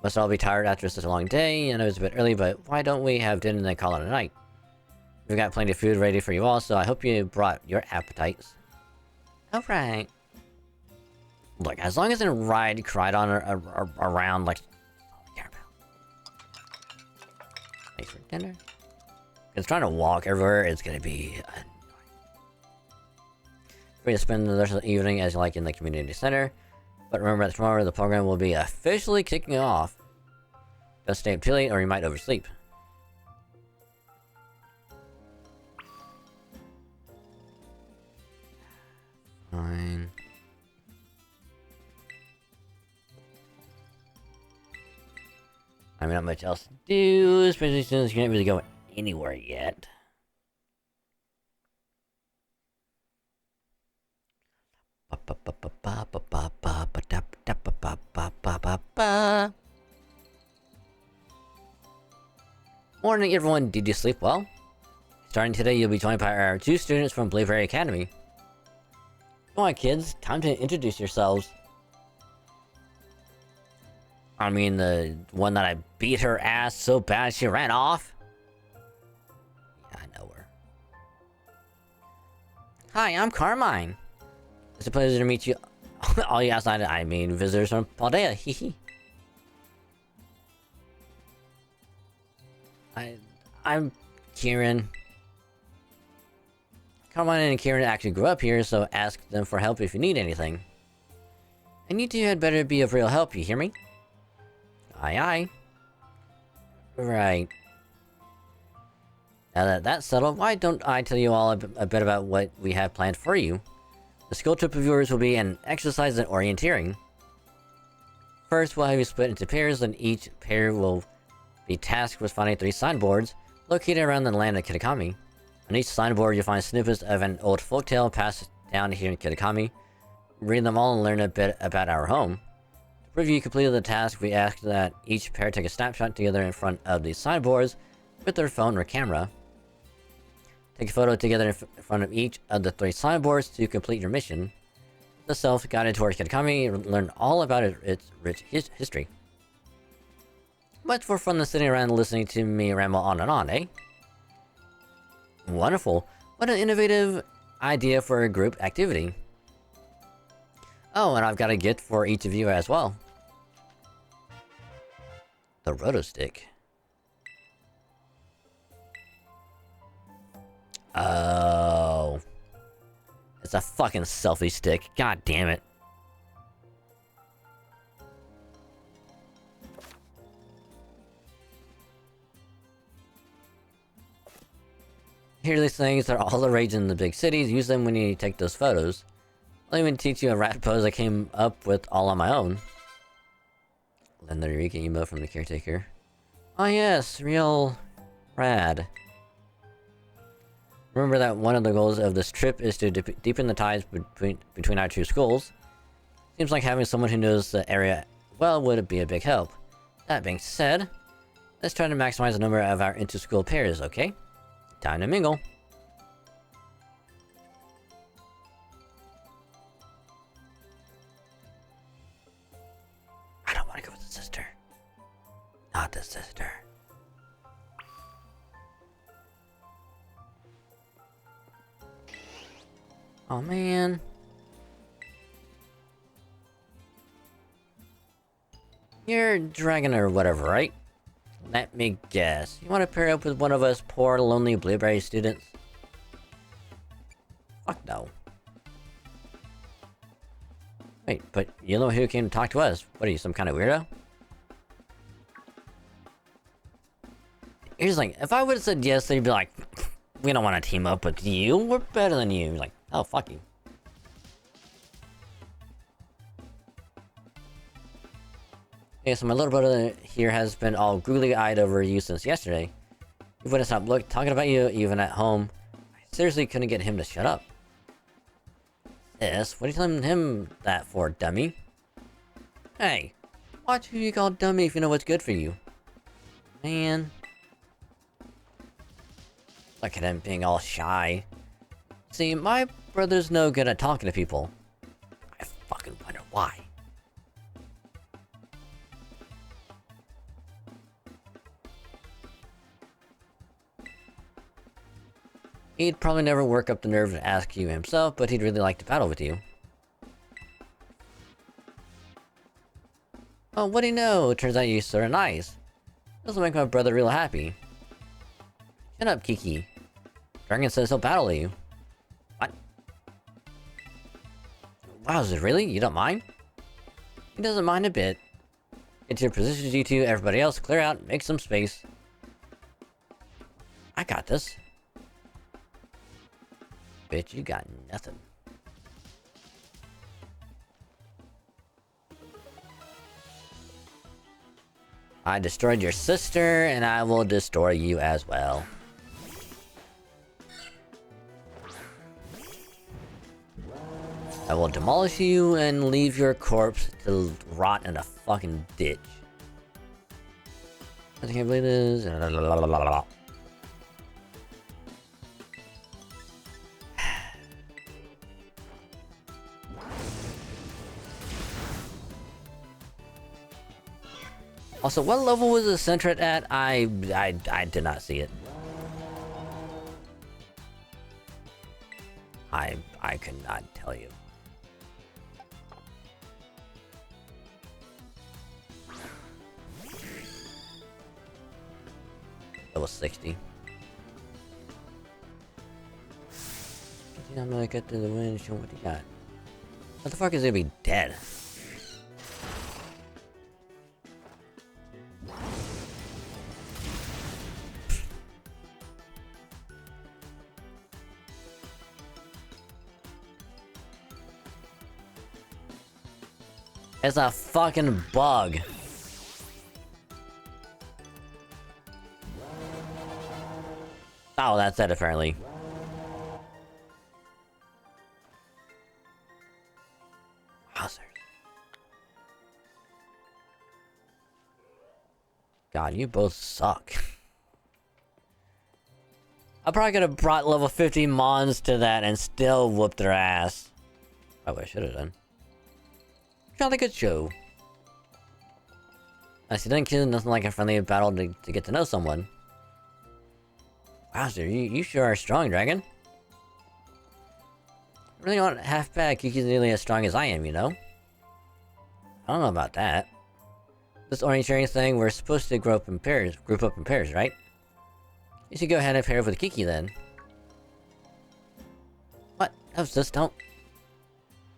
Must all be tired after such a long day. I know it's a bit early, but why don't we have dinner and then call it a night? We've got plenty of food ready for you all, so I hope you brought your appetites. Alright. Look, as long as the ride cried on around, like, that's all I care about. Thanks for dinner. Because trying to walk everywhere is gonna be annoying. Free to spend the rest of the evening as you like in the community center. But remember that tomorrow the program will be officially kicking off. Don't stay up too late or you might oversleep. Fine. I mean, not much else to do, especially since you can't really go anywhere yet. Morning, everyone. Did you sleep well? Starting today, you'll be joined by our 2 students from Blueberry Academy. Come on, kids. Time to introduce yourselves. I mean, the one that I beat her ass so bad she ran off? Yeah, I know her. Hi, I'm Carmine. It's a pleasure to meet you. All you outside, I mean, visitors from Paldea. Hehe. I'm Kieran. Carmine and Kieran actually grew up here, so ask them for help if you need anything. And you two had better be of real help, you hear me? Aye aye. Right. Now that that's settled, why don't I tell you all a bit about what we have planned for you? The school trip of yours will be an exercise in orienteering. First, we'll have you split into pairs, and each pair will be tasked with finding 3 signboards located around the land of Kitakami. On each signboard, you'll find snippets of an old folktale passed down here in Kitakami. Read them all and learn a bit about our home. To prove you completed the task, we ask that each pair take a snapshot together in front of these signboards with their phone or camera. Take a photo together in front of each of the 3 signboards to complete your mission. The self-guided tour to Kitakami and learn all about its rich history. Much more fun than sitting around listening to me ramble on and on, eh? Wonderful. What an innovative idea for a group activity. Oh, and I've got a gift for each of you as well. The roto stick. Oh. It's a fucking selfie stick. God damn it. Here, these things are all the rage in the big cities. Use them when you take those photos. I'll even teach you a rat pose I came up with all on my own. Then the Eureka emote from the caretaker. Oh yes, real rad. Remember that one of the goals of this trip is to deepen the ties between our two schools. Seems like having someone who knows the area well would be a big help. That being said, let's try to maximize the number of our inter-school pairs, okay? Time to mingle. I don't want to go with the sister. Not the sister. Oh man. You're dragon or whatever, right? Let me guess. You want to pair up with one of us poor, lonely blueberry students? Fuck no. Wait, but you know who came to talk to us? What are you, some kind of weirdo? Here's the thing, if I would've said yes, they'd be like, we don't want to team up with you, we're better than you. Like, oh, fuck you. Okay, so my little brother here has been all googly-eyed over you since yesterday. He wouldn't stop talking about you even at home. I seriously couldn't get him to shut up. Sis, what are you telling him that for, dummy? Hey, watch who you call dummy if you know what's good for you. Man. Look at him being all shy. See, my brother's no good at talking to people. I fucking wonder why. He'd probably never work up the nerve to ask you himself, but he'd really like to battle with you. Oh, what do you know? It turns out you're sort of nice. This'll make my brother real happy. Shut up, Kiki. Dragon says he'll battle you. What? Wow, is it really? You don't mind? He doesn't mind a bit. It's your position, you two. Everybody else, clear out, make some space. I got this. Bitch, you got nothing. I destroyed your sister, and I will destroy you as well. I will demolish you and leave your corpse to rot in a fucking ditch. I can't believe this. Also, what level was the Centret at? I did not see it. I could not tell you. Level 60. I'm gonna get to the wind, show what you got. What the fuck is gonna be dead? It's a fucking bug. Oh, that's it apparently. Wowzers. God, you both suck. I probably could have brought level 50 Mons to that and still whooped their ass. Probably I should have done. Not a good show. I see, didn't kill nothing like a friendly battle to get to know someone. Wowzer, you sure are strong, dragon. Really aren't half bad. Kiki's nearly as strong as I am, you know? I don't know about that. This orienteering thing, we're supposed to group up in pairs, right? You should go ahead and pair up with Kiki then. What? That was just don't...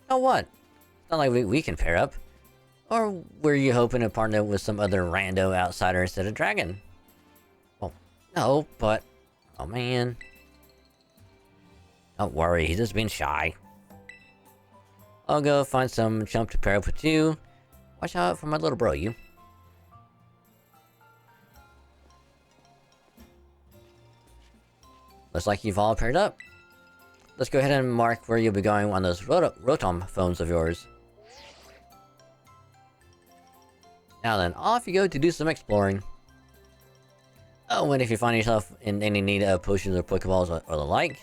Oh, what? It's not like we can pair up. Or were you hoping to partner with some other rando outsider instead of Dragon? Well, no, but... Oh, man. Don't worry, he's just being shy. I'll go find some chump to pair up with you. Watch out for my little bro, you. Looks like you've all paired up. Let's go ahead and mark where you'll be going on those Rotom phones of yours. Now then, off you go to do some exploring. Oh, and if you find yourself in any need of potions or Pokeballs or the like,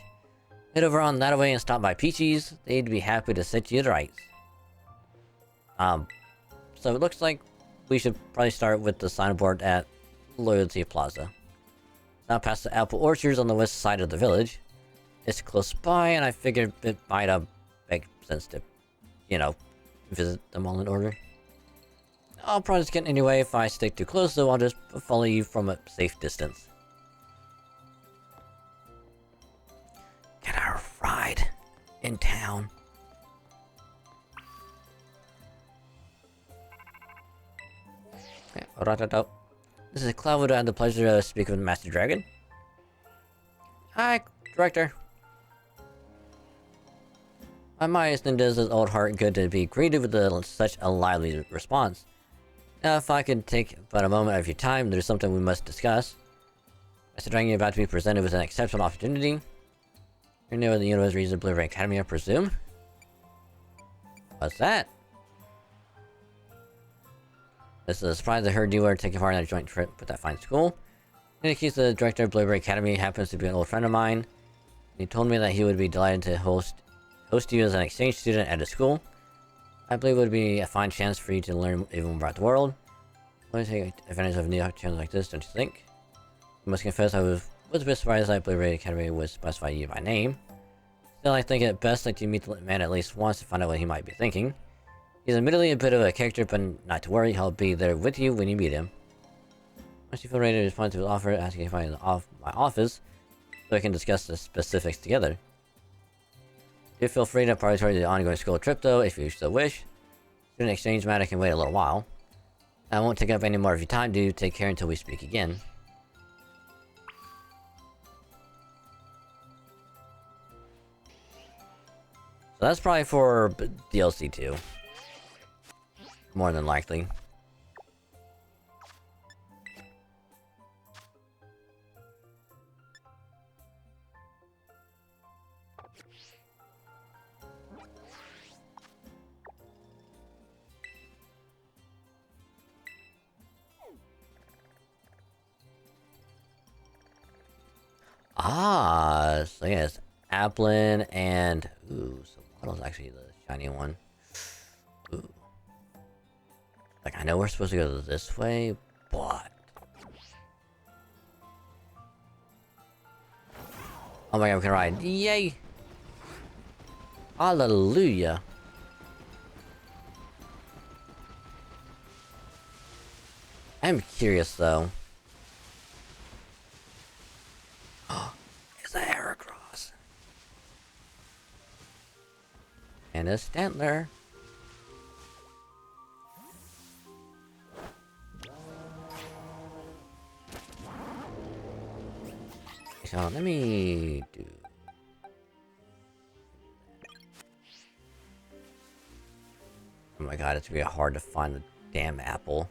head over on that way and stop by Peachy's. They'd be happy to set you to rights. So it looks like we should probably start with the signboard at Loyalty Plaza. Now past the apple orchards on the west side of the village. It's close by, and I figured it might make sense to, you know, visit them all in order. I'll probably just get anyway if I stick too close, so I'll just follow you from a safe distance. Get our ride in town. Okay, this is Cloud. I had the pleasure to speak with Master Dragon. Hi, Director. My mind does his old heart good to be greeted with such a lively response. Now, if I could take but a moment of your time, there's something we must discuss. Master Dragon, you're about to be presented with an exceptional opportunity. You're new at the Universe Reason Blue Ray Academy, I presume? What's that? This is a surprise. I heard you were taking part in a joint trip with that fine school. In the case, the director of Blue Ray Academy happens to be an old friend of mine. He told me that he would be delighted to host you as an exchange student at his school. I believe it would be a fine chance for you to learn even more about the world. Let me take advantage of new opportunities like this, don't you think? I must confess I was a bit surprised that Blue Ray Academy would specify you by name. Still, I think it best that you meet the man at least once to find out what he might be thinking. He's admittedly a bit of a character, but not to worry, I'll be there with you when you meet him. Once you feel ready to respond to his offer, ask if I can find my office, so we can discuss the specifics together. Do feel free to prioritize the ongoing school trip though, if you so wish. Student exchange matter can wait a little while. I won't take up any more of your time, do take care until we speak again. So that's probably for DLC 2. More than likely. Ah, so yes, Applin and ooh, so what was actually the shiny one? Ooh. Like, I know we're supposed to go this way, but... Oh my god, we can ride. Yay! Hallelujah! I'm curious, though. It's a Heracross. And a Stantler. So let me do... Oh my god, it's gonna be hard to find the damn apple.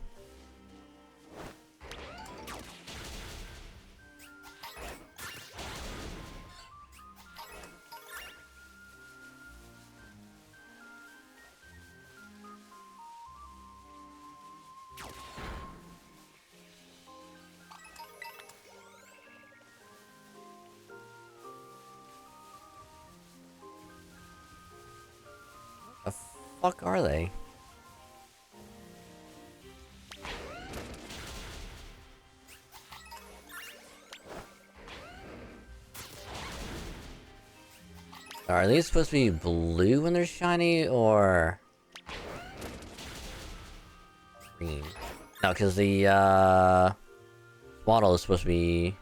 The fuck are they? Are these supposed to be blue when they're shiny, or green? No, because the swaddle is supposed to be.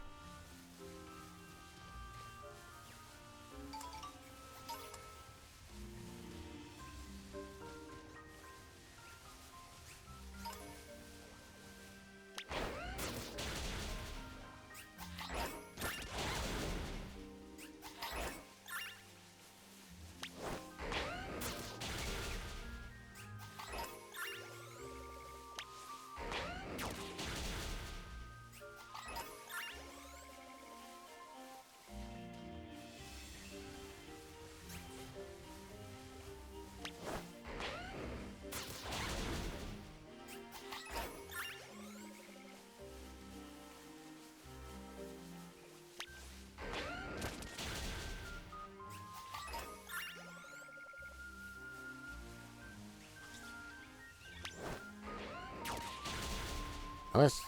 Unless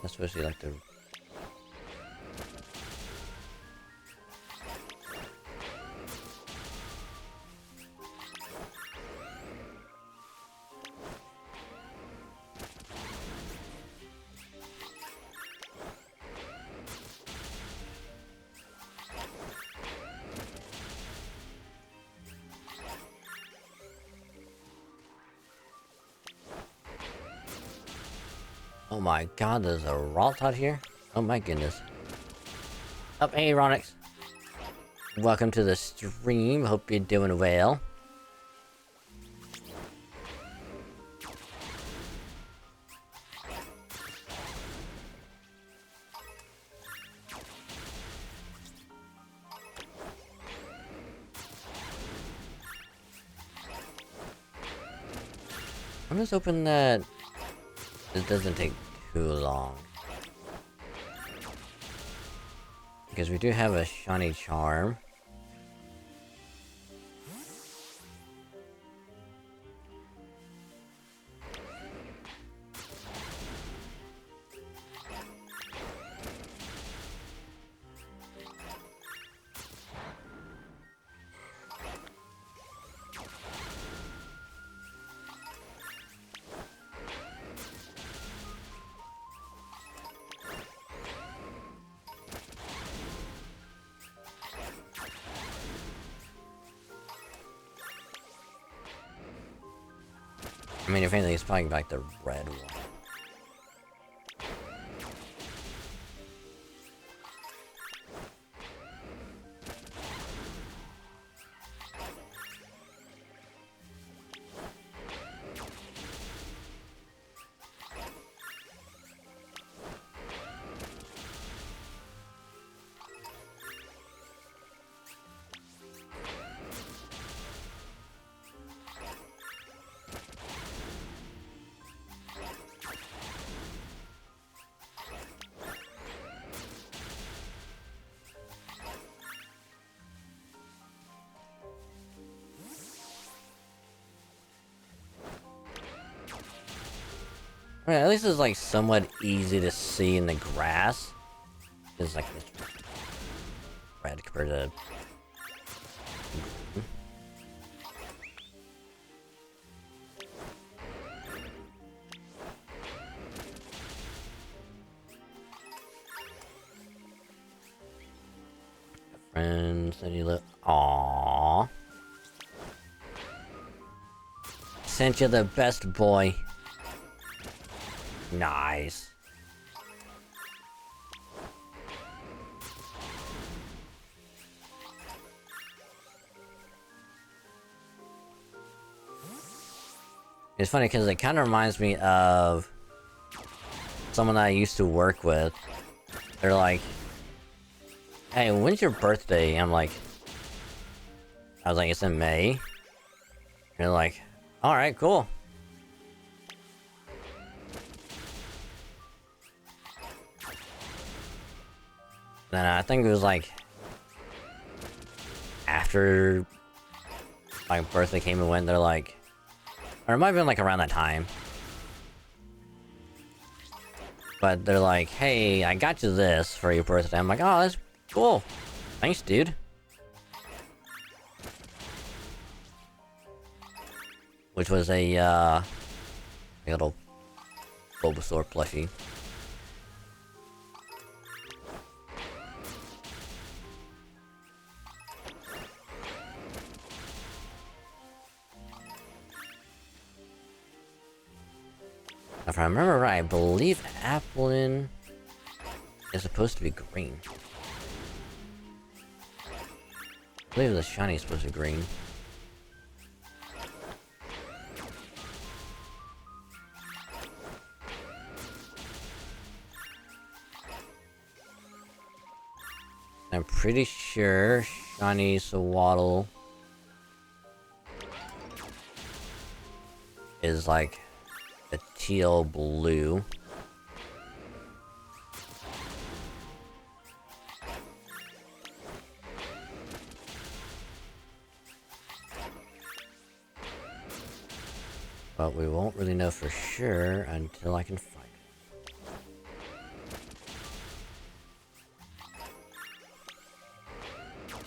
that's supposed to be like the. Oh my god, there's a Ralt out here? Oh my goodness. Up, hey Ronix. Welcome to the stream, hope you're doing well. I'm just hoping that it doesn't take too long. Because we do have a shiny charm. I mean, if anything, it's probably like the red one. I mean, at least it's like somewhat easy to see in the grass. It's like this red compared to. Friends that you look. Aww. Sent you the best boy. Nice. It's funny because it kind of reminds me of someone that I used to work with. They're like, "Hey, when's your birthday?" I was like, "It's in May." And they're like, "All right, cool." Then I think it was like after my birthday came and went, they're like, or it might have been like around that time. But they're like, "Hey, I got you this for your birthday." I'm like, "Oh, that's cool. Thanks, dude." which was a little Bulbasaur plushie. If I remember right, I believe Applin is supposed to be green. I believe the shiny is supposed to be green. I'm pretty sure shiny Sawaddle is like a teal blue. But we won't really know for sure until I can find it.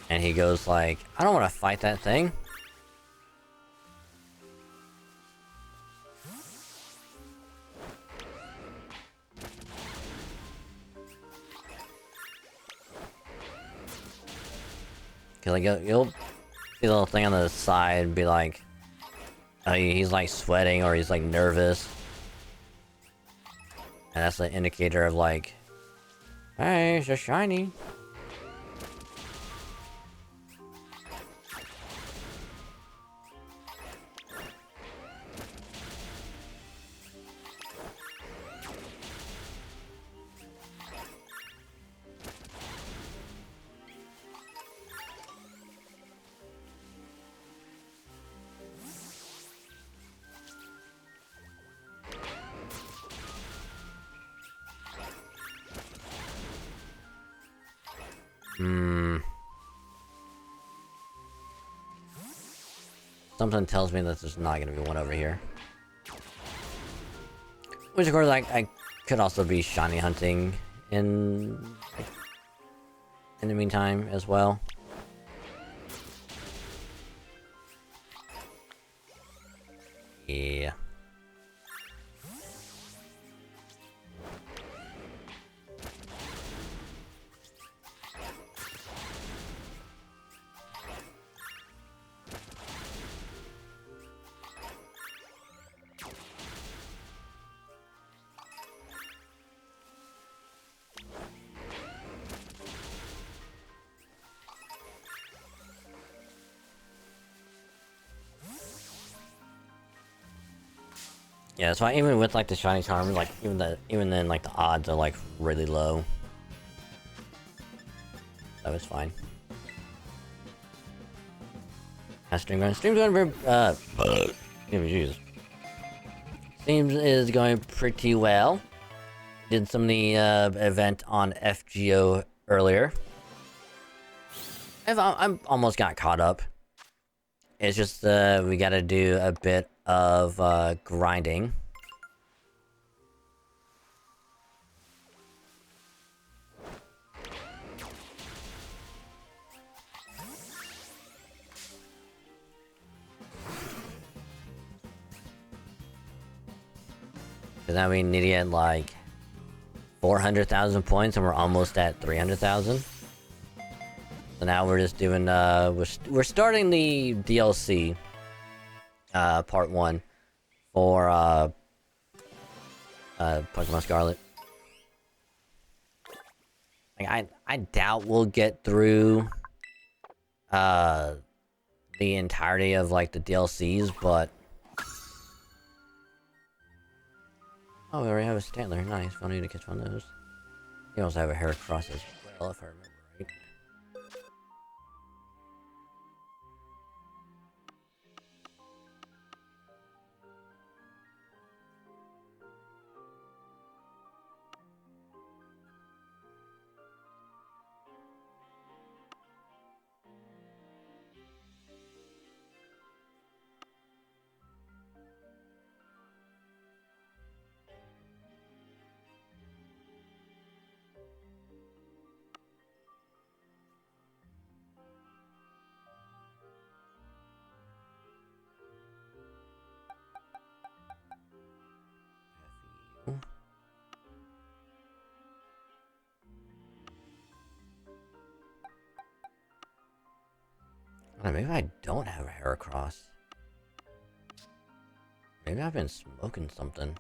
And he goes like, I don't want to fight that thing. Cause like you'll see the little thing on the side and be like, he's like sweating or he's like nervous. And that's an indicator of like, hey, it's just shiny. Something tells me that there's not gonna be one over here. Which of course I could also be shiny hunting in the meantime as well. Yeah. Yeah, that's why even with like the shiny charm, like even then like the odds are like really low. That was fine. How's stream going? Stream's going very Jesus. Stream is going pretty well. Did some of the event on FGO earlier. I'm almost got caught up. It's just we gotta do a bit of grinding. Cause now we need to get like 400,000 points, and we're almost at 300,000. So now we're just doing we're starting the DLC part 1 for Pokemon Scarlet. Like I doubt we'll get through the entirety of like the DLCs, but oh, we already have a Stantler. Nice. We'll need to catch one of those. You also have a Heracross as well, if I remember right. maybe I don't have a hair across. Maybe I've been smoking something.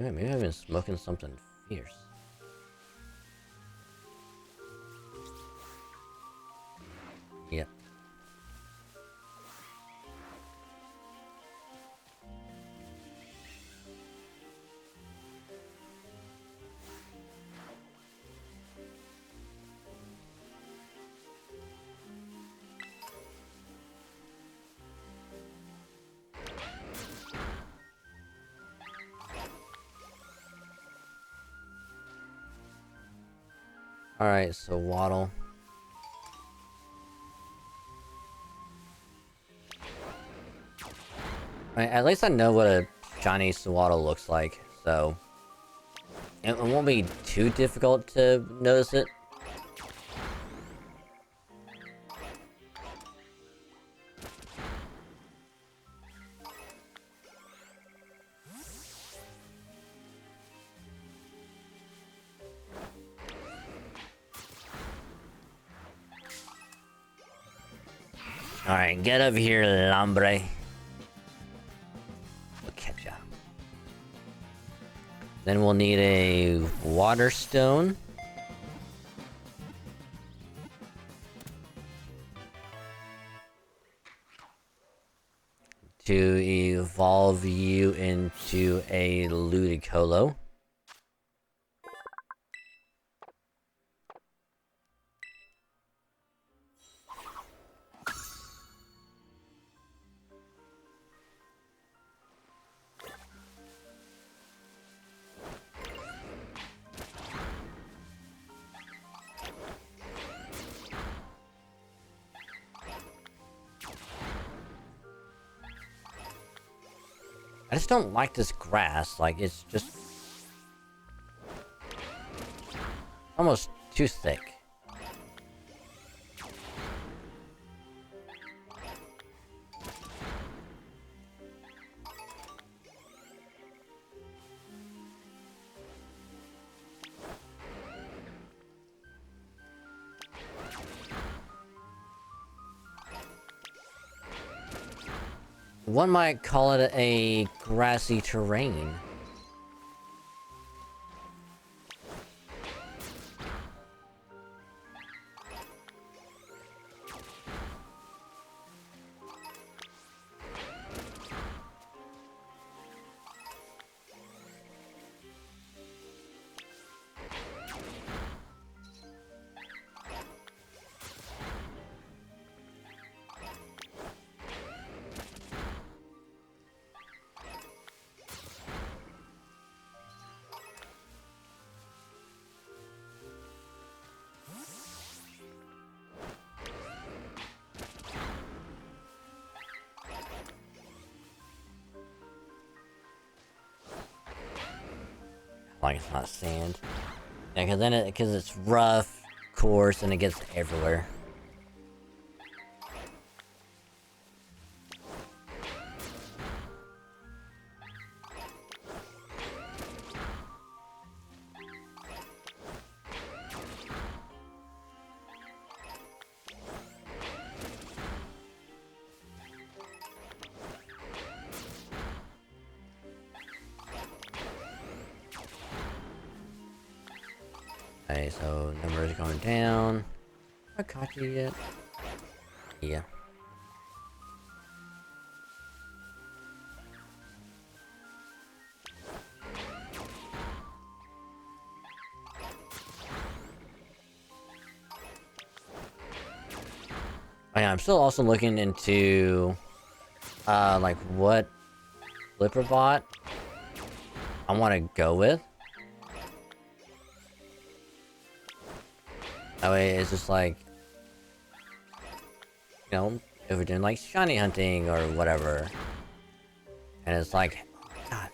Maybe I've been smoking something fierce. Yep. Alright, so Waddle. At least I know what a shiny Swaddle looks like, so it won't be too difficult to notice it. Alright, get over here, Lambre. We'll catch ya. Then we'll need a water stone. To evolve you into a Ludicolo. I just don't like this grass, like, it's just almost too thick. One might call it a grassy terrain. Like it's not sand. Yeah, because it's rough, coarse, and it gets everywhere. Okay, so numbers going down. Have I caught you yet? Yeah. Oh yeah, I'm still also looking into like what flipper bot I want to go with. That way it's just like, you know, if we're doing like shiny hunting or whatever. And it's like, God,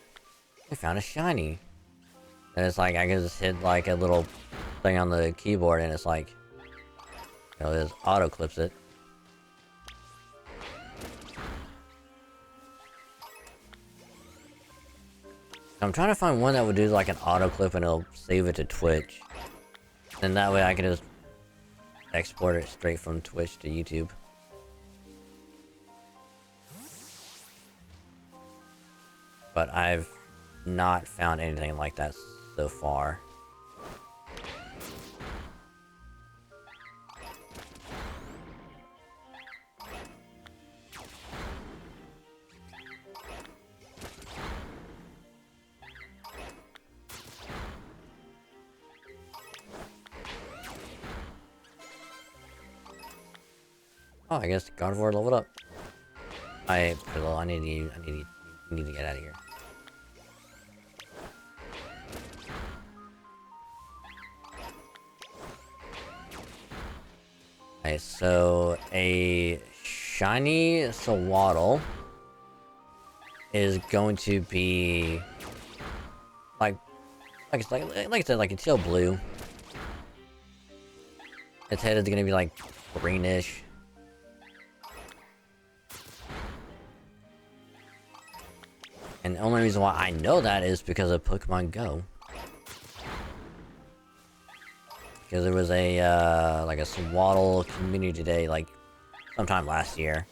we found a shiny. And it's like, I can just hit like a little thing on the keyboard and it's like, you know, just auto clips it. I'm trying to find one that would do like an auto clip and it'll save it to Twitch. And that way I can just export it straight from Twitch to YouTube. But I've not found anything like that so far. Oh, I guess God of War leveled up. I need to get out of here. Okay, so a shiny Sawaddle is going to be like I said, like a teal blue. Its head is gonna be like greenish. And the only reason why I know that is because of Pokemon Go. Because there was a, like a Swaddle community day, like, sometime last year.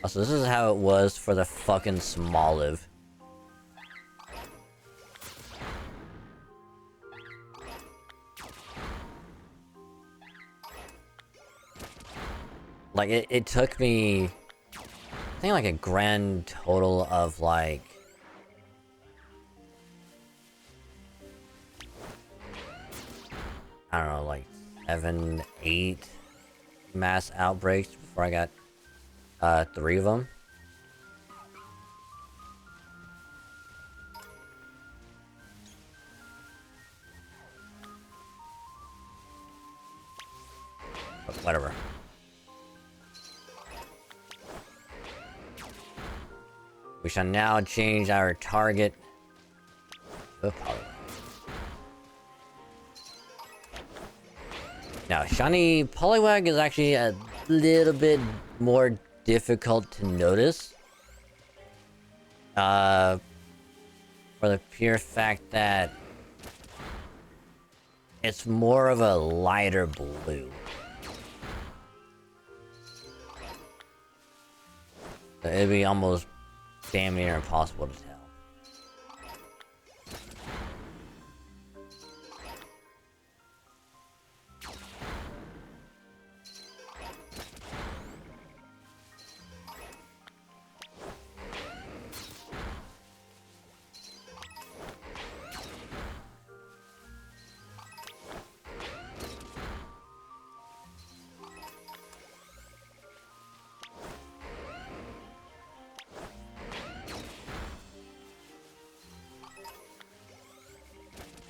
So this is how it was for the fucking Smoliv. Like, it took me, I think, like, a grand total of, like, I don't know, like, 7, 8 mass outbreaks before I got 3 of them. But whatever. We shall now change our target to Poliwag. Now, shiny Poliwag is actually a little bit more difficult to notice. For the pure fact that it's more of a lighter blue. So it'd be almost damn near impossible to tell.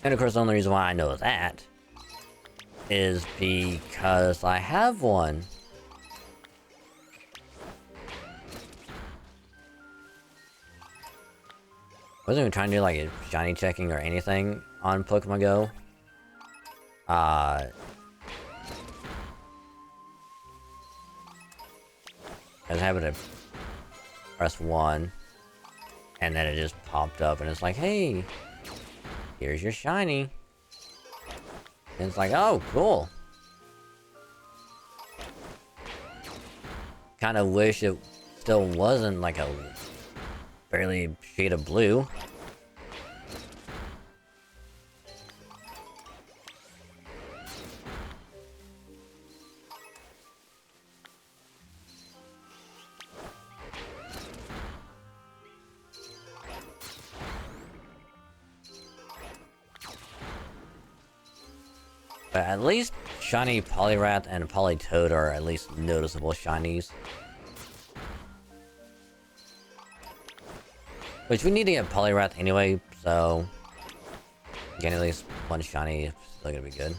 And of course, the only reason why I know that is because I have one. I wasn't even trying to do like a shiny checking or anything on Pokemon Go. I was having to press 1, and then it just popped up, and it's like, hey, here's your shiny. And it's like, oh, cool. Kind of wish it still wasn't like a barely shade of blue. But at least shiny Poliwrath and Politoed are at least noticeable shinies. Which we need to get Poliwrath anyway, so getting at least one shiny is still gonna be good.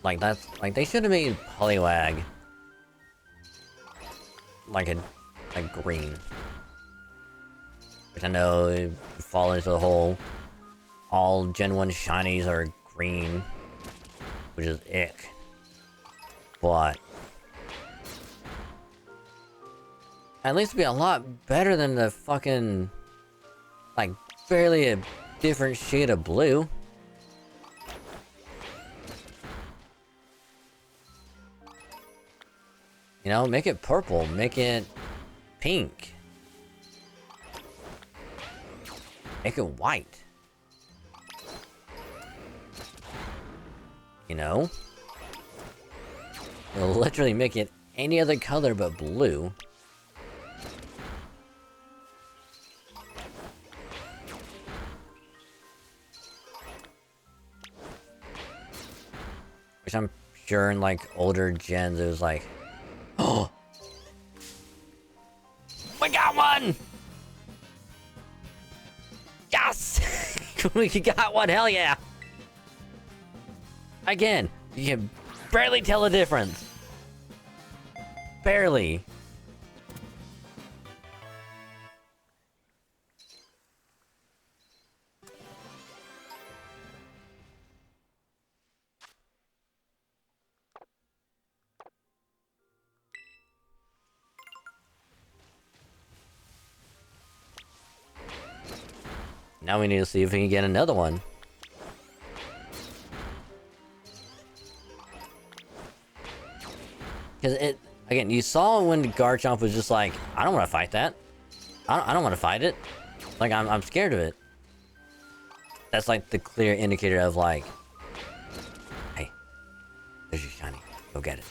Like, that's... Like, they should have made Poliwag... Like green. Which I know it fall into the whole... All Gen 1 shinies are green. Which is ick. But... At least it'd be a lot better than the fucking... Like, barely a different shade of blue. You know, make it purple, make it pink. Make it white. You know? It'll literally make it any other color but blue. Which I'm sure in like older gens it was like, oh, we got one! Yes! We got one, hell yeah! Again, you can barely tell the difference. Barely. Now we need to see if we can get another one. Because it, again, you saw when Garchomp was just like, I don't want to fight that. I don't want to fight it. Like, I'm scared of it. That's like the clear indicator of like, hey, there's your shiny. Go get it.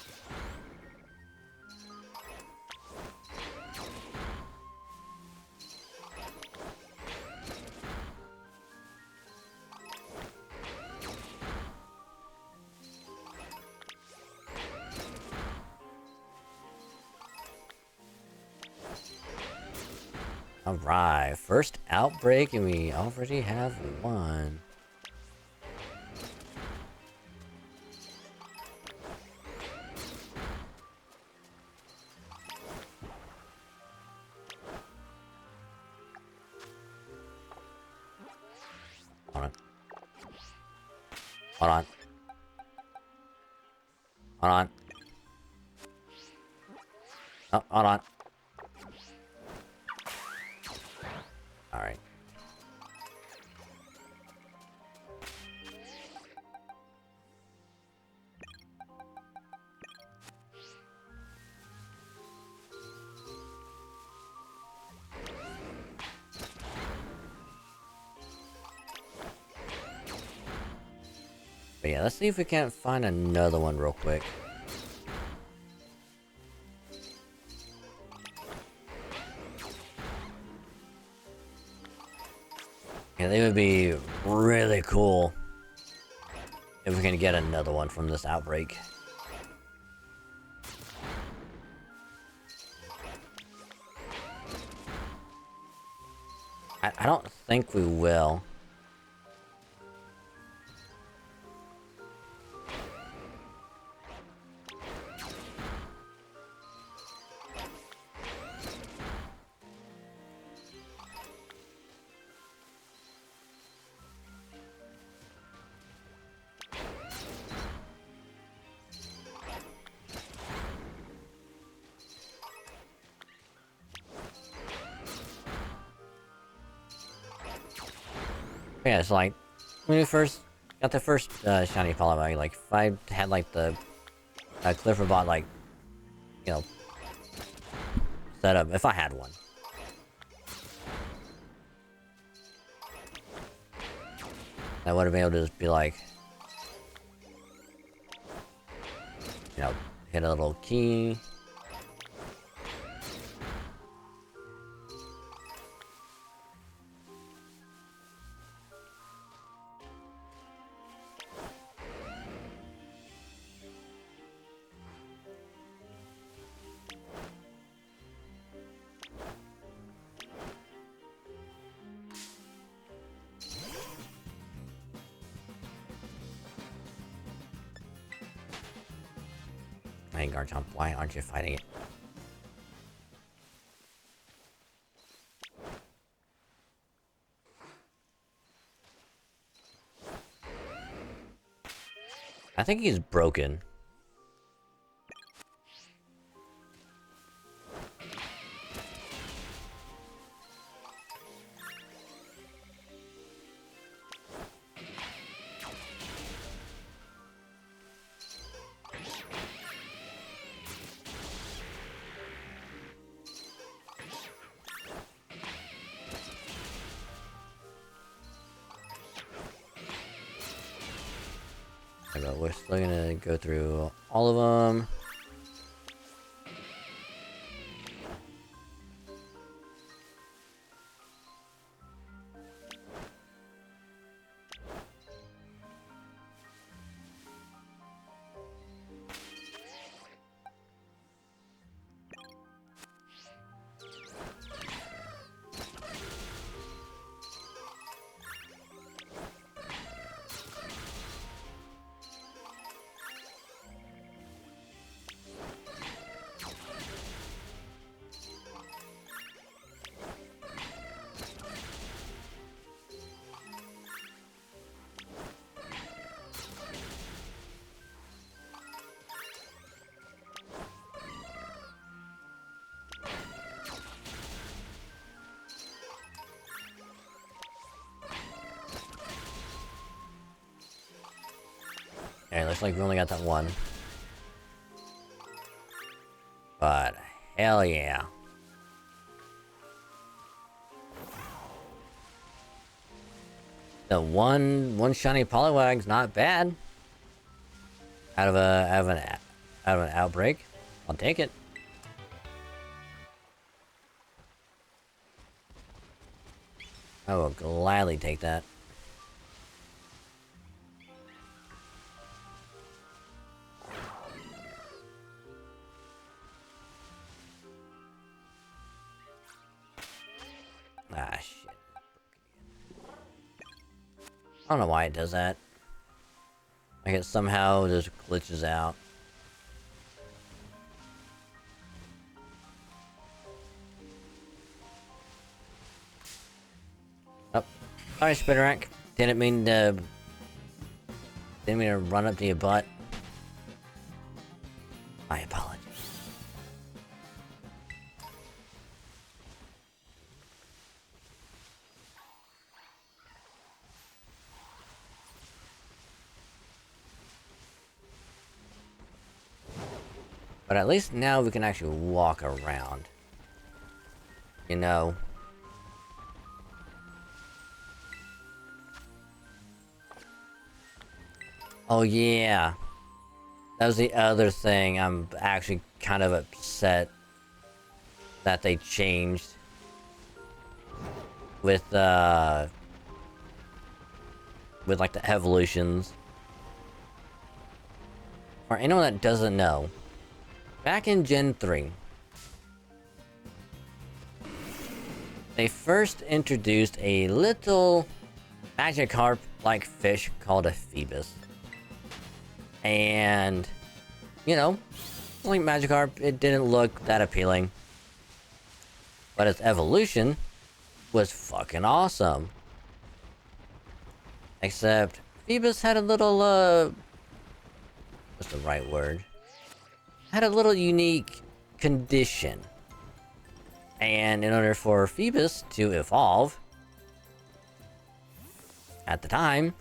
Alright, first outbreak, and we already have one. Hold on. Hold on. Hold on. Oh, hold on. Alright. But yeah, let's see if we can't find another one real quick. Yeah, they would be really cool if we can get another one from this outbreak. I don't think we will. Yeah, it's like, when we first got the first shiny Poliwag, like, if I had, like, the Clifford like, you know, set up, if I had one. I would have been able to just be like, you know, hit a little key. fighting Garchomp? Why aren't you fighting it? I think he's broken. But we're still gonna go through all of them. Okay, looks like we only got that one. But hell yeah. The one shiny Poliwag's not bad. Out of an outbreak. I'll take it. I will gladly take that. Ah, shit. I don't know why it does that. Like it somehow just glitches out. Oh, sorry, Spitterack. Didn't mean to run up to your butt. My apologies. But at least now we can actually walk around. You know. Oh yeah. That was the other thing. I'm actually kind of upset that they changed. With like the evolutions. For anyone that doesn't know. Back in Gen 3, they first introduced a little Magikarp-like fish called a Phoebus. And, you know, like Magikarp, it didn't look that appealing. But its evolution was fucking awesome. Except, Phoebus had a little, what's the right word? Had a little unique condition. And in order for Phoebus to evolve, at the time,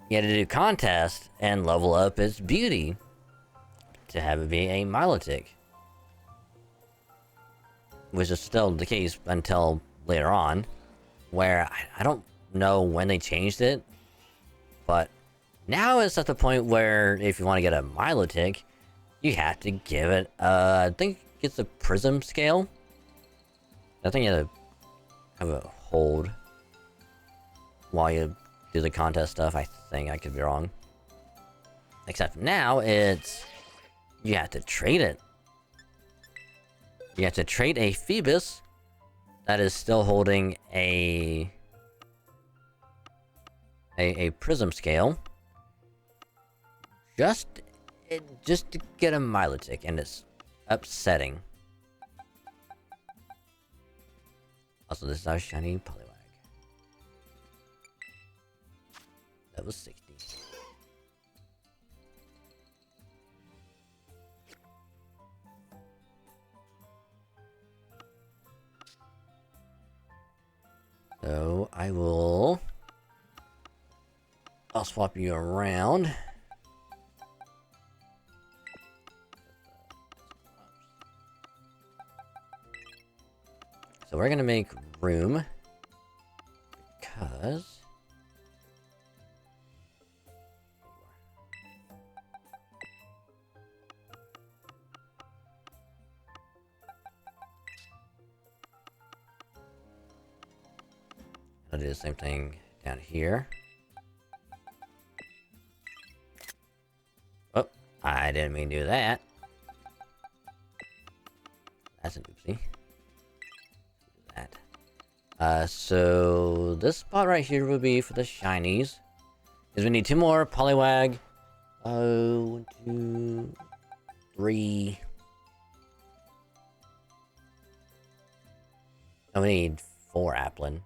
you had to do contests and level up its beauty to have it be a Milotic. Which is still the case until later on, where I don't know when they changed it, but now it's at the point where if you want to get a Milotic, you have to give it, I think it's a prism scale. I think you have to have a hold while you do the contest stuff. I think I could be wrong. Except now it's, you have to trade it. You have to trade a Phoebus that is still holding a prism scale. Just just to get a mileage tick, and it's upsetting. Also, this is our shiny Poliwag. That was 60. So I'll swap you around. So we're gonna make room because I'll do the same thing down here. Oh, I didn't mean to do that. That's an oopsie. Do that. So this spot right here will be for the shinies. Because we need 2 more Poliwag. 1, 2, 3. And we need 4 Applin.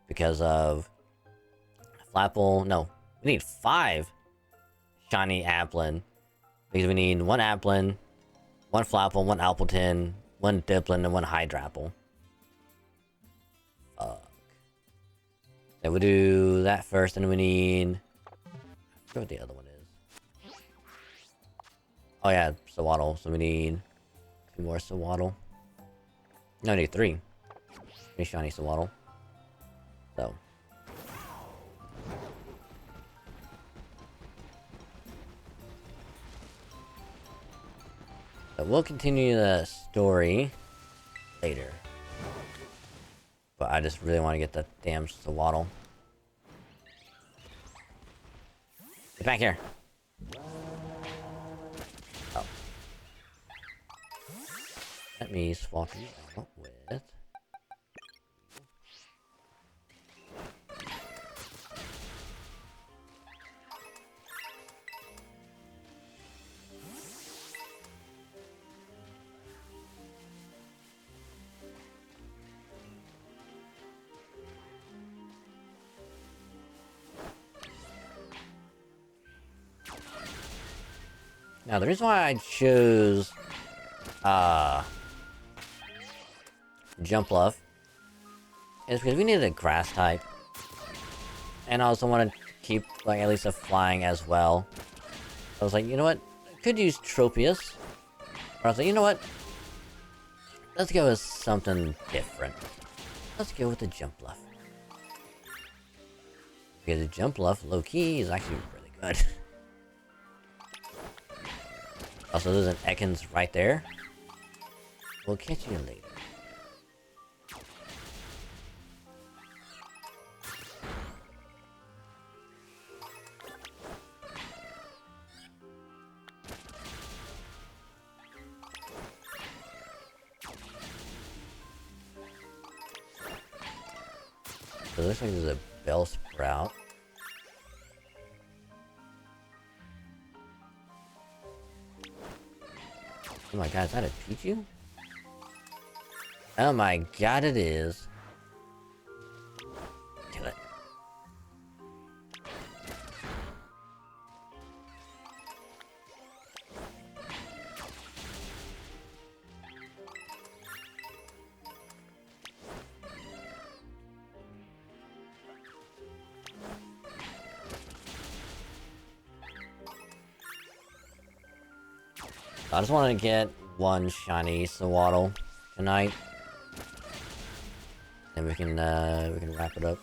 Because of Flapple. No, we need 5 shiny Applin. Because we need 1 Applin, 1 Flapple, 1 Appleton, 1 Diplin, and 1 Hydrapple. Fuck. So we'll do that first, and we need... I forget what the other one is. Oh yeah, Sawaddle. So we need 2 more Sawaddle. No, I need 3. 3 shiny Sawaddle. So. So we'll continue the story later. But I just really want to get that damn Sawaddle. Get back here. Oh. Let me swap you out with... Now, the reason why I chose Jumpluff is because we needed a grass type. And I also wanted to keep, like, at least a flying as well. I was like, you know what? I could use Tropius. Or I was like, you know what? Let's go with something different. Let's go with the Jumpluff. Because the Jumpluff, low-key, is actually really good. Also, there's an Ekans right there. We'll catch you later. So it looks like there's a Bell Sprout. Oh my god, is that a Pichu? Oh my god, it is. Kill it. I just want to get 1 shiny Sawaddle tonight. And we can wrap it up.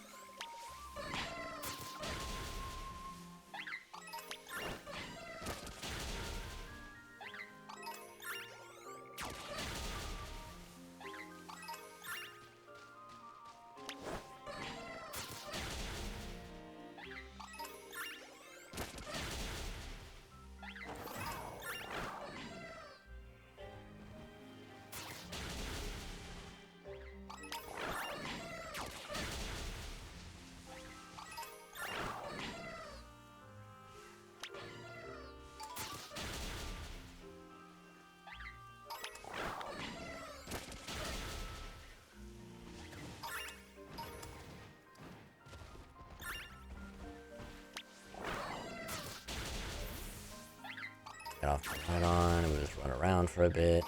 Get off the light on, and we'll just run around for a bit.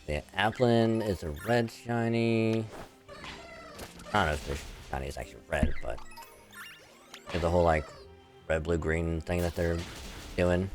The Applin is a red shiny. I don't know if the shiny is actually red, but the whole like red, blue, green thing that they're doing.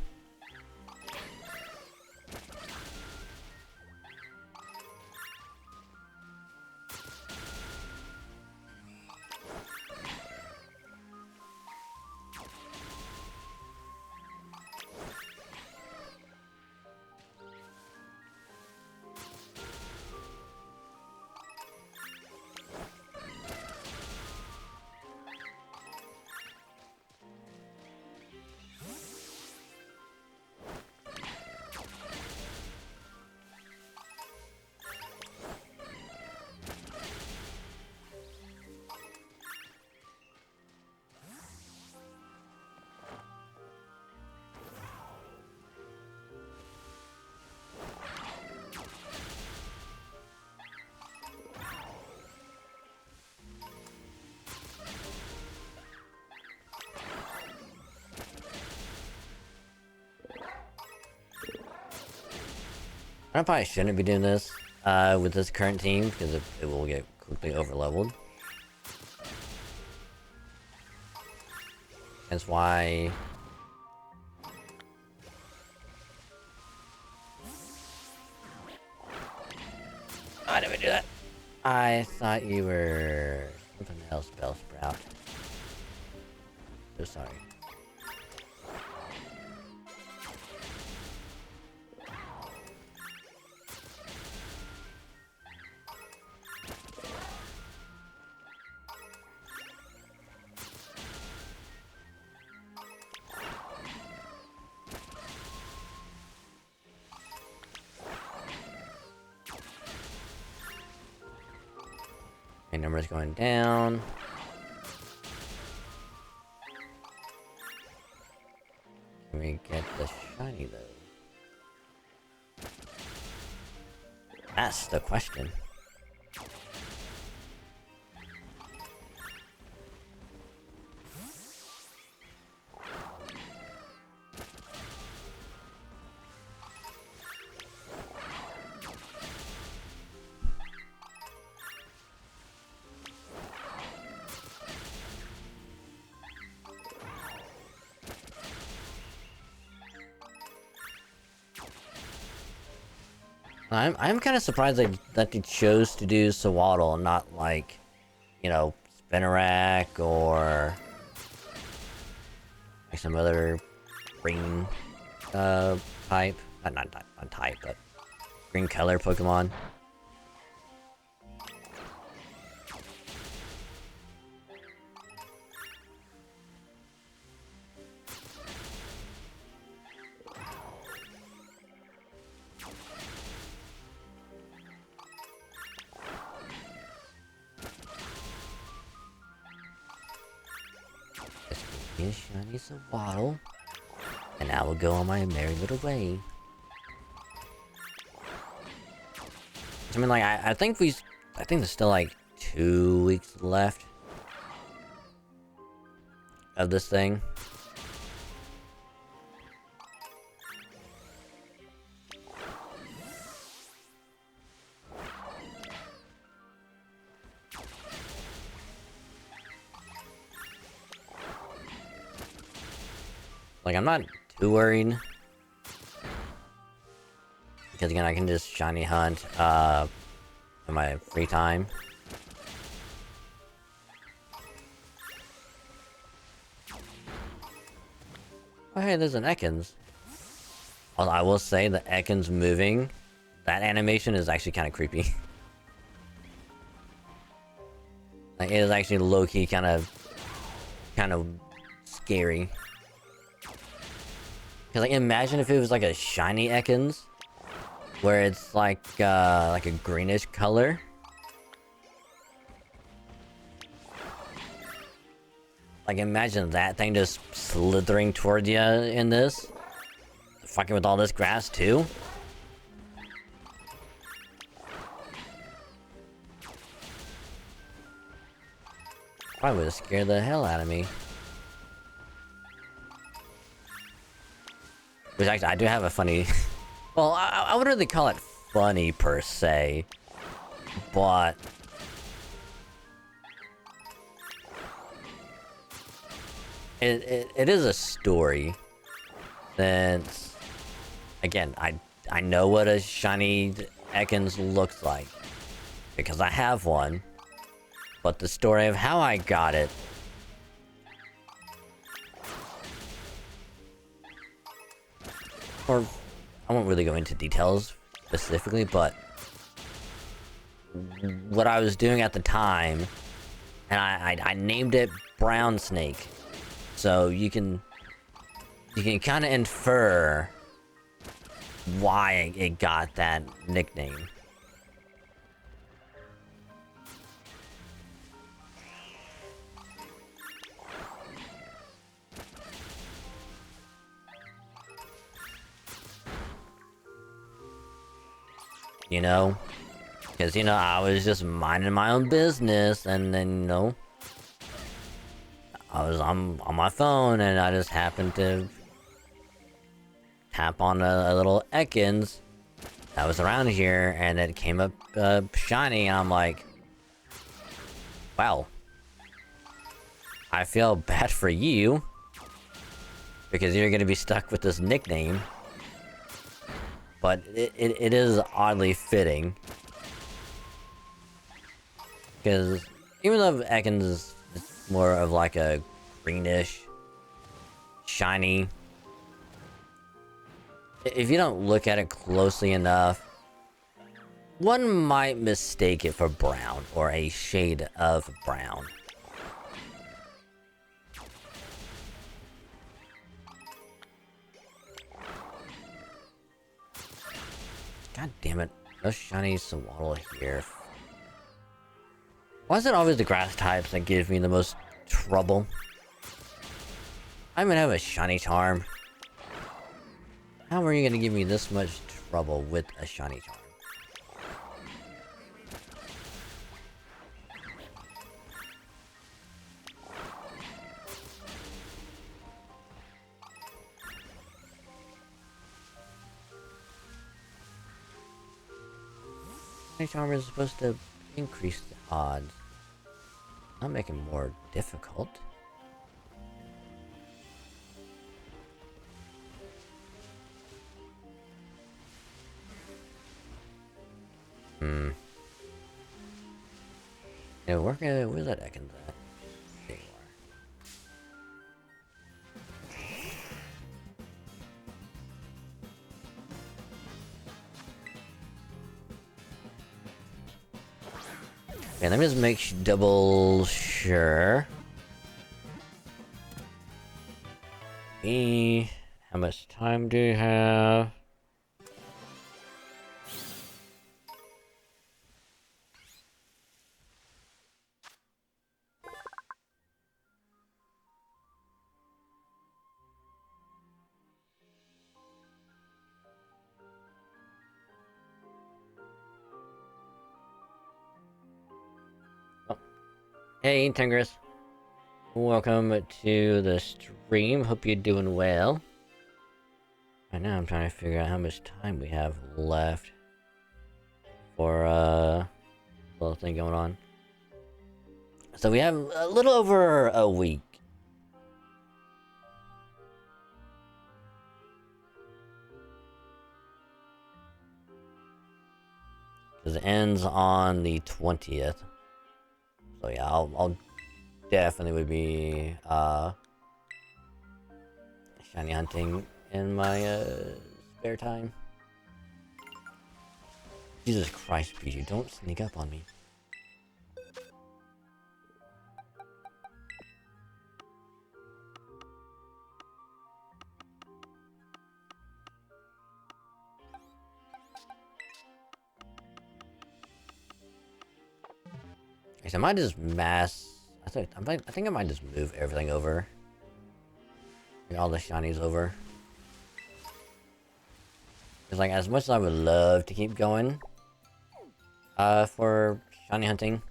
I probably shouldn't be doing this with this current team because it will get quickly overleveled. That's why. Why did we do that? I thought you were something else, Bellsprout. So sorry. Okay, numbers going down. Can we get the shiny though? That's the question. I'm kind of surprised that they chose to do Sawaddle, not like, you know, Spinnerack or like some other green type. Not type, but green color Pokemon. Shiny Sawaddle, and I will go on my merry little way. I mean, like, I think there's still like 2 weeks left of this thing. Like, I'm not too worried. Because again, I can just shiny hunt in my free time. Oh hey, there's an Ekans. Well, I will say the Ekans moving, that animation is actually kind of creepy. Like, it is actually low-key kind of scary. Cause like, imagine if it was like a shiny Ekans, where it's like a greenish color. Like, imagine that thing just slithering toward you in this. fucking with all this grass too? Probably would have scared the hell out of me. Which actually, I do have a funny... well, I wouldn't really call it funny per se. But... It is a story. Since... Again, I know what a shiny Ekans looks like. Because I have one. But the story of how I got it... or... I won't really go into details specifically, but... what I was doing at the time... and I named it Brown Snake. So you can kind of infer... why it got that nickname. You know? Because, you know, I was just minding my own business, and then, you know... I was on my phone, and I just happened to... tap on a little Ekans that was around here, and it came up shiny, and I'm like... wow. I feel bad for you. Because you're gonna be stuck with this nickname. But it is oddly fitting. Because even though Ekans is more of like a greenish, shiny... if you don't look at it closely enough, one might mistake it for brown, or a shade of brown. God damn it. No shiny Swaddle here. Why is it always the grass types that give me the most trouble? I even have a shiny charm. How are you gonna give me this much trouble with a shiny charm? Shiny charm is supposed to increase the odds, not make it more difficult. Yeah, where's that Ekans at? There you are. Okay, let me just make double sure. How much time do you have? Hey, Tigris. Welcome to the stream. Hope you're doing well. Right now, I'm trying to figure out how much time we have left for little thing going on. So we have a little over a week. Because it ends on the 20th. So yeah, I'll definitely would be shiny hunting in my spare time. Jesus Christ, PG, don't sneak up on me. I might just I think I might just move everything over. Bring all the shinies over. Because, like, as much as I would love to keep going, for shiny hunting,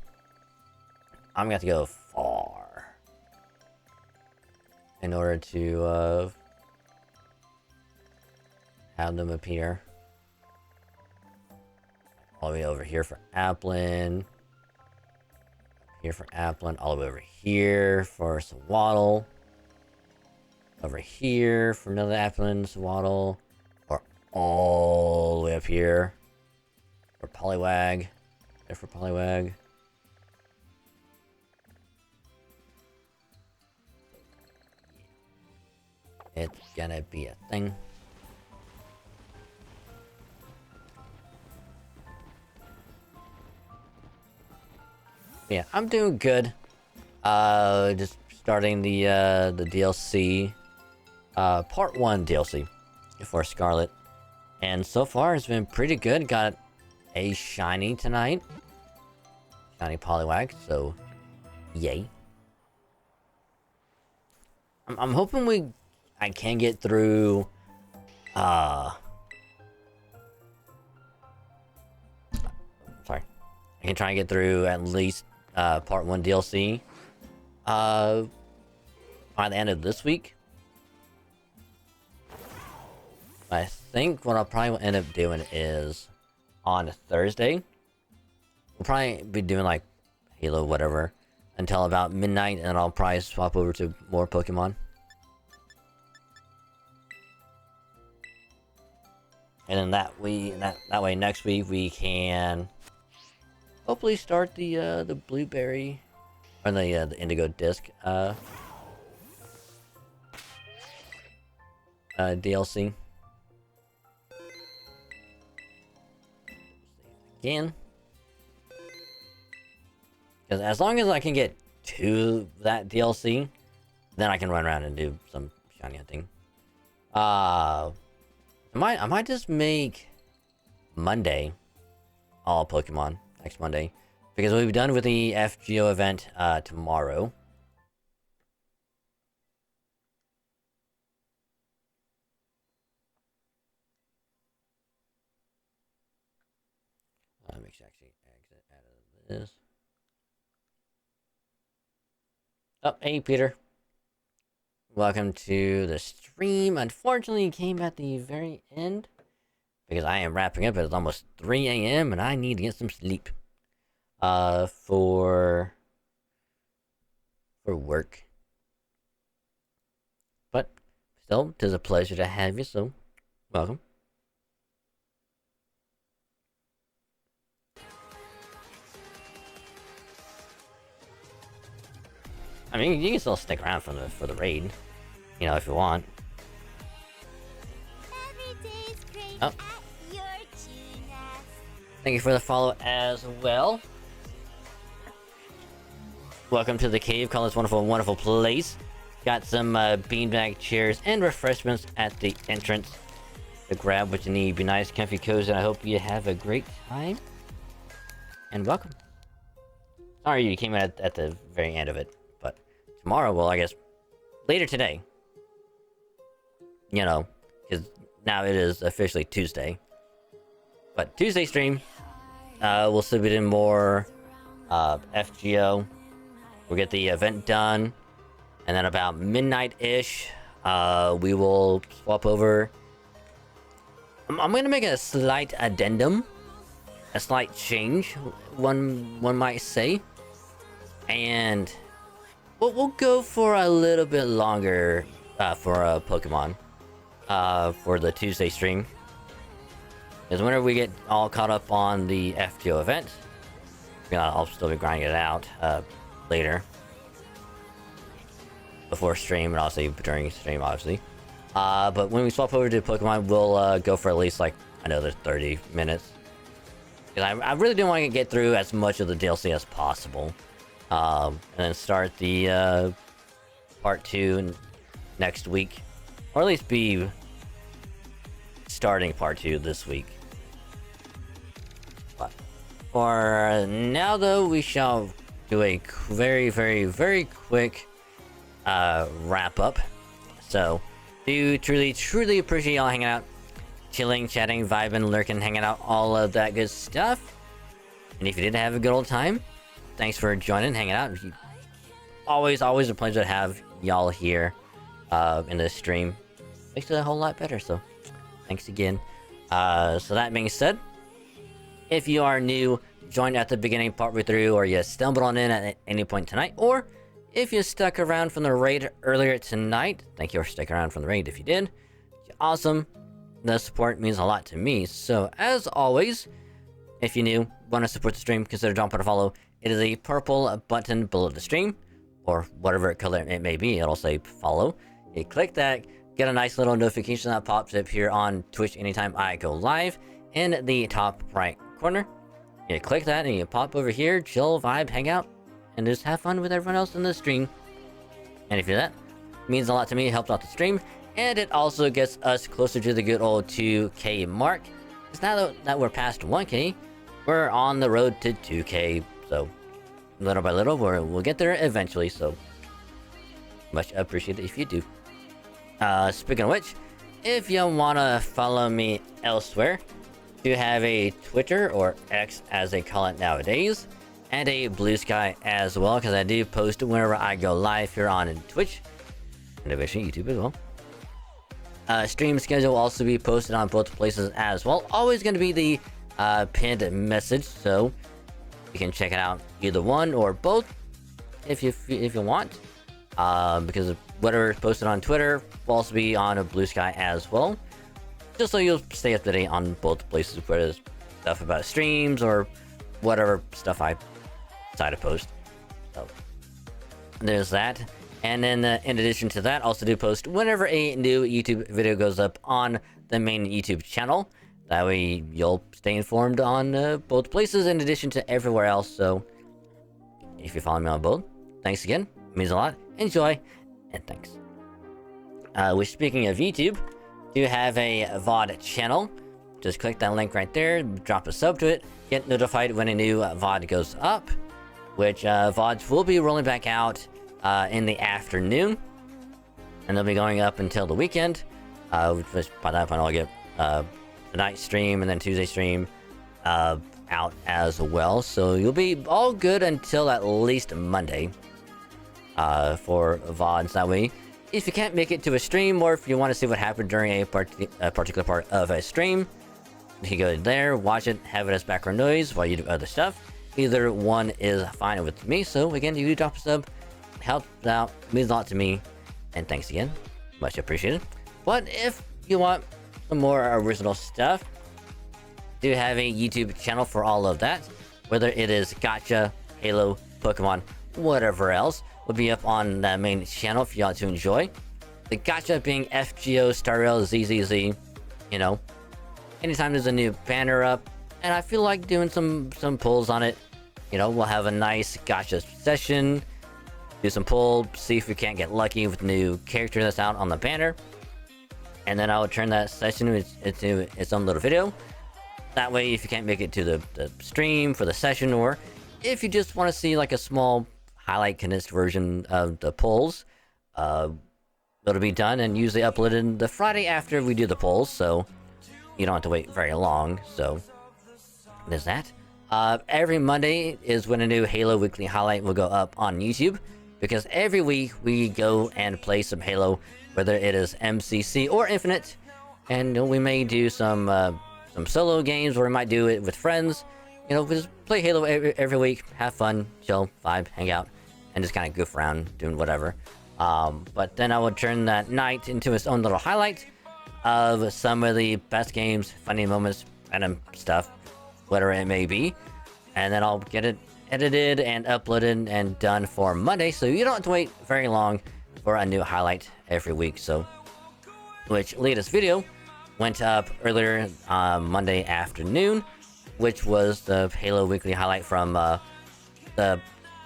I'm gonna have to go far in order to, have them appear. All the way over here for Applin. Here for Applin. All the way over here for Swaddle. Over here for another Applin, Swaddle. Or all the way up here for Poliwag. There for Poliwag. It's gonna be a thing. Yeah, I'm doing good. Just starting the DLC, part 1 DLC for Scarlet, and so far it's been pretty good. Got a shiny tonight, shiny Poliwag, so yay. I'm hoping I can get through, sorry, I can try and get through at least part 1 DLC by the end of this week. I think what I'll probably end up doing is on Thursday, we'll probably be doing like Halo whatever until about midnight, and I'll probably swap over to more Pokemon. And then that way next week we can hopefully start the blueberry or the indigo disc DLC. Again, because as long as I can get to that DLC, then I can run around and do some shiny hunting. I might just make Monday all Pokemon next Monday, because we'll be done with the FGO event tomorrow. Let me actually exit out of this. Oh, hey Peter. Welcome to the stream. Unfortunately, it came at the very end because I am wrapping up. It's almost 3 a.m. and I need to get some sleep. For work. But still, it is a pleasure to have you. So, welcome. I mean, you can still stick around for the raid, you know, if you want. Oh. Thank you for the follow as well. Welcome to the cave. Call this wonderful, wonderful place. Got some beanbag chairs and refreshments at the entrance to grab what you need. Be nice, comfy, cozy, and I hope you have a great time. And welcome. Sorry you came at the very end of it. Tomorrow, well, I guess later today, you know, because now it is officially Tuesday. But Tuesday stream, we'll still be doing more FGO. We'll get the event done, and then about midnight-ish, we will swap over. I'm gonna make a slight addendum, a slight change, one might say, and we'll go for a little bit longer for Pokemon for the Tuesday stream. Because whenever we get all caught up on the FGO event, I'll still be grinding it out later. Before stream, and also during stream, obviously. But when we swap over to Pokemon, we'll go for at least like another 30 minutes. Because I really do want to get through as much of the DLC as possible. And then start the part 2 next week, or at least be starting part 2 this week. But for now, though, we shall do a very, very, very quick wrap up. So, do truly, truly appreciate y'all hanging out. chilling, chatting, vibing, lurking, hanging out, all of that good stuff. And if you did have a good old time, thanks for joining, hanging out. Always a pleasure to have y'all here in this stream. Makes it a whole lot better, so thanks again. So that being said, if you are new, joined at the beginning partway through, or you stumbled on in at any point tonight, or if you stuck around from the raid earlier tonight, thank you for sticking around from the raid if you did. Awesome. The support means a lot to me. So as always, if you're new, want to support the stream, consider dropping a follow. It is a purple button below the stream, or whatever color it may be. It'll say follow. You click that, get a nice little notification that pops up here on Twitch anytime I go live in the top right corner. You click that and you pop over here, chill, vibe, hang out, and just have fun with everyone else in the stream. And if you do that, it means a lot to me. It helps out the stream, and it also gets us closer to the good old 2K mark. Because now that we're past 1K, we're on the road to 2K. So little by little, we'll get there eventually. So much appreciated if you do. Speaking of which, if you wanna follow me elsewhere, you have a Twitter, or X as they call it nowadays, and a Blue Sky as well, because I do post whenever I go live here on Twitch, and eventually YouTube as well. Stream schedule will also be posted on both places as well. Always going to be the pinned message, so you can check it out either one or both if you want. Because whatever is posted on Twitter will also be on a Blue Sky as well. Just so you'll stay up to date on both places, where there's stuff about streams or whatever stuff I decide to post. So there's that. And then in addition to that, also do post whenever a new YouTube video goes up on the main YouTube channel. That way you'll stay informed on both places in addition to everywhere else. So if you follow me on both, thanks again. It means a lot. Enjoy, and thanks. Which, speaking of YouTube, do have a VOD channel. Just click that link right there, drop a sub to it, get notified when a new VOD goes up, which VODs will be rolling back out in the afternoon, and they'll be going up until the weekend, which by that point I'll get the night stream and then Tuesday stream out as well. So you'll be all good until at least Monday for VODs. That way, if you can't make it to a stream, or if you want to see what happened during a particular part of a stream, you can go there, watch it, have it as background noise while you do other stuff. Either one is fine with me. So again, you do drop a sub, helps out, means a lot to me, and thanks again, much appreciated. But if you want some more original stuff, do have a YouTube channel for all of that. Whether it is Gacha, Halo, Pokemon, whatever else, will be up on that main channel for y'all to enjoy. The Gacha being FGO Star Rail ZZZ, you know. Anytime there's a new banner up, and I feel like doing some pulls on it, you know, we'll have a nice Gacha session, do some pull, see if we can't get lucky with the new character that's out on the banner, and then I will turn that session into its own little video. That way, if you can't make it to the stream for the session, or if you just want to see like a small highlight condensed version of the polls, it'll be done and usually uploaded the Friday after we do the polls, so you don't have to wait very long. So there's that. Every Monday is when a new Halo weekly highlight will go up on YouTube, because every week we go and play some Halo, whether it is MCC or Infinite, and we may do some solo games, or we might do it with friends. You know, we just play Halo every week, have fun, chill, vibe, hang out, and just kind of goof around doing whatever. But then I would turn that night into its own little highlight of some of the best games, funny moments, random stuff, whatever it may be. And then I'll get it edited and uploaded and done for Monday, so you don't have to wait very long for a new highlight every week. So, which latest video went up earlier Monday afternoon, which was the Halo weekly highlight from the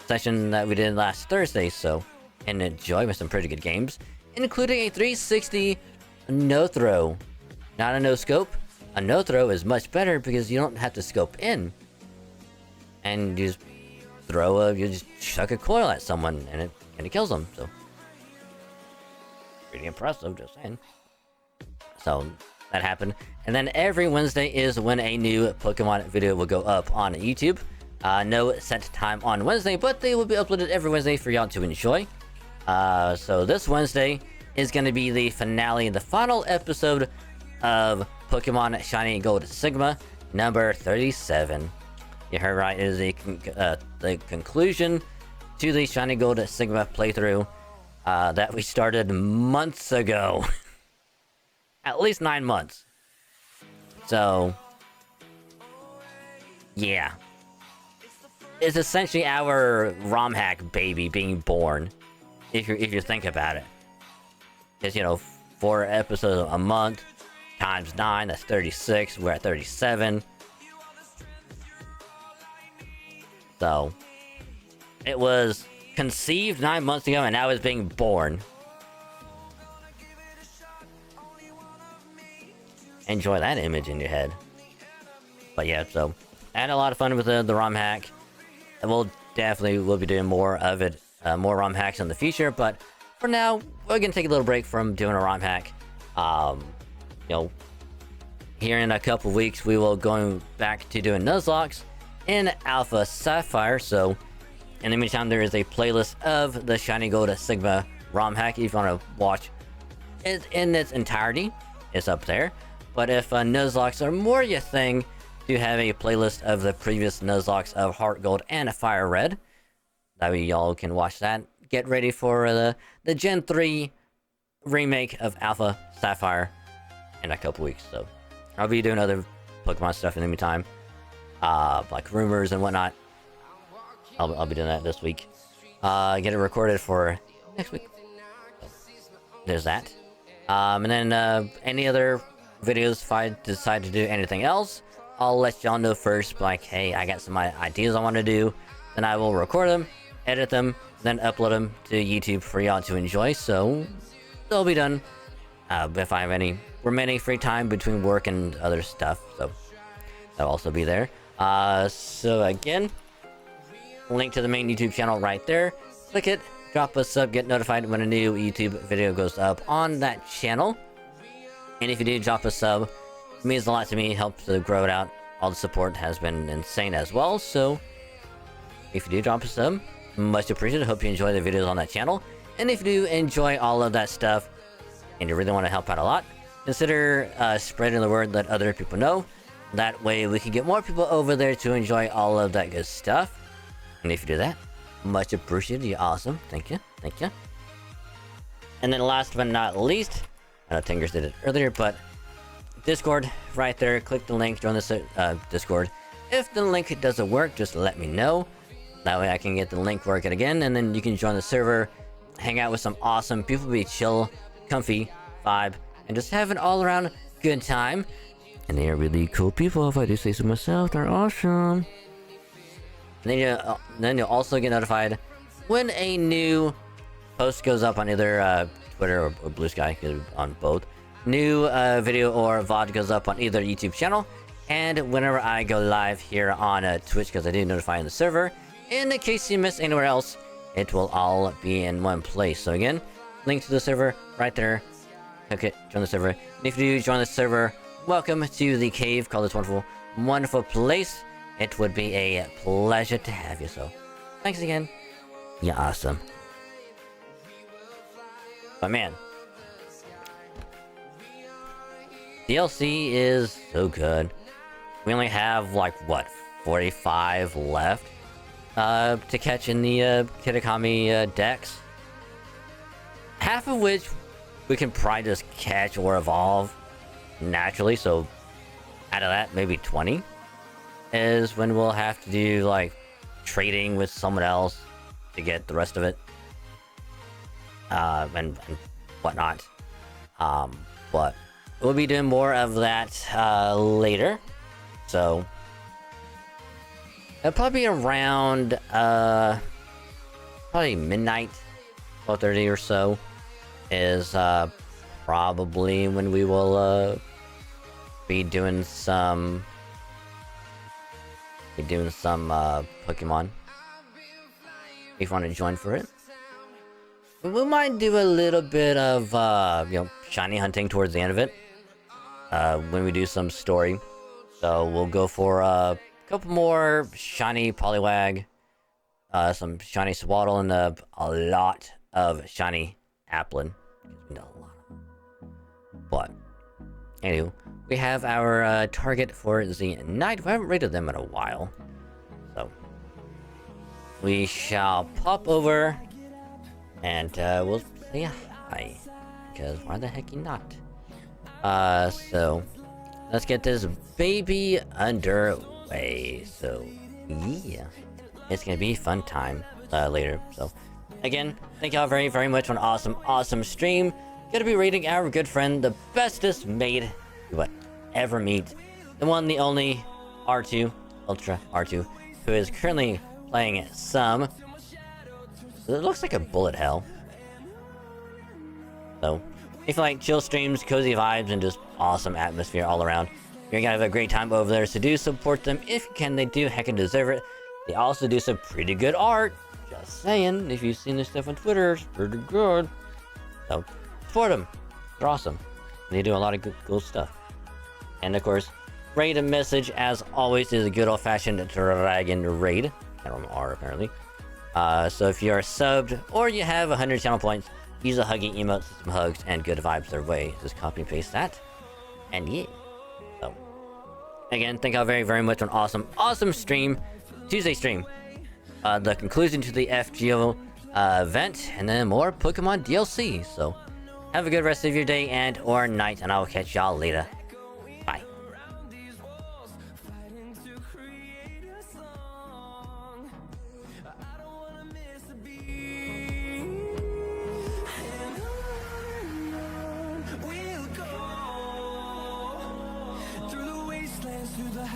session that we did last Thursday. So, and enjoy with some pretty good games, including a 360 no throw, not a no scope. A no throw is much better because you don't have to scope in, and you just throw you just chuck a coil at someone and it kills them. So pretty impressive, just saying. So that happened. And then every Wednesday is when a new Pokemon video will go up on YouTube. No set time on Wednesday, but they will be uploaded every Wednesday for y'all to enjoy. So this Wednesday is going to be the finale, the final episode of Pokemon Shiny Gold Sigma, number 37. You heard right, it is the conclusion to the Shiny Gold Sigma playthrough that we started months ago. At least 9 months. So, yeah. It's essentially our ROM hack baby being born, if you think about it. Because, you know, 4 episodes a month, times 9, that's 36, we're at 37. So, it was conceived 9 months ago, and now it's being born. Enjoy that image in your head. But yeah, so I had a lot of fun with the ROM hack, and we'll be doing more of it, more ROM hacks in the future. But for now, we're gonna take a little break from doing a ROM hack. You know, here in a couple weeks, we will going back to doing Nuzlocke in Alpha Sapphire. So in the meantime, there is a playlist of the Shiny Gold Sigma ROM hack. If you want to watch it in its entirety, it's up there. But if Nuzlocke are more your thing, do have a playlist of the previous Nuzlocke of Heart Gold and Fire Red. That way y'all can watch that. Get ready for the Gen 3 remake of Alpha Sapphire in a couple weeks. So I'll be doing other Pokemon stuff in the meantime, like rumors and whatnot. I'll be doing that this week. Get it recorded for next week. So, there's that. And then any other videos, if I decide to do anything else, I'll let y'all know first. Like, hey, I got some ideas I want to do. Then I will record them, edit them, then upload them to YouTube for y'all to enjoy. So they'll be done if I have any remaining free time between work and other stuff. So that'll also be there. So again, link to the main YouTube channel right there. Click it, drop a sub, get notified when a new YouTube video goes up on that channel. And if you do drop a sub, it means a lot to me, helps to grow it out. All the support has been insane as well, so if you do drop a sub, much appreciated. Hope you enjoy the videos on that channel. And if you do enjoy all of that stuff, and you really want to help out a lot, consider spreading the word, let other people know. That way we can get more people over there to enjoy all of that good stuff. And if you do that, much appreciated. You're awesome. Thank you. Thank you. And then last but not least, I know Tingers did it earlier, but Discord right there. Click the link, join this Discord. If the link doesn't work, just let me know. That way I can get the link working again, and then you can join the server, hang out with some awesome people, be chill, comfy vibe, and just have an all-around good time. And they are really cool people, if I do say so myself. They're awesome. And then you'll also get notified when a new post goes up on either Twitter or Blue Sky, on both. New video or VOD goes up on either YouTube channel, and whenever I go live here on Twitch, because I do notify in the server, in case you miss anywhere else, it will all be in one place. So again, link to the server right there. Okay, join the server. And if you do join the server, welcome to the cave called This Wonderful, Wonderful Place. It would be a pleasure to have you. So thanks again. You're awesome. But man, DLC is so good. We only have like what, 45 left to catch in the Kitakami decks. Half of which we can probably just catch or evolve naturally. So out of that, maybe 20 is when we'll have to do like trading with someone else to get the rest of it, and whatnot. But we'll be doing more of that later. So it'll probably be around probably midnight, 12:30 or so is probably when we will be doing some Pokemon. If you want to join for it, we might do a little bit of shiny hunting towards the end of it. when we do some story. So we'll go for a couple more shiny Poliwag, some shiny Swaddle, and a lot of shiny Applin. But anyway, we have our target for the night. We haven't rated them in a while, so we shall pop over and we'll say hi, because why the heck not? So let's get this baby underway. So yeah, it's gonna be a fun time later. So again, thank y'all very, very much for an awesome stream. Gonna be rating our good friend, the bestest mate you would ever meet, the one, the only R2, Ultra R2, who is currently playing some. It looks like a bullet hell. So if you like chill streams, cozy vibes, and just awesome atmosphere all around, you're gonna have a great time over there. So do support them if you can. They do heckin' deserve it. They also do some pretty good art. Just saying, if you've seen this stuff on Twitter, it's pretty good. So support them. They're awesome. They do a lot of good, cool stuff. And of course, raid a message, as always, is a good old-fashioned dragon raid. Can't remember R, apparently. So if you're subbed or you have 100 channel points, use a huggy emote, some hugs, and good vibes their way. Just copy and paste that. And yeah. So, again, thank y'all very, very much for an awesome stream. Tuesday stream. The conclusion to the FGO event, and then more Pokemon DLC. So, have a good rest of your day and or night, and I will catch y'all later. Bye. Through the